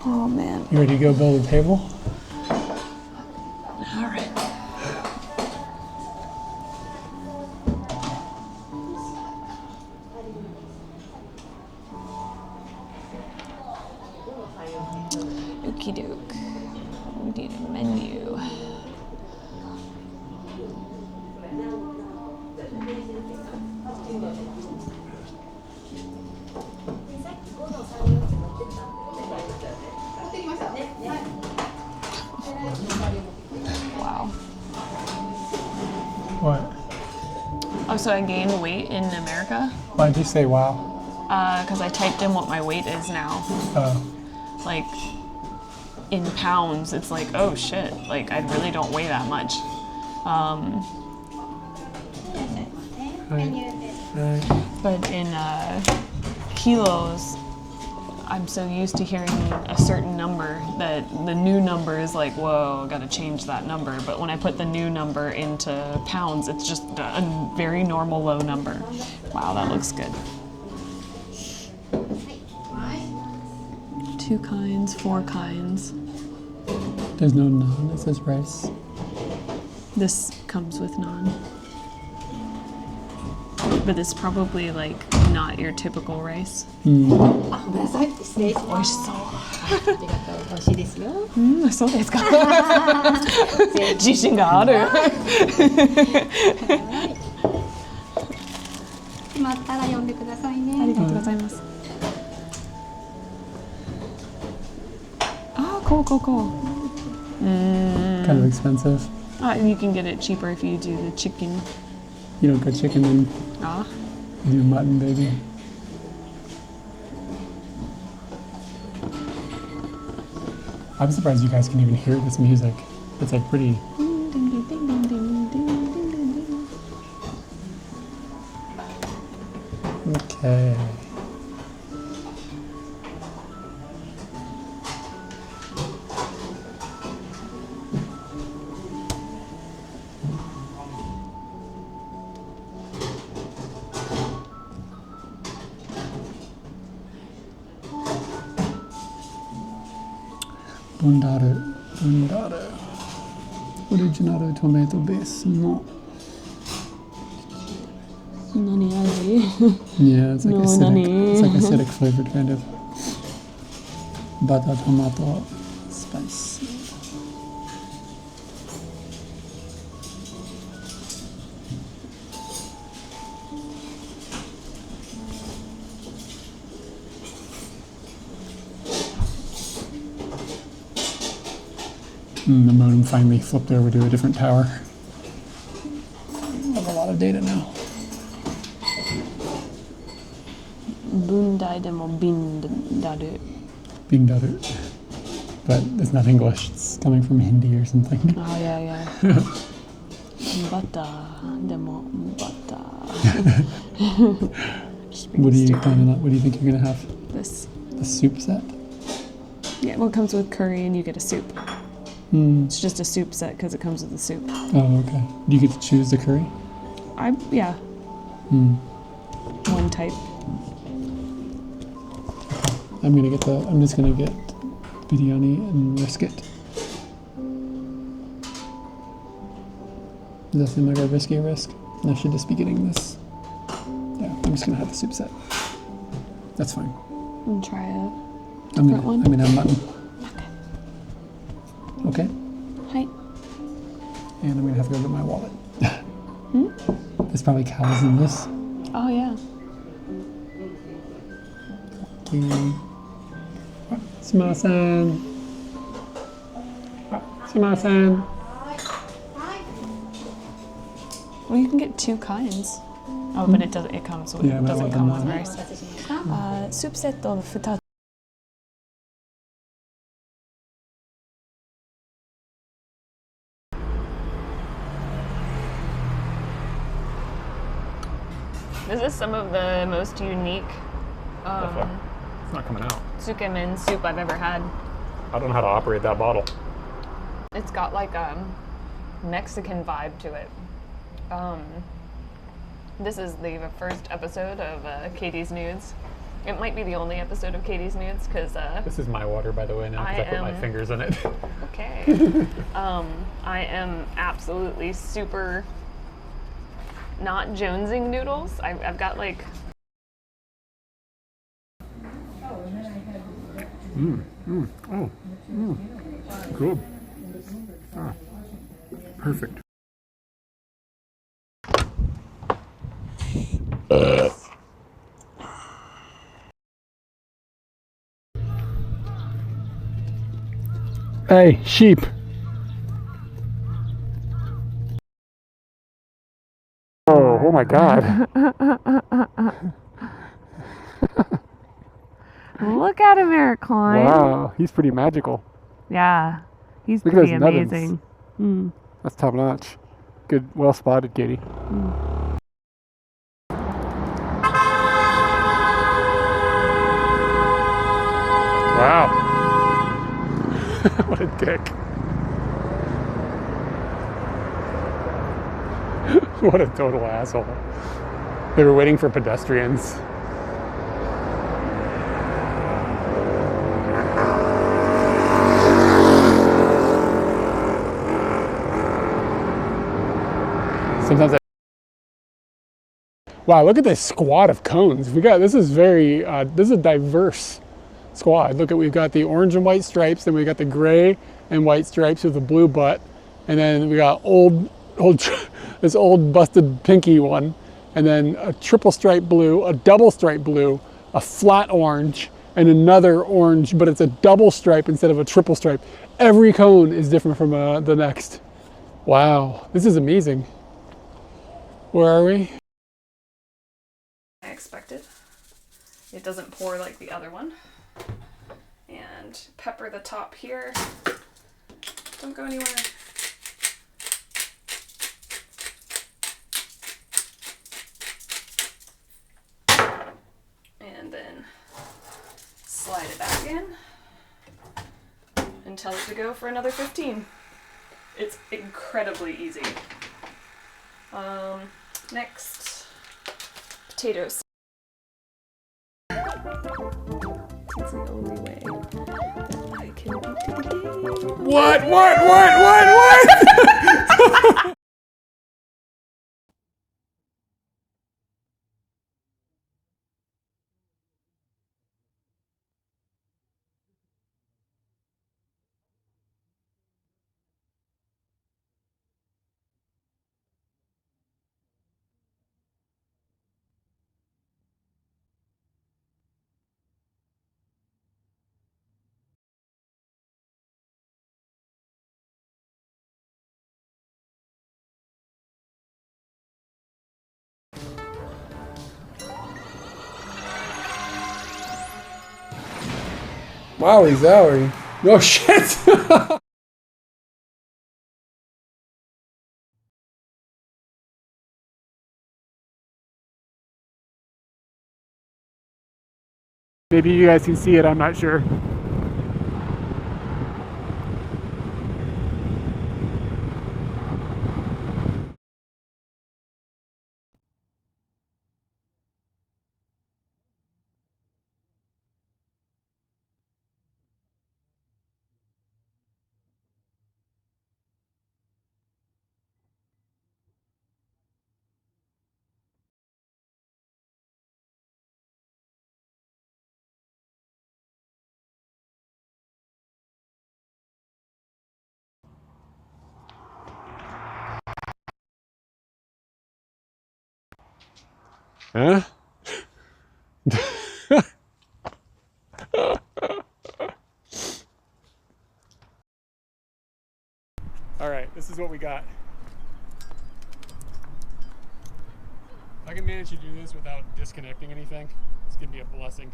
Oh man. You ready to go build a table? All right. Okie doke. We need a menu. Wow. What? Oh, so I gained weight in America? Why'd you say wow? Because I typed in what my weight is now. Like, in pounds, it's like, oh shit, like I really don't weigh that much. But in kilos, I'm so used to hearing a certain number that the new number is like, whoa, I gotta change that number. But when I put the new number into pounds, it's just a very normal low number. Wow, that looks good. 2 kinds, 4 kinds. There's no naan, it says rice. This comes with naan. But it's probably like not your typical rice. 美味しそう。美味しいですよ。そうですか。自信がある。決まったら呼んでくださいね。ありがとうございます。Cool, cool, cool. Kind of expensive. You can get it cheaper if you do the chicken. You don't get chicken and Ah. do mutton, baby. I'm surprised you guys can even hear this music. It's like pretty. Okay. Bundaru. Original tomato base. No. Nani aji? Yeah, it's like No, acidic. nani. It's like acidic flavored kind of. Butter tomato spice. The modem finally flipped over to a different tower. I have a lot of data now. Bundai demo bindaru. Bindaru. But it's not English, it's coming from Hindi or something. Oh, yeah. Bata demo bata. What are you planning on? What do you think you're gonna have? This. The soup set? Yeah, well, it comes with curry and you get a soup. It's just a soup set because it comes with the soup. Oh, okay. Do you get to choose the curry? Yeah. One type. I'm just gonna get biryani and brisket. Does that seem like a risky risk? I should just be getting this. Yeah, I'm just gonna have the soup set. That's fine. And try a I'm different one. gonna have mutton. Okay. Hi. And I'm gonna have to go get my wallet. There's probably cows in this. Oh, yeah. Sumasan. Sumasan. Well, you can get two kinds. Oh, but it comes with, Yeah, but I doesn't want come the with naan. rice. Soup set of futatsu. This is some of the most unique It's not coming out. tsukemen soup I've ever had. I don't know how to operate that bottle. It's got like a Mexican vibe to it. This is the first episode of Kyde's Nudes. It might be the only episode of Kyde's Nudes because This is my water, by the way, now because I put my fingers in it. okay. I am absolutely super not jonesing noodles. I've got like Good. Perfect. Hey, sheep. Oh my God. Look at him, Eric Klein. Wow, he's pretty magical. Yeah, he's Look at pretty those nubbins. amazing. That's top notch. Good, well spotted, Katie. Wow. What a dick. What a total asshole. They were waiting for pedestrians. Sometimes I... Wow, look at this squad of cones. This is a diverse squad. Look at, we've got the orange and white stripes, then we've got the gray and white stripes with the blue butt, and then we got this old busted pinky one, and then a triple stripe blue, a double stripe blue, a flat orange, and another orange, but it's a double stripe instead of a triple stripe. Every cone is different from the next. Wow, this is amazing. Where are we? I expected. It doesn't pour like the other one. And pepper the top here. Don't go anywhere. And then slide it back in and tell it to go for another 15. It's incredibly easy. Next, potatoes. It's the only way that I can beat the game. What? Wowie zowie. No shit. Maybe you guys can see it, I'm not sure. Huh? All right, this is what we got. If I can manage to do this without disconnecting anything, it's gonna be a blessing.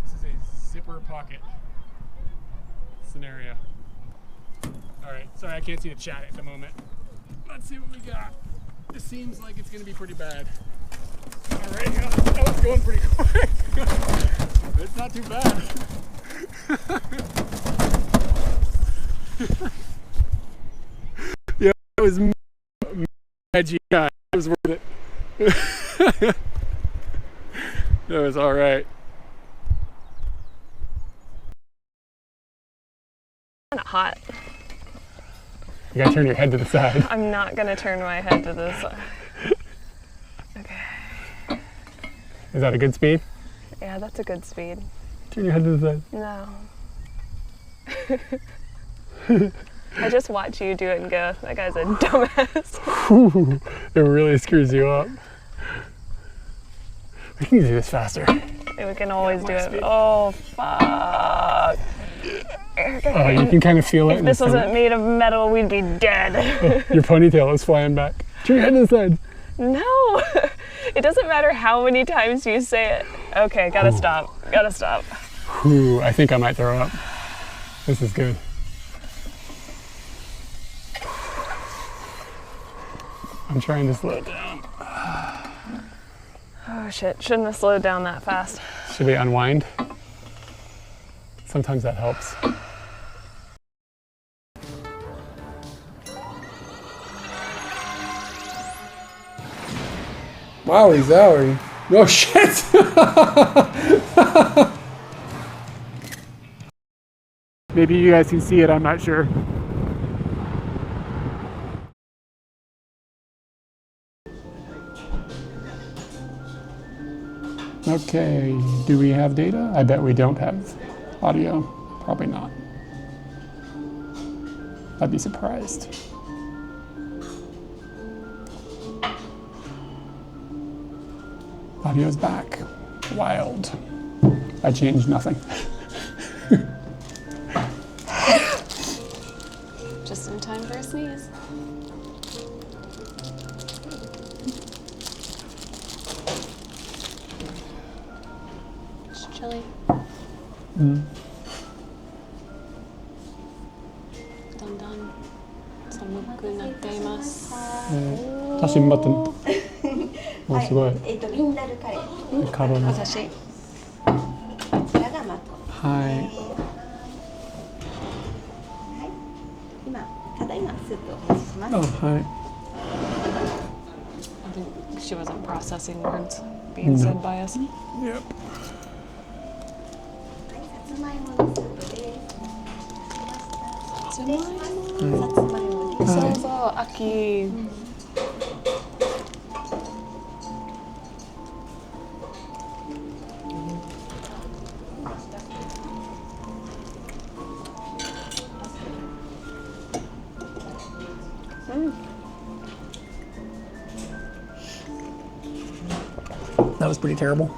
This is a zipper pocket scenario. All right, sorry I can't see the chat at the moment. Let's see what we got. This seems like it's gonna be pretty bad. All right, that was going pretty quick. But it's not too bad. Yeah, it was edgy. It was worth it. That was all right. Kind of hot. You gotta turn your head to the side. I'm not gonna turn my head to the side. Okay. Is that a good speed? Yeah, that's a good speed. Turn your head to the side. No. I just watch you do it and go, that guy's a dumbass. It really screws you up. We can do this faster. We can always do it. Oh, fuck. Oh, you can kind of feel it. If this wasn't made of metal, we'd be dead. Oh, your ponytail is flying back. Turn your head to the side. No. It doesn't matter how many times you say it. Okay, gotta stop. Gotta stop. Whew, I think I might throw up. This is good. I'm trying to slow it down. Oh shit, shouldn't have slowed down that fast. Should we unwind? Sometimes that helps. Wowie zowie. No shit! Maybe you guys can see it, I'm not sure. Okay, do we have data? I bet we don't have audio. Probably not. I'd be surprised. Audio's back. Wild. I changed nothing. Just in time for a sneeze. It's chilly. Dandan寒くなっています。写真バトン。お、すごい。ミンダルカレー。カロリー。私。こちらがマトン。はい。今、ただいまスープをお持ちします。あ、はい。I think she wasn't processing words being said by us. Yep. さつまいものスープです。さつまいも。さつまいもです。そうそう、秋。That was pretty terrible.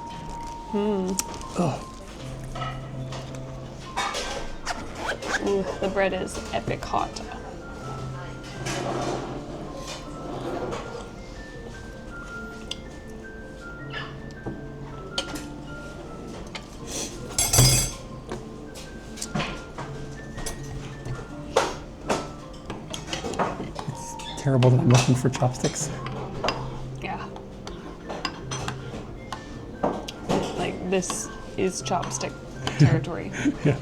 Ooh, the bread is epic hot. It's terrible that I'm looking for chopsticks. Yeah. Like, this is chopstick territory. Yeah.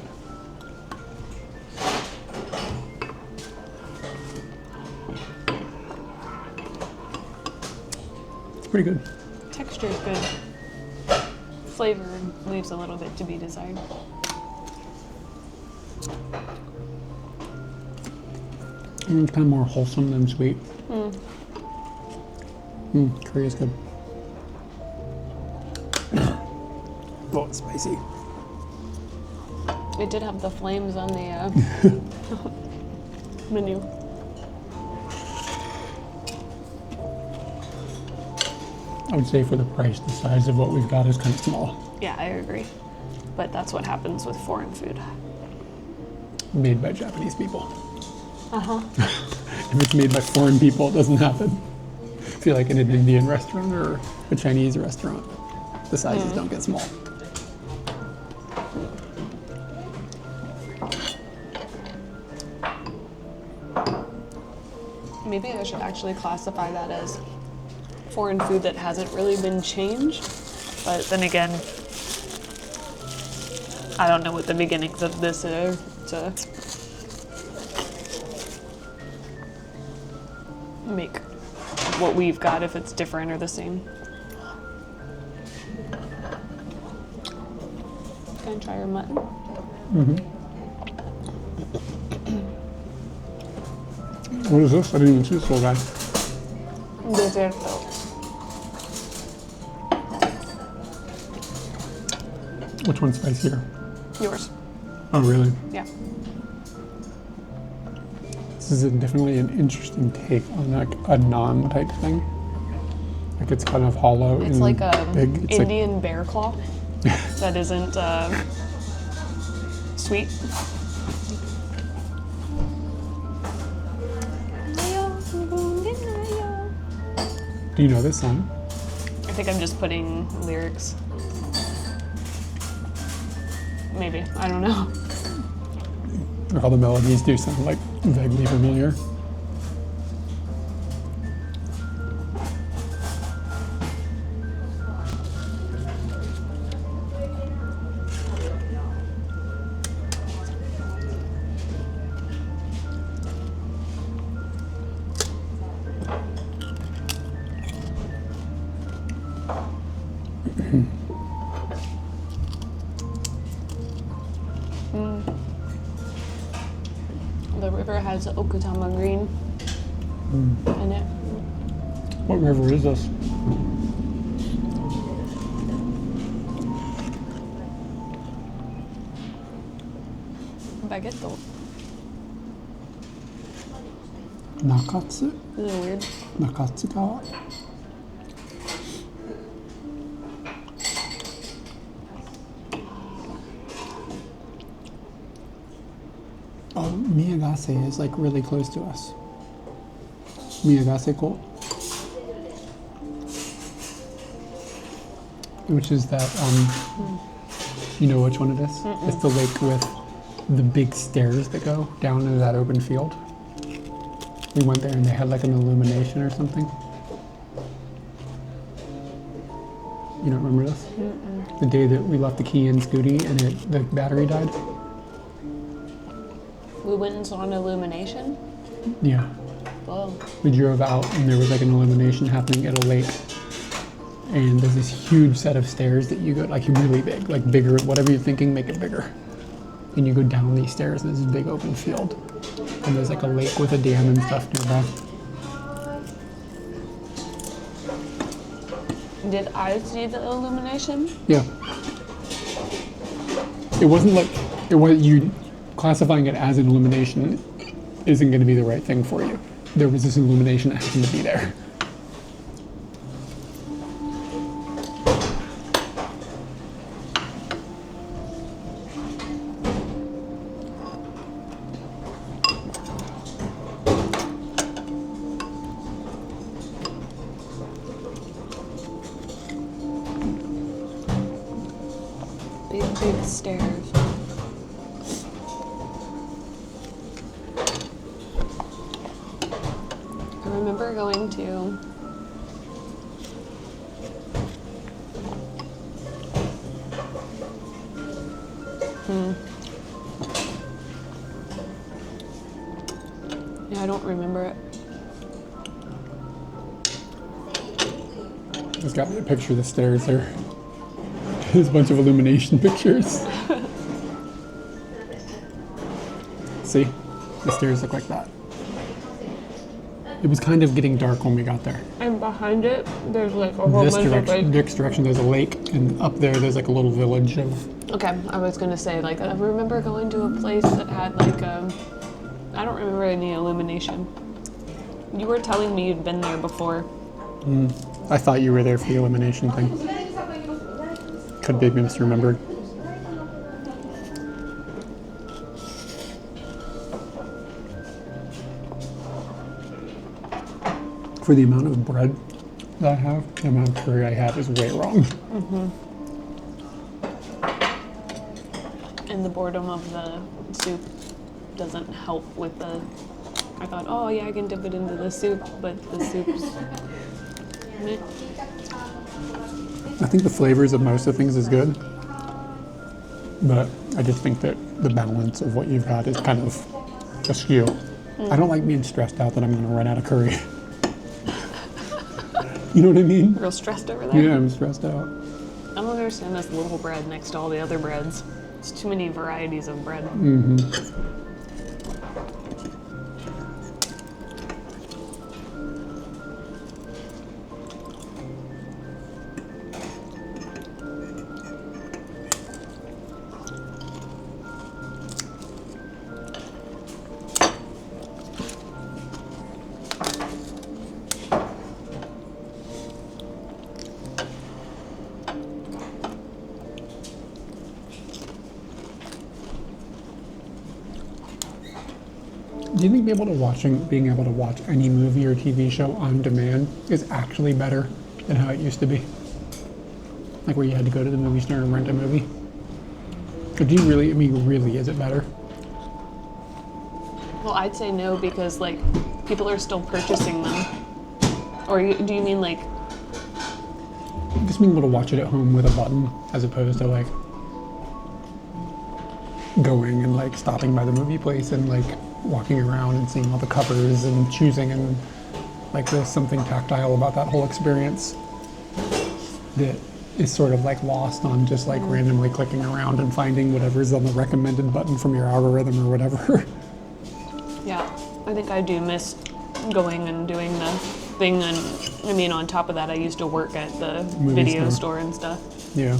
It's pretty good. Texture is good. Flavor leaves a little bit to be desired. It's kind of more wholesome than sweet. Curry is good. Oh, it's spicy. It did have the flames on the menu. I would say for the price, the size of what we've got is kind of small. Yeah, I agree. But that's what happens with foreign food. Made by Japanese people. Uh-huh. If it's made by foreign people, it doesn't happen. I feel like in an Indian restaurant or a Chinese restaurant, the sizes don't get small. Maybe I should actually classify that as foreign food that hasn't really been changed. But then again, I don't know what the beginnings of this are to make what we've got if it's different or the same. Can I try your mutton? What is this? I didn't even see this little guy. Deserto. Which one's spicier? Yours. Oh, really? Yeah. This is definitely an interesting take on like a naan type thing. Like it's kind of hollow It's and like a big. It's Indian bear claw that isn't sweet. Do you know this song? I think I'm just putting lyrics. Maybe. I don't know. All the melodies do sound like vaguely familiar. The river has Okutama green in it. What river is this? Baguette. Nakatsu? This is weird. Nakatsugawa? Miyagase is like really close to us. Miyagase Ko, which is that, you know which one it is? It's the lake with the big stairs that go down into that open field. We went there and they had like an illumination or something. You don't remember this? The day that we left the key in Scooty and the battery died? We went and saw an illumination. Yeah. Whoa. We drove out and there was like an illumination happening at a lake. And there's this huge set of stairs that you go, like really big, like bigger, whatever you're thinking, make it bigger. And you go down these stairs and there's this big open field. And there's like a lake with a dam and stuff nearby. Did I see the illumination? Yeah. It wasn't like, you classifying it as an illumination isn't going to be the right thing for you. There was this illumination that happened to be there. Big stairs. I remember going to Yeah, I don't remember it. Just got me a picture of the stairs there. There's a bunch of illumination pictures. See? The stairs look like that. It was kind of getting dark when we got there. And behind it, there's like a whole This bunch of direction, like... this direction, there's a lake, and up there's like a little village of... Okay, I was gonna say, like, I remember going to a place that had like I don't remember any illumination. You were telling me you'd been there before. I thought you were there for the illumination thing. Could be misremembered. For the amount of bread that I have, the amount of curry I have is way wrong. And the boredom of the soup doesn't help with the... I thought, oh yeah, I can dip it into the soup, but the soup's... meh. I think the flavors of most of things is good, but I just think that the balance of what you've got is kind of askew. I don't like being stressed out that I'm going to run out of curry. You know what I mean? Real stressed over there? Yeah, I'm stressed out. I don't understand this little bread next to all the other breads. It's too many varieties of bread. Do you think being able to watch any movie or TV show on demand is actually better than how it used to be? Like where you had to go to the movie store and rent a movie? Or do you really, really, is it better? Well, I'd say no, because like people are still purchasing them. Or do you mean like... Just being able to watch it at home with a button as opposed to like going and like stopping by the movie place and like walking around and seeing all the covers and choosing, and like there's something tactile about that whole experience that is sort of like lost on just like randomly clicking around and finding whatever's on the recommended button from your algorithm or whatever. Yeah, I think I do miss going and doing the thing, and I mean on top of that I used to work at the Movie video store. store and stuff. Yeah.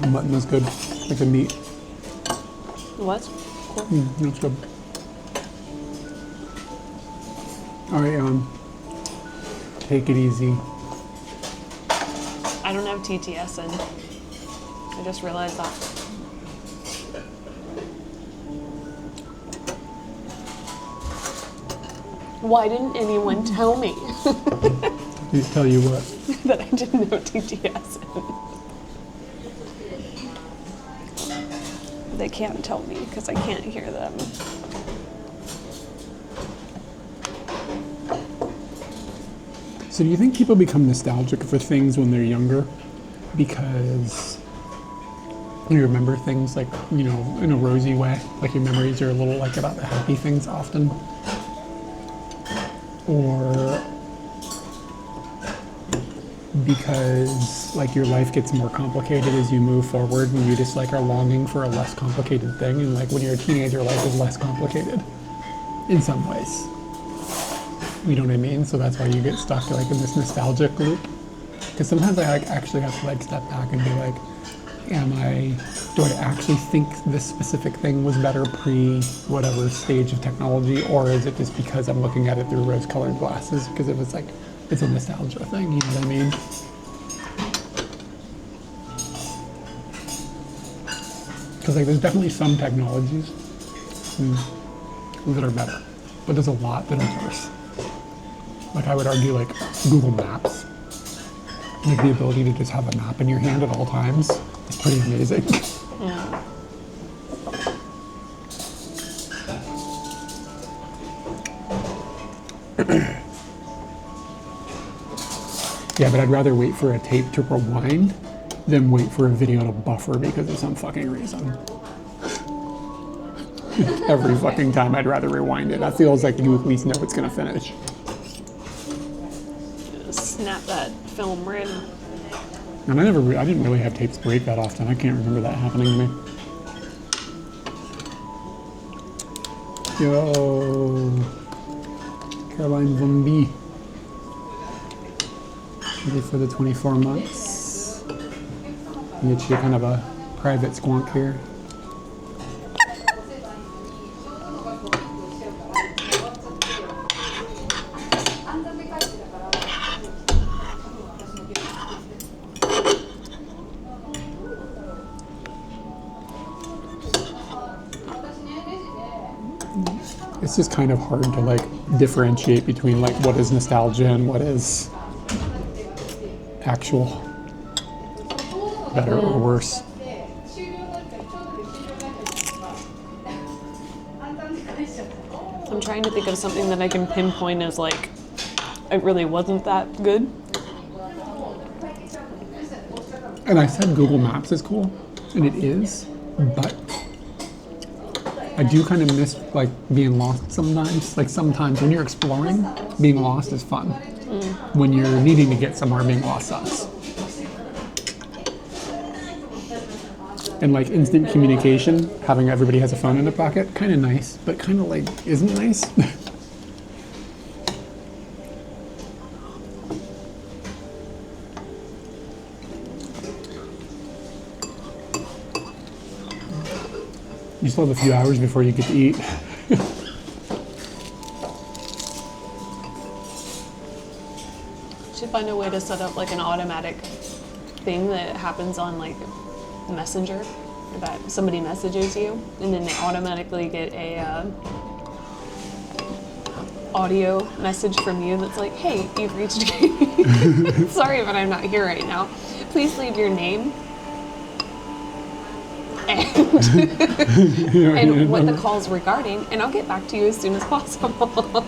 The mutton is good, like the meat. What? Cool. That's good. All right, take it easy. I don't have TTS in. I just realized that. Why didn't anyone tell me Please tell you what. that I didn't know TTS? They can't tell me because I can't hear them. So do you think people become nostalgic for things when they're younger because you remember things like, you know, in a rosy way? Like your memories are a little like about the happy things often? Or because like your life gets more complicated as you move forward and you just like are longing for a less complicated thing, and like when you're a teenager life is less complicated in some ways. You know what I mean? So that's why you get stuck like in this nostalgic loop. Because sometimes I like actually have to like step back and be like, do I actually think this specific thing was better pre whatever stage of technology, or is it just because I'm looking at it through rose-colored glasses? Because it was like, it's a nostalgia thing, you know what I mean? Because like there's definitely some technologies that are better, but there's a lot that are worse. Like I would argue like Google Maps, like the ability to just have a map in your hand at all times is pretty amazing. Yeah. Yeah, but I'd rather wait for a tape to rewind than wait for a video to buffer because of some fucking reason. Every fucking time I'd rather rewind it. That feels like you at least know it's gonna finish. Snap that film right in. And I didn't really have tapes break that often. I can't remember that happening to me. Yo, Caroline Von B. Ready for the 24 months. Get you kind of a private squonk here. It's just kind of hard to like differentiate between like what is nostalgia and what is actual better or worse. I'm trying to think of something that I can pinpoint as like, it really wasn't that good. And I said Google Maps is cool, and it is, but I do kind of miss like being lost sometimes. Like sometimes when you're exploring, being lost is fun. When you're needing to get somewhere, being lost sucks. And like instant communication, having everybody has a phone in their pocket, kind of nice, but kind of like isn't nice. You still have a few hours before you get to eat. Should find a way to set up like an automatic thing that happens on like Messenger, that somebody messages you and then they automatically get a audio message from you that's like, hey, you've reached Kyde. Sorry, but I'm not here right now. Please leave your name and what the call's regarding, and I'll get back to you as soon as possible.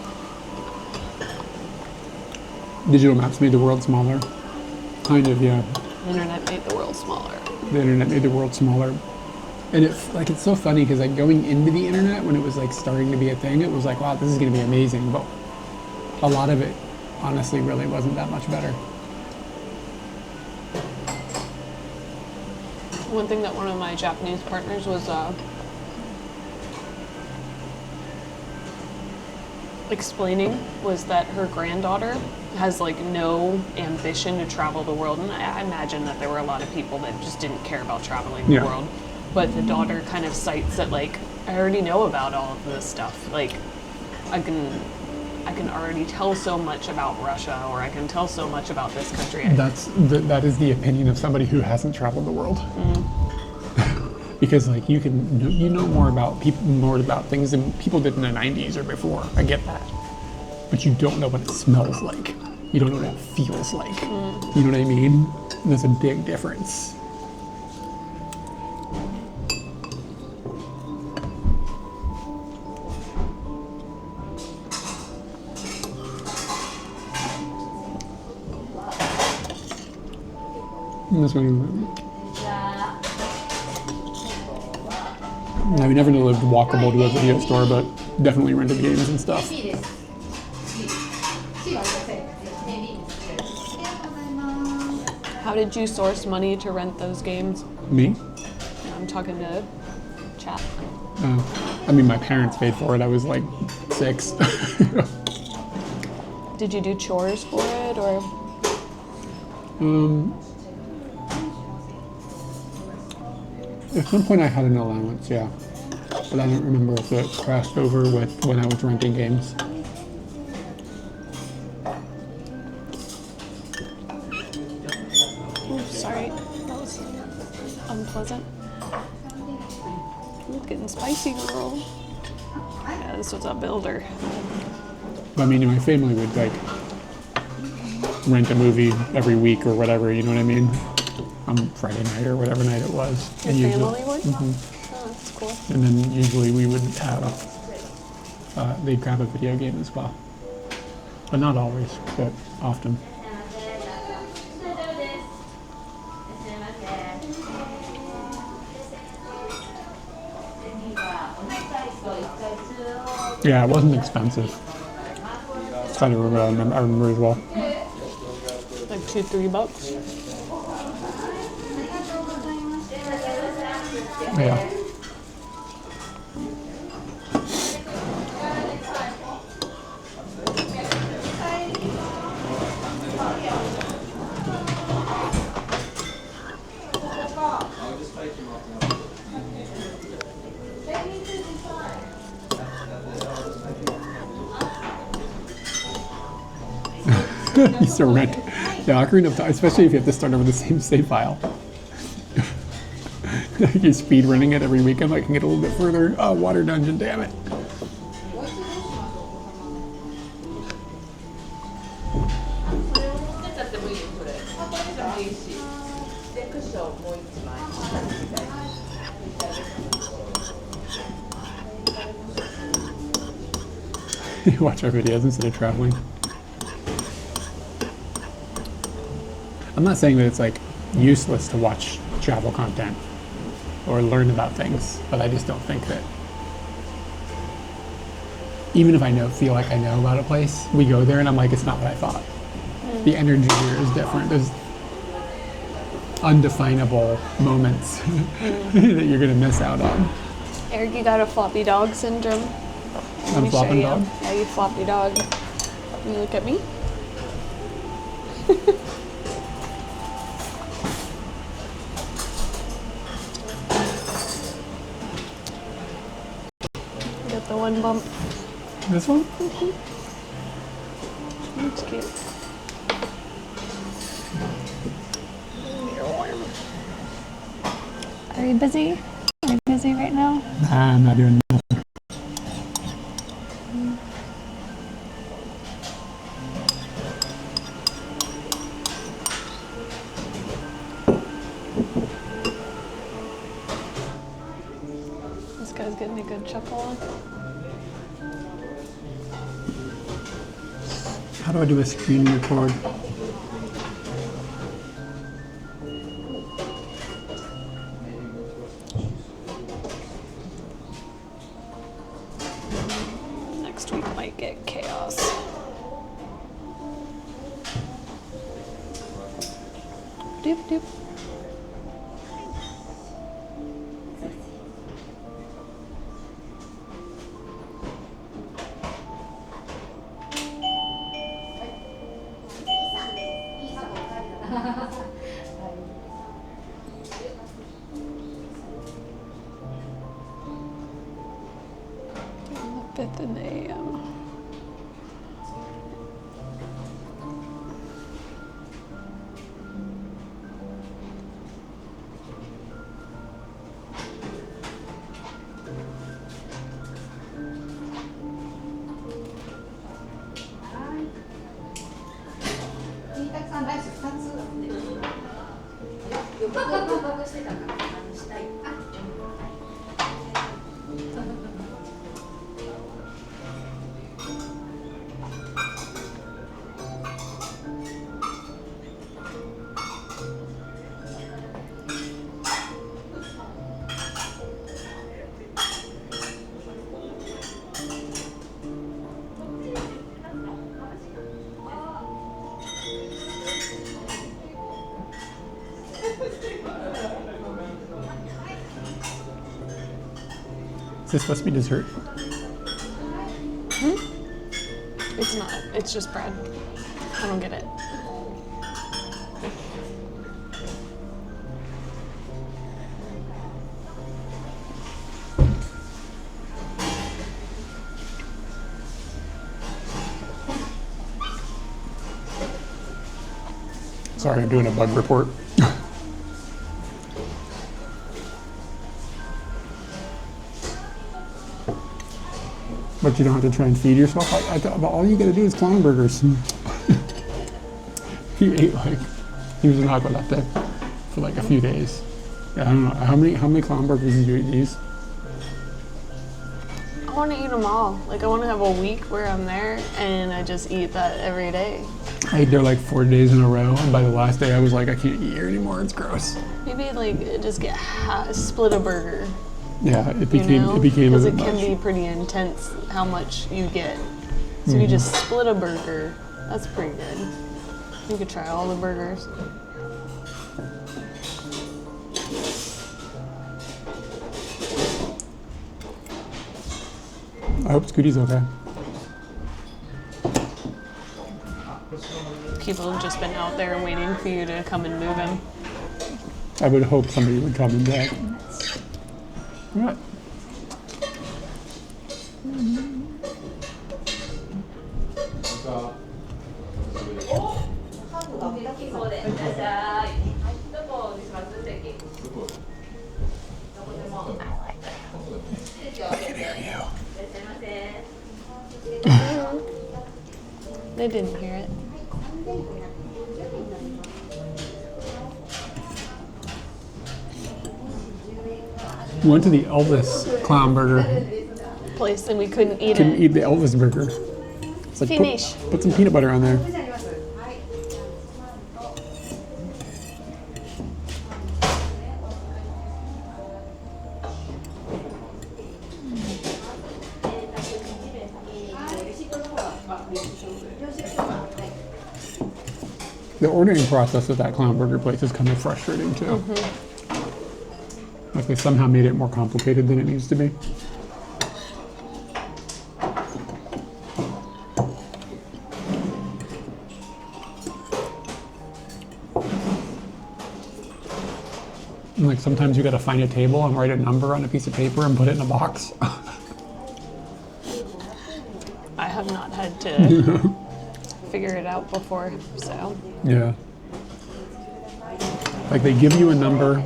Digital maps made the world smaller. Kind of, yeah. The internet made the world smaller. The internet made the world smaller. And it's so funny because like going into the internet when it was like starting to be a thing, it was like, wow, this is gonna be amazing. But a lot of it honestly really wasn't that much better. One thing that one of my Japanese partners was explaining was that her granddaughter has like no ambition to travel the world, and I imagine that there were a lot of people that just didn't care about traveling the world, but the daughter kind of cites that like, I already know about all of this stuff, like I can already tell so much about Russia, or I can tell so much about this country. That is the opinion of somebody who hasn't traveled the world. because like you know more about things than people did in the 90s or before. I get that, but you don't know what it smells like. You don't know what it feels like. You know what I mean? There's a big difference. This one. We never lived walkable to a video store, but definitely rented games and stuff. How did you source money to rent those games? Me? I'm talking to chat. I mean, my parents paid for it. I was like 6. Did you do chores for it, or? At some point I had an allowance, yeah. But I don't remember if it crossed over with when I was renting games. Ooh, sorry, that was unpleasant. Ooh, getting spicy, girl. Yeah, this was a builder. I mean, my family would like rent a movie every week or whatever, you know what I mean? On Friday night or whatever night it was. Your family would? Oh, that's cool. And then usually we would have, they'd grab a video game as well. But not always, but often. Yeah, it wasn't expensive. It's kind of what I remember as well. Like $2-3. Yeah. You still rent. Yeah, Ocarina of Time, especially if you have to start over the same save file. You speed running it every weekend, I can get a little bit further. Oh, water dungeon, damn it. You watch our videos instead of traveling. I'm not saying that it's like useless to watch travel content or learn about things, but I just don't think that even if I feel like I know about a place, we go there and I'm like, it's not what I thought. The energy here is different. There's undefinable moments that you're gonna miss out on. Eric, you got a floppy dog syndrome. I'm flopping you. dog? Yeah, you floppy dog. Can you look at me? Got the one bump. This one? That's cute. You're warm. Are you busy? Are you busy right now? Nah, I'm not doing nothing. This guy's getting a good chuckle on. How do I do a screen record? Next week might get chaos. Doop doop. The 5th in the AM. this supposed to be dessert? It's not. It's just bread. I don't get it. Sorry, I'm doing a bug report. But you don't have to try and feed yourself. I thought all you gotta do is clown burgers. He ate he was in Hakodate for like a few days. Yeah, I don't know how many clown burgers did you eat these? I want to eat them all. Like I want to have a week where I'm there and I just eat that every day. I ate there like 4 days in a row, and by the last day I was like, I can't eat here anymore. It's gross. Maybe like just get split a burger. Yeah, it became a because bit it can much. be pretty intense how much you get. So you just split a burger. That's pretty good. You could try all the burgers. I hope Scooty's okay. People have just been out there waiting for you to come and move him. I would hope somebody would come and back. What? They didn't hear it. We went to the Elvis clown burger. Place and we couldn't eat Couldn't it. eat the Elvis burger. It's like Finish. put some peanut butter on there. The ordering process at that clown burger place is kind of frustrating too. Like they somehow made it more complicated than it needs to be. And like sometimes you gotta find a table and write a number on a piece of paper and put it in a box. I have not had to figure it out before, so. Yeah. Like they give you a number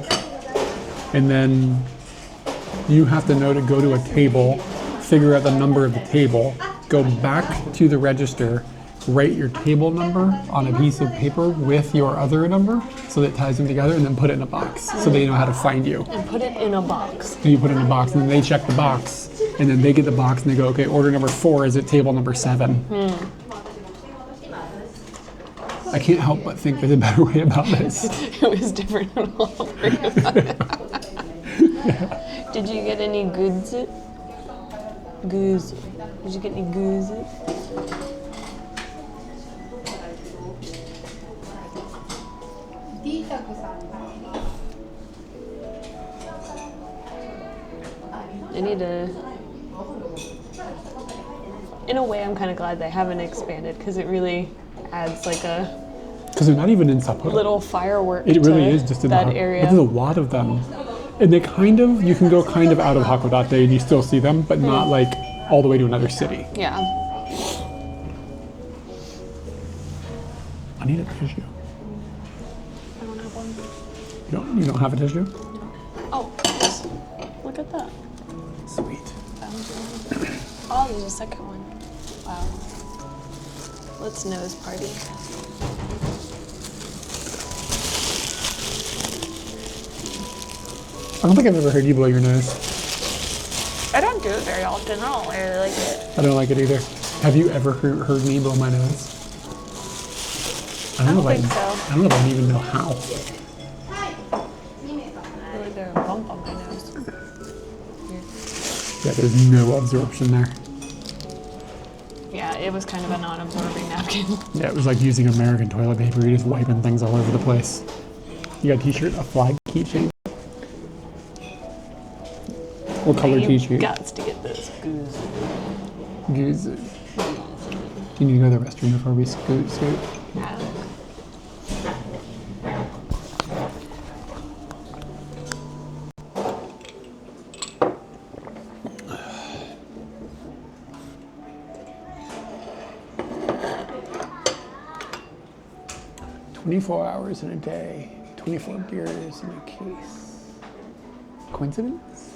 and then you have to know to go to a table, figure out the number of the table, go back to the register, write your table number on a piece of paper with your other number so that it ties them together, and then put it in a box so they know how to find you. And put it in a box. So you put it in a box and then they check the box and then they get the box and they go, okay, order number 4 is at table number 7. I can't help but think there's a better way about this. It was different in all three of them. Did you get any goods? Goose. Did you get any goose? I need to. In a way, I'm kind of glad they haven't expanded because it really adds like a Because they're not even in Sapporo. little firework. It really to is just in that the area. But there's a lot of them. And they kind of, you can go kind of out of Hakodate and you still see them, but not like all the way to another city. Yeah. I need a tissue. I don't have one. You don't have a tissue? Oh, yes. Look at that. Sweet. Found one. Oh, there's a second one. Wow. Let's nose party. I don't think I've ever heard you blow your nose. I don't do it very often. I don't really like it. I don't like it either. Have you ever heard me blow my nose? I don't know if think so. I don't know if I even know how. I feel like there's a bump on my nose. Yeah, there's no absorption there. Yeah, it was kind of a non-absorbing napkin. Yeah, it was like using American toilet paper. You're just wiping things all over the place. You got a t-shirt, a flag keychain. What color You t-shirt? Gots to get this goose. Goose. Do you need to go to the restroom before we scoot? Yeah. 24 hours in a day, 24 beers in a case. Coincidence?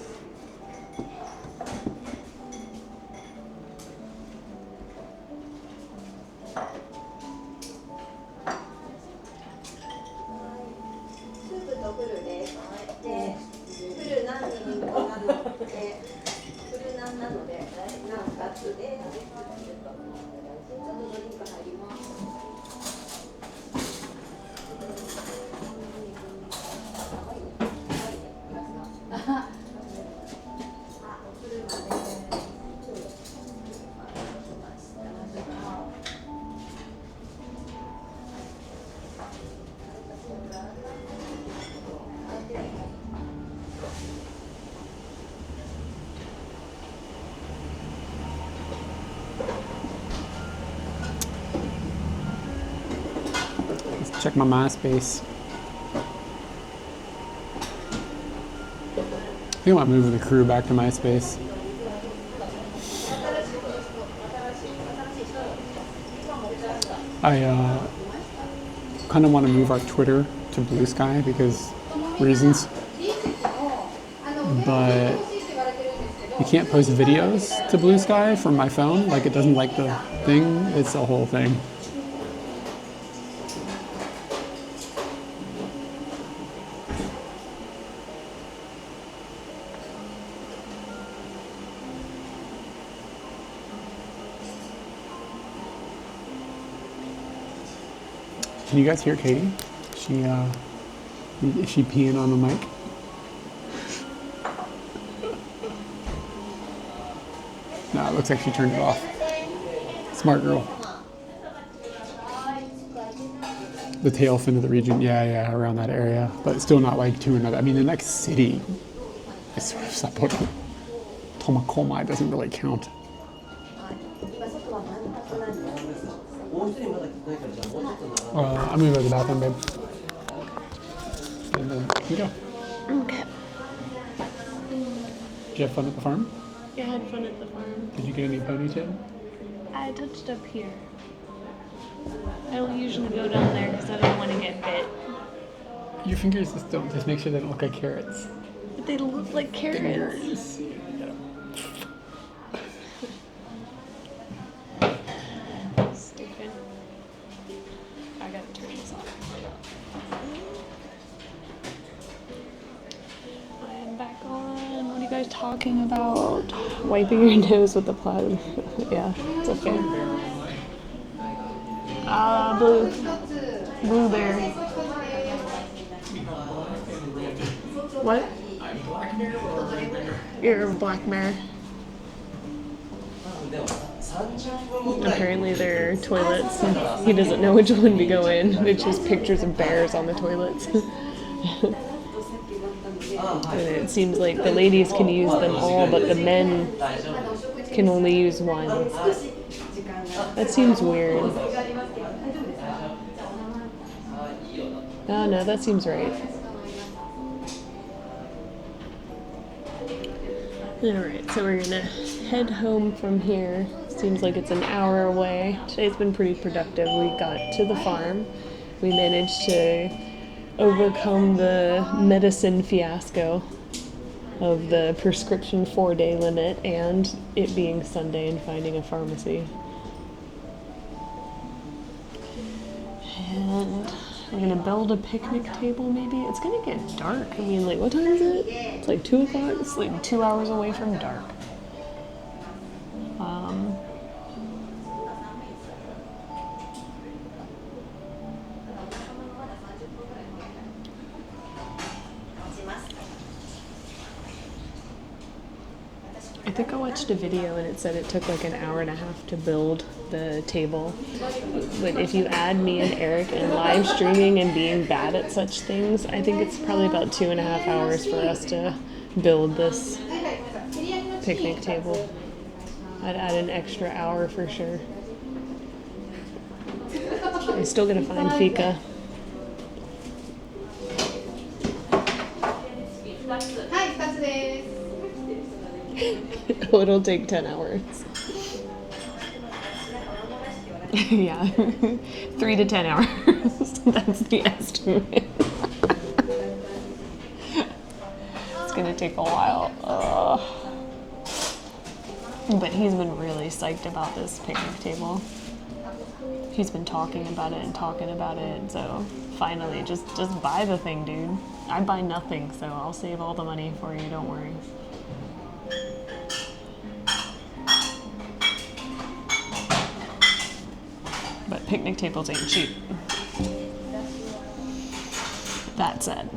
Let's check my MySpace. I think I might move the crew back to MySpace. I kind of want to move our Twitter to Blue Sky because reasons. But you can't post videos to Blue Sky from my phone. Like it doesn't like the thing. It's a whole thing. Can you guys hear Katie? Is she peeing on the mic? No, it looks like she turned it off. Smart girl. The tail fin of the region, yeah, around that area, but it's still not like to another. I mean, the next city is sort of Sapporo. Tomakomai doesn't really count. I'm gonna go to the bathroom, babe. And then you go. Okay. Did you have fun at the farm? Yeah, I had fun at the farm. Did you get any ponytail? I touched up here. I don't usually go down there because I don't want to get bit. Your fingers just make sure they don't look like carrots. But they look like carrots. Fingers. Stupid. I gotta turn this off. I am back on. What are you guys talking about? Wiping your nose with the plasma. Yeah, it's okay. Blueberry. What? You're a black mare. Apparently they're toilets. And he doesn't know which one to go in. It's just pictures of bears on the toilets. And it seems like the ladies can use them all, but the men can only use one. That seems weird. Oh no, that seems right. Alright, so we're gonna head home from here. Seems like it's an hour away. Today's been pretty productive. We got to the farm. We managed to overcome the medicine fiasco of the prescription 4-day limit and it being Sunday and finding a pharmacy. And we're gonna build a picnic table maybe. It's gonna get dark. I mean, like, what time is it? It's like 2 o'clock. It's like 2 hours away from dark. I think I watched a video and it said it took like an hour and a half to build the table. But if you add me and Eric and live streaming and being bad at such things, I think it's probably about 2.5 hours for us to build this picnic table. I'd add an extra hour for sure. I'm still gonna find fika. It'll take 10 hours. Yeah, 3 to 10 hours. That's the estimate. It's gonna take a while. But he's been really psyched about this picnic table. He's been talking about it and talking about it, so finally, just buy the thing, dude. I buy nothing, so I'll save all the money for you, don't worry. But picnic tables ain't cheap. That said.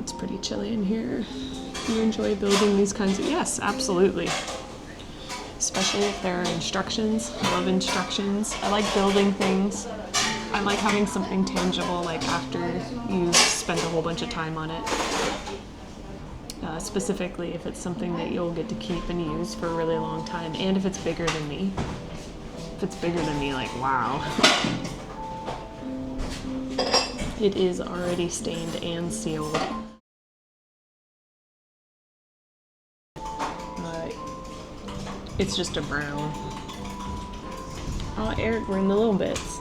It's pretty chilly in here. You enjoy building these kinds of, yes, absolutely. Especially if there are instructions. I love instructions. I like building things. I like having something tangible, like after you've spent a whole bunch of time on it. Specifically if it's something that you'll get to keep and use for a really long time, and if it's bigger than me. If it's bigger than me, like, wow. It is already stained and sealed. It's just a brown. Oh, Eric, we're in the little bits.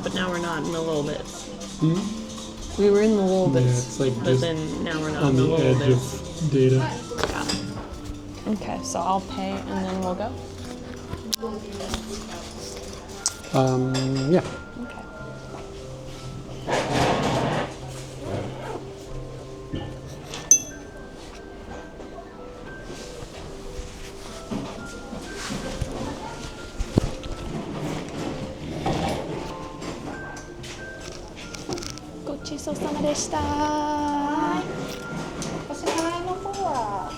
But now we're not in the little bits. We were in the little bits, it's like but just then now we're not on in the the little edge bits. of data. Yeah. Okay, so I'll pay and then we'll go. Yeah. Okay.ごちそうさまでした。お支払いの方は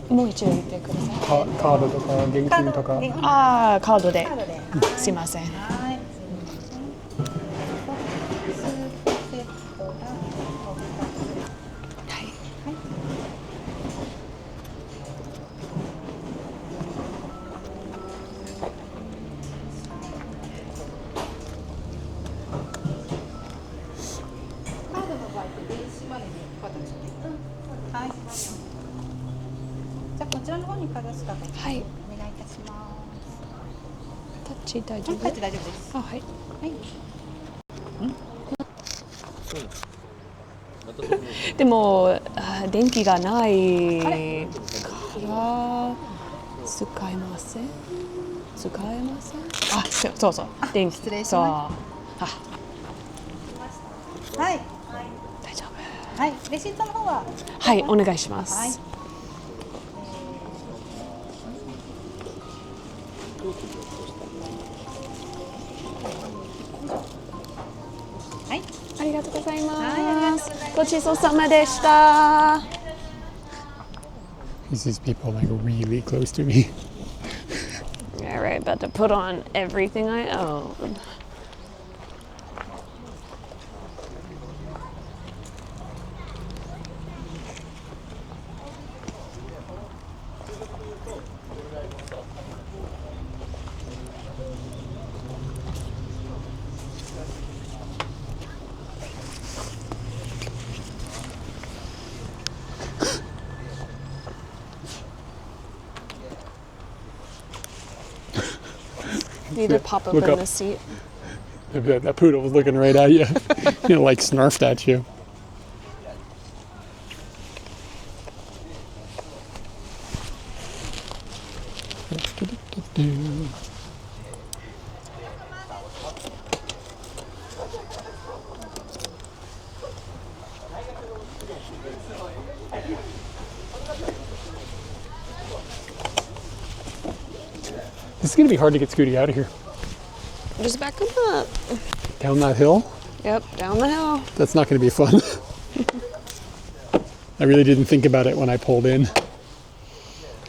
もう一度言ってください。カードとか現金とか。ああ、カードで。カードで。すいません。はい。スープセットがお二つ。はい。カードの場合って電子マネーで形で。はい。じゃあこちらの方にかざすかと。はい。お願いいたします。タッチ大丈夫？タッチ大丈夫です。あ、はい。はい。でも電気がないから使えません。使えません。あ、そうそう。電気。失礼しますそう。あ、はい。大丈夫。はい。レシートの方は。はい、お願いします。はい。はい。ありがとうございます。はい、ありがとうございます。ごちそうさまでした。These people like really close to me. All right, about to put on everything I own. Need to pop Look open up. the seat. That poodle was looking right at you. Like snarfed at you. This is going to be hard to get Scooty out of here. Just back him up. Down that hill? Yep, down the hill. That's not going to be fun. I really didn't think about it when I pulled in. I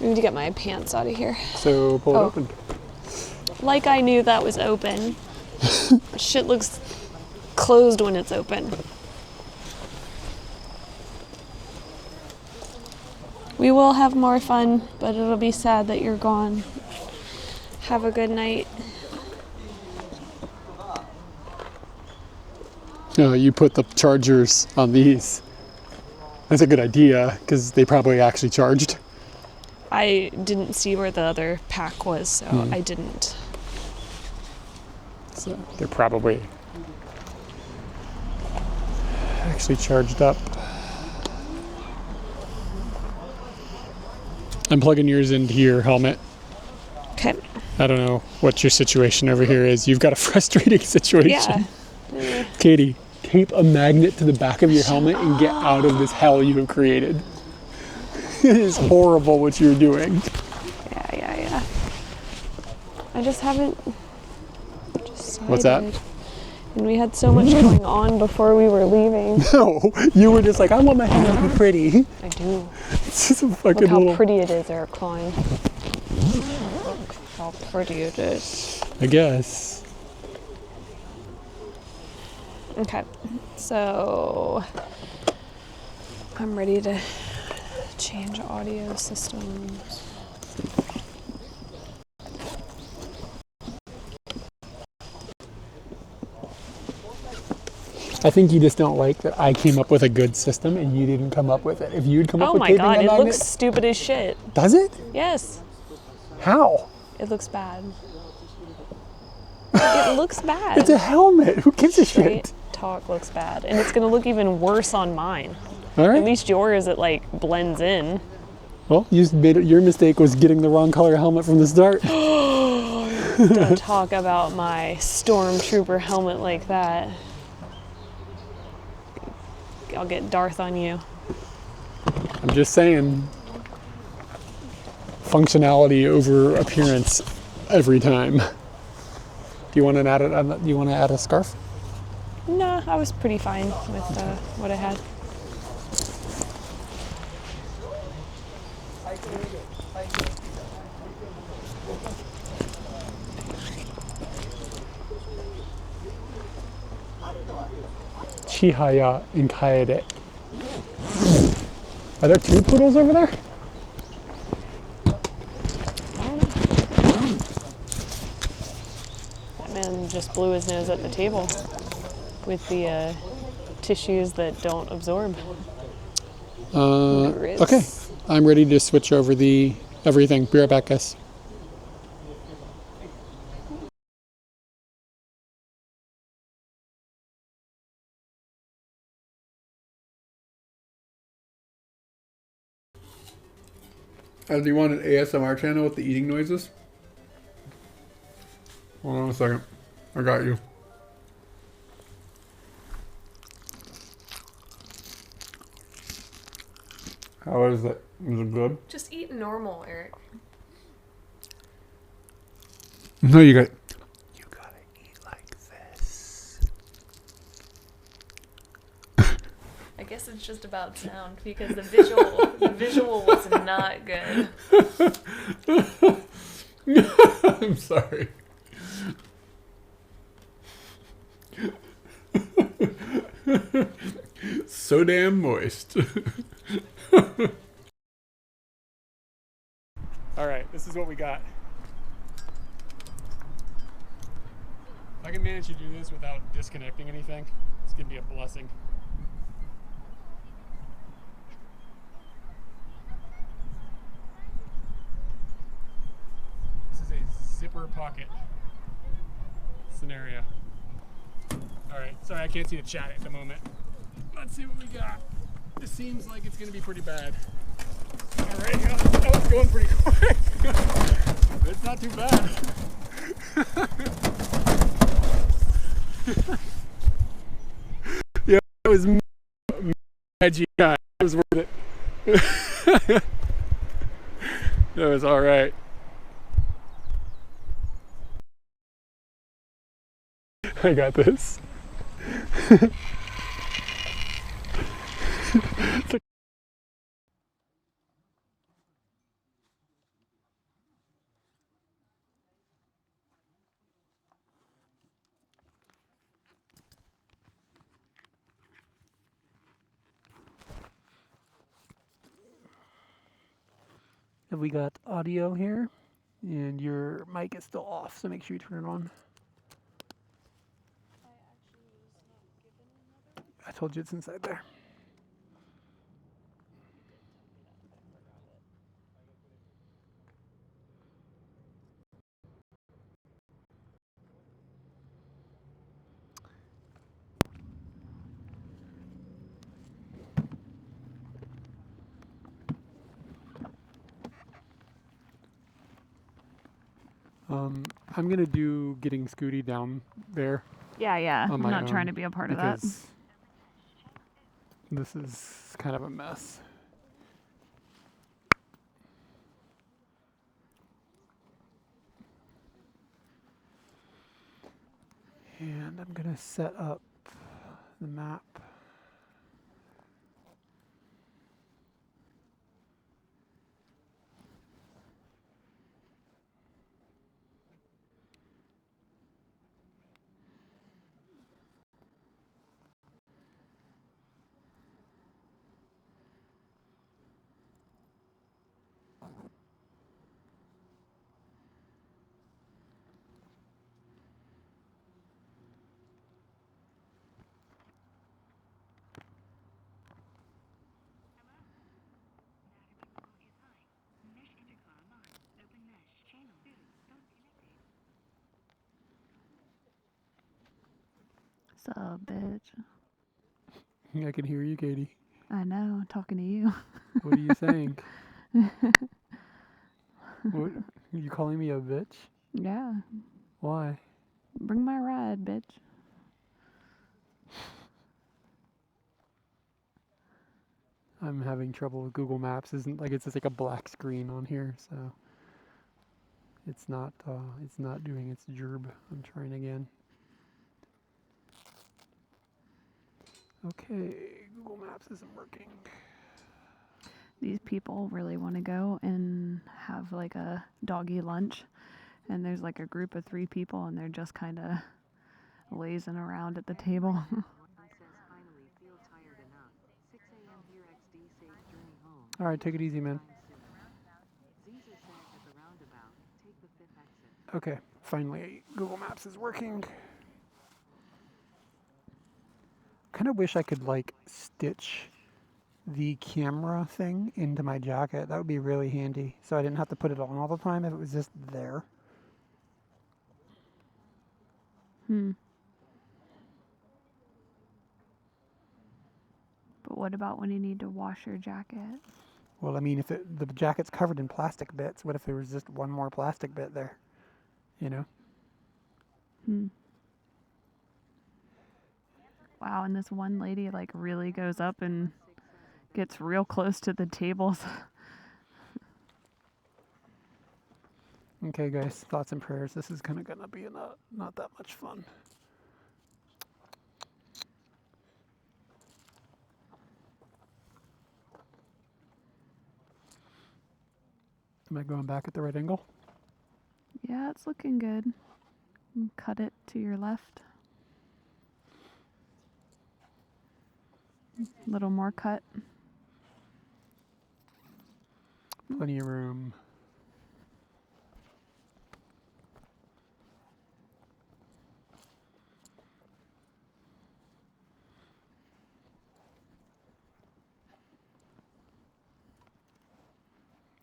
need to get my pants out of here. So pull it open. Like I knew that was open. Shit looks closed when it's open. We will have more fun, but it'll be sad that you're gone. Have a good night. No, you put the chargers on these. That's a good idea, because they probably actually charged. I didn't see where the other pack was, so I didn't. So they're probably actually charged up. I'm plugging yours into your helmet. Okay. I don't know what your situation over here is. You've got a frustrating situation. Yeah. Katie, tape a magnet to the back of your helmet and get out of this hell you have created. It is horrible what you're doing. Yeah. I just haven't decided. What's that? And we had so much going on before we were leaving. No, you were just like, I want my helmet to be pretty. I do. It's just a fucking Look how little... pretty it is, Eric Klein. Look how pretty it is. I guess. Okay, so I'm ready to change audio systems. I think you just don't like that I came up with a good system and you didn't come up with it. If you'd come up with taping Oh my god, a it magnet, looks stupid as shit. Does it? Yes, How? it looks bad. It looks bad. It's a helmet. Who gives a Straight shit? talk looks bad. And it's gonna look even worse on mine. All right. At least yours, it like blends in. Well, your mistake was getting the wrong color helmet from the start. Don't talk about my stormtrooper helmet like that. I'll get Darth on you. I'm just saying. Functionality over appearance every time. Do you want to add a scarf? No, I was pretty fine with what I had. Chihaya and Kyde. Are there two poodles over there? That man just blew his nose at the table with the tissues that don't absorb. Okay. I'm ready to switch over the everything. Be right back, guys. Do you want an ASMR channel with the eating noises? Hold on a second. I got you. How is it? Is it good? Just eat normal, Eric. No, you gotta eat like this. I guess it's just about sound because the visual was not good. I'm sorry. So damn moist. All right, this is what we got. If I can manage to do this without disconnecting anything, it's gonna be a blessing. This is a zipper pocket scenario. All right, sorry I can't see the chat at the moment. Let's see what we got. This seems like it's gonna be pretty bad. All right, oh, it's going pretty quick. It's not too bad. Yeah, that was magic. It was worth it. That was all right. I got this. have we got audio here? And your mic is still off, so make sure you turn it on. I told you it's inside there. I'm gonna do getting Scooty down there. Yeah. On I'm my not trying own to be a part of that. because this is kind of a mess. And I'm gonna set up the map. Sup, bitch? I can hear you, Katie. I know, talking to you. What are you saying? What? Are you calling me a bitch? Yeah. Why? Bring my ride, bitch. I'm having trouble with Google Maps. Isn't like it's just like a black screen on here, so it's not doing its job. I'm trying again. Okay, Google Maps isn't working. These people really want to go and have like a doggy lunch, and there's like a group of 3 people, and they're just kind of lazing around at the table. All right, take it easy, man. Okay, finally Google Maps is working. Kind of wish I could like stitch the camera thing into my jacket. That would be really handy, so I didn't have to put it on all the time if it was just there. But what about when you need to wash your jacket? Well, I mean, if the jacket's covered in plastic bits, what if there was just one more plastic bit there? You know? Wow, and this one lady like really goes up and gets real close to the tables. Okay, guys, thoughts and prayers. This is kind of gonna be not that much fun. Am I going back at the right angle? Yeah, it's looking good. Cut it to your left. A little more cut. Plenty of room.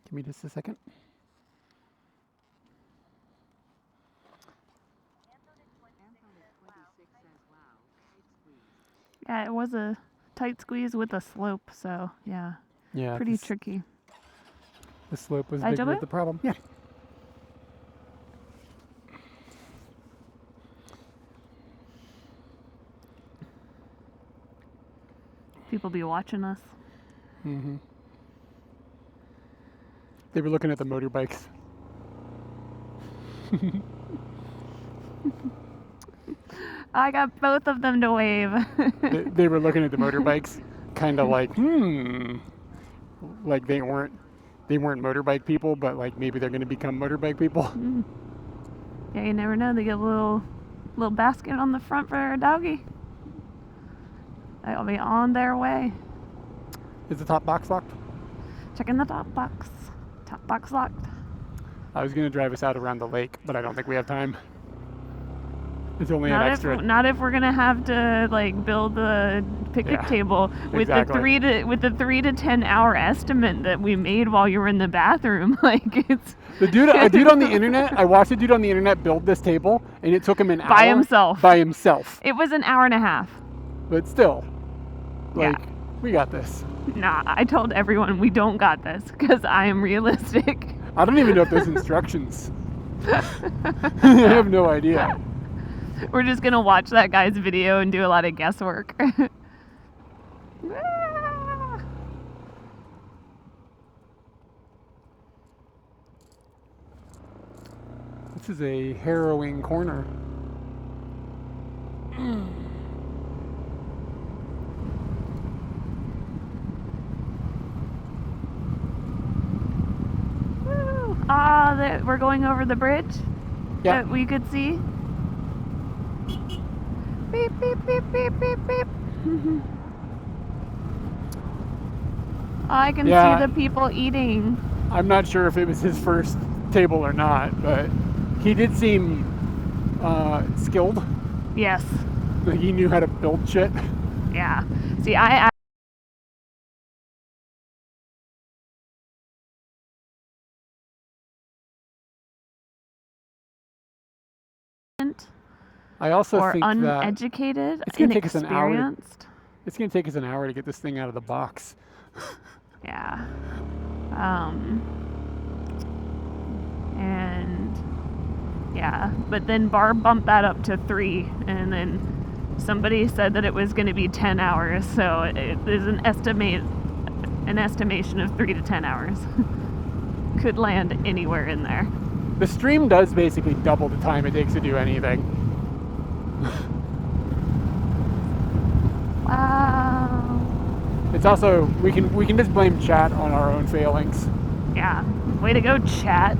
Give me just a second. Yeah, it was a tight squeeze with a slope, so yeah. Yeah. Pretty tricky. The slope was Ay, bigger Joey? the problem. Yeah. People be watching us. Mm-hmm. They were looking at the motorbikes. I got both of them to wave. they were looking at the motorbikes, kind of like, like they weren't motorbike people, but like maybe they're going to become motorbike people. Yeah, you never know. They get a little basket on the front for a doggy. They'll be on their way. Is the top box locked? Checking the top box. Top box locked. I was gonna drive us out around the lake, but I don't think we have time. It's only an extra. Not if we're gonna have to like build the picnic table with exactly. the 3 to 10 hour estimate that we made while you were in the bathroom. Like it's A dude on the internet. I watched a dude on the internet build this table, and it took him an hour by himself. By himself. It was an hour and a half. But still, like Yeah. we got this. Nah, I told everyone we don't got this because I am realistic. I don't even know if there's instructions. I have no idea. We're just gonna watch that guy's video and do a lot of guesswork. This is a harrowing corner. We're going over the bridge that we could see. Beep, beep, beep, beep, beep, beep. I can see the people eating. I'm not sure if it was his first table or not, but he did seem skilled. Yes. Like he knew how to build shit. Yeah. See, I also or think uneducated, that it's gonna take us an hour. inexperienced. It's gonna take us an hour to get this thing out of the box. Yeah. And yeah, but then Barb bumped that up to 3, and then somebody said that it was going to be 10 hours. So it is an estimation of 3 to 10 hours. Could land anywhere in there. The stream does basically double the time it takes to do anything. Wow. It's also we can just blame chat on our own failings. Yeah. Way to go, chat.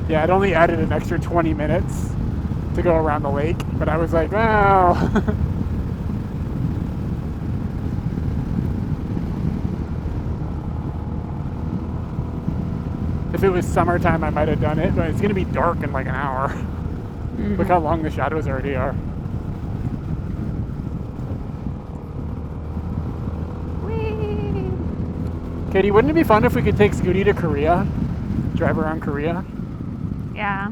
Yeah, it only added an extra 20 minutes to go around the lake, but I was like, well. If it was summertime, I might have done it, but it's going to be dark in like an hour. Mm-hmm. Look how long the shadows already are. Katie, wouldn't it be fun if we could take Scooty to Korea? Drive around Korea? Yeah.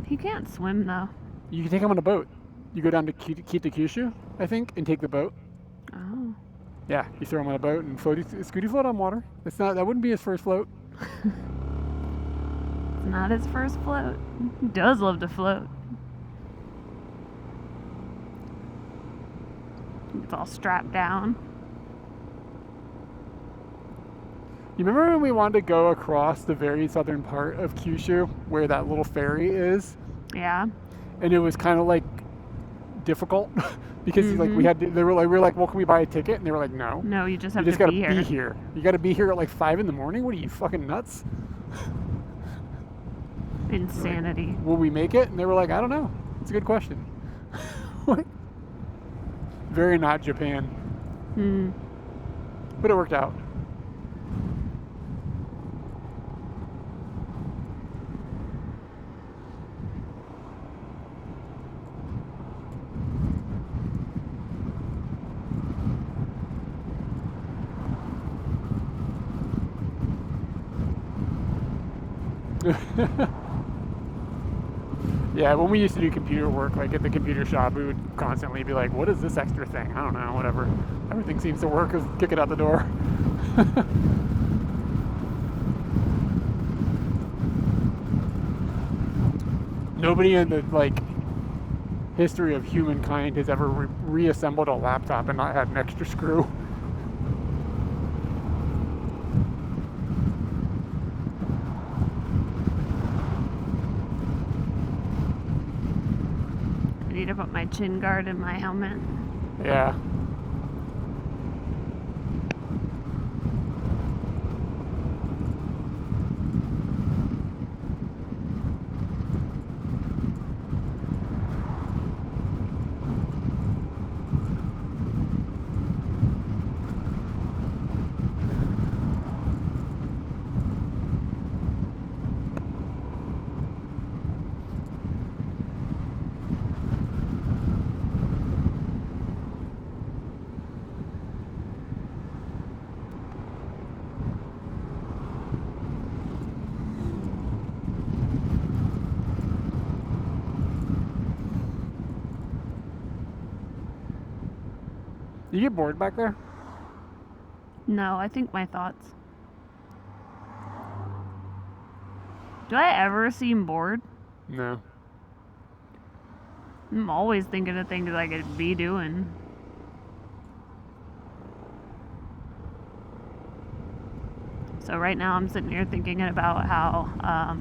He can't swim though. You can take him on a boat. You go down to Kyushu, I think, and take the boat. Oh. Yeah, you throw him on a boat and float. Scooty float on water. That wouldn't be his first float. It's not his first float. He does love to float. It's all strapped down. You remember when we wanted to go across the very southern part of Kyushu, where that little ferry is? Yeah. And it was kind of like difficult because like we were like, well, can we buy a ticket? And they were like, no. No, you just have to be here. Be here. You got to be here at like 5 a.m. What are you, fucking nuts? Insanity. Like, will we make it? And they were like, I don't know. It's a good question. Very not Japan. But it worked out. Yeah, when we used to do computer work, like at the computer shop, we would constantly be like, what is this extra thing? I don't know, whatever. Everything seems to work, kick it out the door. Nobody in the history of humankind has ever reassembled a laptop and not had an extra screw. I need to put my chin guard in my helmet. Yeah. You get bored back there? No, I think my thoughts. Do I ever seem bored? No. I'm always thinking of things I could be doing. So right now I'm sitting here thinking about how,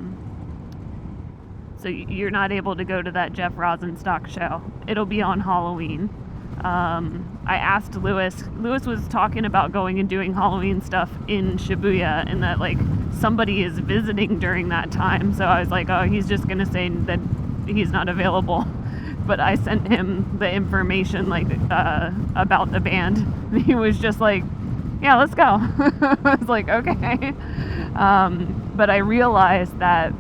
so you're not able to go to that Jeff Rosenstock show. It'll be on Halloween. I asked Lewis. Lewis was talking about going and doing Halloween stuff in Shibuya, and that like somebody is visiting during that time. So I was like, oh, he's just gonna say that he's not available. But I sent him the information like about the band. He was just like, yeah, let's go. I was like, okay. But I realized that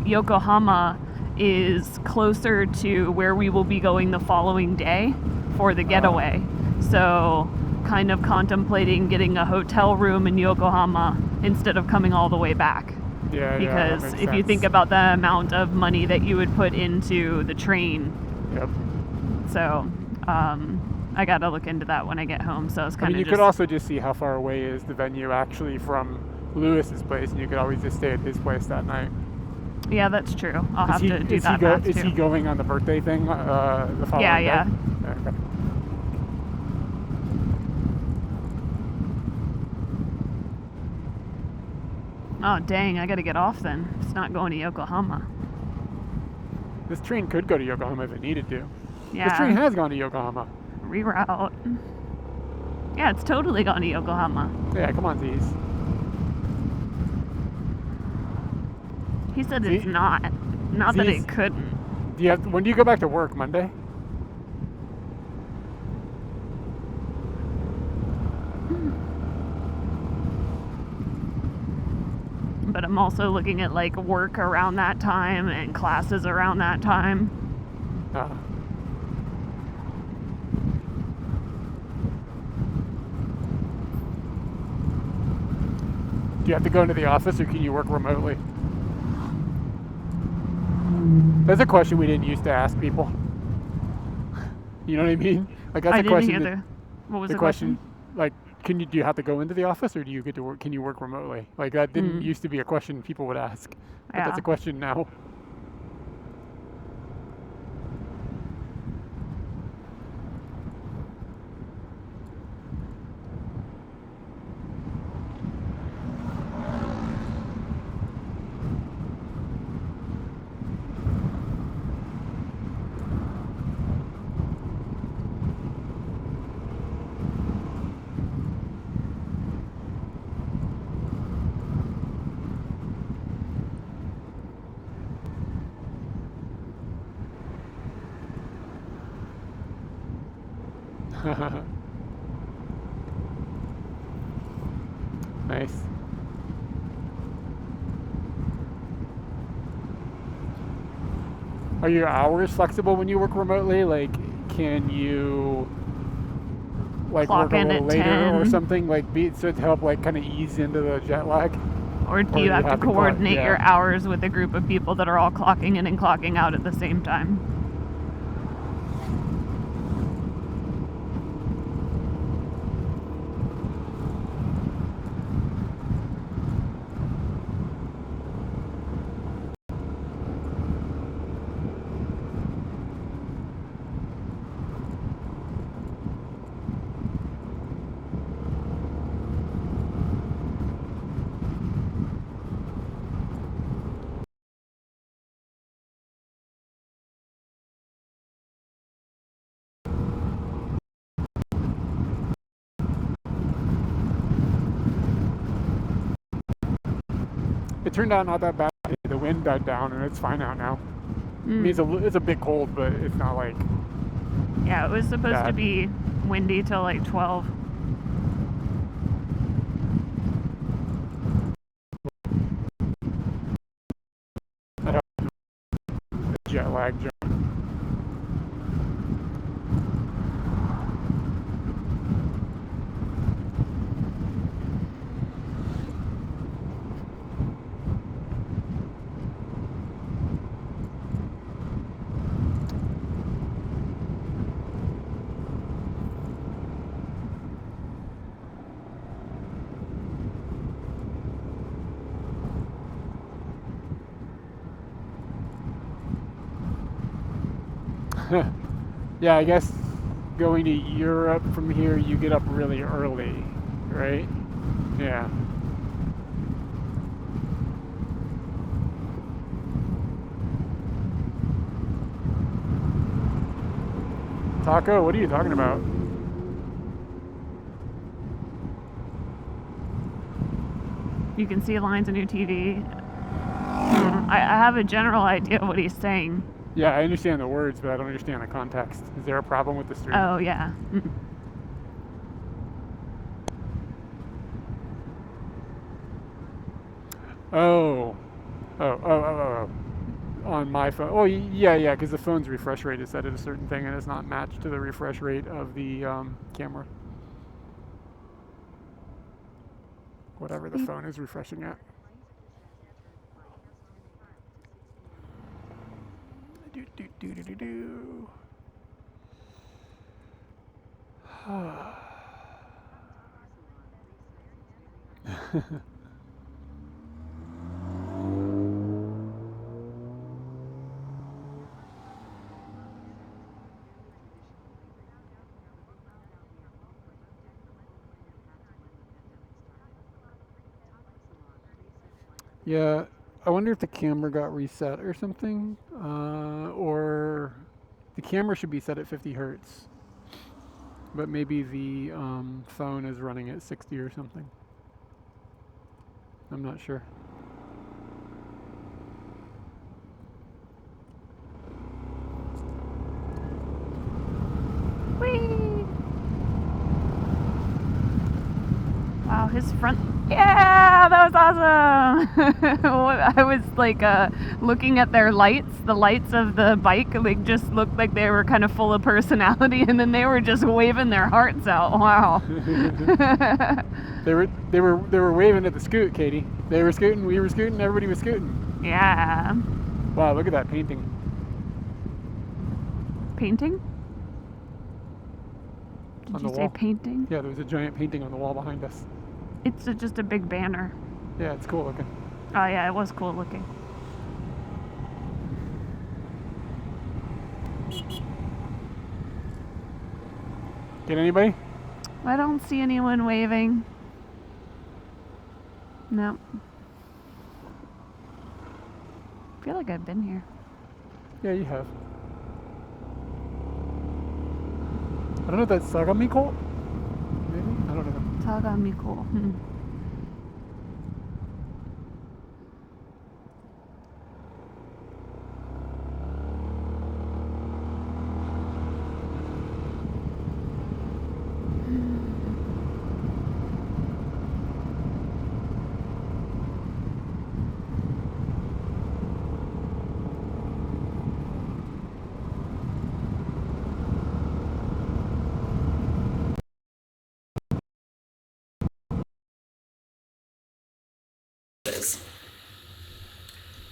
Yokohama is closer to where we will be going the following day for the getaway. So kind of contemplating getting a hotel room in Yokohama instead of coming all the way back. Yeah, Because that makes if you sense. think about the amount of money that you would put into the train. Yep. So I got to look into that when I get home. So it's I kind mean, of you could also just see how far away is the venue actually from Lewis's place, and you could always just stay at his place that night. Yeah, that's true. I'll have to do Is that math Is too. he going on the birthday thing the following day? Yeah. Okay. Oh, dang, I gotta get off then. It's not going to Yokohama. This train could go to Yokohama if it needed to. Yeah. This train has gone to Yokohama. Reroute. Yeah, it's totally gone to Yokohama. Yeah, come on, Z's. He said See- it's not. Not that Z's- it couldn't. When do you go back to work? Monday? But I'm also looking at like work around that time and classes around that time. Do you have to go into the office, or can you work remotely? That's a question we didn't used to ask people. You know what I mean? Like that's I a didn't question. hear that- what was the the question? Like, do you have to go into the office, or do you get to work? Can you work remotely? Like that didn't used to be a question people would ask, but that's Yeah. a question now. Nice. Are your hours flexible when you work remotely? Like, can you like Clock work a in little at later or 10? something? Like, so to help like kind of ease into the jet lag. Or do you have to clock- coordinate yeah. your hours with a group of people that are all clocking in and clocking out at the same time? It turned out not that bad. The wind died down, and it's fine out now. I mean, it's a bit cold, but it's not like. Yeah, it was supposed to Bad. be windy till like 12. Jet lag. Yeah, I guess going to Europe from here, you get up really early, right? Yeah. Taco, what are you talking about? You can see lines on your TV. I have a general idea of what he's saying. Yeah, I understand the words, but I don't understand the context. Is there a problem with the stream? Oh, yeah. Oh. On my phone. Oh, yeah, because the phone's refresh rate is set at a certain thing and it's not matched to the refresh rate of the camera. Whatever the phone is refreshing at. Do. Yeah, I wonder if the camera got reset or something, or the camera should be set at 50 hertz, but maybe the phone is running at 60 or something. I'm not sure. Whee! Wow, his front. Yeah, that was awesome. I was like looking at their lights. The lights of the bike like just looked like they were kind of full of personality, and then they were just waving their hearts out. Wow. They were waving at the scoot, Katie. They were scooting, we were scooting, everybody was scooting. Yeah. Wow, look at that painting. Painting? Did On you the say wall. painting? Yeah, there was a giant painting on the wall behind us. It's just a big banner. Yeah, it's cool looking. Oh yeah, it was cool looking. Get anybody? I don't see anyone waving. No. I feel like I've been here. Yeah, you have. I don't know if that's Sagamiko? Maybe? I don't know. Tagamiko.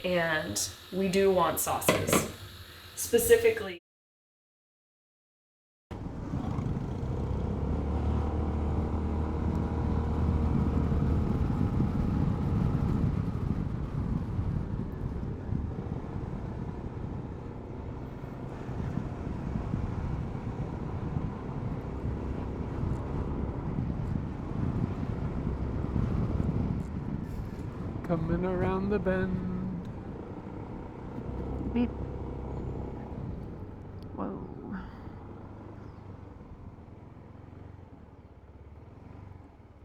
And we do want sauces. Specifically, Coming around the bend. Beep. Whoa.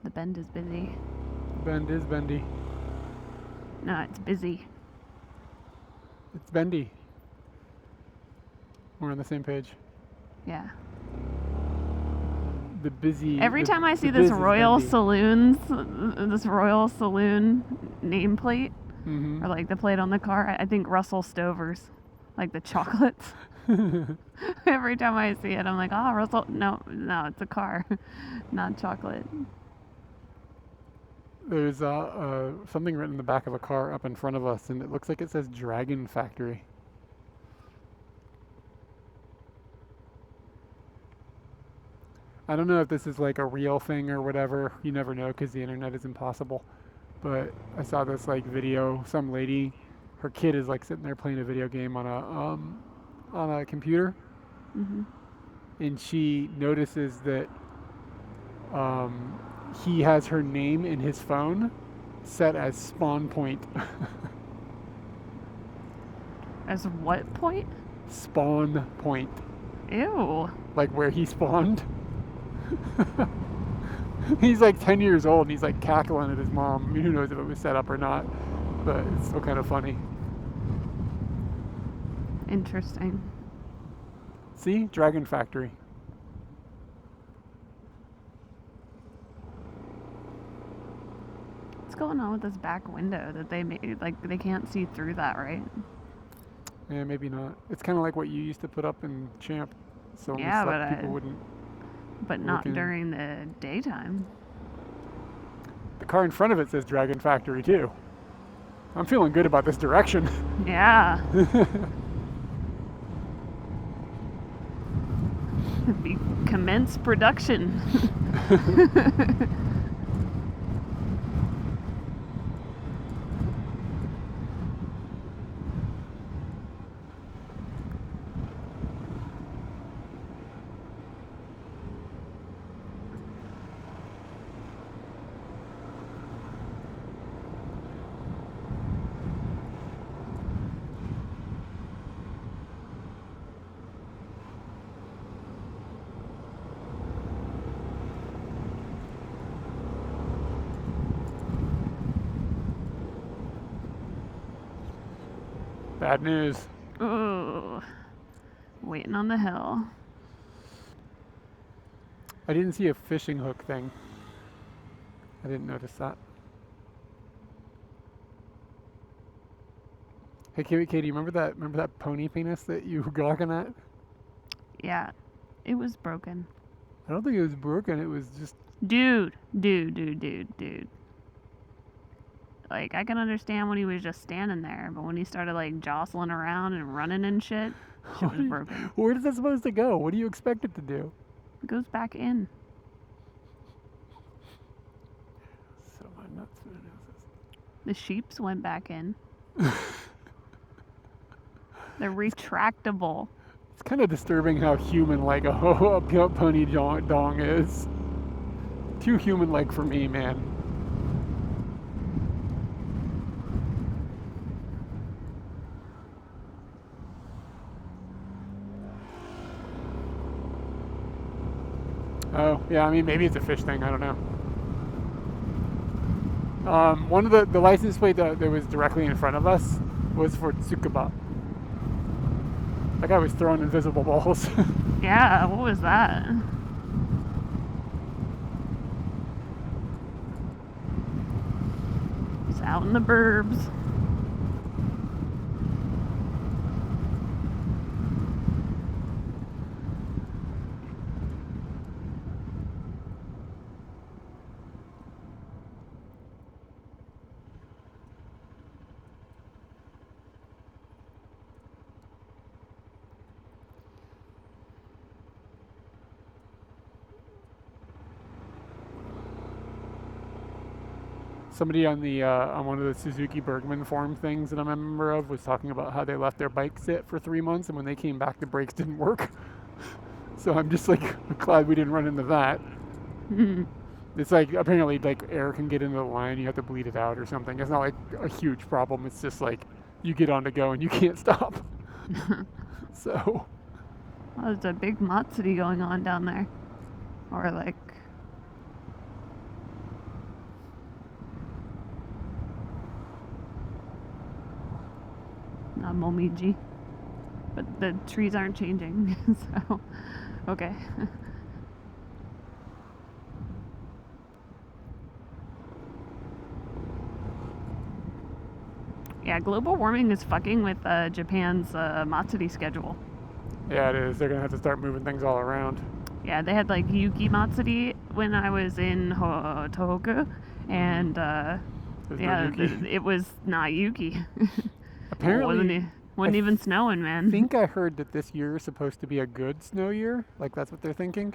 The bend is busy. Bend is bendy. No, it's busy. It's bendy. We're on the same page. Yeah. The busy. Every time I see the biz this is Royal bendy. Saloon nameplate, Mhm. or like the plate on the car, I think Russell Stover's, like the chocolates. Every time I see it, I'm like, oh, Russell. No, it's a car, not chocolate. There's something written in the back of a car up in front of us, and it looks like it says Dragon Factory. I don't know if this is like a real thing or whatever. You never know because the internet is impossible. But I saw this like video. Some lady, her kid is like sitting there playing a video game on a computer, and she notices that he has her name in his phone set as spawn point. As what point? Spawn point. Ew. Like where he spawned. He's like 10 years old and he's like cackling at his mom. I mean, who knows if it was set up or not, but it's still kind of funny. Interesting. See? Dragon Factory. What's going on with this back window that they made? Like, they can't see through that, right? Yeah, maybe not. It's kind of like what you used to put up in Champ. So when we Yeah, slept, but people wouldn't. But not Looking- during the daytime. The car in front of it says Dragon Factory too. I'm feeling good about this direction. Yeah. Commence production. Bad news. Ooh. Waiting on the hill. I didn't see a fishing hook thing. I didn't notice that. Hey, Katie, remember that pony penis that you were gawking at? Yeah. It was broken. I don't think it was broken. It was just. Dude. Like, I can understand when he was just standing there, but when he started, like, jostling around and running and shit, shit was broken. Where is that supposed to go? What do you expect it to do? It goes back in. So nuts. The sheeps went back in. They're retractable. It's kind of disturbing how human-like a pony dong is. Too human-like for me, man. Oh, yeah, I mean, maybe it's a fish thing. I don't know. One of the license plate that was directly in front of us was for Tsukuba. That guy was throwing invisible balls. Yeah, what was that? It's out in the burbs. Somebody on the on one of the Suzuki Bergman forum things that I'm a member of was talking about how they left their bike sit for 3 months, and when they came back, the brakes didn't work. So I'm just like glad we didn't run into that. It's like apparently like air can get into the line, you have to bleed it out or something. It's not like a huge problem. It's just like you get on to go and you can't stop. So. Well, there's a big Matsuri going on down there, or like. Not Momiji, but the trees aren't changing, so okay. Yeah, global warming is fucking with Japan's Matsuri schedule. Yeah, it is. They're gonna have to start moving things all around. Yeah, they had like Yuki Matsuri when I was in Tohoku, and it was not Yuki. Apparently, it wasn't even snowing, man. I think I heard that this year is supposed to be a good snow year. Like that's what they're thinking.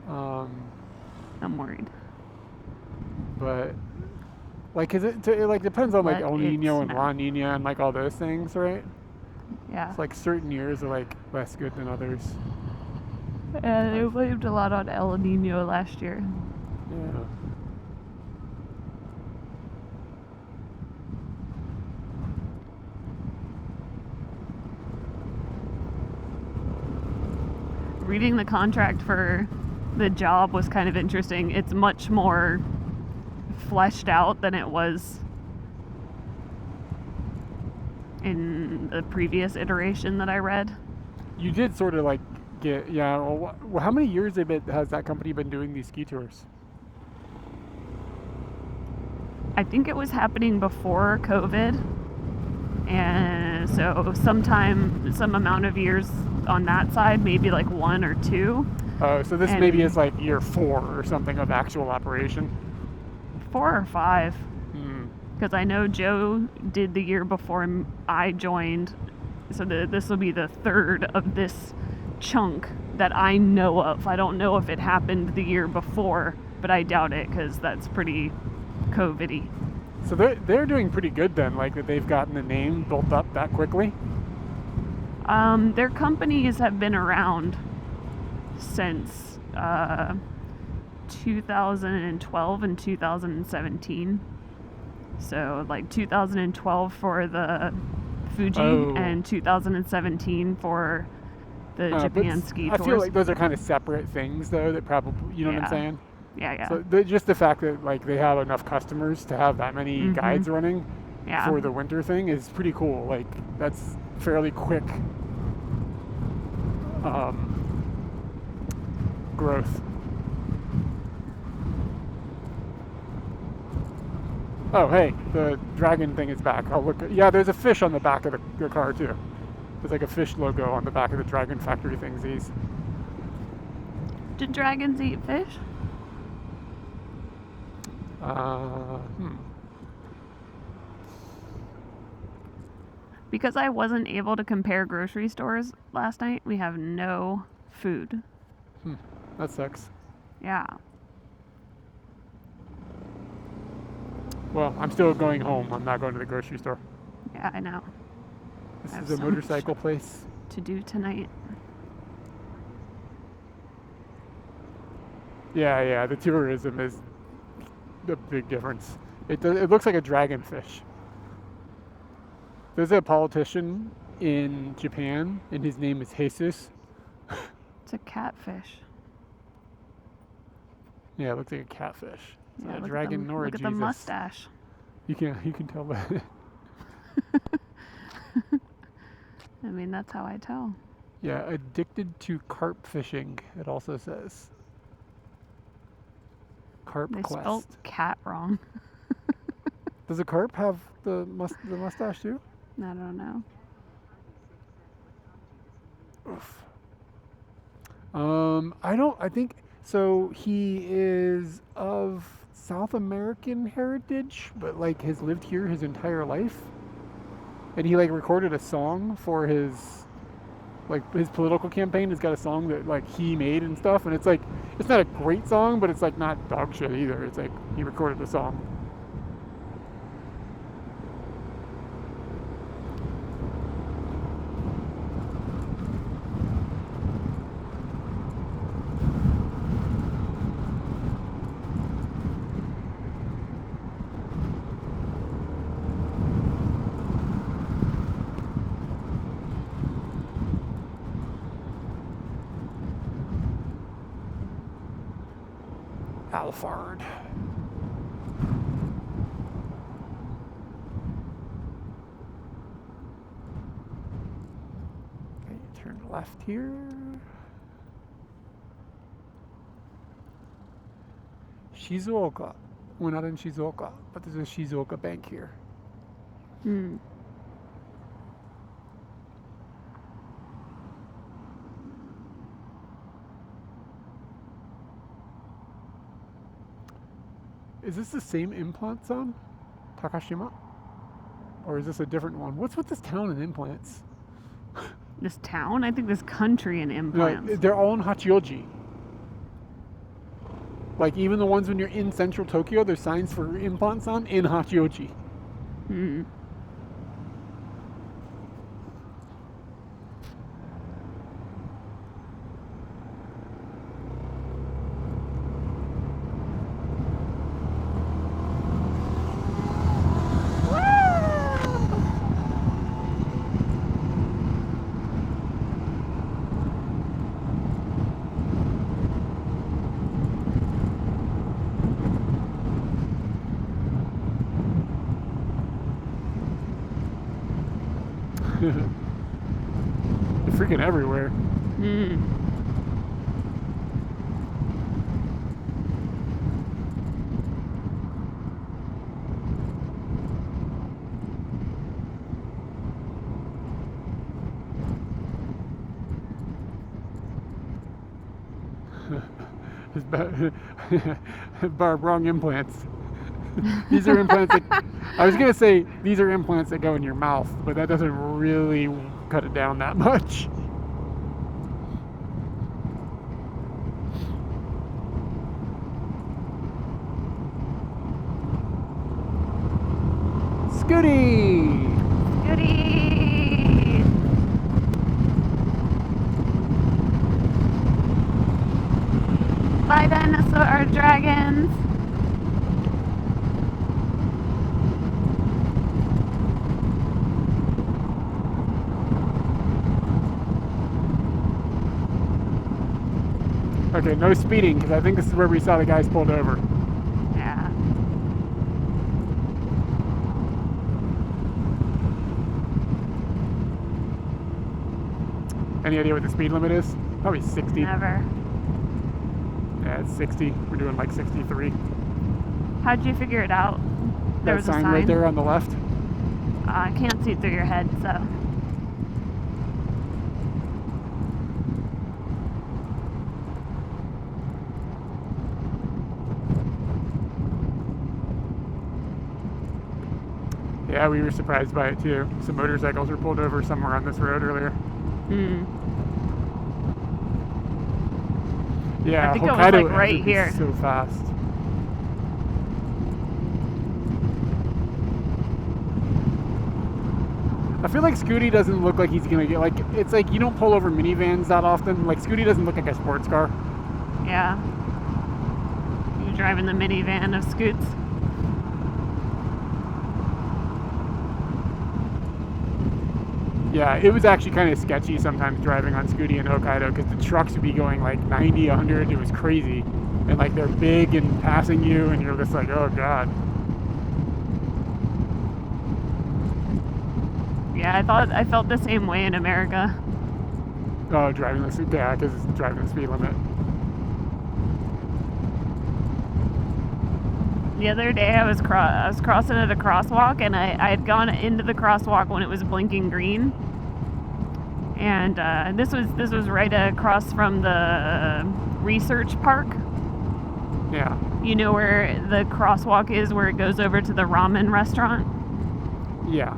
I'm worried. But like, it like depends on like Let El it Nino and snow. La Nina and like all those things, right? Yeah. It's like certain years are like less good than others. And they blamed a lot on El Nino last year. Yeah. Reading the contract for the job was kind of interesting. It's much more fleshed out than it was in the previous iteration that I read. You did sort of like get, yeah. Well, how many years has that company been doing these ski tours? I think it was happening before COVID, and so some amount of years on that side, maybe like 1 or 2. Oh, so this maybe is like year 4 or something of actual operation. 4 or 5. Hmm. Because I know Joe did the year before I joined, so this will be the 3rd of this chunk that I know of. I don't know if it happened the year before, but I doubt it because that's pretty COVID-y. So they're doing pretty good then, like that they've gotten the name built up that quickly. Their companies have been around since 2012 and 2017. So like 2012 for the Fuji and 2017 for the Japan ski tours. I feel like those are kind of separate things though, that probably, you know what I'm saying? Yeah. So just the fact that like they have enough customers to have that many guides running for the winter thing is pretty cool. Like that's fairly quick growth. Oh, hey, the dragon thing is back. I'll look. Yeah, there's a fish on the back of the car too. There's like a fish logo on the back of the Dragon Factory thingsies. Did dragons eat fish? Because I wasn't able to compare grocery stores last night, we have no food. That sucks. Yeah. Well, I'm still going home. I'm not going to the grocery store. Yeah, I know. This I have is a so motorcycle place. To do tonight. Yeah, the tourism is the big difference. It looks like a dragonfish. There's a politician in Japan, and his name is Jesus. It's a catfish. Yeah, it looks like a catfish. It's not a look dragon at the, nor a look Jesus. at the mustache. You can tell that. I mean, that's how I tell. Yeah, addicted to carp fishing, it also says. Carp They quest. spelled cat wrong. Does a carp have the mustache too? I don't know. Oof. I think so. He is of South American heritage, but like has lived here his entire life. And he like recorded a song for his political campaign. Has got a song that like he made and stuff, and it's like it's not a great song, but it's like not dog shit either. It's like he recorded the song. Alfard. Okay, turn left here. Shizuoka. We're not in Shizuoka, but there's a Shizuoka bank here. Is this the same implant zone, Takashima? Or is this a different one? What's with this town and implants? This town? I think this country and implants. No, they're all in Hachioji. Like even the ones when you're in central Tokyo, there's signs for implants on in Hachioji. freaking everywhere. Mm. Barb, wrong implants. These are implants that, I was gonna say these are implants that go in your mouth, but that doesn't really cut it down that much. Scooty! Goody! Bye, dinosaur dragons. Okay, no speeding, because I think this is where we saw the guys pulled over. Yeah. Any idea what the speed limit is? Probably 60. Never. Yeah, it's 60. We're doing like 63. How'd you figure it out? There That was a sign sign right there on the left. I can't see through your head, so. Yeah, we were surprised by it too. Some motorcycles were pulled over somewhere on this road earlier. Mm. Yeah, I think it was, Hokkaido like, right everything's here. so fast. I feel like Scooty doesn't look like he's gonna get, like, it's like you don't pull over minivans that often. Like, Scooty doesn't look like a sports car. Yeah. You driving the minivan of Scoots? Yeah, it was actually kind of sketcy sometimes driving on Scooty in Hokkaido because the trucks would be going like 90, 100. It was crazy. And like they're big and passing you, and you're just like, oh god. Yeah, I felt the same way in America. Oh, driving the speed, yeah, because it's driving the speed limit. The other day I was crossing at a crosswalk, and I had gone into the crosswalk when it was blinking green. And this was right across from the research park. Yeah. You know where the crosswalk is, where it goes over to the ramen restaurant? Yeah.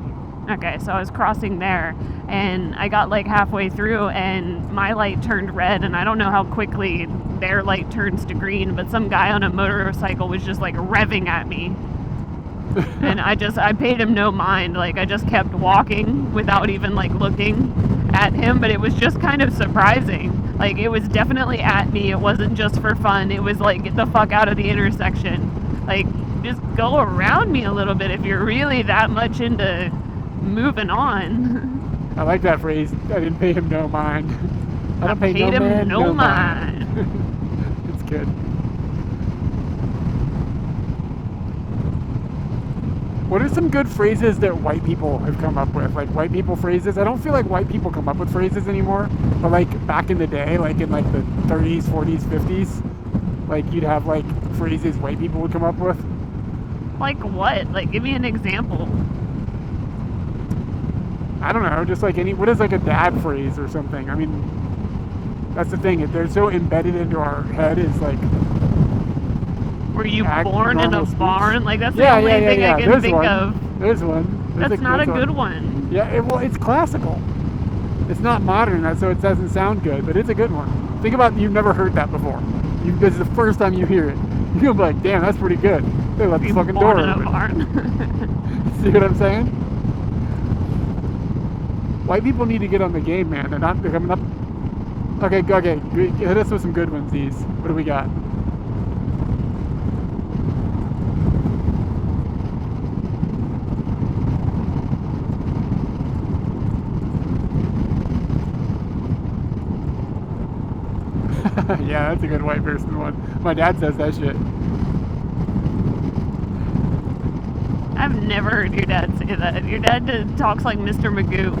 Okay, so I was crossing there, and I got like halfway through, and my light turned red, and I don't know how quickly their light turns to green, but some guy on a motorcycle was just like revving at me. And I paid him no mind. Like, I just kept walking without even like looking at him, but it was just kind of surprising. Like, it was definitely at me. It wasn't just for fun. It was like, get the fuck out of the intersection. Like, just go around me a little bit if you're really that much into moving on. I like that phrase. I didn't pay him no mind. I don't pay paid no him man, no mind. It's good. What are some good phrases that white people have come up with? Like white people phrases? I don't feel like white people come up with phrases anymore. But like back in the day, like in like the 30s, 40s, 50s, like you'd have like phrases white people would come up with. Like what? Like, give me an example. I don't know, just like what is like a dad phrase or something? I mean, that's the thing. They're so embedded into our head. Is like, were you born in a barn? Like, that's the yeah, only thing I can There's think one. of. There's one. That's not a good one. Yeah, well, it's classical. It's not modern, so it doesn't sound good, but it's a good one. Think about, you've never heard that before. This is the first time you hear it. You'll be like, damn, that's pretty good. They let the fucking door Born in a open. barn. See what I'm saying? White people need to get on the game, man. They're coming up. Okay, hit us with some good ones, these. What do we got? Yeah, that's a good white person one. My dad says that shit. I've never heard your dad say that. Your dad talks like Mr. Magoo.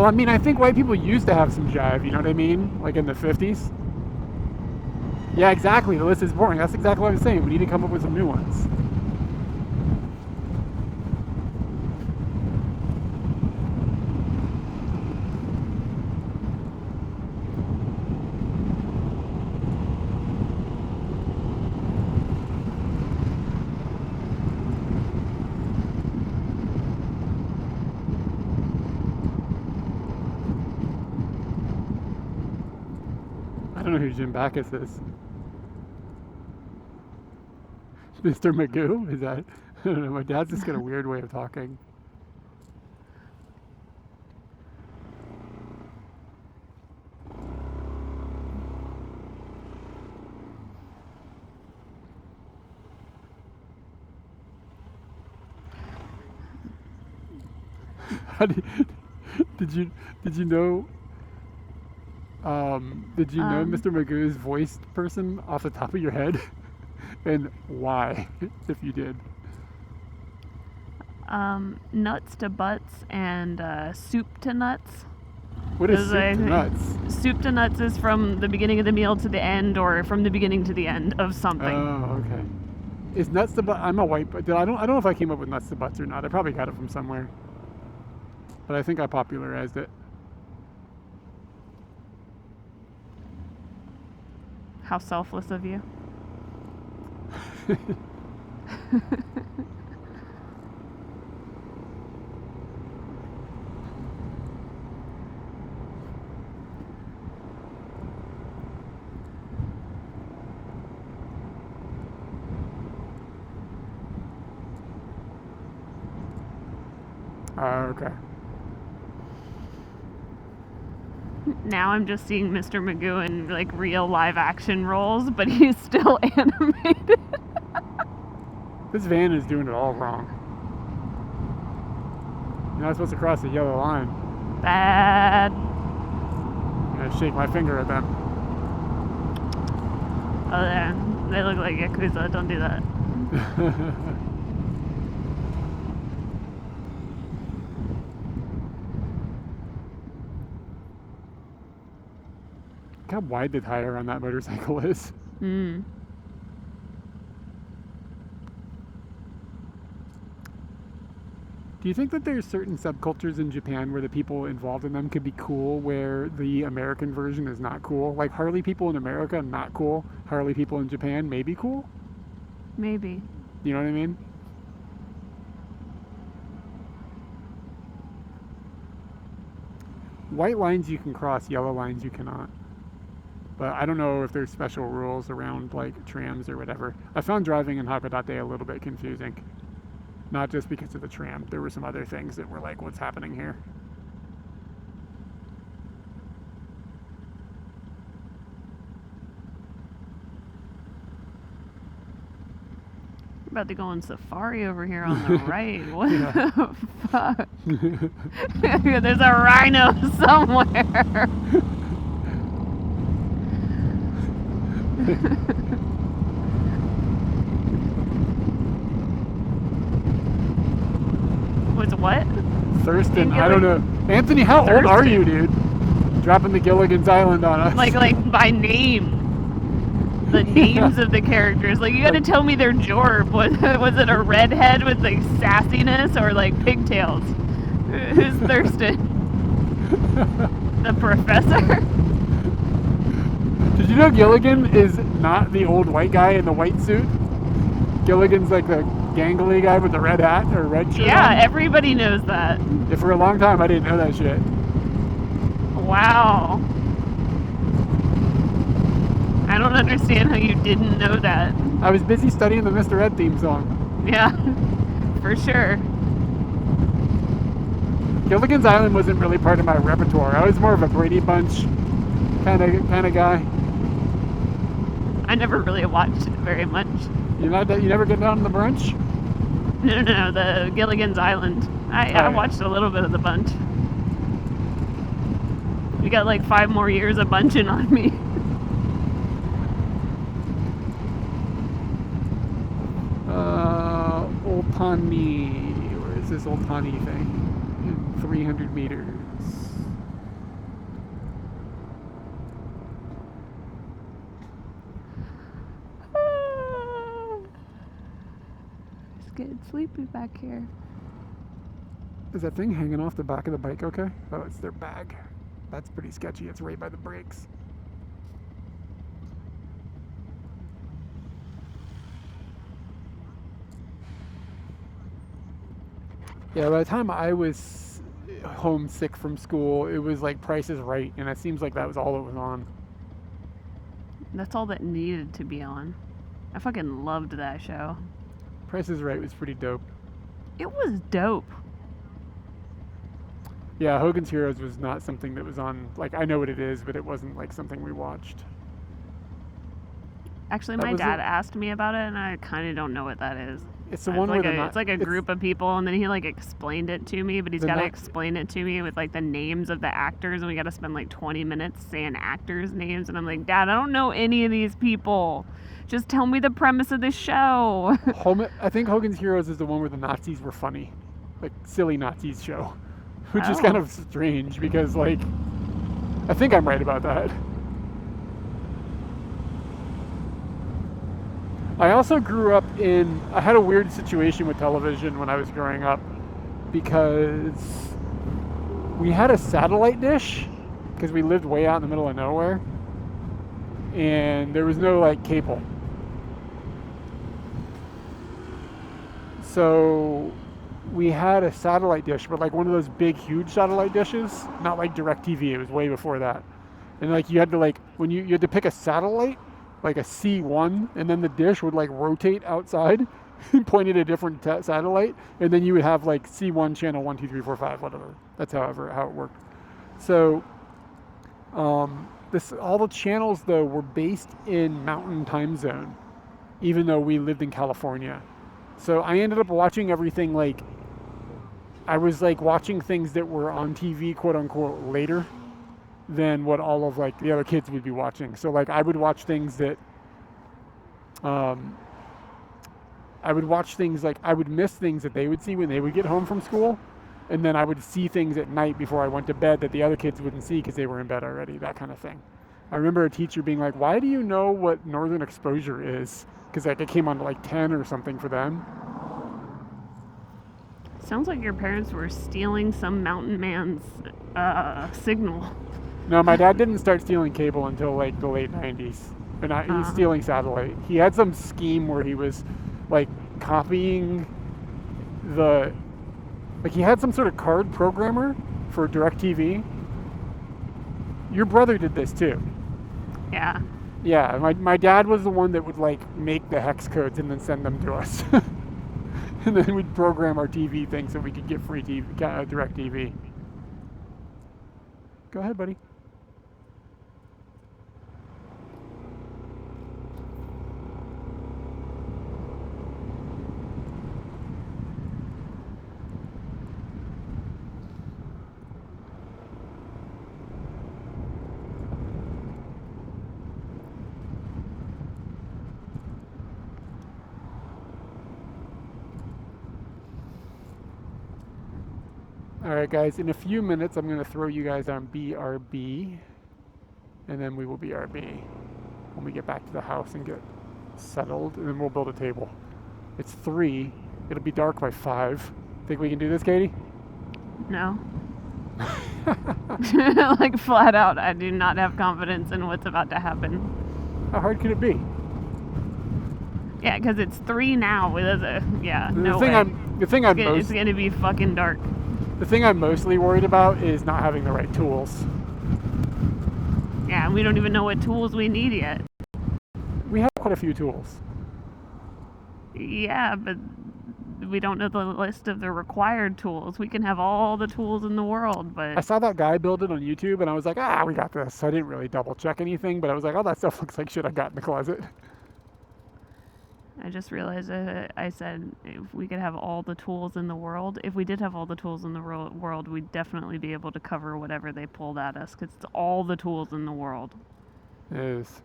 Well, I mean, I think white people used to have some jive, you know what I mean? Like in the 50s. Yeah, exactly. The list is boring. That's exactly what I'm saying. We need to come up with some new ones. I don't know who Jim Backus is. Mr. Magoo? Is that? I don't know. My dad's just got a weird way of talking. How did you know? Did you know Mr. Magoo's voice person off the top of your head? And why, if you did? Nuts to butts and soup to nuts. What is soup to nuts? Soup to nuts is from the beginning of the meal to the end, or from the beginning to the end of something. Oh, okay. Is nuts to butts? I'm a white, but I don't know if I came up with nuts to butts or not. I probably got it from somewhere, but I think I popularized it. How selfless of you. Okay. Now I'm just seeing Mr. Magoo in like real live action roles, but he's still animated. This van is doing it all wrong. You're not supposed to cross the yellow line. Bad. I'm gonna shake my finger at them. Oh, yeah. They look like Yakuza. Don't do that. Look how wide the tire on that motorcycle is. Mm. Do you think that there's certain subcultures in Japan where the people involved in them could be cool, where the American version is not cool? Like Harley people in America, not cool. Harley people in Japan, maybe cool? Maybe. You know what I mean? White lines you can cross, yellow lines you cannot. But I don't know if there's special rules around like trams or whatever. I found driving in Hakodate a little bit confusing. Not just because of the tram. There were some other things that were like, what's happening here? We're about to go on safari over here on the right. What the fuck? There's a rhino somewhere. Was what? Thurston, I don't know. Anthony, how old are you, dude? Dropping the Gilligan's Island on us. Like by name. The names of the characters. Like, you gotta tell me their jorb. Was it a redhead with like sassiness or like pigtails? Who's Thurston? The professor? Did you know Gilligan is not the old white guy in the white suit? Gilligan's like the gangly guy with the red hat or red shirt. Yeah, on. everybody knows that. Yeah, for a long time I didn't know that shit. Wow. I don't understand how you didn't know that. I was busy studying the Mr. Ed theme song. Yeah, for sure. Gilligan's Island wasn't really part of my repertoire. I was more of a Brady Bunch kind of guy. I never really watched it very much. You never get down to the brunch? No, the Gilligan's Island. I watched a little bit of the bunch. We got like 5 more years of bunching on me. Old Tani. Where is this Old Tani thing? 300 meters. getting sleepy back here. Is that thing hanging off the back of the bike okay? Oh, it's their bag. That's pretty sketchy. It's right by the brakes. Yeah, by the time I was homesick from school, it was like Price is Right, and it seems like that was all it was on. That's all that needed to be on. I fucking loved that show. Price is Right was pretty dope. It was dope. Yeah, Hogan's Heroes was not something that was on, like, I know what it is, but it wasn't like something we watched. Actually, That my was dad it? asked me about it, and I kind of don't know what that is. It's the It's one like where it's like a group of people, and then he like explained it to me, but he's The got to Na- explain it to me with like the names of the actors, and we got to spend like 20 minutes saying actors' names, and I'm like, Dad, I don't know any of these people. Just tell me the premise of the show. I think Hogan's Heroes is the one where the Nazis were funny, like silly Nazis show, which is Oh. kind of strange because, like, I think I'm right about that. I also grew up I had a weird situation with television when I was growing up because we had a satellite dish because we lived way out in the middle of nowhere and there was no like cable. So we had a satellite dish, but like one of those big, huge satellite dishes, not like DirecTV. It was way before that. And like you had to like when you had to pick a satellite, like a C1, and then the dish would like rotate outside, and point at a different satellite, and then you would have like C1 channel 1, 2, 3, 4, 5, whatever. That's how it worked. So all the channels though were based in Mountain Time Zone, even though we lived in California. So I ended up watching everything like, I was like watching things that were on TV, quote unquote, later than what all of like the other kids would be watching. So like I would watch things that, I would miss things that they would see when they would get home from school. And then I would see things at night before I went to bed that the other kids wouldn't see because they were in bed already, that kind of thing. I remember a teacher being like, why do you know what northern exposure is? Because like it came on to like 10 or something for them. Sounds like your parents were stealing some mountain man's signal. No, my dad didn't start stealing cable until like the late 90s. But he was stealing satellite. He had some scheme where he was like copying he had some sort of card programmer for DirecTV. Your brother did this too. Yeah. Yeah, my dad was the one that would like make the hex codes and then send them to us. And then we'd program our TV thing so we could get free DirecTV. Go ahead, buddy. Alright guys, in a few minutes I'm going to throw you guys on BRB, and then we will BRB when we get back to the house and get settled, and then we'll build a table. It's 3, it'll be dark by 5. Think we can do this, Katie? No. Like flat out, I do not have confidence in what's about to happen. How hard could it be? Yeah, because it's 3 now. No thing way. It's gonna be fucking dark. The thing I'm mostly worried about is not having the right tools. Yeah, and we don't even know what tools we need yet. We have quite a few tools. Yeah, but we don't know the list of the required tools. We can have all the tools in the world, I but saw that guy build it on YouTube and I was like, we got this. So I didn't really double check anything, but I was like, that stuff looks like shit I got in the closet. I just realized I said if we could have all the tools in the world, if we did have all the tools in the world, we'd definitely be able to cover whatever they pulled at us, because it's all the tools in the world. It is.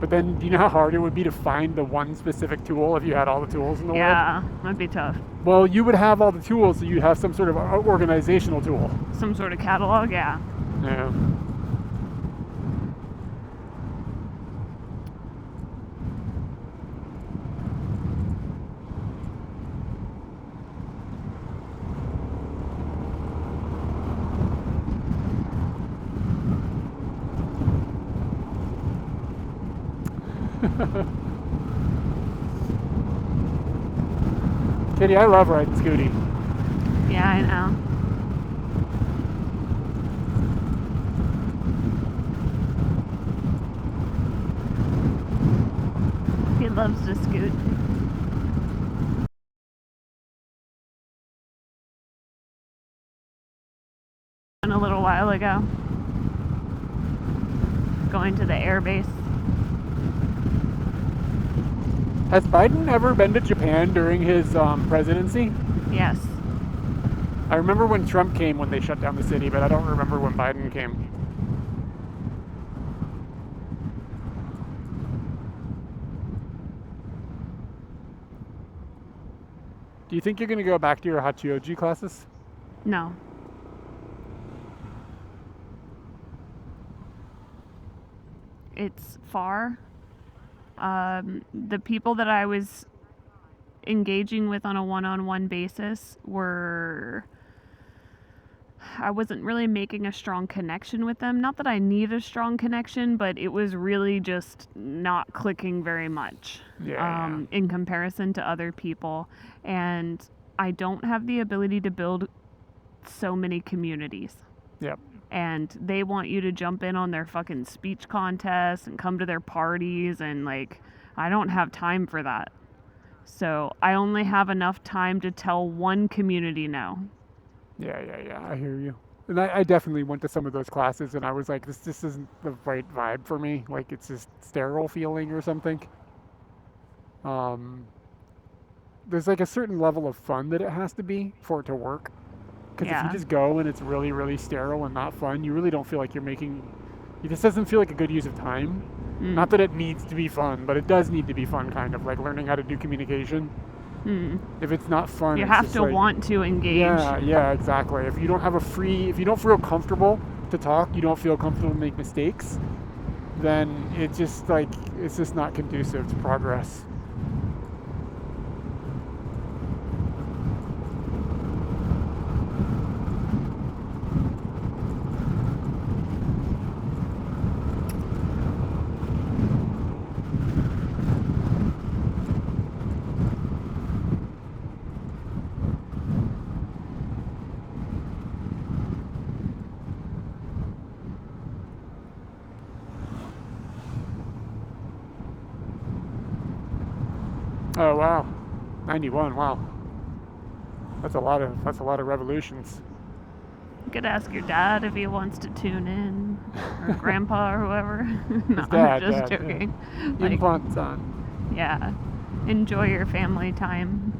But then, do you know how hard it would be to find the one specific tool if you had all the tools in the world? Yeah, that'd be tough. Well, you would have all the tools, so you'd have some sort of organizational tool. Some sort of catalog, yeah. Yeah. Kitty, I love riding Scooty. Yeah, I know. He loves to scoot. A little while ago. Going to the air base. Has Biden ever been to Japan during his presidency? Yes. I remember when Trump came when they shut down the city, but I don't remember when Biden came. Do you think you're going to go back to your Hachioji classes? No. It's far. The people that I was engaging with on a one-on-one basis I wasn't really making a strong connection with them. Not that I need a strong connection, but it was really just not clicking very much in comparison to other people. And I don't have the ability to build so many communities. Yep. And they want you to jump in on their fucking speech contests and come to their parties, and like, I don't have time for that. So I only have enough time to tell one community no. Yeah, I hear you. And I definitely went to some of those classes and I was like, this isn't the right vibe for me. Like, it's just sterile feeling or something. There's like a certain level of fun that it has to be for it to work. Because if you just go and it's really, really sterile and not fun, you really don't feel like it just doesn't feel like a good use of time. Not that it needs to be fun, but it does need to be fun, kind of like learning how to do communication. If it's not fun, you it's have just to like, want to engage. Yeah, exactly. If you don't feel comfortable to talk, you don't feel comfortable to make mistakes, then it's just not conducive to progress. Oh wow, 91. Wow, that's a lot of revolutions. You could ask your dad if he wants to tune in, or grandpa or whoever. No, Dad, I'm just joking. Yeah. Implant-san. Yeah, enjoy your family time.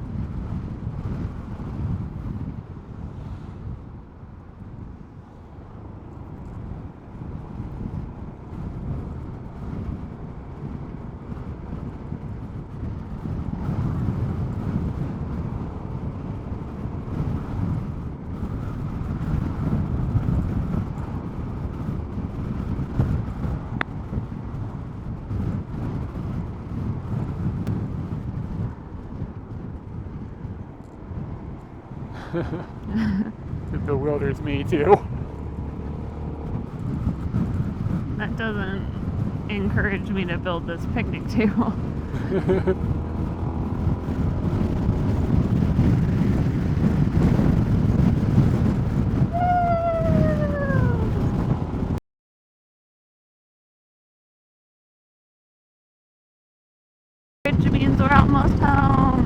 It bewilders me too. That doesn't encourage me to build this picnic table. Which means we're almost home.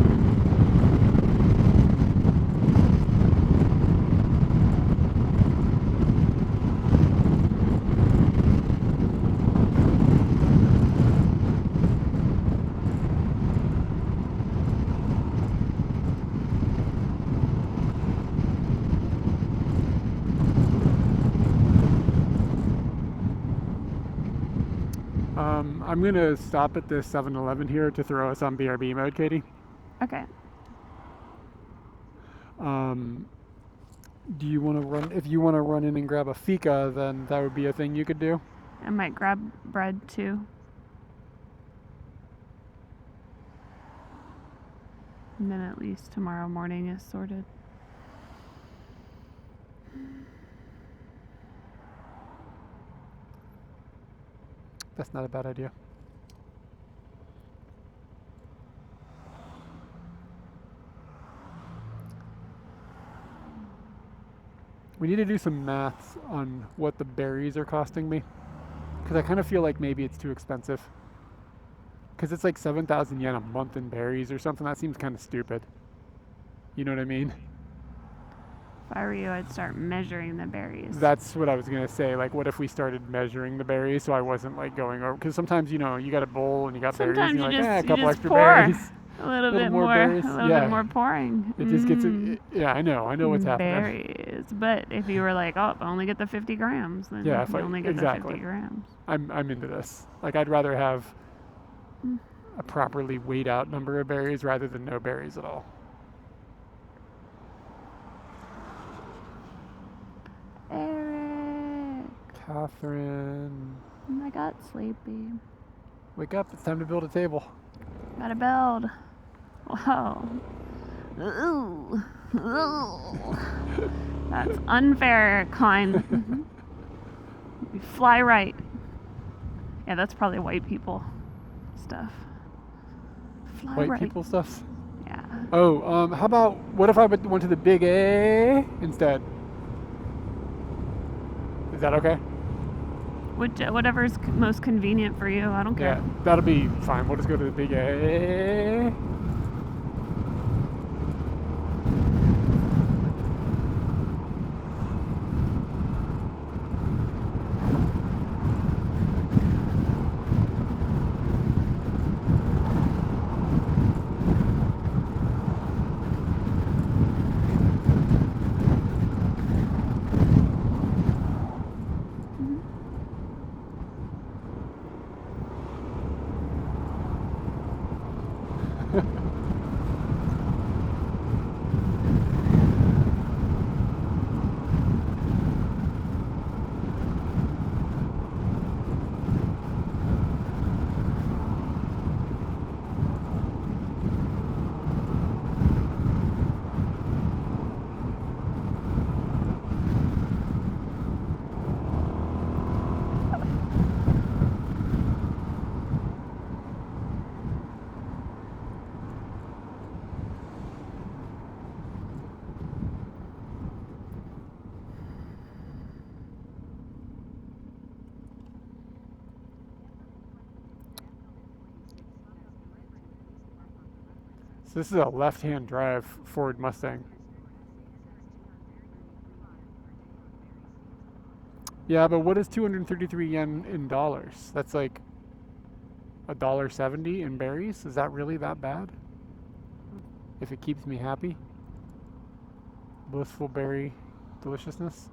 I'm gonna stop at this 7-Eleven here to throw us on BRB mode, Katie. Okay. Do you want to run? If you want to run in and grab a fika, then that would be a thing you could do. I might grab bread too. And then at least tomorrow morning is sorted. That's not a bad idea. We need to do some maths on what the berries are costing me. Because I kind of feel like maybe it's too expensive. Because it's like 7,000 yen a month in berries or something. That seems kind of stupid. You know what I mean? If I were you, I'd start measuring the berries. That's what I was going to say. Like, what if we started measuring the berries so I wasn't like going over? Because sometimes, you know, you got a bowl and you got berries and Sometimes you're you like, just, a you couple just extra pour berries. a little Little bit more more, berries. a little Yeah. bit more pouring. It just gets it. Yeah, I know what's happening. Berries. But if you were like, oh, I only get the 50 grams, then Yeah, you only get exactly. the 50 grams. I'm into this. Like, I'd rather have a properly weighed out number of berries rather than no berries at all. Eric. Catherine, I got sleepy. wake up. It's time to build a table. Gotta build. Whoa. Ooh. Ooh. That's unfair, Kyde. You fly right. Yeah, that's probably white people stuff. Fly White right. people stuff. Yeah. Oh, how about, what if I went to the big A instead? Is that okay? Whatever's most convenient for you. I don't care. Yeah, that'll be fine. We'll just go to the big A. So this is a left-hand drive Ford Mustang. Yeah, but what is 233 yen in dollars? That's like $1.70 in berries? Is that really that bad? If it keeps me happy? Blissful berry deliciousness?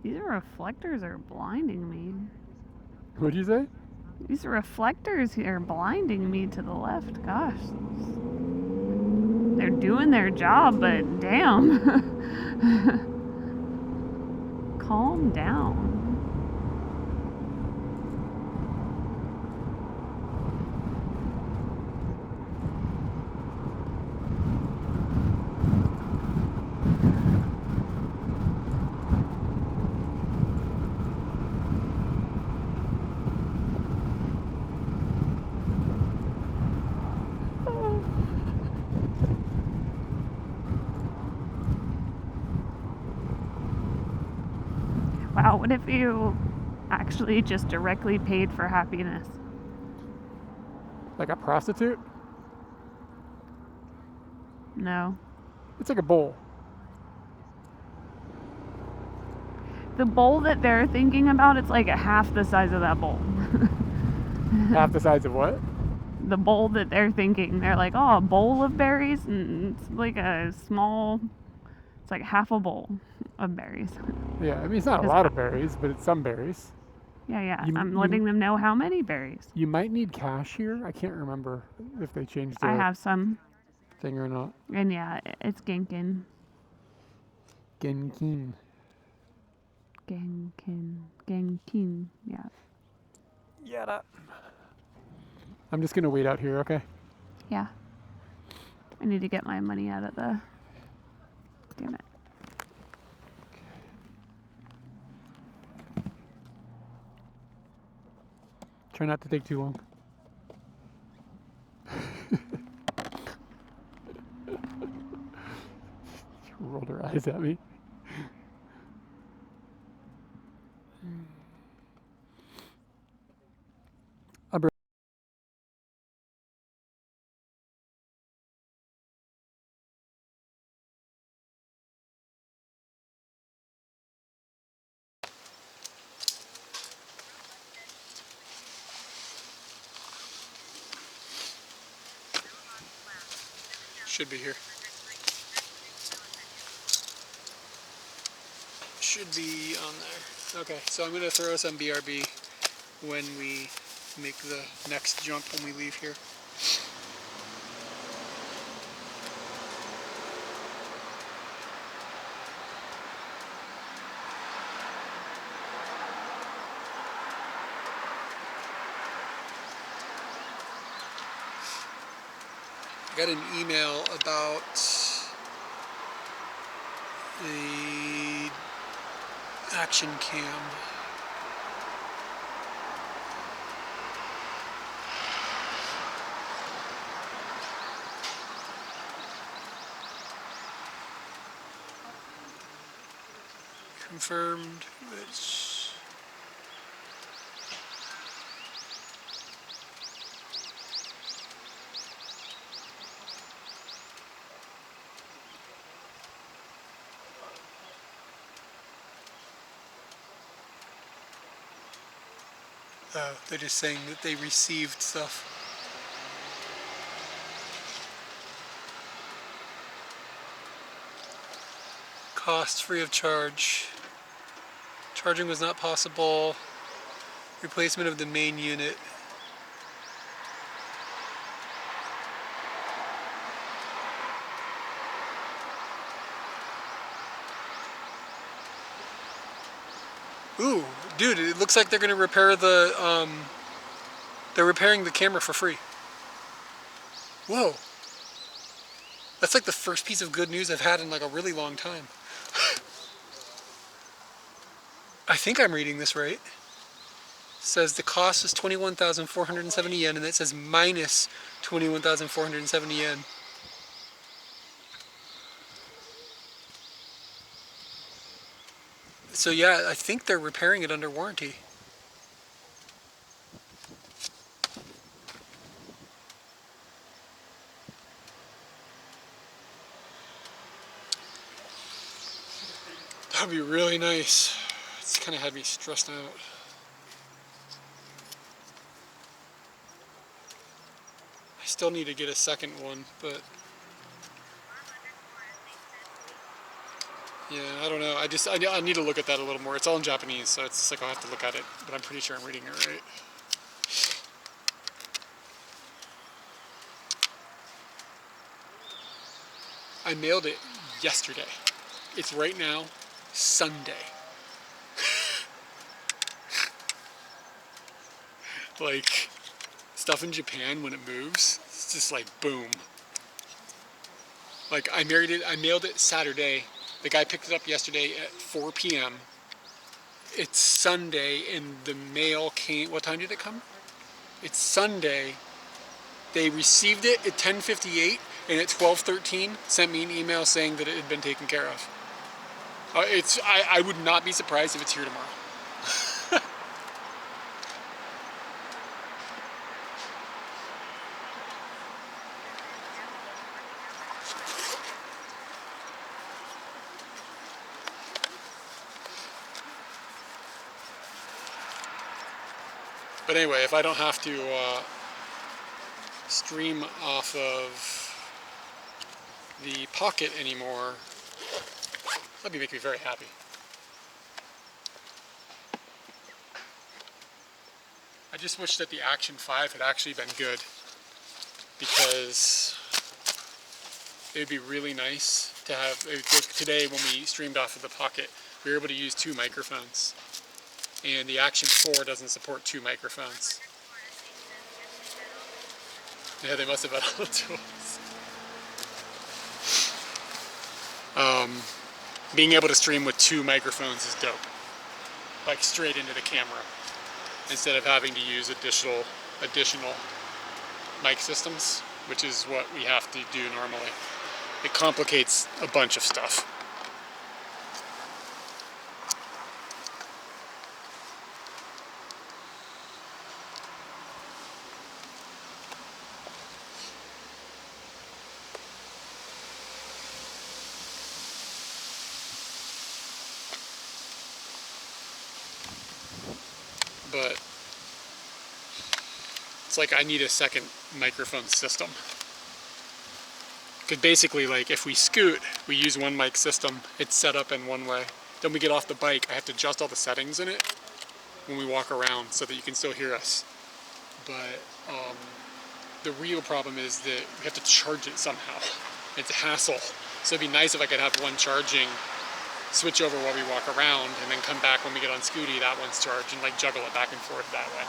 These reflectors are blinding me. What'd you say? These reflectors here are blinding me to the left. Gosh. They're doing their job, but damn. Calm down. Wow, what if you actually just directly paid for happiness? Like a prostitute? No. It's like a bowl. The bowl that they're thinking about, it's like half the size of that bowl. Half the size of what? The bowl that they're thinking. They're like, oh, a bowl of berries? And it's like a small, it's like half a bowl of berries. Yeah, I mean, it's not a lot of berries, but it's some berries. Yeah. I'm letting them know how many berries. You might need cash here. I can't remember if they changed the I have some. thing or not. And yeah, it's Genkin. Genkin. Genkin, yeah. Yeah. I'm just gonna wait out here, okay? Yeah. I need to get my money out of the... Damn it. Try not to take too long. rolled her eyes at me. Should be here. Should be on there. Okay, so I'm gonna throw us on BRB when we make the next jump when we leave here. I got an email about the action cam. Confirmed, which they're just saying that they received stuff. Cost free of charge. Charging was not possible. Replacement of the main unit. Ooh, dude, it looks like they're gonna repair the, they're repairing the camera for free. Whoa. That's like the first piece of good news I've had in like a really long time. I think I'm reading this right. It says the cost is 21,470 yen, and it says minus 21,470 yen. So yeah, I think they're repairing it under warranty. That'd be really nice. It's kind of had me stressed out. I still need to get a second one, but yeah, I don't know. I need to look at that a little more. It's all in Japanese, so it's like I'll have to look at it, but I'm pretty sure I'm reading it right. I mailed it yesterday. It's right now Sunday. Like, stuff in Japan, when it moves, it's just like boom. Like, I mailed it Saturday. The guy picked it up yesterday at 4 p.m. It's Sunday, and the mail came. What time did it come? It's Sunday. They received it at 10:58, and at 12:13 sent me an email saying that it had been taken care of. I would not be surprised if it's here tomorrow. But anyway, if I don't have to stream off of the Pocket anymore, that'd make me very happy. I just wish that the Action 5 had actually been good, because it would be really nice to have, like today when we streamed off of the Pocket, we were able to use 2 microphones. And the Action 4 doesn't support 2 microphones. Yeah, they must have had all the tools. Being able to stream with 2 microphones is dope. Like straight into the camera, instead of having to use additional mic systems, which is what we have to do normally. It complicates a bunch of stuff. It's like I need a second microphone system. Because basically, like, if we scoot, we use one mic system, it's set up in one way. Then we get off the bike, I have to adjust all the settings in it when we walk around so that you can still hear us. But the real problem is that we have to charge it somehow. It's a hassle. So it'd be nice if I could have one charging, switch over while we walk around, and then come back when we get on Scooty, that one's charged, and like juggle it back and forth that way.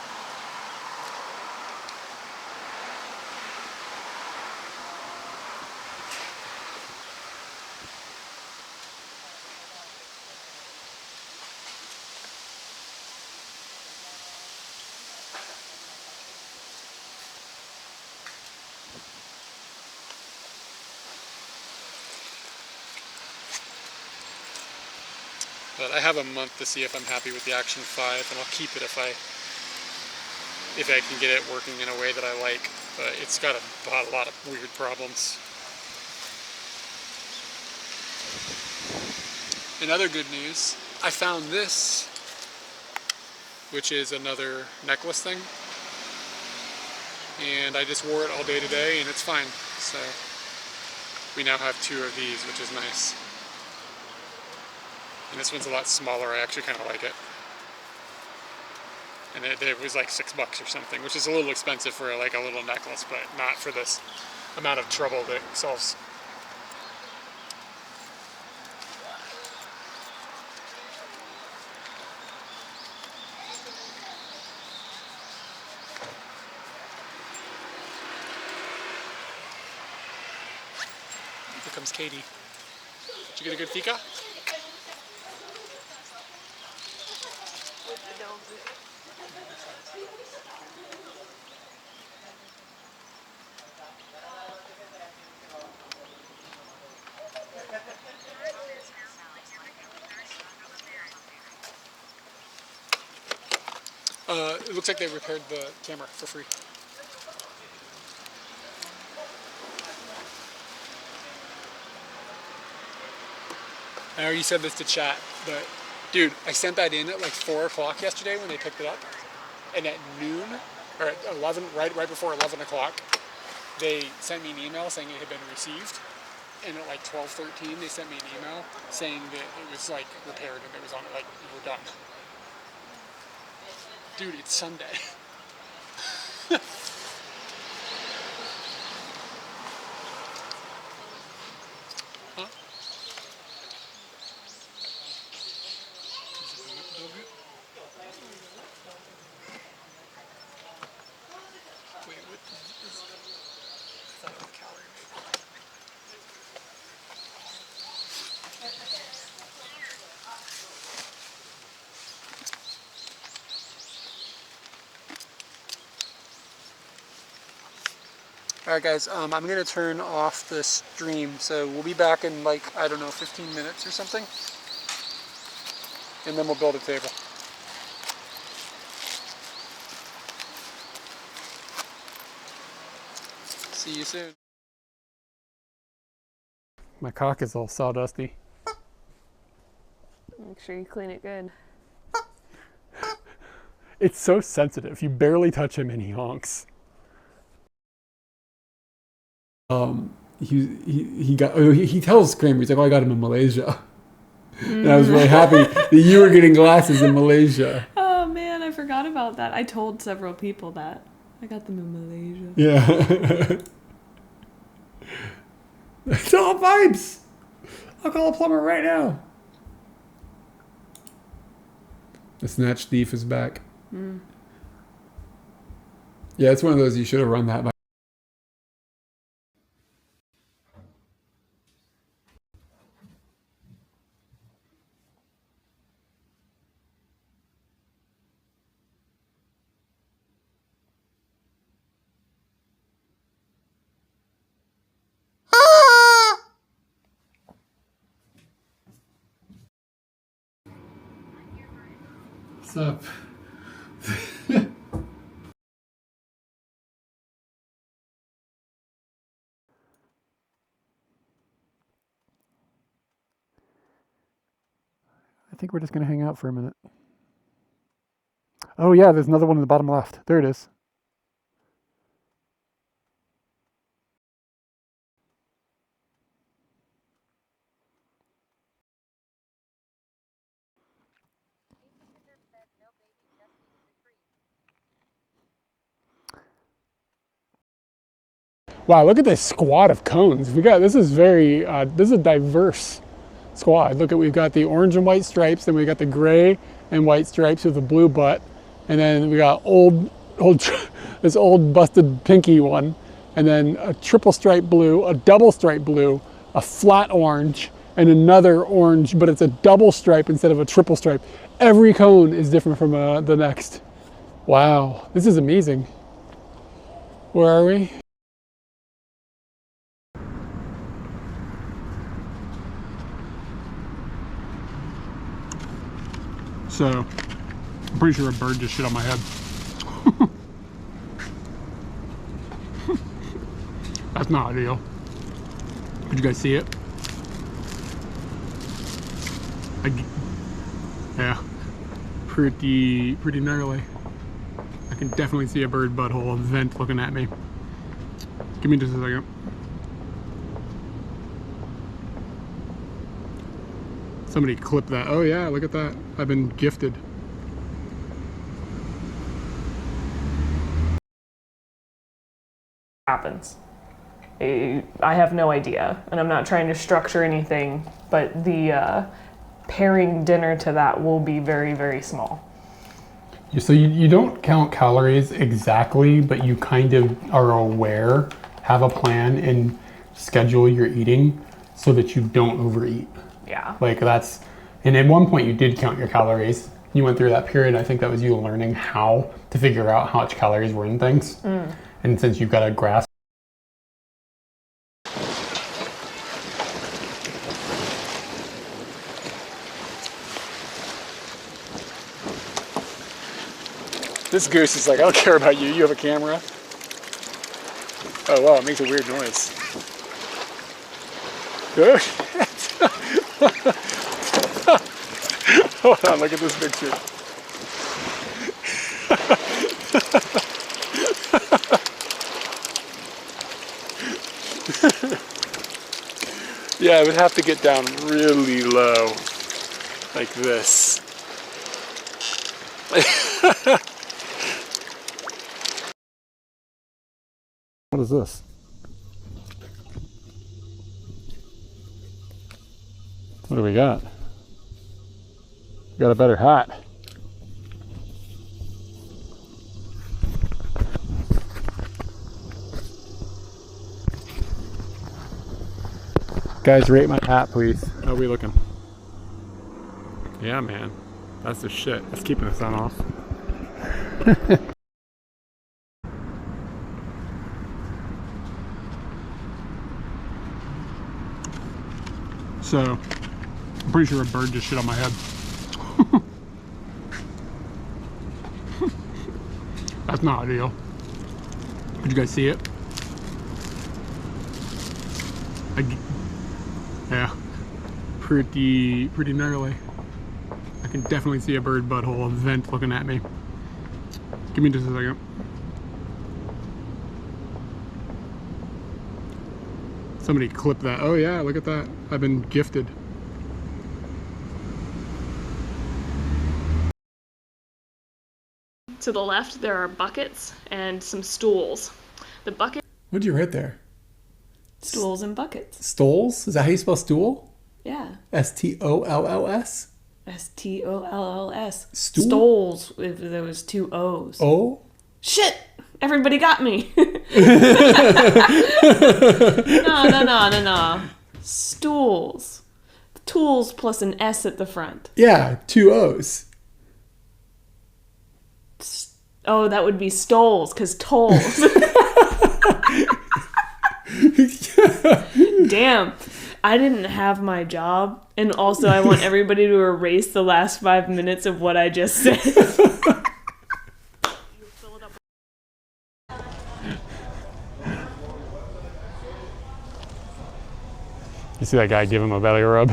But I have a month to see if I'm happy with the Action 5, and I'll keep it if I can get it working in a way that I like. But it's got a lot of weird problems. In other good news, I found this, which is another necklace thing. And I just wore it all day today, and it's fine. So we now have 2 of these, which is nice. And this one's a lot smaller. I actually kind of like it. And it was like $6 or something, which is a little expensive for like a little necklace, but not for this amount of trouble that it solves. Here comes Kyde. Did you get a good fika? It looks like they repaired the camera for free. I already said this to chat, but dude, I sent that in at like 4 o'clock yesterday when they picked it up, and at noon, or at 11, right before 11 o'clock, they sent me an email saying it had been received, and at like 12:13 they sent me an email saying that it was like repaired and it was on, like, we're done. Dude, it's Sunday. Huh? Wait, what is... I thought it was calorie. Alright guys, I'm going to turn off the stream, so we'll be back in like, I don't know, 15 minutes or something, and then we'll build a table. See you soon. My cock is all sawdusty. Make sure you clean it good. It's so sensitive. You barely touch him and he honks. He tells Kramer, he's like, oh, I got him in Malaysia. And I was really happy that you were getting glasses in Malaysia. Oh man, I forgot about that. I told several people that. I got them in Malaysia. Yeah. It's all vibes. I'll call a plumber right now. The snatch thief is back. Yeah, it's one of those you should have run that by. What's up? I think we're just going to hang out for a minute. Oh yeah, there's another one in the bottom left. There it is. Wow, look at this squad of cones. This is a diverse squad. Look at, we've got the orange and white stripes, then we got the gray and white stripes with a blue butt, and then we got this old busted pinky one, and then a triple stripe blue, a double stripe blue, a flat orange, and another orange, but it's a double stripe instead of a triple stripe. Every cone is different from the next. Wow, this is amazing. Where are we? So, I'm pretty sure a bird just shit on my head. That's not ideal. Did you guys see it? Yeah, pretty gnarly. I can definitely see a bird butthole, a vent looking at me. Give me just a second. Somebody clip that. Oh yeah, look at that. I've been gifted. Happens. I have no idea, and I'm not trying to structure anything, but the pairing dinner to that will be very, very small. So you don't count calories exactly, but you kind of are aware, have a plan, and schedule your eating so that you don't overeat. Yeah. Like that's, and at one point you did count your calories. You went through that period. I think that was you learning how to figure out how much calories were in things. And since you've got a grasp. This goose is like, I don't care about you. You have a camera. Oh wow, it makes a weird noise. Good. Hold on, look at this picture. Yeah, I would have to get down really low, like this. What is this? What do we got? Got a better hat. Guys, rate my hat, please. How are we looking? Yeah, man. That's the shit. It's keeping the sun off. So, I'm pretty sure a bird just shit on my head. That's not ideal. Did you guys see it? Yeah, pretty gnarly. I can definitely see a bird butthole, a vent looking at me. Give me just a second. Somebody clip that. Oh yeah, look at that. I've been gifted. To the left, there are buckets and some stools. The bucket. What did you write there? Stools and buckets. Stools? Is that how you spell stool? Yeah. S-T-O-L-L-S? S-T-O-L-L-S. Stool? Stoles, if there was two O's. Oh? Shit! Everybody got me. No. Stools. Tools plus an S at the front. Yeah, two O's. Oh, that would be stoles, because tolls. Damn. I didn't have my job, and also I want everybody to erase the last 5 minutes of what I just said. You see that guy give him a belly rub?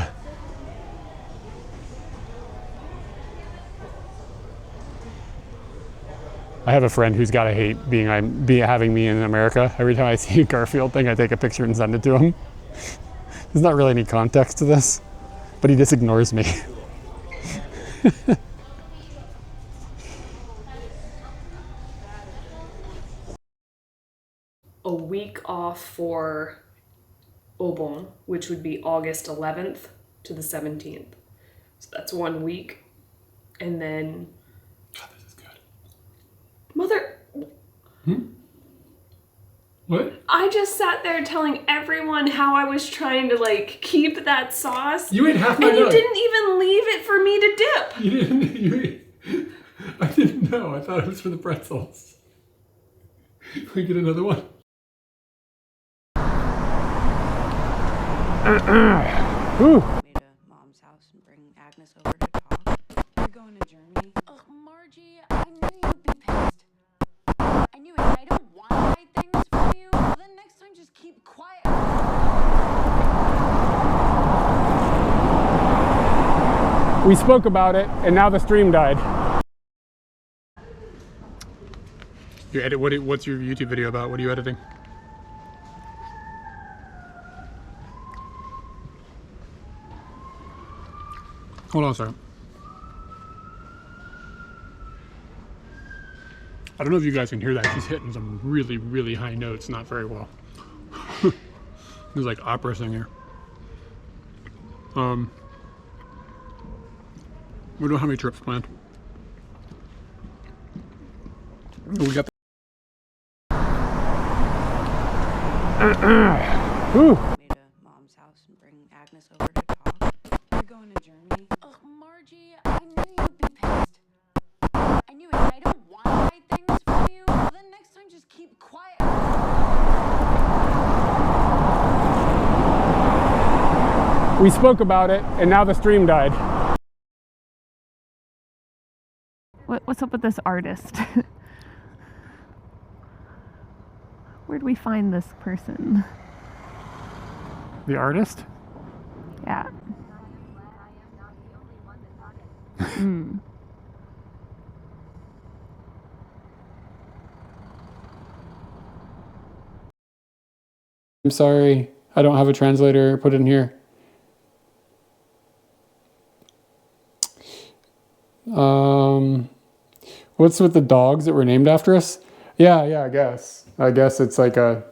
I have a friend who's gotta hate having me in America. Every time I see a Garfield thing, I take a picture and send it to him. There's not really any context to this, but he just ignores me. a week off for Obon, which would be August 11th to the 17th. So that's 1 week. And then... God, this is good. Mother... What? I just sat there telling everyone how I was trying to, like, keep that sauce. You ate half my And you nug. didn't even leave it for me to dip. You didn't. I didn't know. I thought it was for the pretzels. Can we get another one? Ooh. Me to Mom's house and bring Agnes over to talk. You're going to Germany? Ugh, Margie, I knew you'd be pissed. I knew it, and I don't want to hide things from you. Well, then next time just keep quiet. We spoke about it, and now the stream died. You edit. What's your YouTube video about? What are you editing? Hold on a second. I don't know if you guys can hear that. She's hitting some really, really high notes, not very well. It's like opera singer. We don't have any trips planned. We got the Ooh. Me to Mom's house and bring Agnes over to talk. You're going to Germany? Ugh, Margie, I knew you'd be pissed. I knew it, and I don't want to hide things from you. Well, then next time just keep quiet. We spoke about it, and now the stream died. What's up with this artist? Where'd we find this person? The artist? Yeah. I'm sorry, I don't have a translator. Put it in here. What's with the dogs that were named after us? Yeah, I guess. I guess it's like a...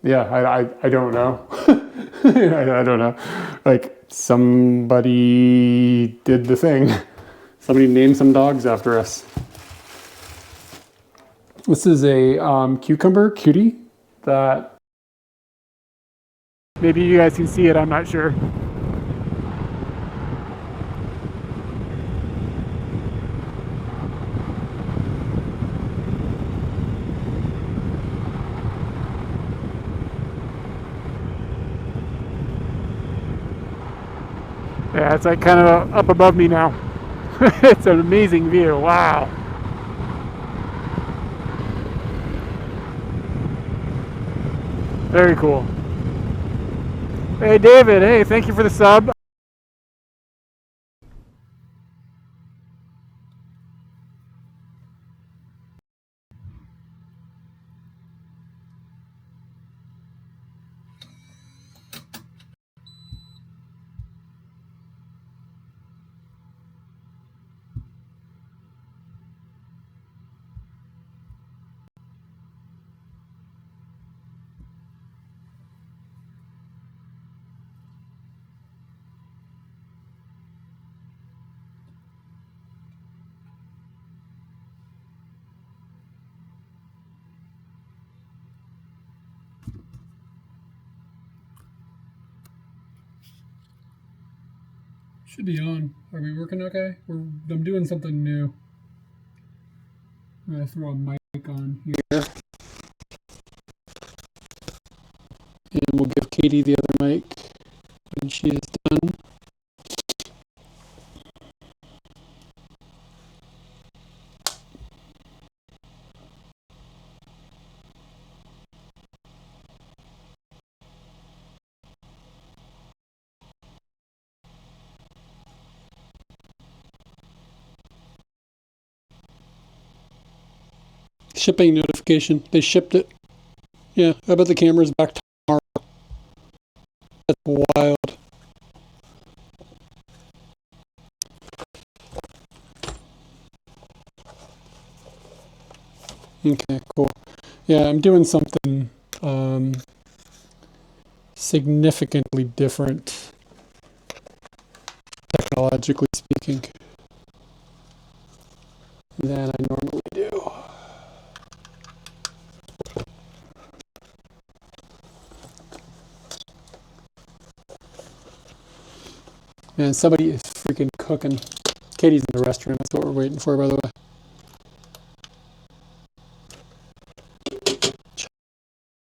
Yeah, I don't know. I don't know. Like, somebody did the thing. Somebody named some dogs after us. This is a cucumber cutie that... Maybe you guys can see it, I'm not sure. Yeah, it's like kind of up above me now. It's an amazing view. Wow. Very cool. Hey, David. Hey, thank you for the sub. Should be on. Are we working okay? I'm doing something new. I'm gonna throw a mic on here. And we'll give Katie the other mic when she is done. Shipping notification. They shipped it. Yeah, I bet the camera's back tomorrow. That's wild. Okay, cool. Yeah, I'm doing something significantly different, technologically speaking, than I normally do. Man, somebody is freaking cooking. Katie's in the restroom. That's what we're waiting for, by the way.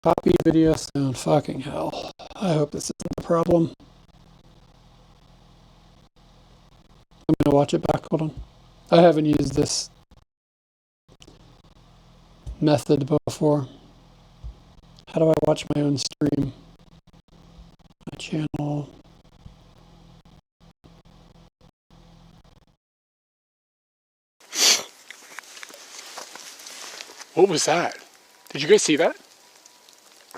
Copy video sound. Fucking hell. I hope this isn't a problem. I'm gonna watch it back. Hold on. I haven't used this method before. How do I watch my own stream? My channel. What was that? Did you guys see that?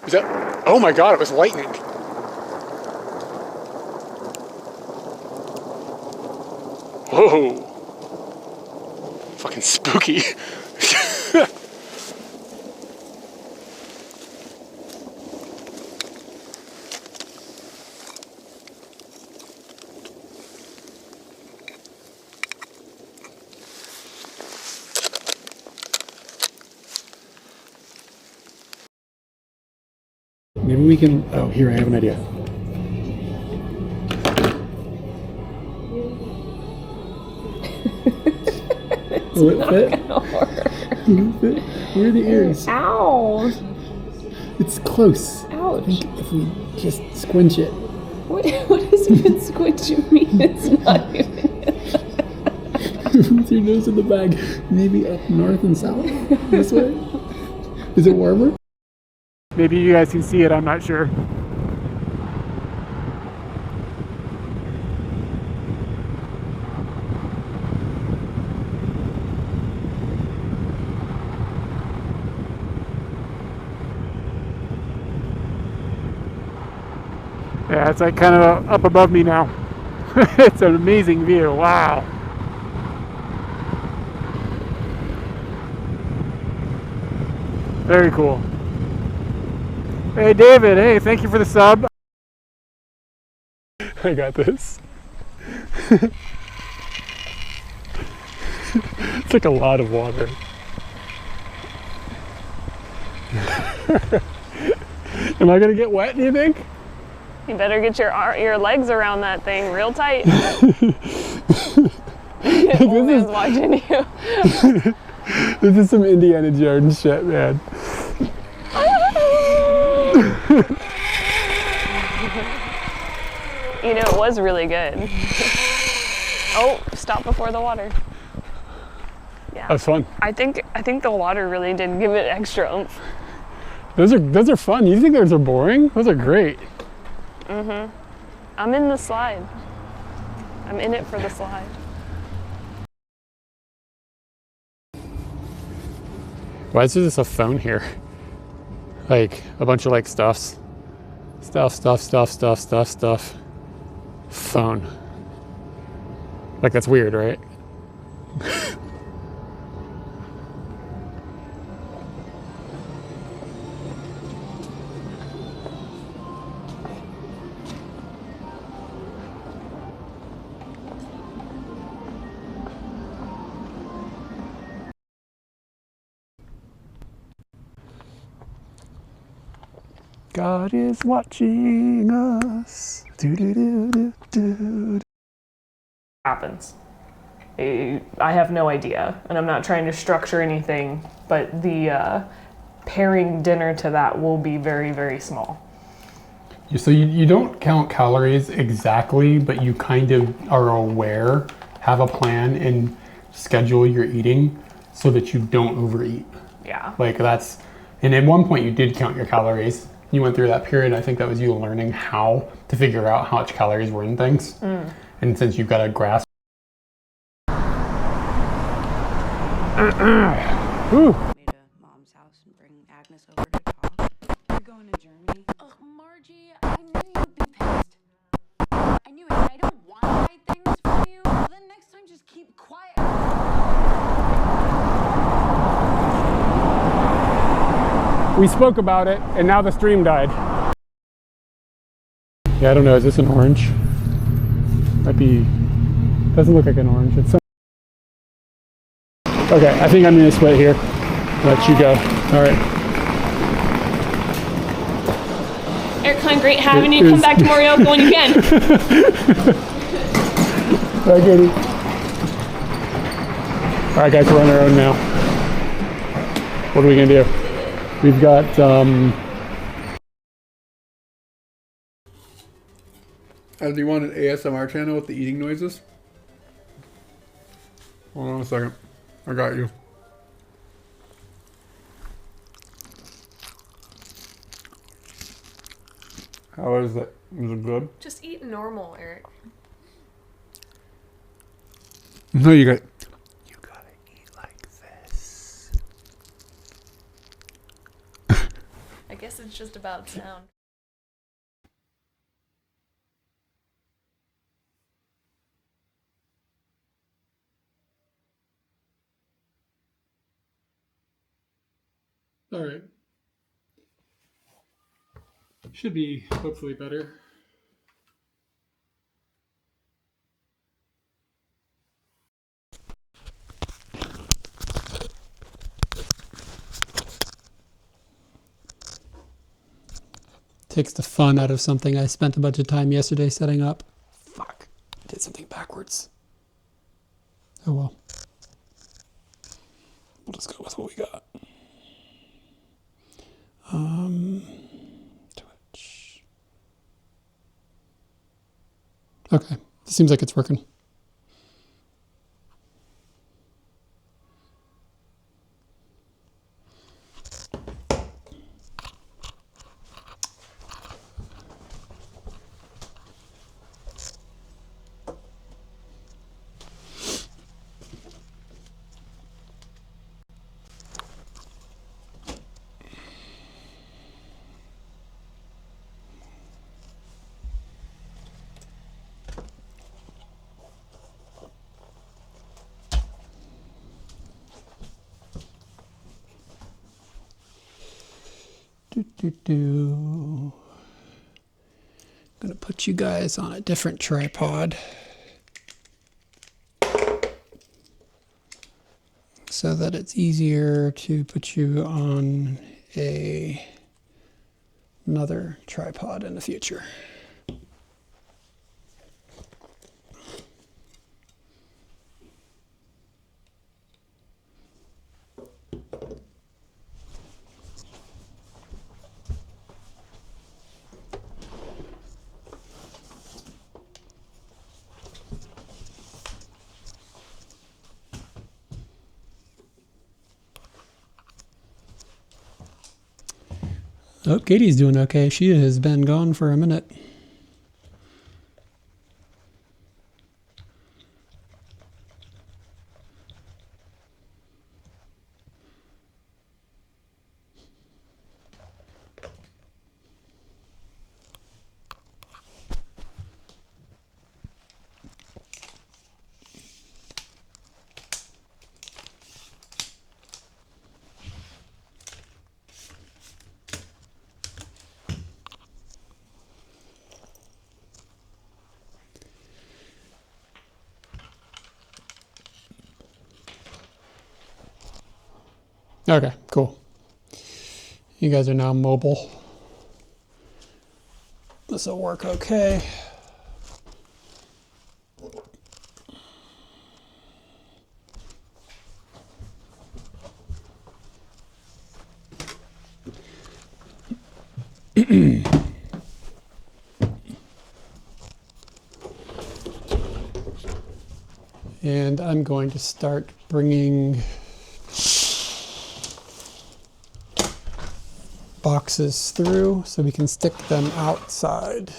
Was that? Oh my god, it was lightning. Whoa. Fucking spooky. Maybe we can, oh, here, I have an idea. Will it fit? Will it fit? Where are the ears? Ow! It's close. Ouch. I think if we just squinch it. What does even squinch mean? It's not even. With your nose in the bag. Maybe up north and south? This way? Is it warmer? Maybe you guys can see it, I'm not sure. Yeah, it's like kind of up above me now. It's an amazing view, wow. Very cool. Hey David, hey, thank you for the sub. I got this. It's like a lot of water. Am I gonna get wet, do you think? You better get your legs around that thing real tight. Old man's watching you. This is some Indiana Jones shit, man. You know, it was really good. Oh, stop before the water. Yeah. That was fun. I think the water really did give it extra oomph. Those are fun. You think those are boring? Those are great. Mm-hmm. I'm in the slide. I'm in it for the slide. Why is there just a phone here? Like a bunch of like stuff. Phone. Like that's weird, right? God is watching us. Happens. I have no idea, and I'm not trying to structure anything, but the pairing dinner to that will be very, very small. So you don't count calories exactly, but you kind of are aware, have a plan, and schedule your eating so that you don't overeat. Yeah. Like that's, and at one point you did count your calories. You went through that period. I think that was you learning how to figure out how much calories were in things. Mm. And since you've got a grasp. Need to mom's house and bring Agnes over to talk. We're going to Germany. Ugh, Margie, I knew you'd be pissed. I knew it, and I don't want to hide things from you. Well, then next time just keep quiet. we spoke about it, and now the stream died. Yeah, I don't know. Is this an orange? Might be. Doesn't look like an orange. It's some... Okay, I think I'm gonna split here. Let you go. All right. Eric Klein, great having you. Come back to Morioka when you can. Bye, Katie. All right, guys, we're on our own now. What are we gonna do? We've got. Do you want an ASMR channel with the eating noises? Hold on a second. I got you. How is it? Is it good? Just eat normal, Eric. No, you gotta eat like this. I guess it's just about sound. All right. Should be hopefully better. Takes the fun out of something I spent a bunch of time yesterday setting up. Fuck. I did something backwards. Oh well. We'll just go with what we got. Twitch. Okay. It seems like it's working. I'm gonna put you guys on a different tripod so that it's easier to put you on another tripod in the future. Oh, Katie's doing okay. She has been gone for a minute. Okay, cool. You guys are now mobile. This will work okay. And I'm going to start bringing boxes through so we can stick them outside.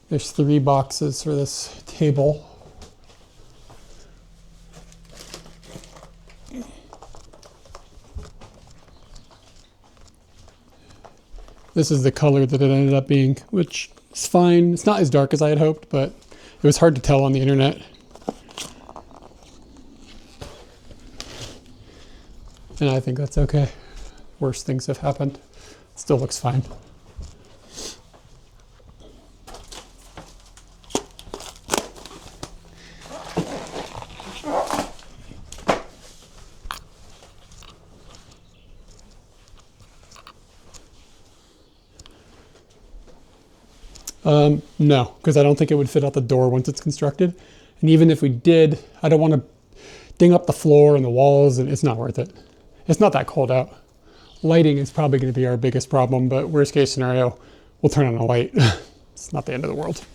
There's 3 boxes for this table. This is the color that it ended up being, which is fine. It's not as dark as I had hoped, but it was hard to tell on the internet. And I think that's okay. worse things have happened. Still looks fine. No, because I don't think it would fit out the door once it's constructed. And even if we did, I don't want to ding up the floor and the walls, and it's not worth it. It's not that cold out. Lighting is probably going to be our biggest problem, but worst case scenario, we'll turn on a light. It's not the end of the world.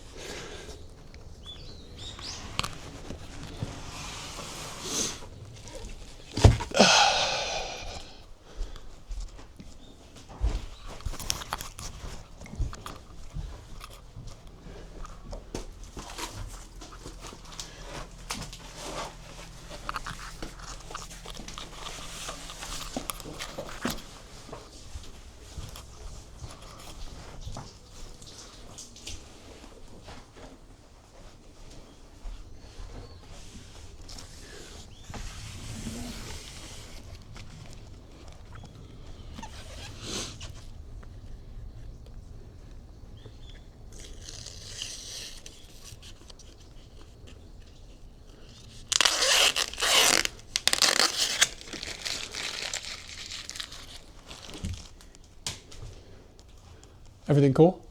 Everything cool?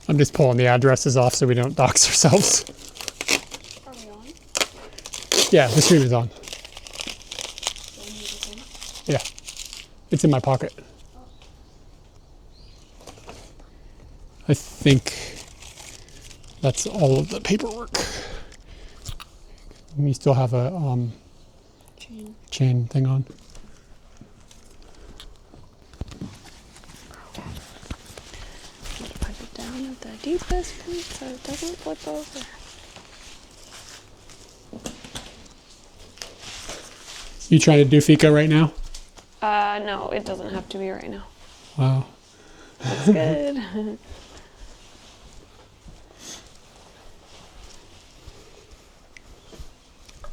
I'm just pulling the addresses off so we don't dox ourselves. Are we on? Yeah, the stream is on. Yeah, it's in my pocket. I think that's all of the paperwork. You still have a chain thing on. Put it down at the deepest point so it doesn't flip over. You trying to do Fika right now? No, it doesn't have to be right now. Wow. That's good.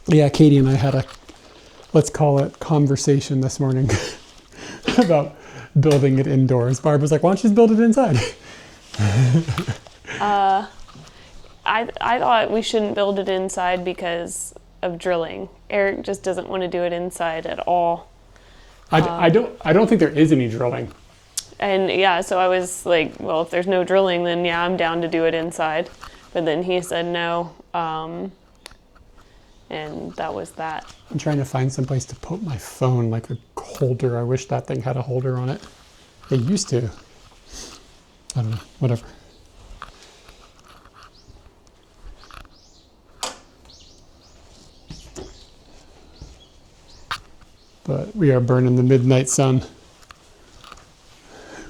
Yeah, Katie and I had a, let's call it, conversation this morning about building it indoors. Barb was like, why don't you just build it inside? I thought we shouldn't build it inside because of drilling. Eric just doesn't want to do it inside at all. I don't think there is any drilling. And yeah, so I was like, well, if there's no drilling, then yeah, I'm down to do it inside. But then he said no. And that was that. I'm trying to find some place to put my phone, like a holder. I wish that thing had a holder on it. It used to. I don't know, whatever. But we are burning the midnight sun.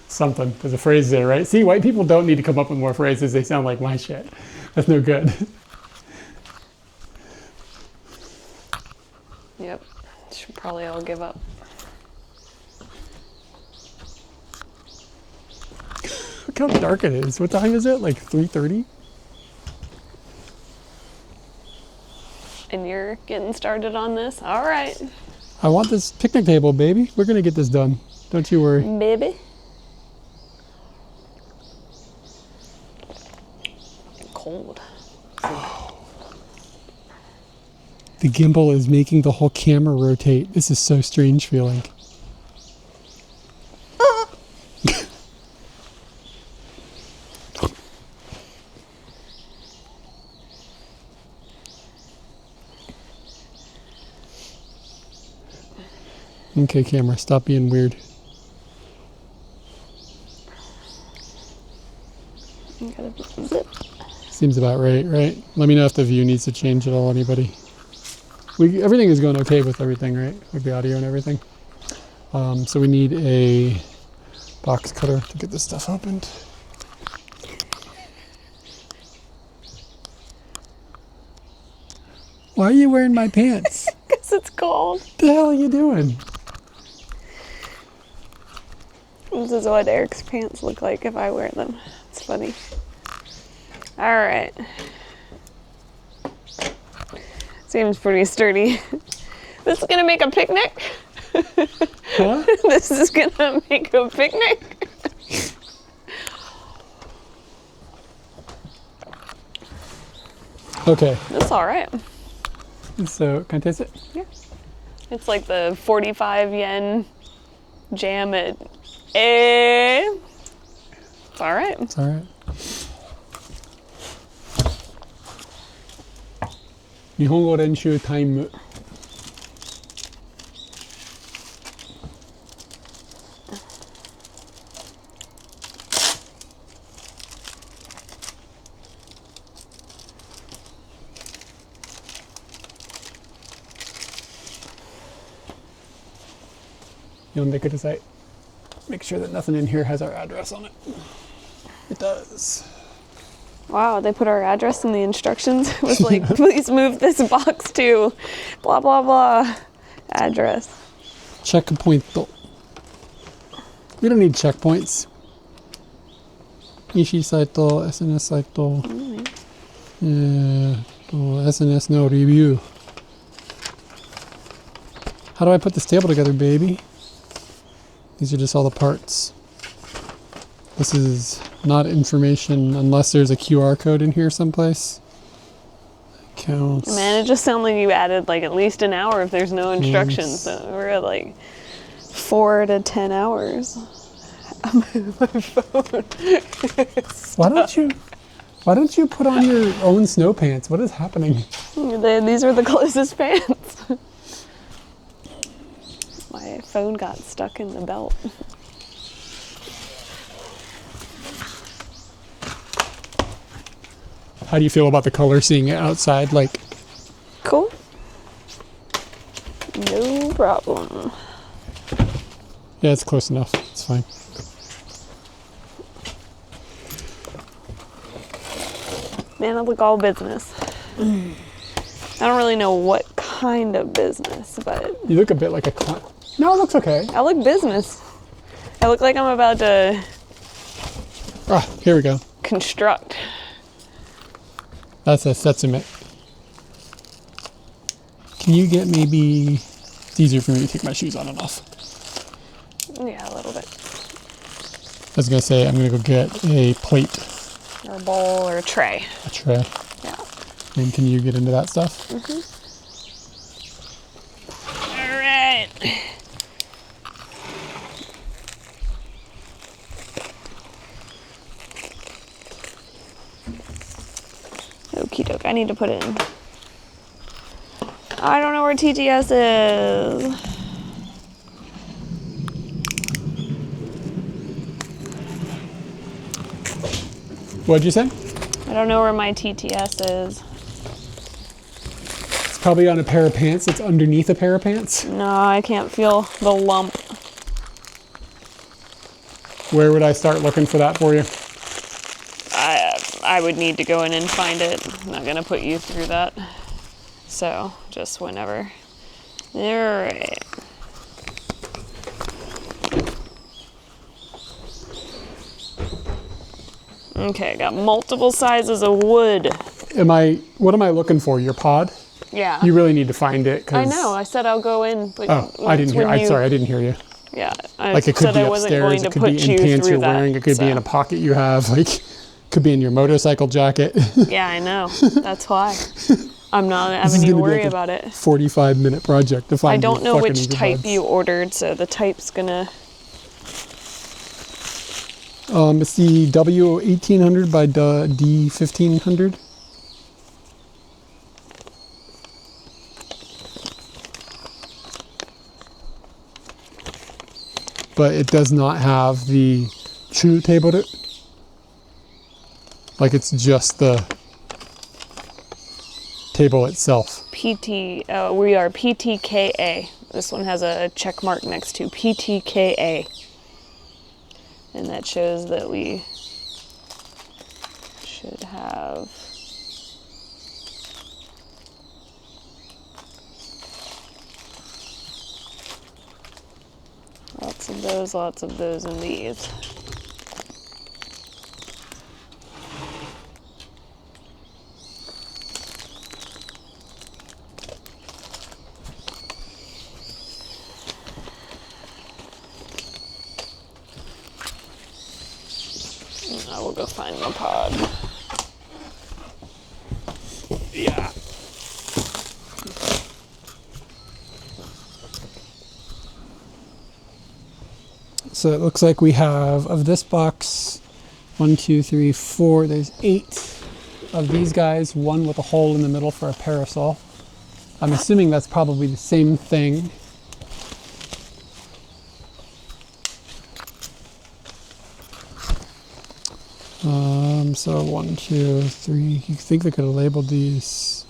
Something. There's a phrase there, right? See, white people don't need to come up with more phrases. They sound like my shit. That's no good. Yep. Should probably all give up. Look how dark it is. What time is it? Like 3:30? And you're getting started on this? All right. I want this picnic table, baby. We're going to get this done. Don't you worry. Baby. Cold. The gimbal is making the whole camera rotate. This is so strange feeling. Okay, camera, stop being weird. You gotta zip. Seems about right, right? Let me know if the view needs to change at all, anybody. Everything is going okay with everything, right? With the audio and everything. So we need a box cutter to get this stuff opened. Why are you wearing my pants? Because it's cold. What the hell are you doing? This is what Eric's pants look like if I wear them. It's funny. All right. Seems pretty sturdy. This is gonna make a picnic? Huh? This is gonna make a picnic? Okay, That's all right. so can I taste it? Yeah. It's like the 45 yen jam at It's all right. It's all right. Nihongo renshu time. Make sure that nothing in here has our address on it. It does. Wow, they put our address in the instructions. It was like, please move this box to blah, blah, blah address. Checkpoint. We don't need checkpoints. Ishi saito, SNS saito. SNS no review. How do I put this table together, baby? These are just all the parts. This is not information unless there's a QR code in here someplace. Accounts. Man, it just sounded like you added like at least an hour if there's no instructions. So we're at like 4 to 10 hours. I'm on my phone. Why don't you put on your own snow pants? What is happening? These are the closest pants. My phone got stuck in the belt. How do you feel about the color seeing it outside? Like, Cool. No problem. yeah, it's close enough. It's fine. Man, I look all business. I don't really know what kind of business, but You look a bit like a clown. No, it looks okay. I look business. I look like I'm about to Ah, here we go. construct. That's a Setsumit. Can you get maybe... It's easier for me to take my shoes on and off. Yeah, a little bit. I was gonna say, I'm gonna go get a plate, Or a bowl or a tray. a tray. Yeah. And can you get into that stuff? All right. Okie doke, I need to put it in. I don't know where TTS is. What'd you say? I don't know where my TTS is. It's probably on a pair of pants. It's underneath a pair of pants. No, I can't feel the lump. Where would I start looking for that for you? I would need to go in and find it. I'm not gonna put you through that. So, just whenever. Alright. Okay, got multiple sizes of wood. What am I looking for? Your pod? Yeah. You really need to find it. I know, I said I'll go in. But Oh, I didn't hear. I'm sorry, I didn't hear you. Yeah, I Like it could said be I wasn't going upstairs, to it could put be in you pants through you're that. wearing, it could be in a so. pocket you have, like could be in your motorcycle jacket. Yeah, I know. That's why. I'm not This is having you gonna be worry like a about it. 45-minute project to find I don't your know fucking which type earbuds. you ordered, so the type's gonna. It's the W1800 by D1500. But it does not have the true table. Like it's just the table itself. PT, we are PTKA. This one has a check mark next to PTKA. And that shows that we should have lots of those in these. I will go find the pod. Yeah. So it looks like we have, of this box, 1, 2, 3, 4, there's 8 of these guys, one with a hole in the middle for a parasol. I'm assuming that's probably the same thing. So 1, 2, 3, you think they could have labeled these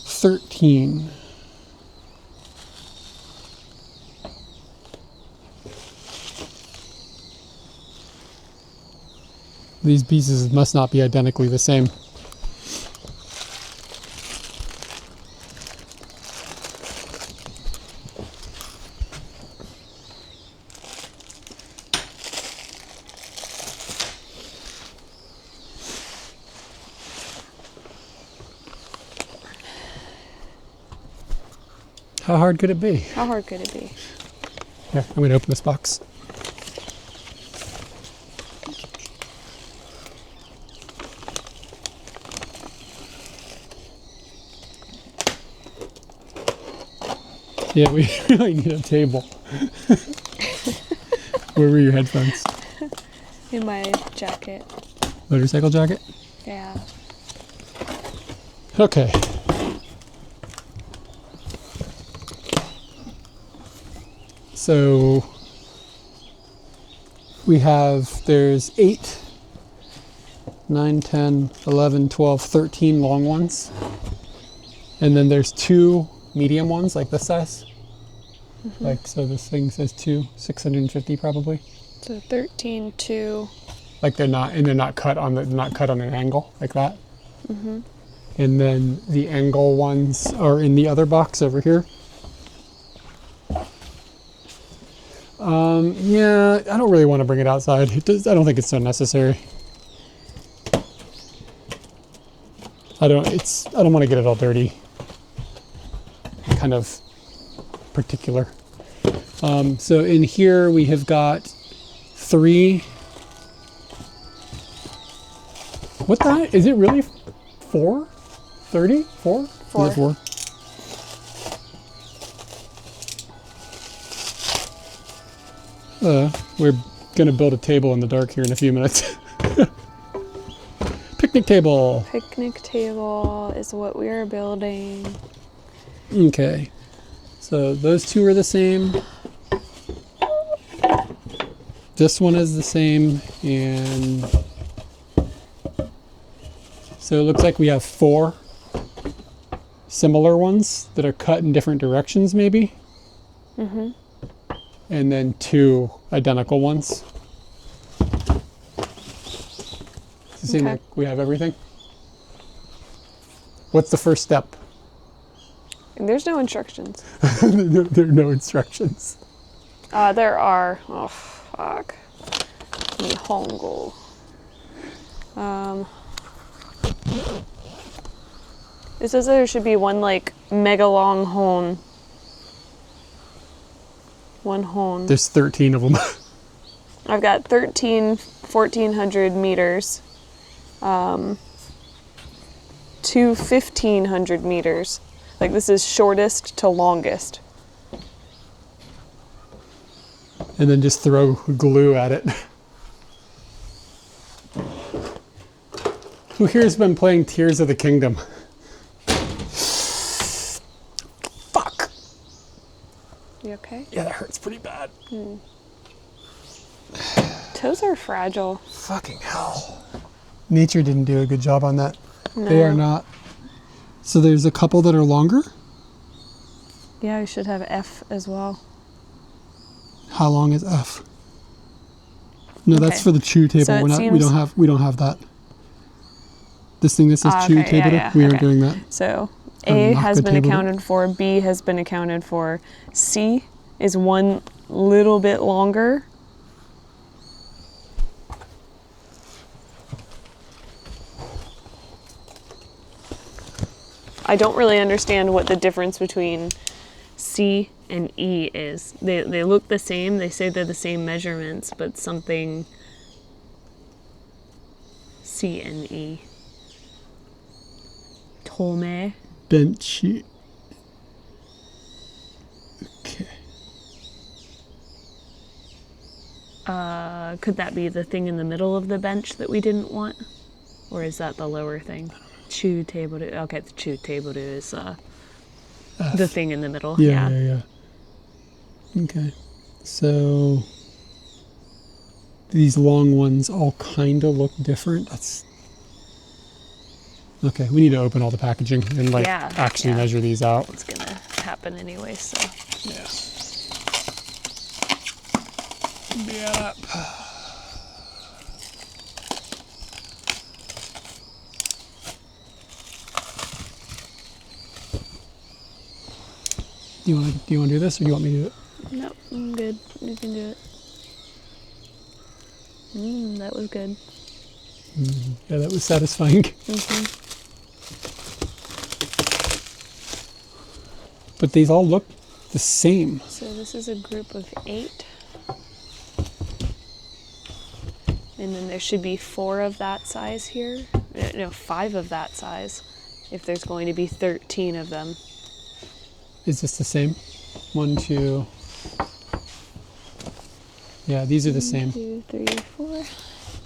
13. These pieces must not be identically the same. How hard could it be? How hard could it be? Here, I'm going to open this box. Yeah, we really need a table. Where were your headphones? In my jacket. Motorcycle jacket? Yeah. Okay. So we have, there's 8, 9, 10, 11, 12, 13 long ones. And then there's 2 medium ones like this size. Mm-hmm. Like, so this thing says 2, 650 probably. So 13, 2. Like they're not cut on an angle like that. Mm-hmm. And then the angle ones are in the other box over here. Yeah, I don't really want to bring it outside. I don't think it's so necessary. I don't want to get it all dirty. I'm kind of particular. So in here we have got 3. What the heck? Is it really 4? 30? 4? 4. Is it 4? We're gonna build a table in the dark here in a few minutes. Picnic table. Picnic table is what we are building. Okay. So those 2 are the same. This one is the same, and so it looks like we have 4 similar ones that are cut in different directions, maybe. Mm-hmm. And then 2 identical ones. Does it seem like we have everything? What's the first step? There's no instructions. There are no instructions. There are. Oh, fuck. Nihongo. It says there should be one, like, mega long hone. One hone. There's 13 of them. I've got 1,400 meters. 2 1,500 meters. Like, this is shortest to longest. And then just throw glue at it. Who here has been playing Tears of the Kingdom? Fuck! You okay? Yeah, that hurts pretty bad. Toes are fragile. Fucking hell. Nature didn't do a good job on that. They are No. not. So there's a couple that are longer. Yeah, we should have F as well. How long is F? No, that's Okay. for the chew table. So it We seems- don't have that. This thing that says chew Okay, table, yeah, we aren't okay. doing that. So Or A has Naka been table. accounted for, B has been accounted for, C is one little bit longer. I don't really understand what the difference between C and E is. They look the same, they say they're the same measurements, but something C and E. Tome. Bench. Okay. Could that be the thing in the middle of the bench that we didn't want? Or is that the lower thing? Chew table do. Okay, the chew table do is the thing in the middle. Yeah. Okay. So these long ones all kind of look different. That's okay. We need to open all the packaging and like Yeah, actually yeah. measure these out. It's gonna happen anyway, so. Yeah. Get up. Do you want to do this, or do you want me to do it? Nope, I'm good. You can do it. That was good. Yeah, that was satisfying. But these all look the same. So this is a group of 8. And then there should be 4 of that size here. No, 5 of that size. If there's going to be 13 of them. Is this the same? 1, 2. Yeah, these are the same. 2, 3, 4.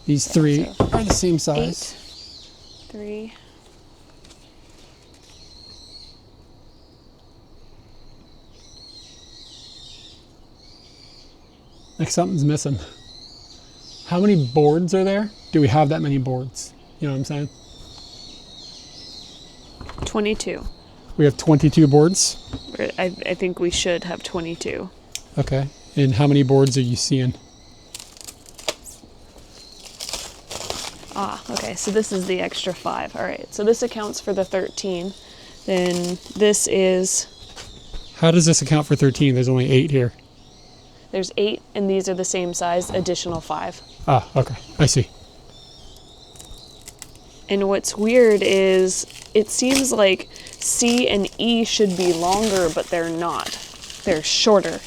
These 3 so are the same size. 8, 3. Like something's missing. How many boards are there? Do we have that many boards? You know what I'm saying? 22. We have 22 boards. I think we should have 22. Okay. And how many boards are you seeing? Ah, okay, so this is the extra 5. All right, so this accounts for the 13. Then this is, How does this account for 13? There's only 8 here. there's 8, and these are the same size, additional 5. Ah, okay. I see. And what's weird is it seems like C and E should be longer, but they're not. They're shorter.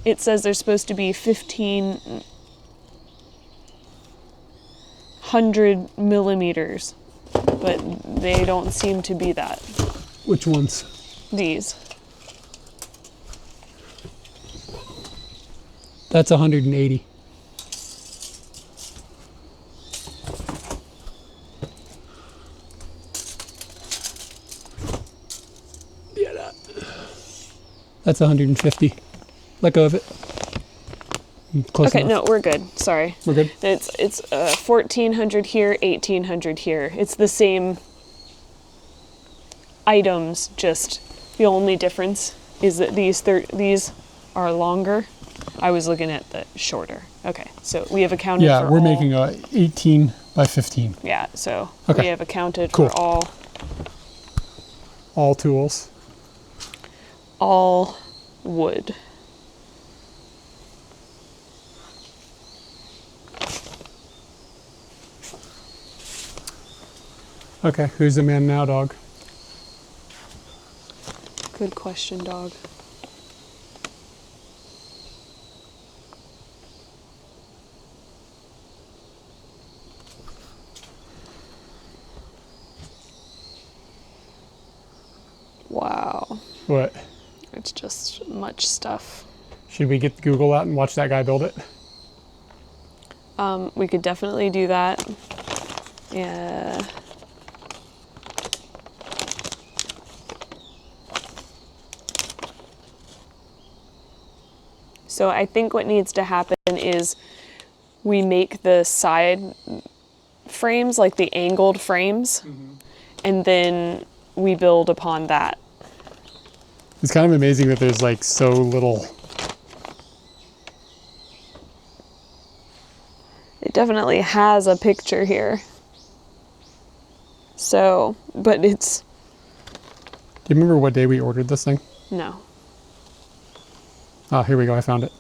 It says they're supposed to be 1,500 millimeters, but they don't seem to be that. Which ones? These. That's 180. Yeah, that's 150. Let go of it. Close Okay, enough. no, we're good. Sorry. We're good? It's 1,400 here, 1,800 here. It's the same items, just the only difference is that these are longer. I was looking at the shorter. Okay, so we have accounted Yeah, for we're all, making a 18 by 15. Yeah, so Okay. we have accounted Cool. for All tools. all wood. Okay, who's the man now, dog? Good question, dog. Wow, What? it's just much stuff. Should we get Google out and watch that guy build it? We could definitely do that. Yeah. So I think what needs to happen is we make the side frames, like the angled frames, and then we build upon that. It's kind of amazing that there's like so little. It definitely has a picture here. So, but it's, Do you remember what day we ordered this thing? no. Oh, here we go. I found it.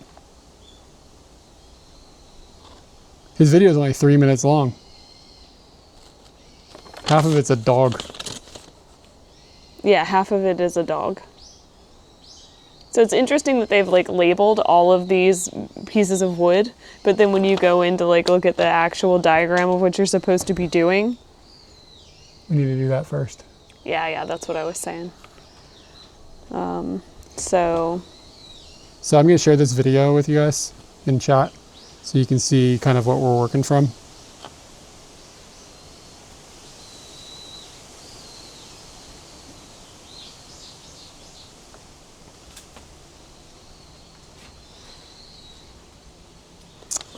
His video is only 3 minutes long. Half of it's a dog. Yeah, half of it is a dog. So it's interesting that they've like labeled all of these pieces of wood, but then when you go in to like look at the actual diagram of what you're supposed to be doing. We need to do that first. Yeah, that's what I was saying. So So I'm going to share this video with you guys in chat so you can see kind of what we're working from.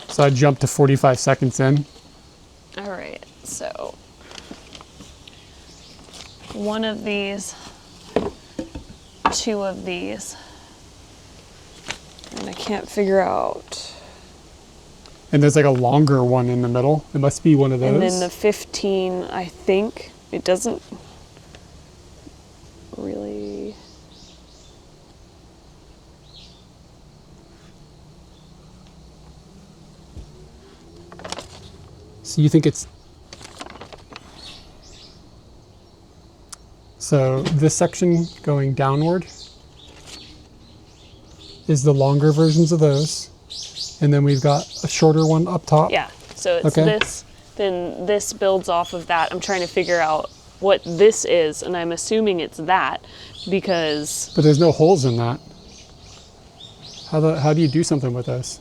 So I jumped to 45 seconds in. all right, so one of these, two of these, and I can't figure out. And there's like a longer one in the middle. It must be one of those. And then the 15, I think, it doesn't really. So you think it's... So this section going downward is the longer versions of those. And then we've got a shorter one up top. Yeah, so it's Okay. this, then this builds off of that. I'm trying to figure out what this is, and I'm assuming it's that because But there's no holes in that. How do you do something with this?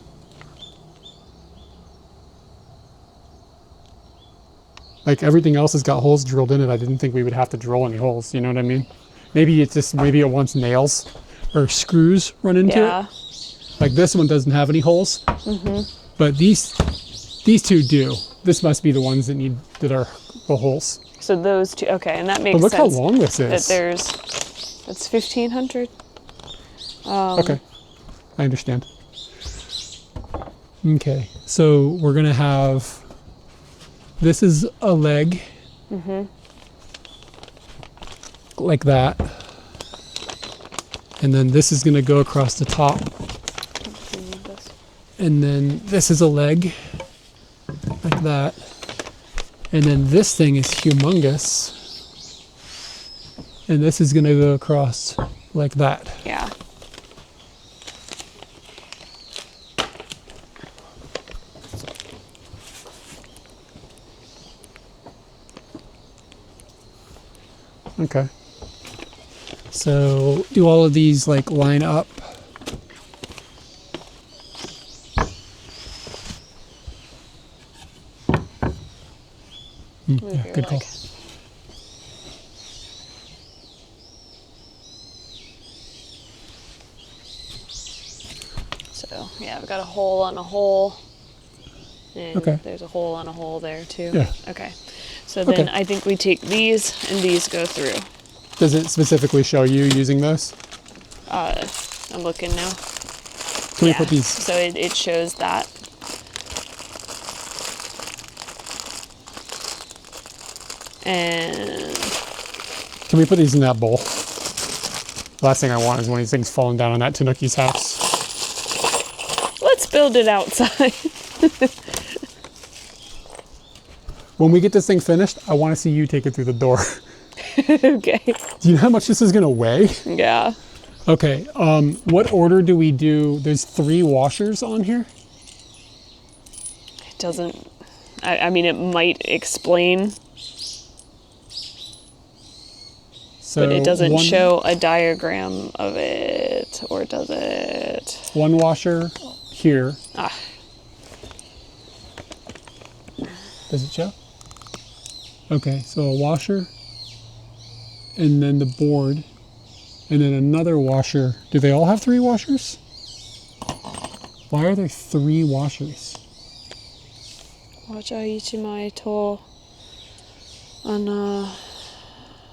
Like everything else has got holes drilled in it. I didn't think we would have to drill any holes. You know what I mean? Maybe it's just, maybe it wants nails or screws run into yeah, it. Like this one doesn't have any holes. But these two do. This must be the ones that are the holes. so those two, okay, and that makes But look sense. how long this That is. there's, it's 1,500. Okay, I understand. Okay, so we're gonna have, this is a leg, like that, and then this is gonna go across the top, and then this is a leg, like that, and then this thing is humongous, and this is gonna go across like that. Yeah. Okay. So do all of these like line up? Move Yeah, your good call. leg. So yeah, I've got a hole on a hole, and Okay. there's a hole on a hole there too. Yeah. Okay. So then Okay. I think we take these and these go through. Does it specifically show you using those? I'm looking now. Can we Yeah. put these? So it shows that. And Can we put these in that bowl? The last thing I want is one of these things falling down on that Tanuki's house. let's build it outside. When we get this thing finished, I want to see you take it through the door. Okay. Do you know how much this is going to weigh? Yeah. Okay, what order do we do? There's 3 washers on here. It doesn't. I mean, it might explain, So but it doesn't one, show a diagram of it, or does it? one washer here. Ah, Does it show? Okay, so a washer, and then the board, and then another washer. Do they all have 3 washers? Why are there 3 washers? washa 1枚と穴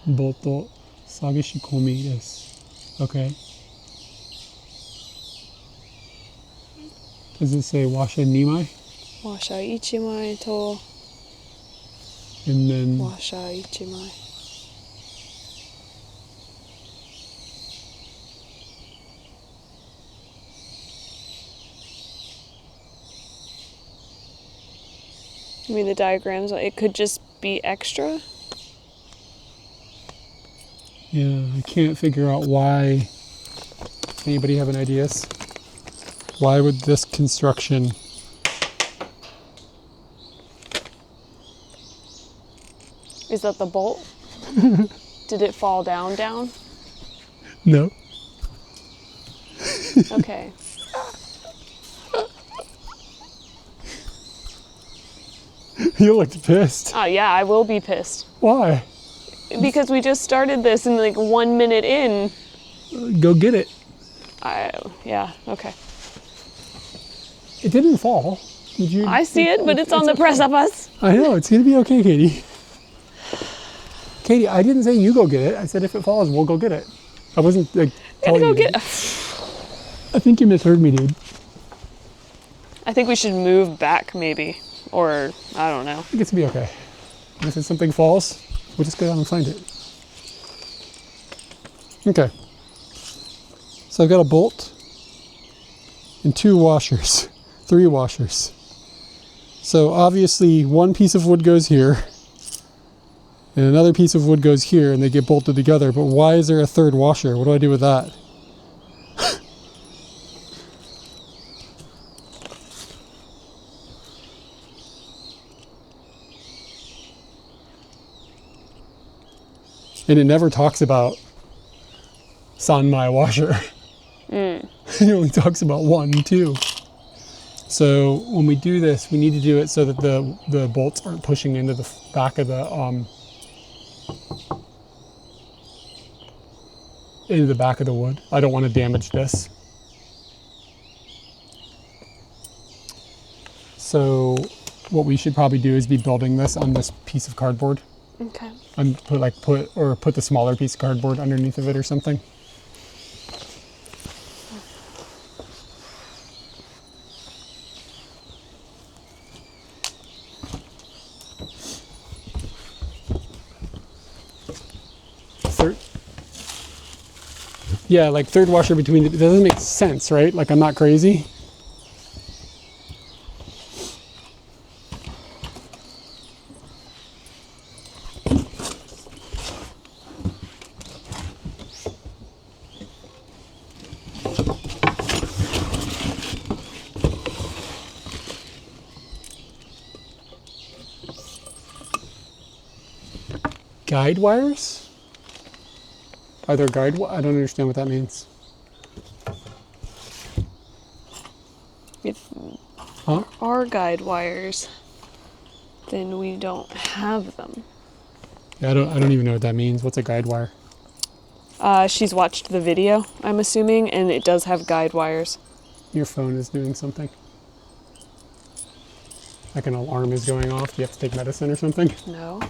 ボト下げ仕込みです。Okay. Does it say washa 2枚? washa 1枚と And then washa 1枚 You mean the diagrams? It could just be extra? yeah, I can't figure out why. Anybody have any ideas? Why would this construction? Is that the bolt? Did it fall down? No. Okay. You looked pissed. Oh yeah, I will be pissed. Why? Because we just started this and like 1 minute in. Go get it. Yeah, okay. It didn't fall. Did you? I see it, but it's on the precipice. I know, it's gonna be okay, Katie. Katie, I didn't say you go get it. I said if it falls, we'll go get it. I wasn't like telling Go you. get. I think you misheard me, dude. I think we should move back maybe, or I don't know. I think it's gonna be okay. And if something falls, we'll just go down and find it. Okay. So I've got a bolt and 2 washers, 3 washers. So obviously one piece of wood goes here and another piece of wood goes here and they get bolted together. But why is there a 3rd washer? What do I do with that? And it never talks about Sanmai washer. It only talks about 1 and 2. So when we do this, we need to do it so that the bolts aren't pushing into the back of the wood. I don't want to damage this. So what we should probably do is be building this on this piece of cardboard. Okay. And put the smaller piece of cardboard underneath of it or something. Yeah, like 3rd washer between it doesn't make sense, right? Like I'm not crazy. Guide wires? Are there I don't understand what that means. If Huh? there are guide wires, then we don't have them. Yeah, I don't even know what that means. What's a guide wire? She's watched the video, I'm assuming, and it does have guide wires. Your phone is doing something. Like an alarm is going off. Do you have to take medicine or something? No.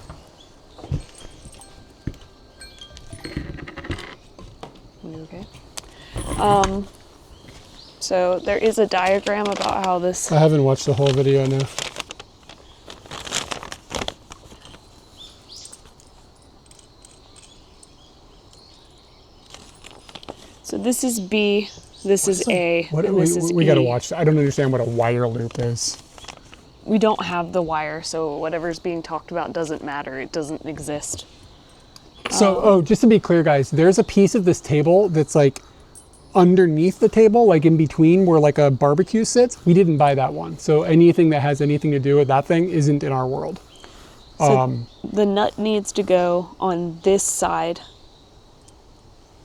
Okay. So there is a diagram about how this. I haven't watched the whole video now. So this is B, this is A, What, and this is we E. gotta watch. I don't understand what a wire loop is. We don't have the wire, so whatever's being talked about doesn't matter. It doesn't exist. So, just to be clear, guys, there's a piece of this table that's like underneath the table, like in between where like a barbecue sits. We didn't buy that one. So anything that has anything to do with that thing isn't in our world. So the nut needs to go on this side.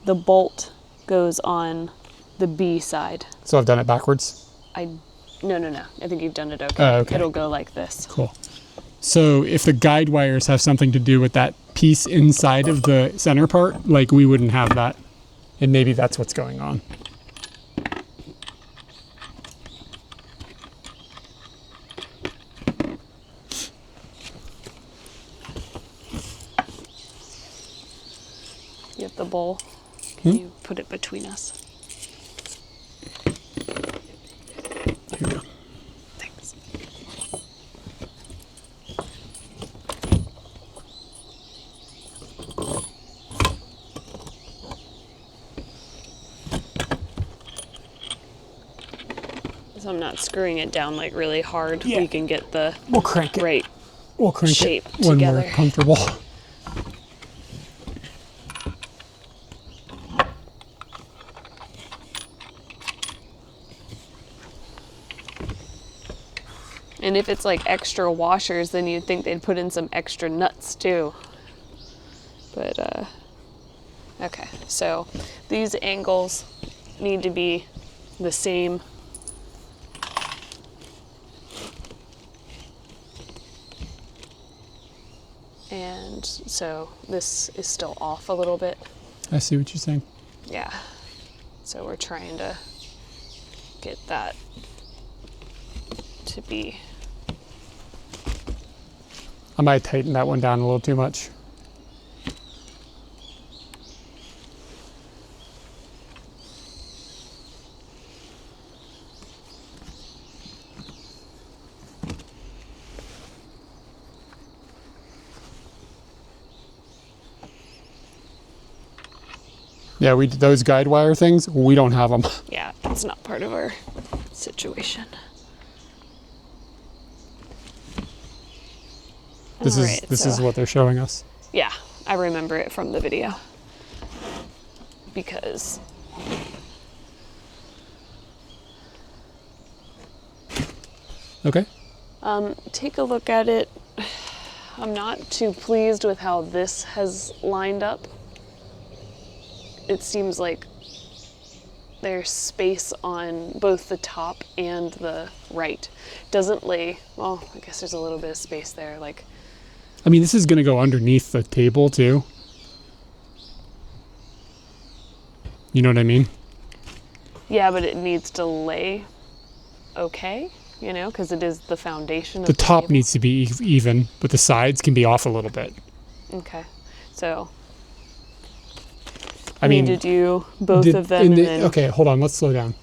The bolt goes on the B side. So I've done it backwards. No. I think you've done it okay. Oh, okay. It'll go like this. Cool. So if the guide wires have something to do with that piece inside of the center part, like we wouldn't have that. And maybe that's what's going on. the bowl. Can you put it between us? Here we go. Thanks. So I'm not screwing it down like really hard. Yeah. We can get the We'll crank it. right We'll crank shape it when together. we're comfortable. And if it's like extra washers, then you'd think they'd put in some extra nuts too. But, okay. So these angles need to be the same. And so this is still off a little bit. I see what you're saying. Yeah. So we're trying to get that to be. I might tighten that one down a little too much. Yeah, those guide wire things, we don't have them. Yeah, that's not part of our situation. This Alright, is what they're showing us. Yeah, I remember it from the video. Because Okay. take a look at it. I'm not too pleased with how this has lined up. It seems like there's space on both the top and the right. Doesn't lay, well, I guess there's a little bit of space there. Like, I mean, this is going to go underneath the table too. You know what I mean? yeah, but it needs to lay okay, you know, because it is the foundation of The top table. needs to be even, but the sides can be off a little bit. Okay, so I need mean, to do both of them and then okay, hold on, let's slow down.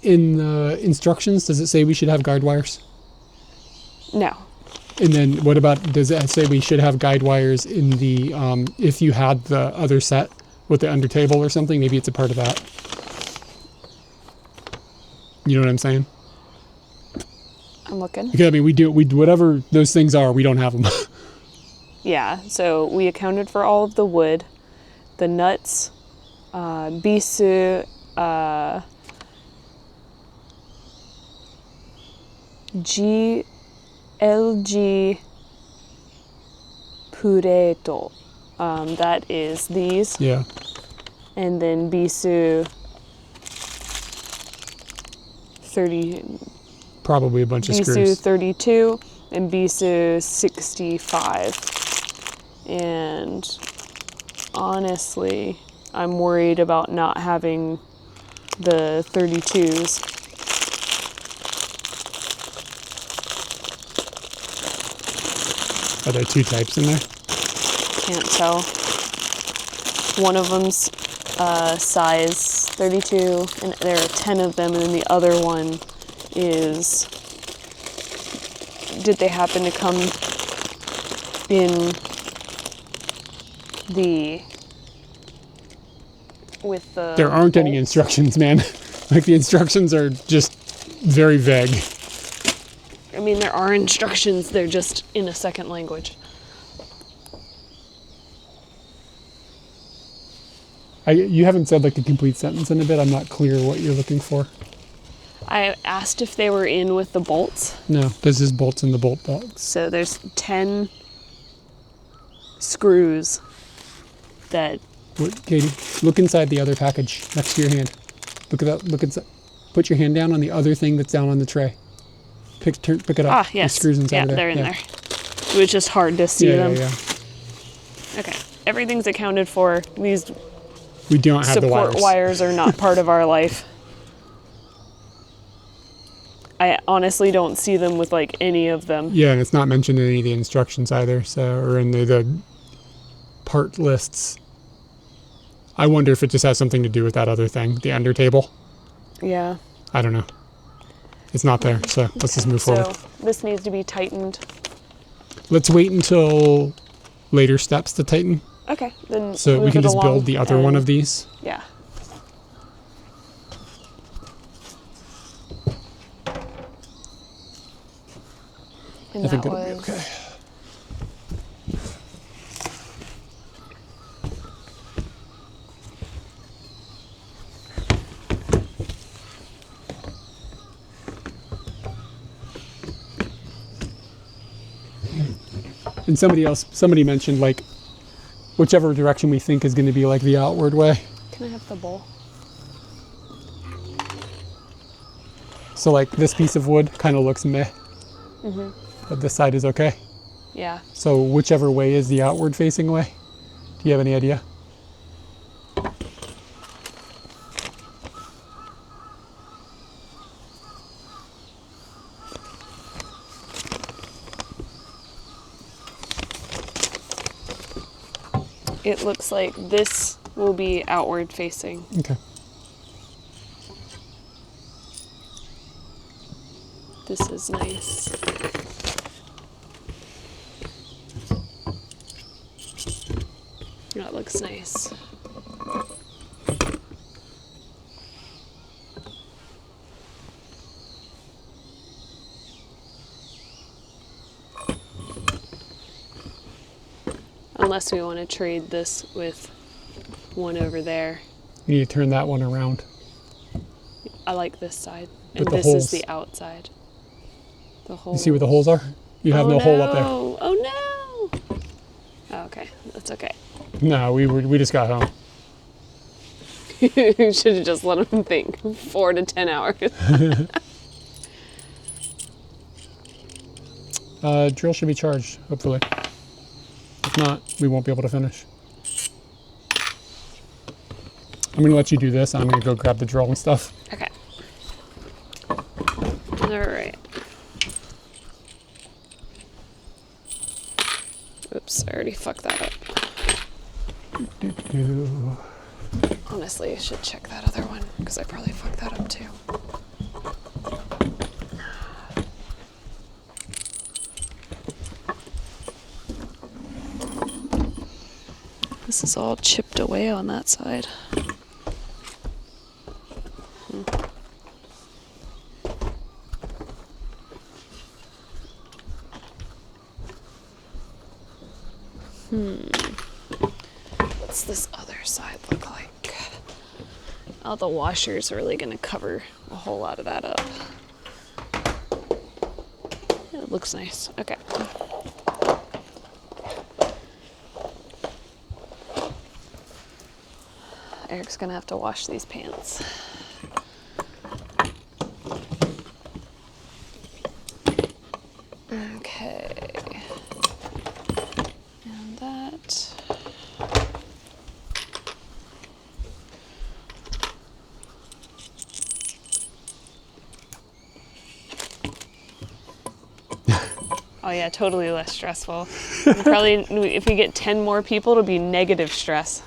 In the instructions, does it say we should have guide wires? no. And then what about, does it say we should have guide wires in the, if you had the other set with the under table or something, maybe it's a part of that. You know what I'm saying? I'm looking. Because I mean, we whatever those things are, we don't have them. Yeah, so we accounted for all of the wood, the nuts, bisu, GLG pureto. That is these. Yeah. And then bisu 30. Probably a bunch of Bisu screws. 32 and Bisu 65. And honestly, I'm worried about not having the 32s. Are there two types in there? Can't tell. One of them's size 32, and there are 10 of them, and then the other one is, did they happen to come in with the There aren't any bolts? instructions, man. Like the instructions are just very vague. I mean, there are instructions, they're just in a second language. You haven't said like a complete sentence in a bit. I'm not clear what you're looking for. I asked if they were in with the bolts. No, there's just bolts in the bolt box. So there's 10 screws that, What, Katie, look inside the other package next to your hand. Look at that. Look inside. Put your hand down on the other thing that's down on the tray. Pick it up. ah, yes. There's screws inside yeah, of there. they're in there. It was just hard to see them. Yeah. Okay, everything's accounted for. These We don't have the support wires. wires are not part of our life. I honestly don't see them with like any of them. Yeah, and it's not mentioned in any of the instructions either. So, or in the part lists. I wonder if it just has something to do with that other thing, the under table. Yeah. I don't know. It's not there, so let's just move forward. So this needs to be tightened. Let's wait until later steps to tighten, Okay, then so we move can it just along build the other one and- of these. Yeah. And I think that it'll be was okay. And somebody mentioned like whichever direction we think is going to be like the outward way. Can I have the bowl? So like this piece of wood kind of looks meh, but this side is okay. Yeah. So whichever way is the outward facing way. Do you have any idea? It looks like this will be outward facing. Okay. This is nice. That looks nice. Unless we want to trade this with one over there. You need to turn that one around. I like this side. With And the this holes. is the outside. The hole. You see where the holes are? You have no hole up there. Oh no! Oh, okay, that's okay. No, we just got home. You should have just let him think. 4 to 10 hours. Drill should be charged, hopefully. If not, we won't be able to finish. I'm gonna let you do this. I'm gonna go grab the drill and stuff. Okay. All right. Oops, I already fucked that up. Honestly, I should check that other one because I probably fucked that up too. This is all chipped away on that side. What's this other side look like? Oh, the washer's really gonna cover a whole lot of that up. Yeah, it looks nice. Okay. Eric's gonna have to wash these pants. Okay. And that. Oh yeah, totally less stressful. Probably if we get 10 more people, it'll be negative stress.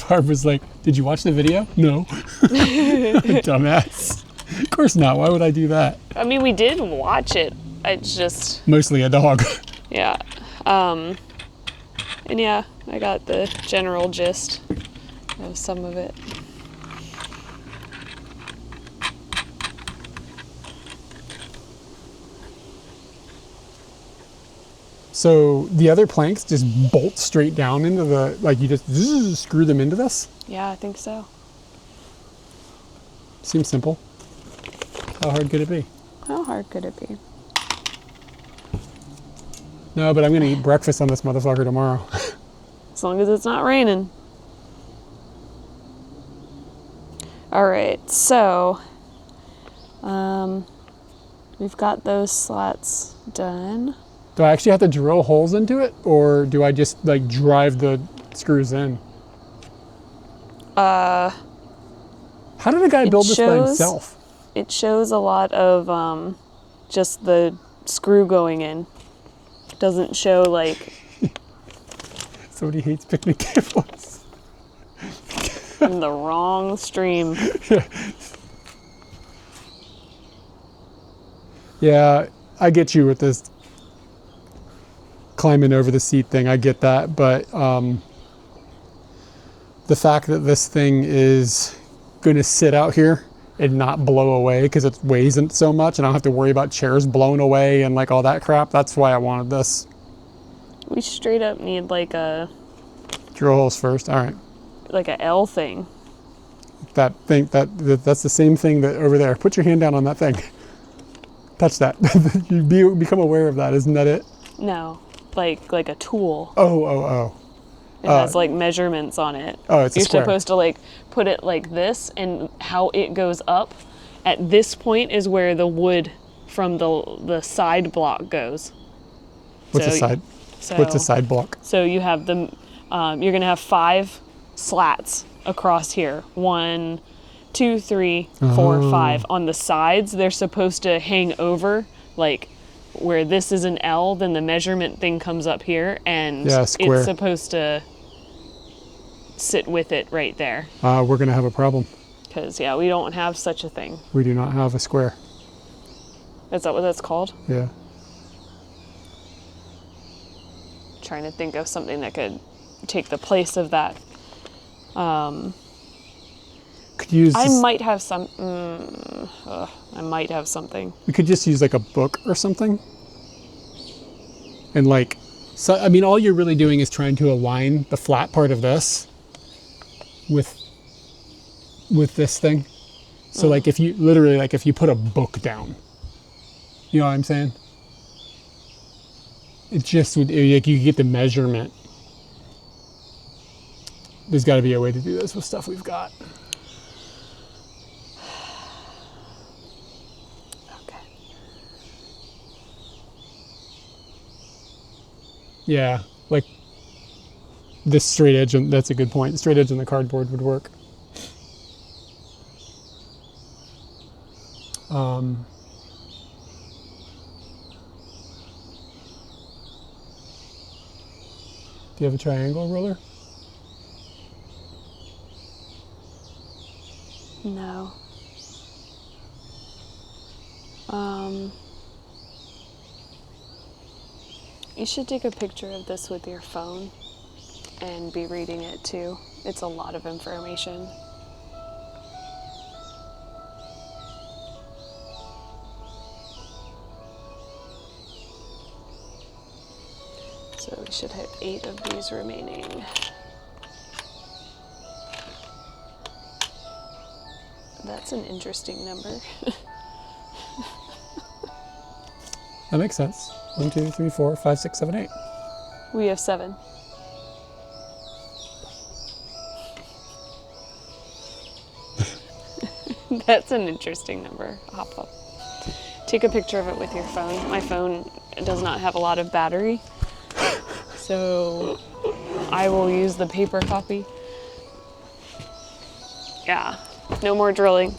Barb was like, "Did you watch the video?" No. Dumbass. Of course not. Why would I do that? I mean, we did watch it. It's just, Mostly a dog. yeah. And yeah, I got the general gist of some of it. So the other planks just bolt straight down into the, like you just screw them into this? Yeah, I think so. Seems simple. How hard could it be? How hard could it be? No, but I'm gonna eat breakfast on this motherfucker tomorrow. As long as it's not raining. All right, so we've got those slats done. Do I actually have to drill holes into it, or do I just like drive the screws in? Uh, How did a guy It build this by shows- himself? It shows a lot of just the screw going in. Doesn't show like Somebody hates picnic tables. in the wrong stream. Yeah, I get you with this climbing over the seat thing. I get that, but the fact that this thing is going to sit out here and not blow away because it weighs so much, and I don't have to worry about chairs blown away and like all that crap. That's why I wanted this. We straight up need like a Drill holes first. All right. L thing. That thing, that's the same thing that over there. Put your hand down on that thing. Touch that. You become aware of that. Isn't that it? No, like a tool. Oh. It has like measurements on it. Oh, it's a You're square. supposed to like put it like this, and how it goes up. At this point is where the wood from the side block goes. What's So- a side? So, What's a side block? So you have the, you're gonna have 5 slats across here. 1, 2, 3, 4, 5. On the sides, they're supposed to hang over, like where this is an L, then the measurement thing comes up here, and Yeah, square. it's supposed to sit with it right there. We're gonna have a problem. Because, yeah, we don't have such a thing. We do not have a square. Is that what that's called? Yeah. Trying to think of something that could take the place of that. Could use. I this- might have some. I might have something. We could just use like a book or something. And like, so I mean, all you're really doing is trying to align the flat part of this with this thing. So like, if you literally like, if you put a book down, you know what I'm saying? It just would, like, you get the measurement. There's got to be a way to do this with stuff we've got. Okay. Yeah, like this straight edge, and that's a good point. Straight edge on the cardboard would work. Do you have a triangle ruler? No. You should take a picture of this with your phone and be reading it too. It's a lot of information. So we should have 8 of these remaining. That's an interesting number. That makes sense. 1, 2, 3, 4, 5, 6, 7, 8. We have 7. That's an interesting number. Hop up. Take a picture of it with your phone. My phone does not have a lot of battery, so I will use the paper copy. Yeah, no more drilling.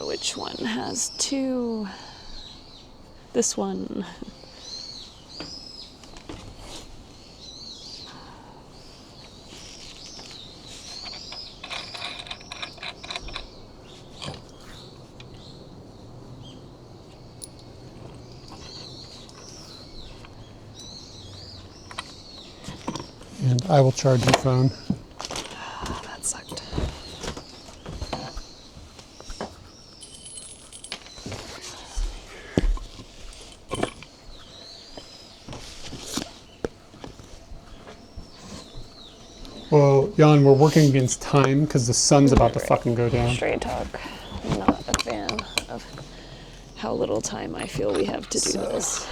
Which one has 2? This one. And I will charge your phone. That sucked. Well, Jan, we're working against time because the sun's about to fucking go down. Straight talk. I'm not a fan of how little time I feel we have to do this.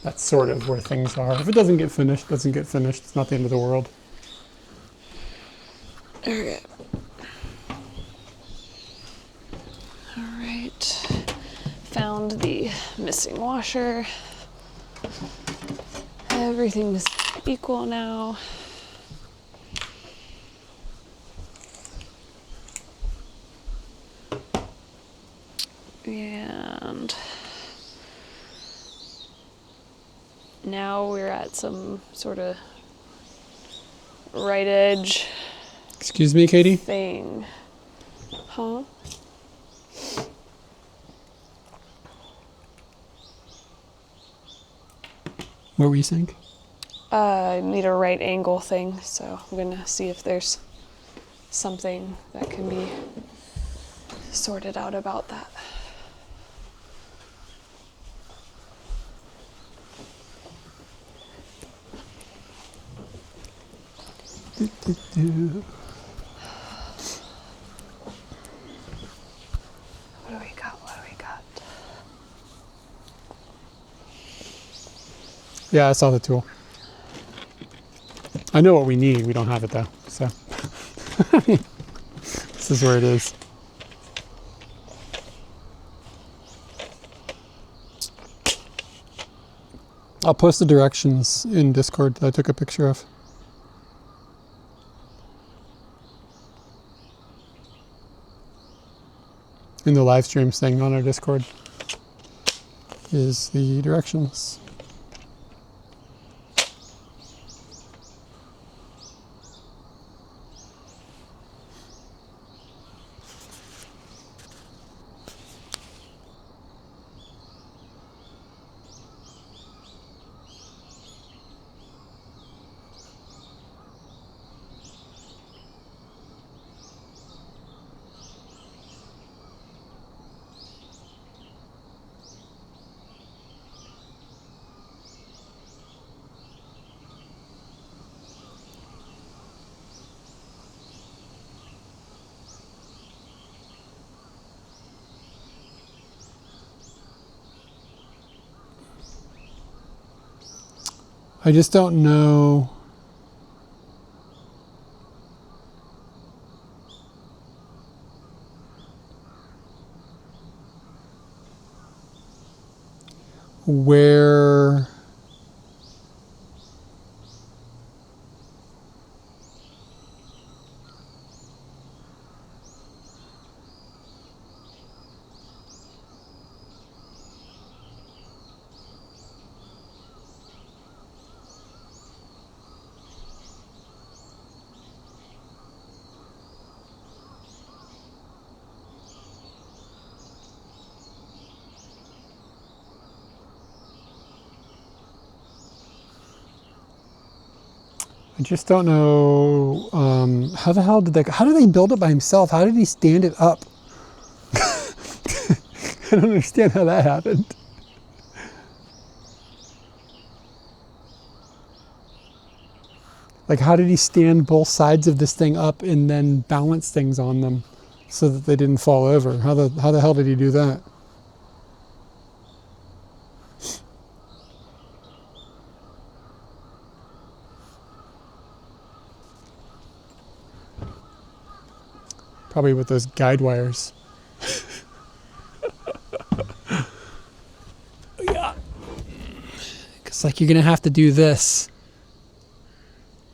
That's sort of where things are. If it doesn't get finished, it doesn't get finished. It's not the end of the world. Okay. All right. found the missing washer. Everything's equal now. And now we're at some sort of right edge Excuse me, Katie? thing. Huh? What were you saying? I need a right angle thing, so I'm gonna see if there's something that can be sorted out about that. What do we got? What do we got? Yeah, I saw the tool. I know what we need. We don't have it though, so this is where it is. I'll post the directions in Discord that I took a picture of. In the live stream thing on our Discord is the directions. I just don't know where I just don't know how the hell did how did they build it by himself? How did he stand it up? I don't understand how that happened. Like, how did he stand both sides of this thing up and then balance things on them so that they didn't fall over? How the hell did he do that? Probably with those guide wires. Yeah. Because, like, you're going to have to do this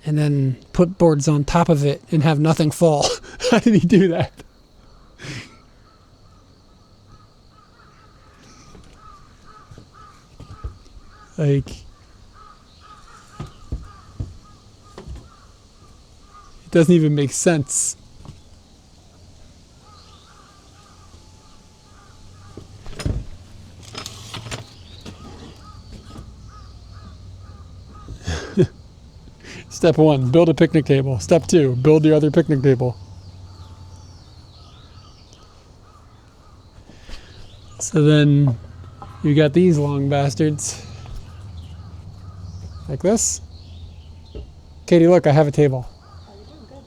and then put boards on top of it and have nothing fall. How did he do that? Like, it doesn't even make sense. Step 1, build a picnic table. Step 2, build the other picnic table. So then you got these long bastards. Like this. Katie, look, I have a table. Oh, you're doing good.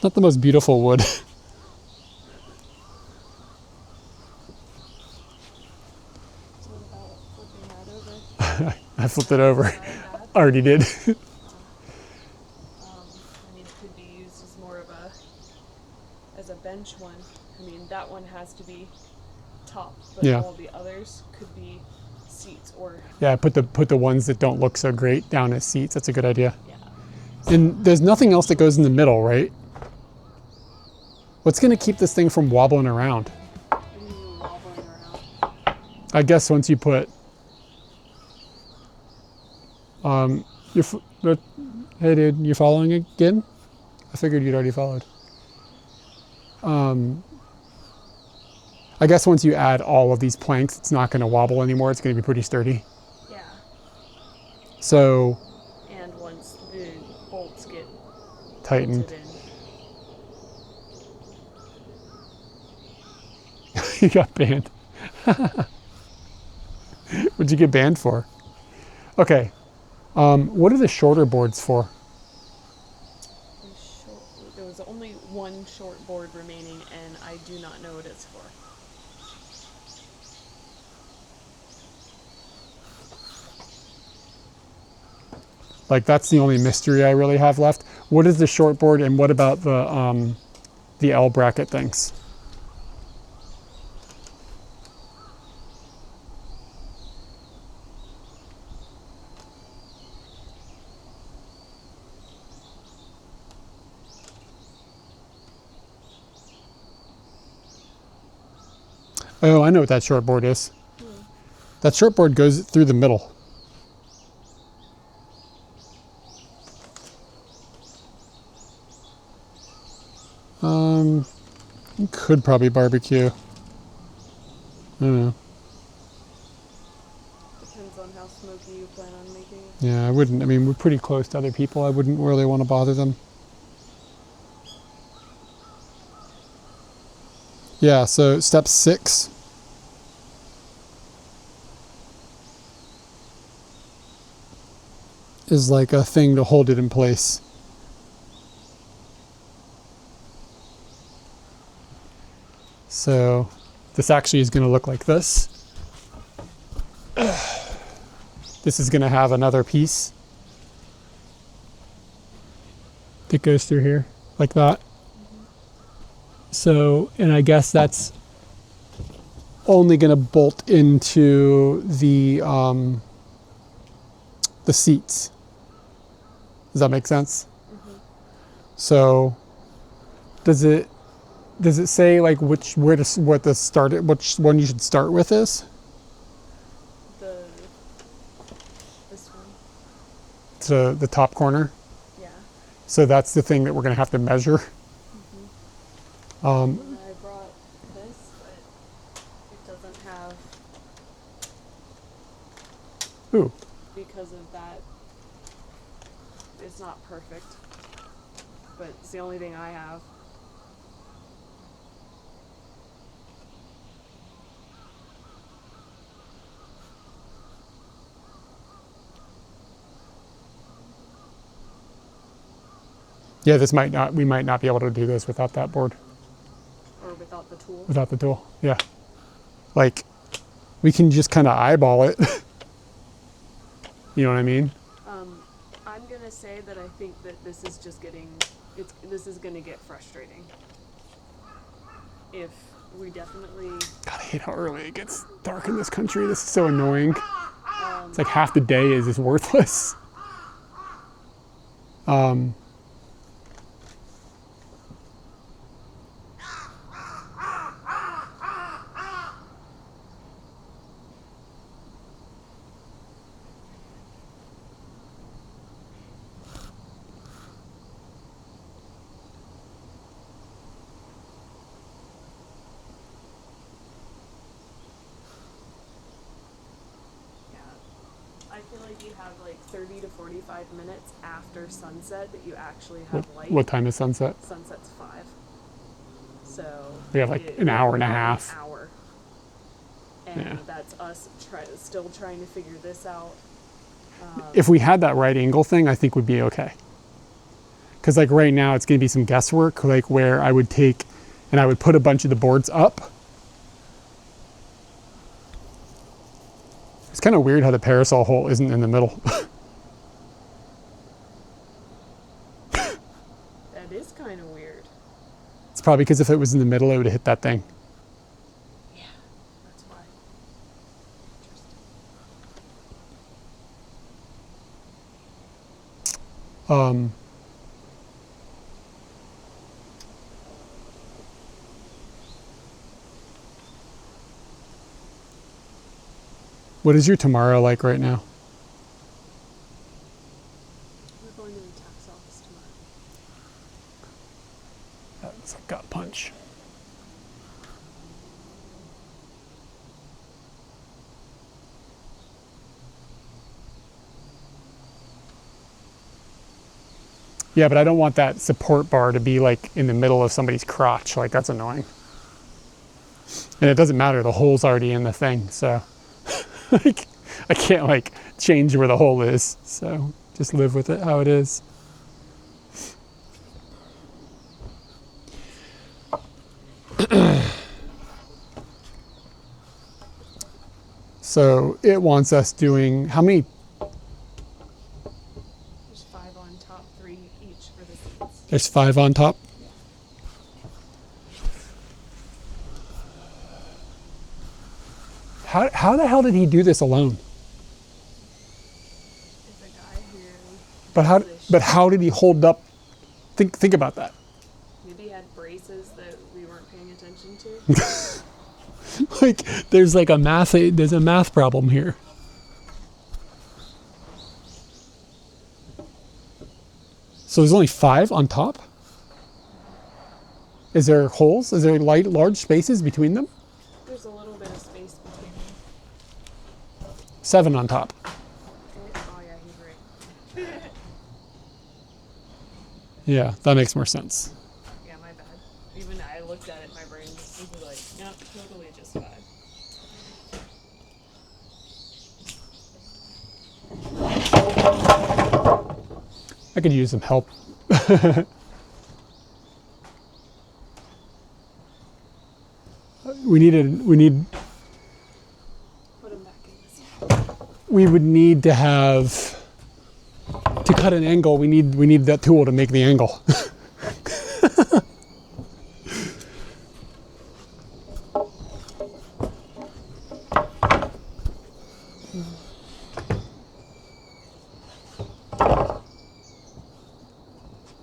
Not the most beautiful wood. flipped it over. Already did. I mean, it could be used as more of as a bench one. I mean, that one has to be top, but Yeah. all the others could be seats or Yeah, put the ones that don't look so great down as seats. That's a good idea. yeah. And there's nothing else that goes in the middle, right? What's gonna keep this thing from wobbling around? Wobbling around. I guess once you put, hey dude, you following again? I figured you'd already followed. I guess once you add all of these planks, it's not gonna wobble anymore. It's gonna be pretty sturdy. Yeah. So, And once the bolts get tightened. bolted in. You got banned. What'd you get banned for? Okay. What are the shorter boards for? There was only one short board remaining, and I do not know what it's for. Like, that's the only mystery I really have left. What is the short board, and what about the L bracket things? Oh, I know what that short board is. That short board goes through the middle. You could probably barbecue. I don't know. Depends on how smoky you plan on making it. Yeah, I wouldn't. I mean, we're pretty close to other people. I wouldn't really want to bother them. Yeah, so step 6. Is like a thing to hold it in place. So this actually is going to look like this. This is going to have another piece that goes through here like that. So, and I guess that's only going to bolt into the seats. Does that make sense? So, does it say like which one you should start with is? This one. To the top corner. Yeah. So that's the thing that we're going to have to measure. And I brought this, but it doesn't have. Ooh. Because of that, it's not perfect. But it's the only thing I have. Yeah, we might not be able to do this without that board. Or without the tool. Without the tool, yeah. Like, we can just kind of eyeball it. You know what I mean? I'm gonna say that I think that this is just this is gonna get frustrating. If we definitely. God, I hate how early it gets dark in this country. This is so annoying. It's like half the day is just worthless. I feel like you have like 30 to 45 minutes after sunset that you actually have light. What time is sunset? Sunset's 5. So We have like an hour and a half. An hour. And that's us still trying to figure this out. If we had that right angle thing, I think would be okay. Because like right now, it's going to be some guesswork, like where I would take and I would put a bunch of the boards up. It's kind of weird how the parasol hole isn't in the middle. That is kind of weird. It's probably because if it was in the middle, it would have hit that thing. Yeah, that's why. What is your tomorrow like right now? We're going to the tax office tomorrow. That's a gut punch. Yeah, but I don't want that support bar to be like in the middle of somebody's crotch. Like that's annoying. And it doesn't matter, the hole's already in the thing, so like, I can't like change where the hole is. So just live with it how it is. So it wants us doing how many? There's 5 on top, 3 each for the seats. There's 5 on top. How the hell did he do this alone? It's a guy who. But how did he hold up? Think about that. Maybe he had braces that we weren't paying attention to. Like there's a math problem here. So there's only 5 on top? Is there holes? Is there large spaces between them? There's a little bit of space between them. 7 on top. Oh yeah, he's right. Yeah, that makes more sense. Yeah, my bad. Even I looked at it, my brain was like, nope, totally just 5. I could use some help. we Put him back in this. we would need to have to cut an angle. We need that tool to make the angle.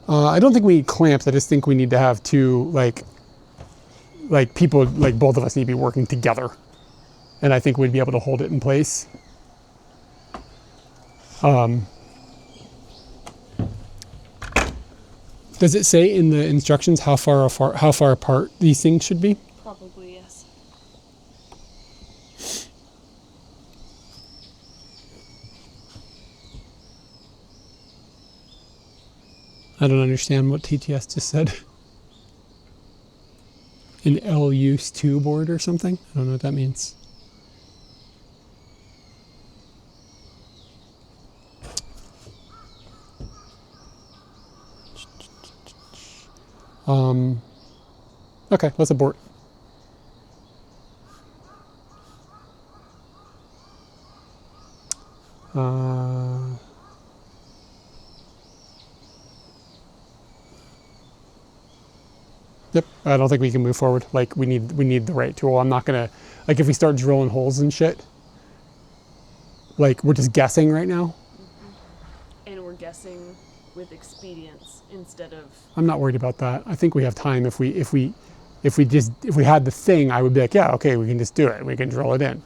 I don't think we need clamps. I just think we need to have 2 like people, like both of us need to be working together. And I think we'd be able to hold it in place. Does it say in the instructions how far apart these things should be? Probably, yes. I don't understand what TTS just said. An L-use-2 board or something? I don't know what that means. Okay, let's abort. Yep, I don't think we can move forward. Like we need the right tool. I'm not gonna, like if we start drilling holes and shit, like we're just guessing right now. And we're guessing with expedience instead of. I'm not worried about that. I think we have time. If we had the thing, I would be like, yeah, okay, we can just do it. We can drill it in.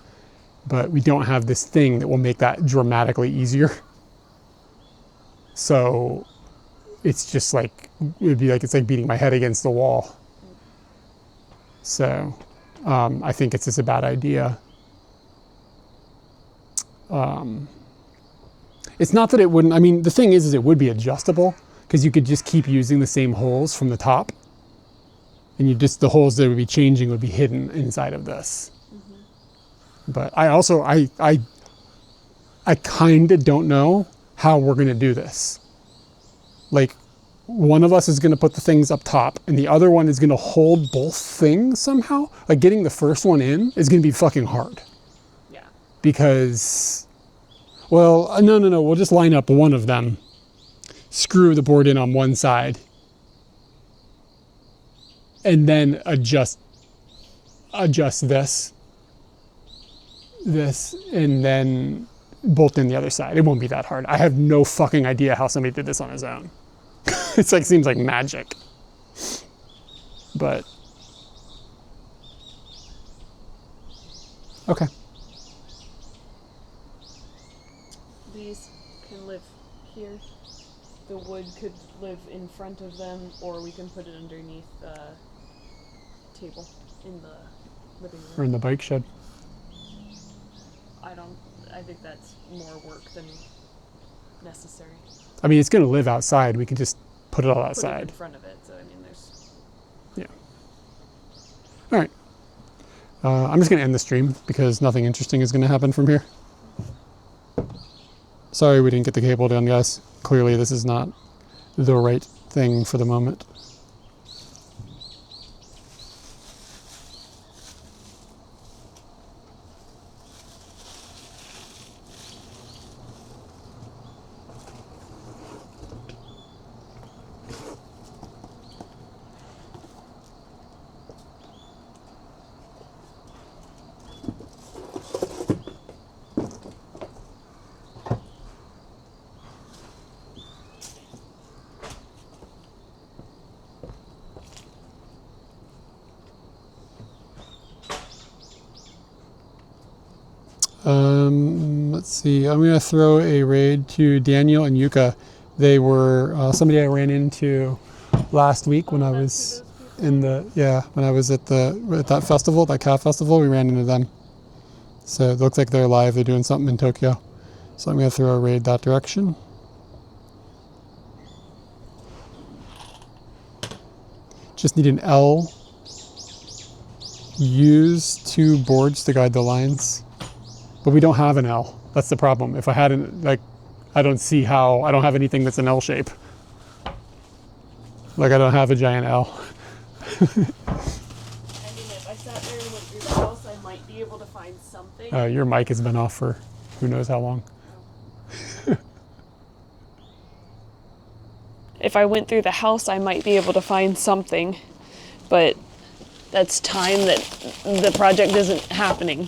But we don't have this thing that will make that dramatically easier. So it's just like, it'd be like, it's like beating my head against the wall. So I think it's just a bad idea. It's not that it wouldn't, I mean, the thing is it would be adjustable because you could just keep using the same holes from the top. And the holes that would be changing would be hidden inside of this. Mm-hmm. But I kind of don't know how we're going to do this. Like, one of us is going to put the things up top and the other one is going to hold both things somehow. Like getting the first one in is going to be fucking hard. Yeah. because, well, no, we'll just line up one of them, screw the board in on one side, and then adjust this, and then bolt in the other side. It won't be that hard. I have no fucking idea how somebody did this on his own. It's like, seems like magic. But, okay. These can live here. The wood could live in front of them, or we can put it underneath the table in the living room. Or in the bike shed. I think that's more work than necessary. I mean, it's going to live outside. We can just put it all Put it outside. in front of it, so I mean, there's... Yeah. All right. I'm just going to end the stream because nothing interesting is going to happen from here. Sorry we didn't get the cable done, guys. Clearly this is not the right thing for the moment. Let's see, I'm going to throw a raid to Daniel and Yuka. They were somebody I ran into last week when I was in when I was at that festival, that cat festival, we ran into them. So it looks like they're live, they're doing something in Tokyo. So I'm going to throw a raid that direction. Just need an L. Use 2 boards to guide the lines. But we don't have an L. That's the problem. If I hadn't, I don't see how, I don't have anything that's an L shape. Like, I don't have a giant L. I mean, if I sat there and went through the house, I might be able to find something. Your mic has been off for who knows how long. If I went through the house, I might be able to find something, but that's time that the project isn't happening.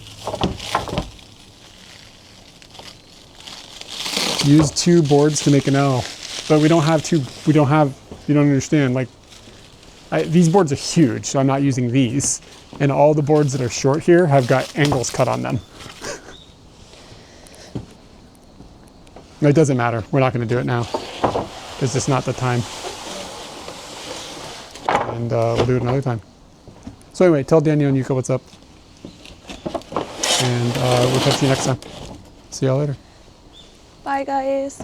Use 2 boards to make an L, but we don't have 2, you don't understand, these boards are huge, so I'm not using these, and all the boards that are short here have got angles cut on them. It doesn't matter, we're not going to do it now. It's just not the time. And we'll do it another time. So anyway, tell Daniel and Yuka what's up. And we'll catch you next time. See y'all later. Bye, guys.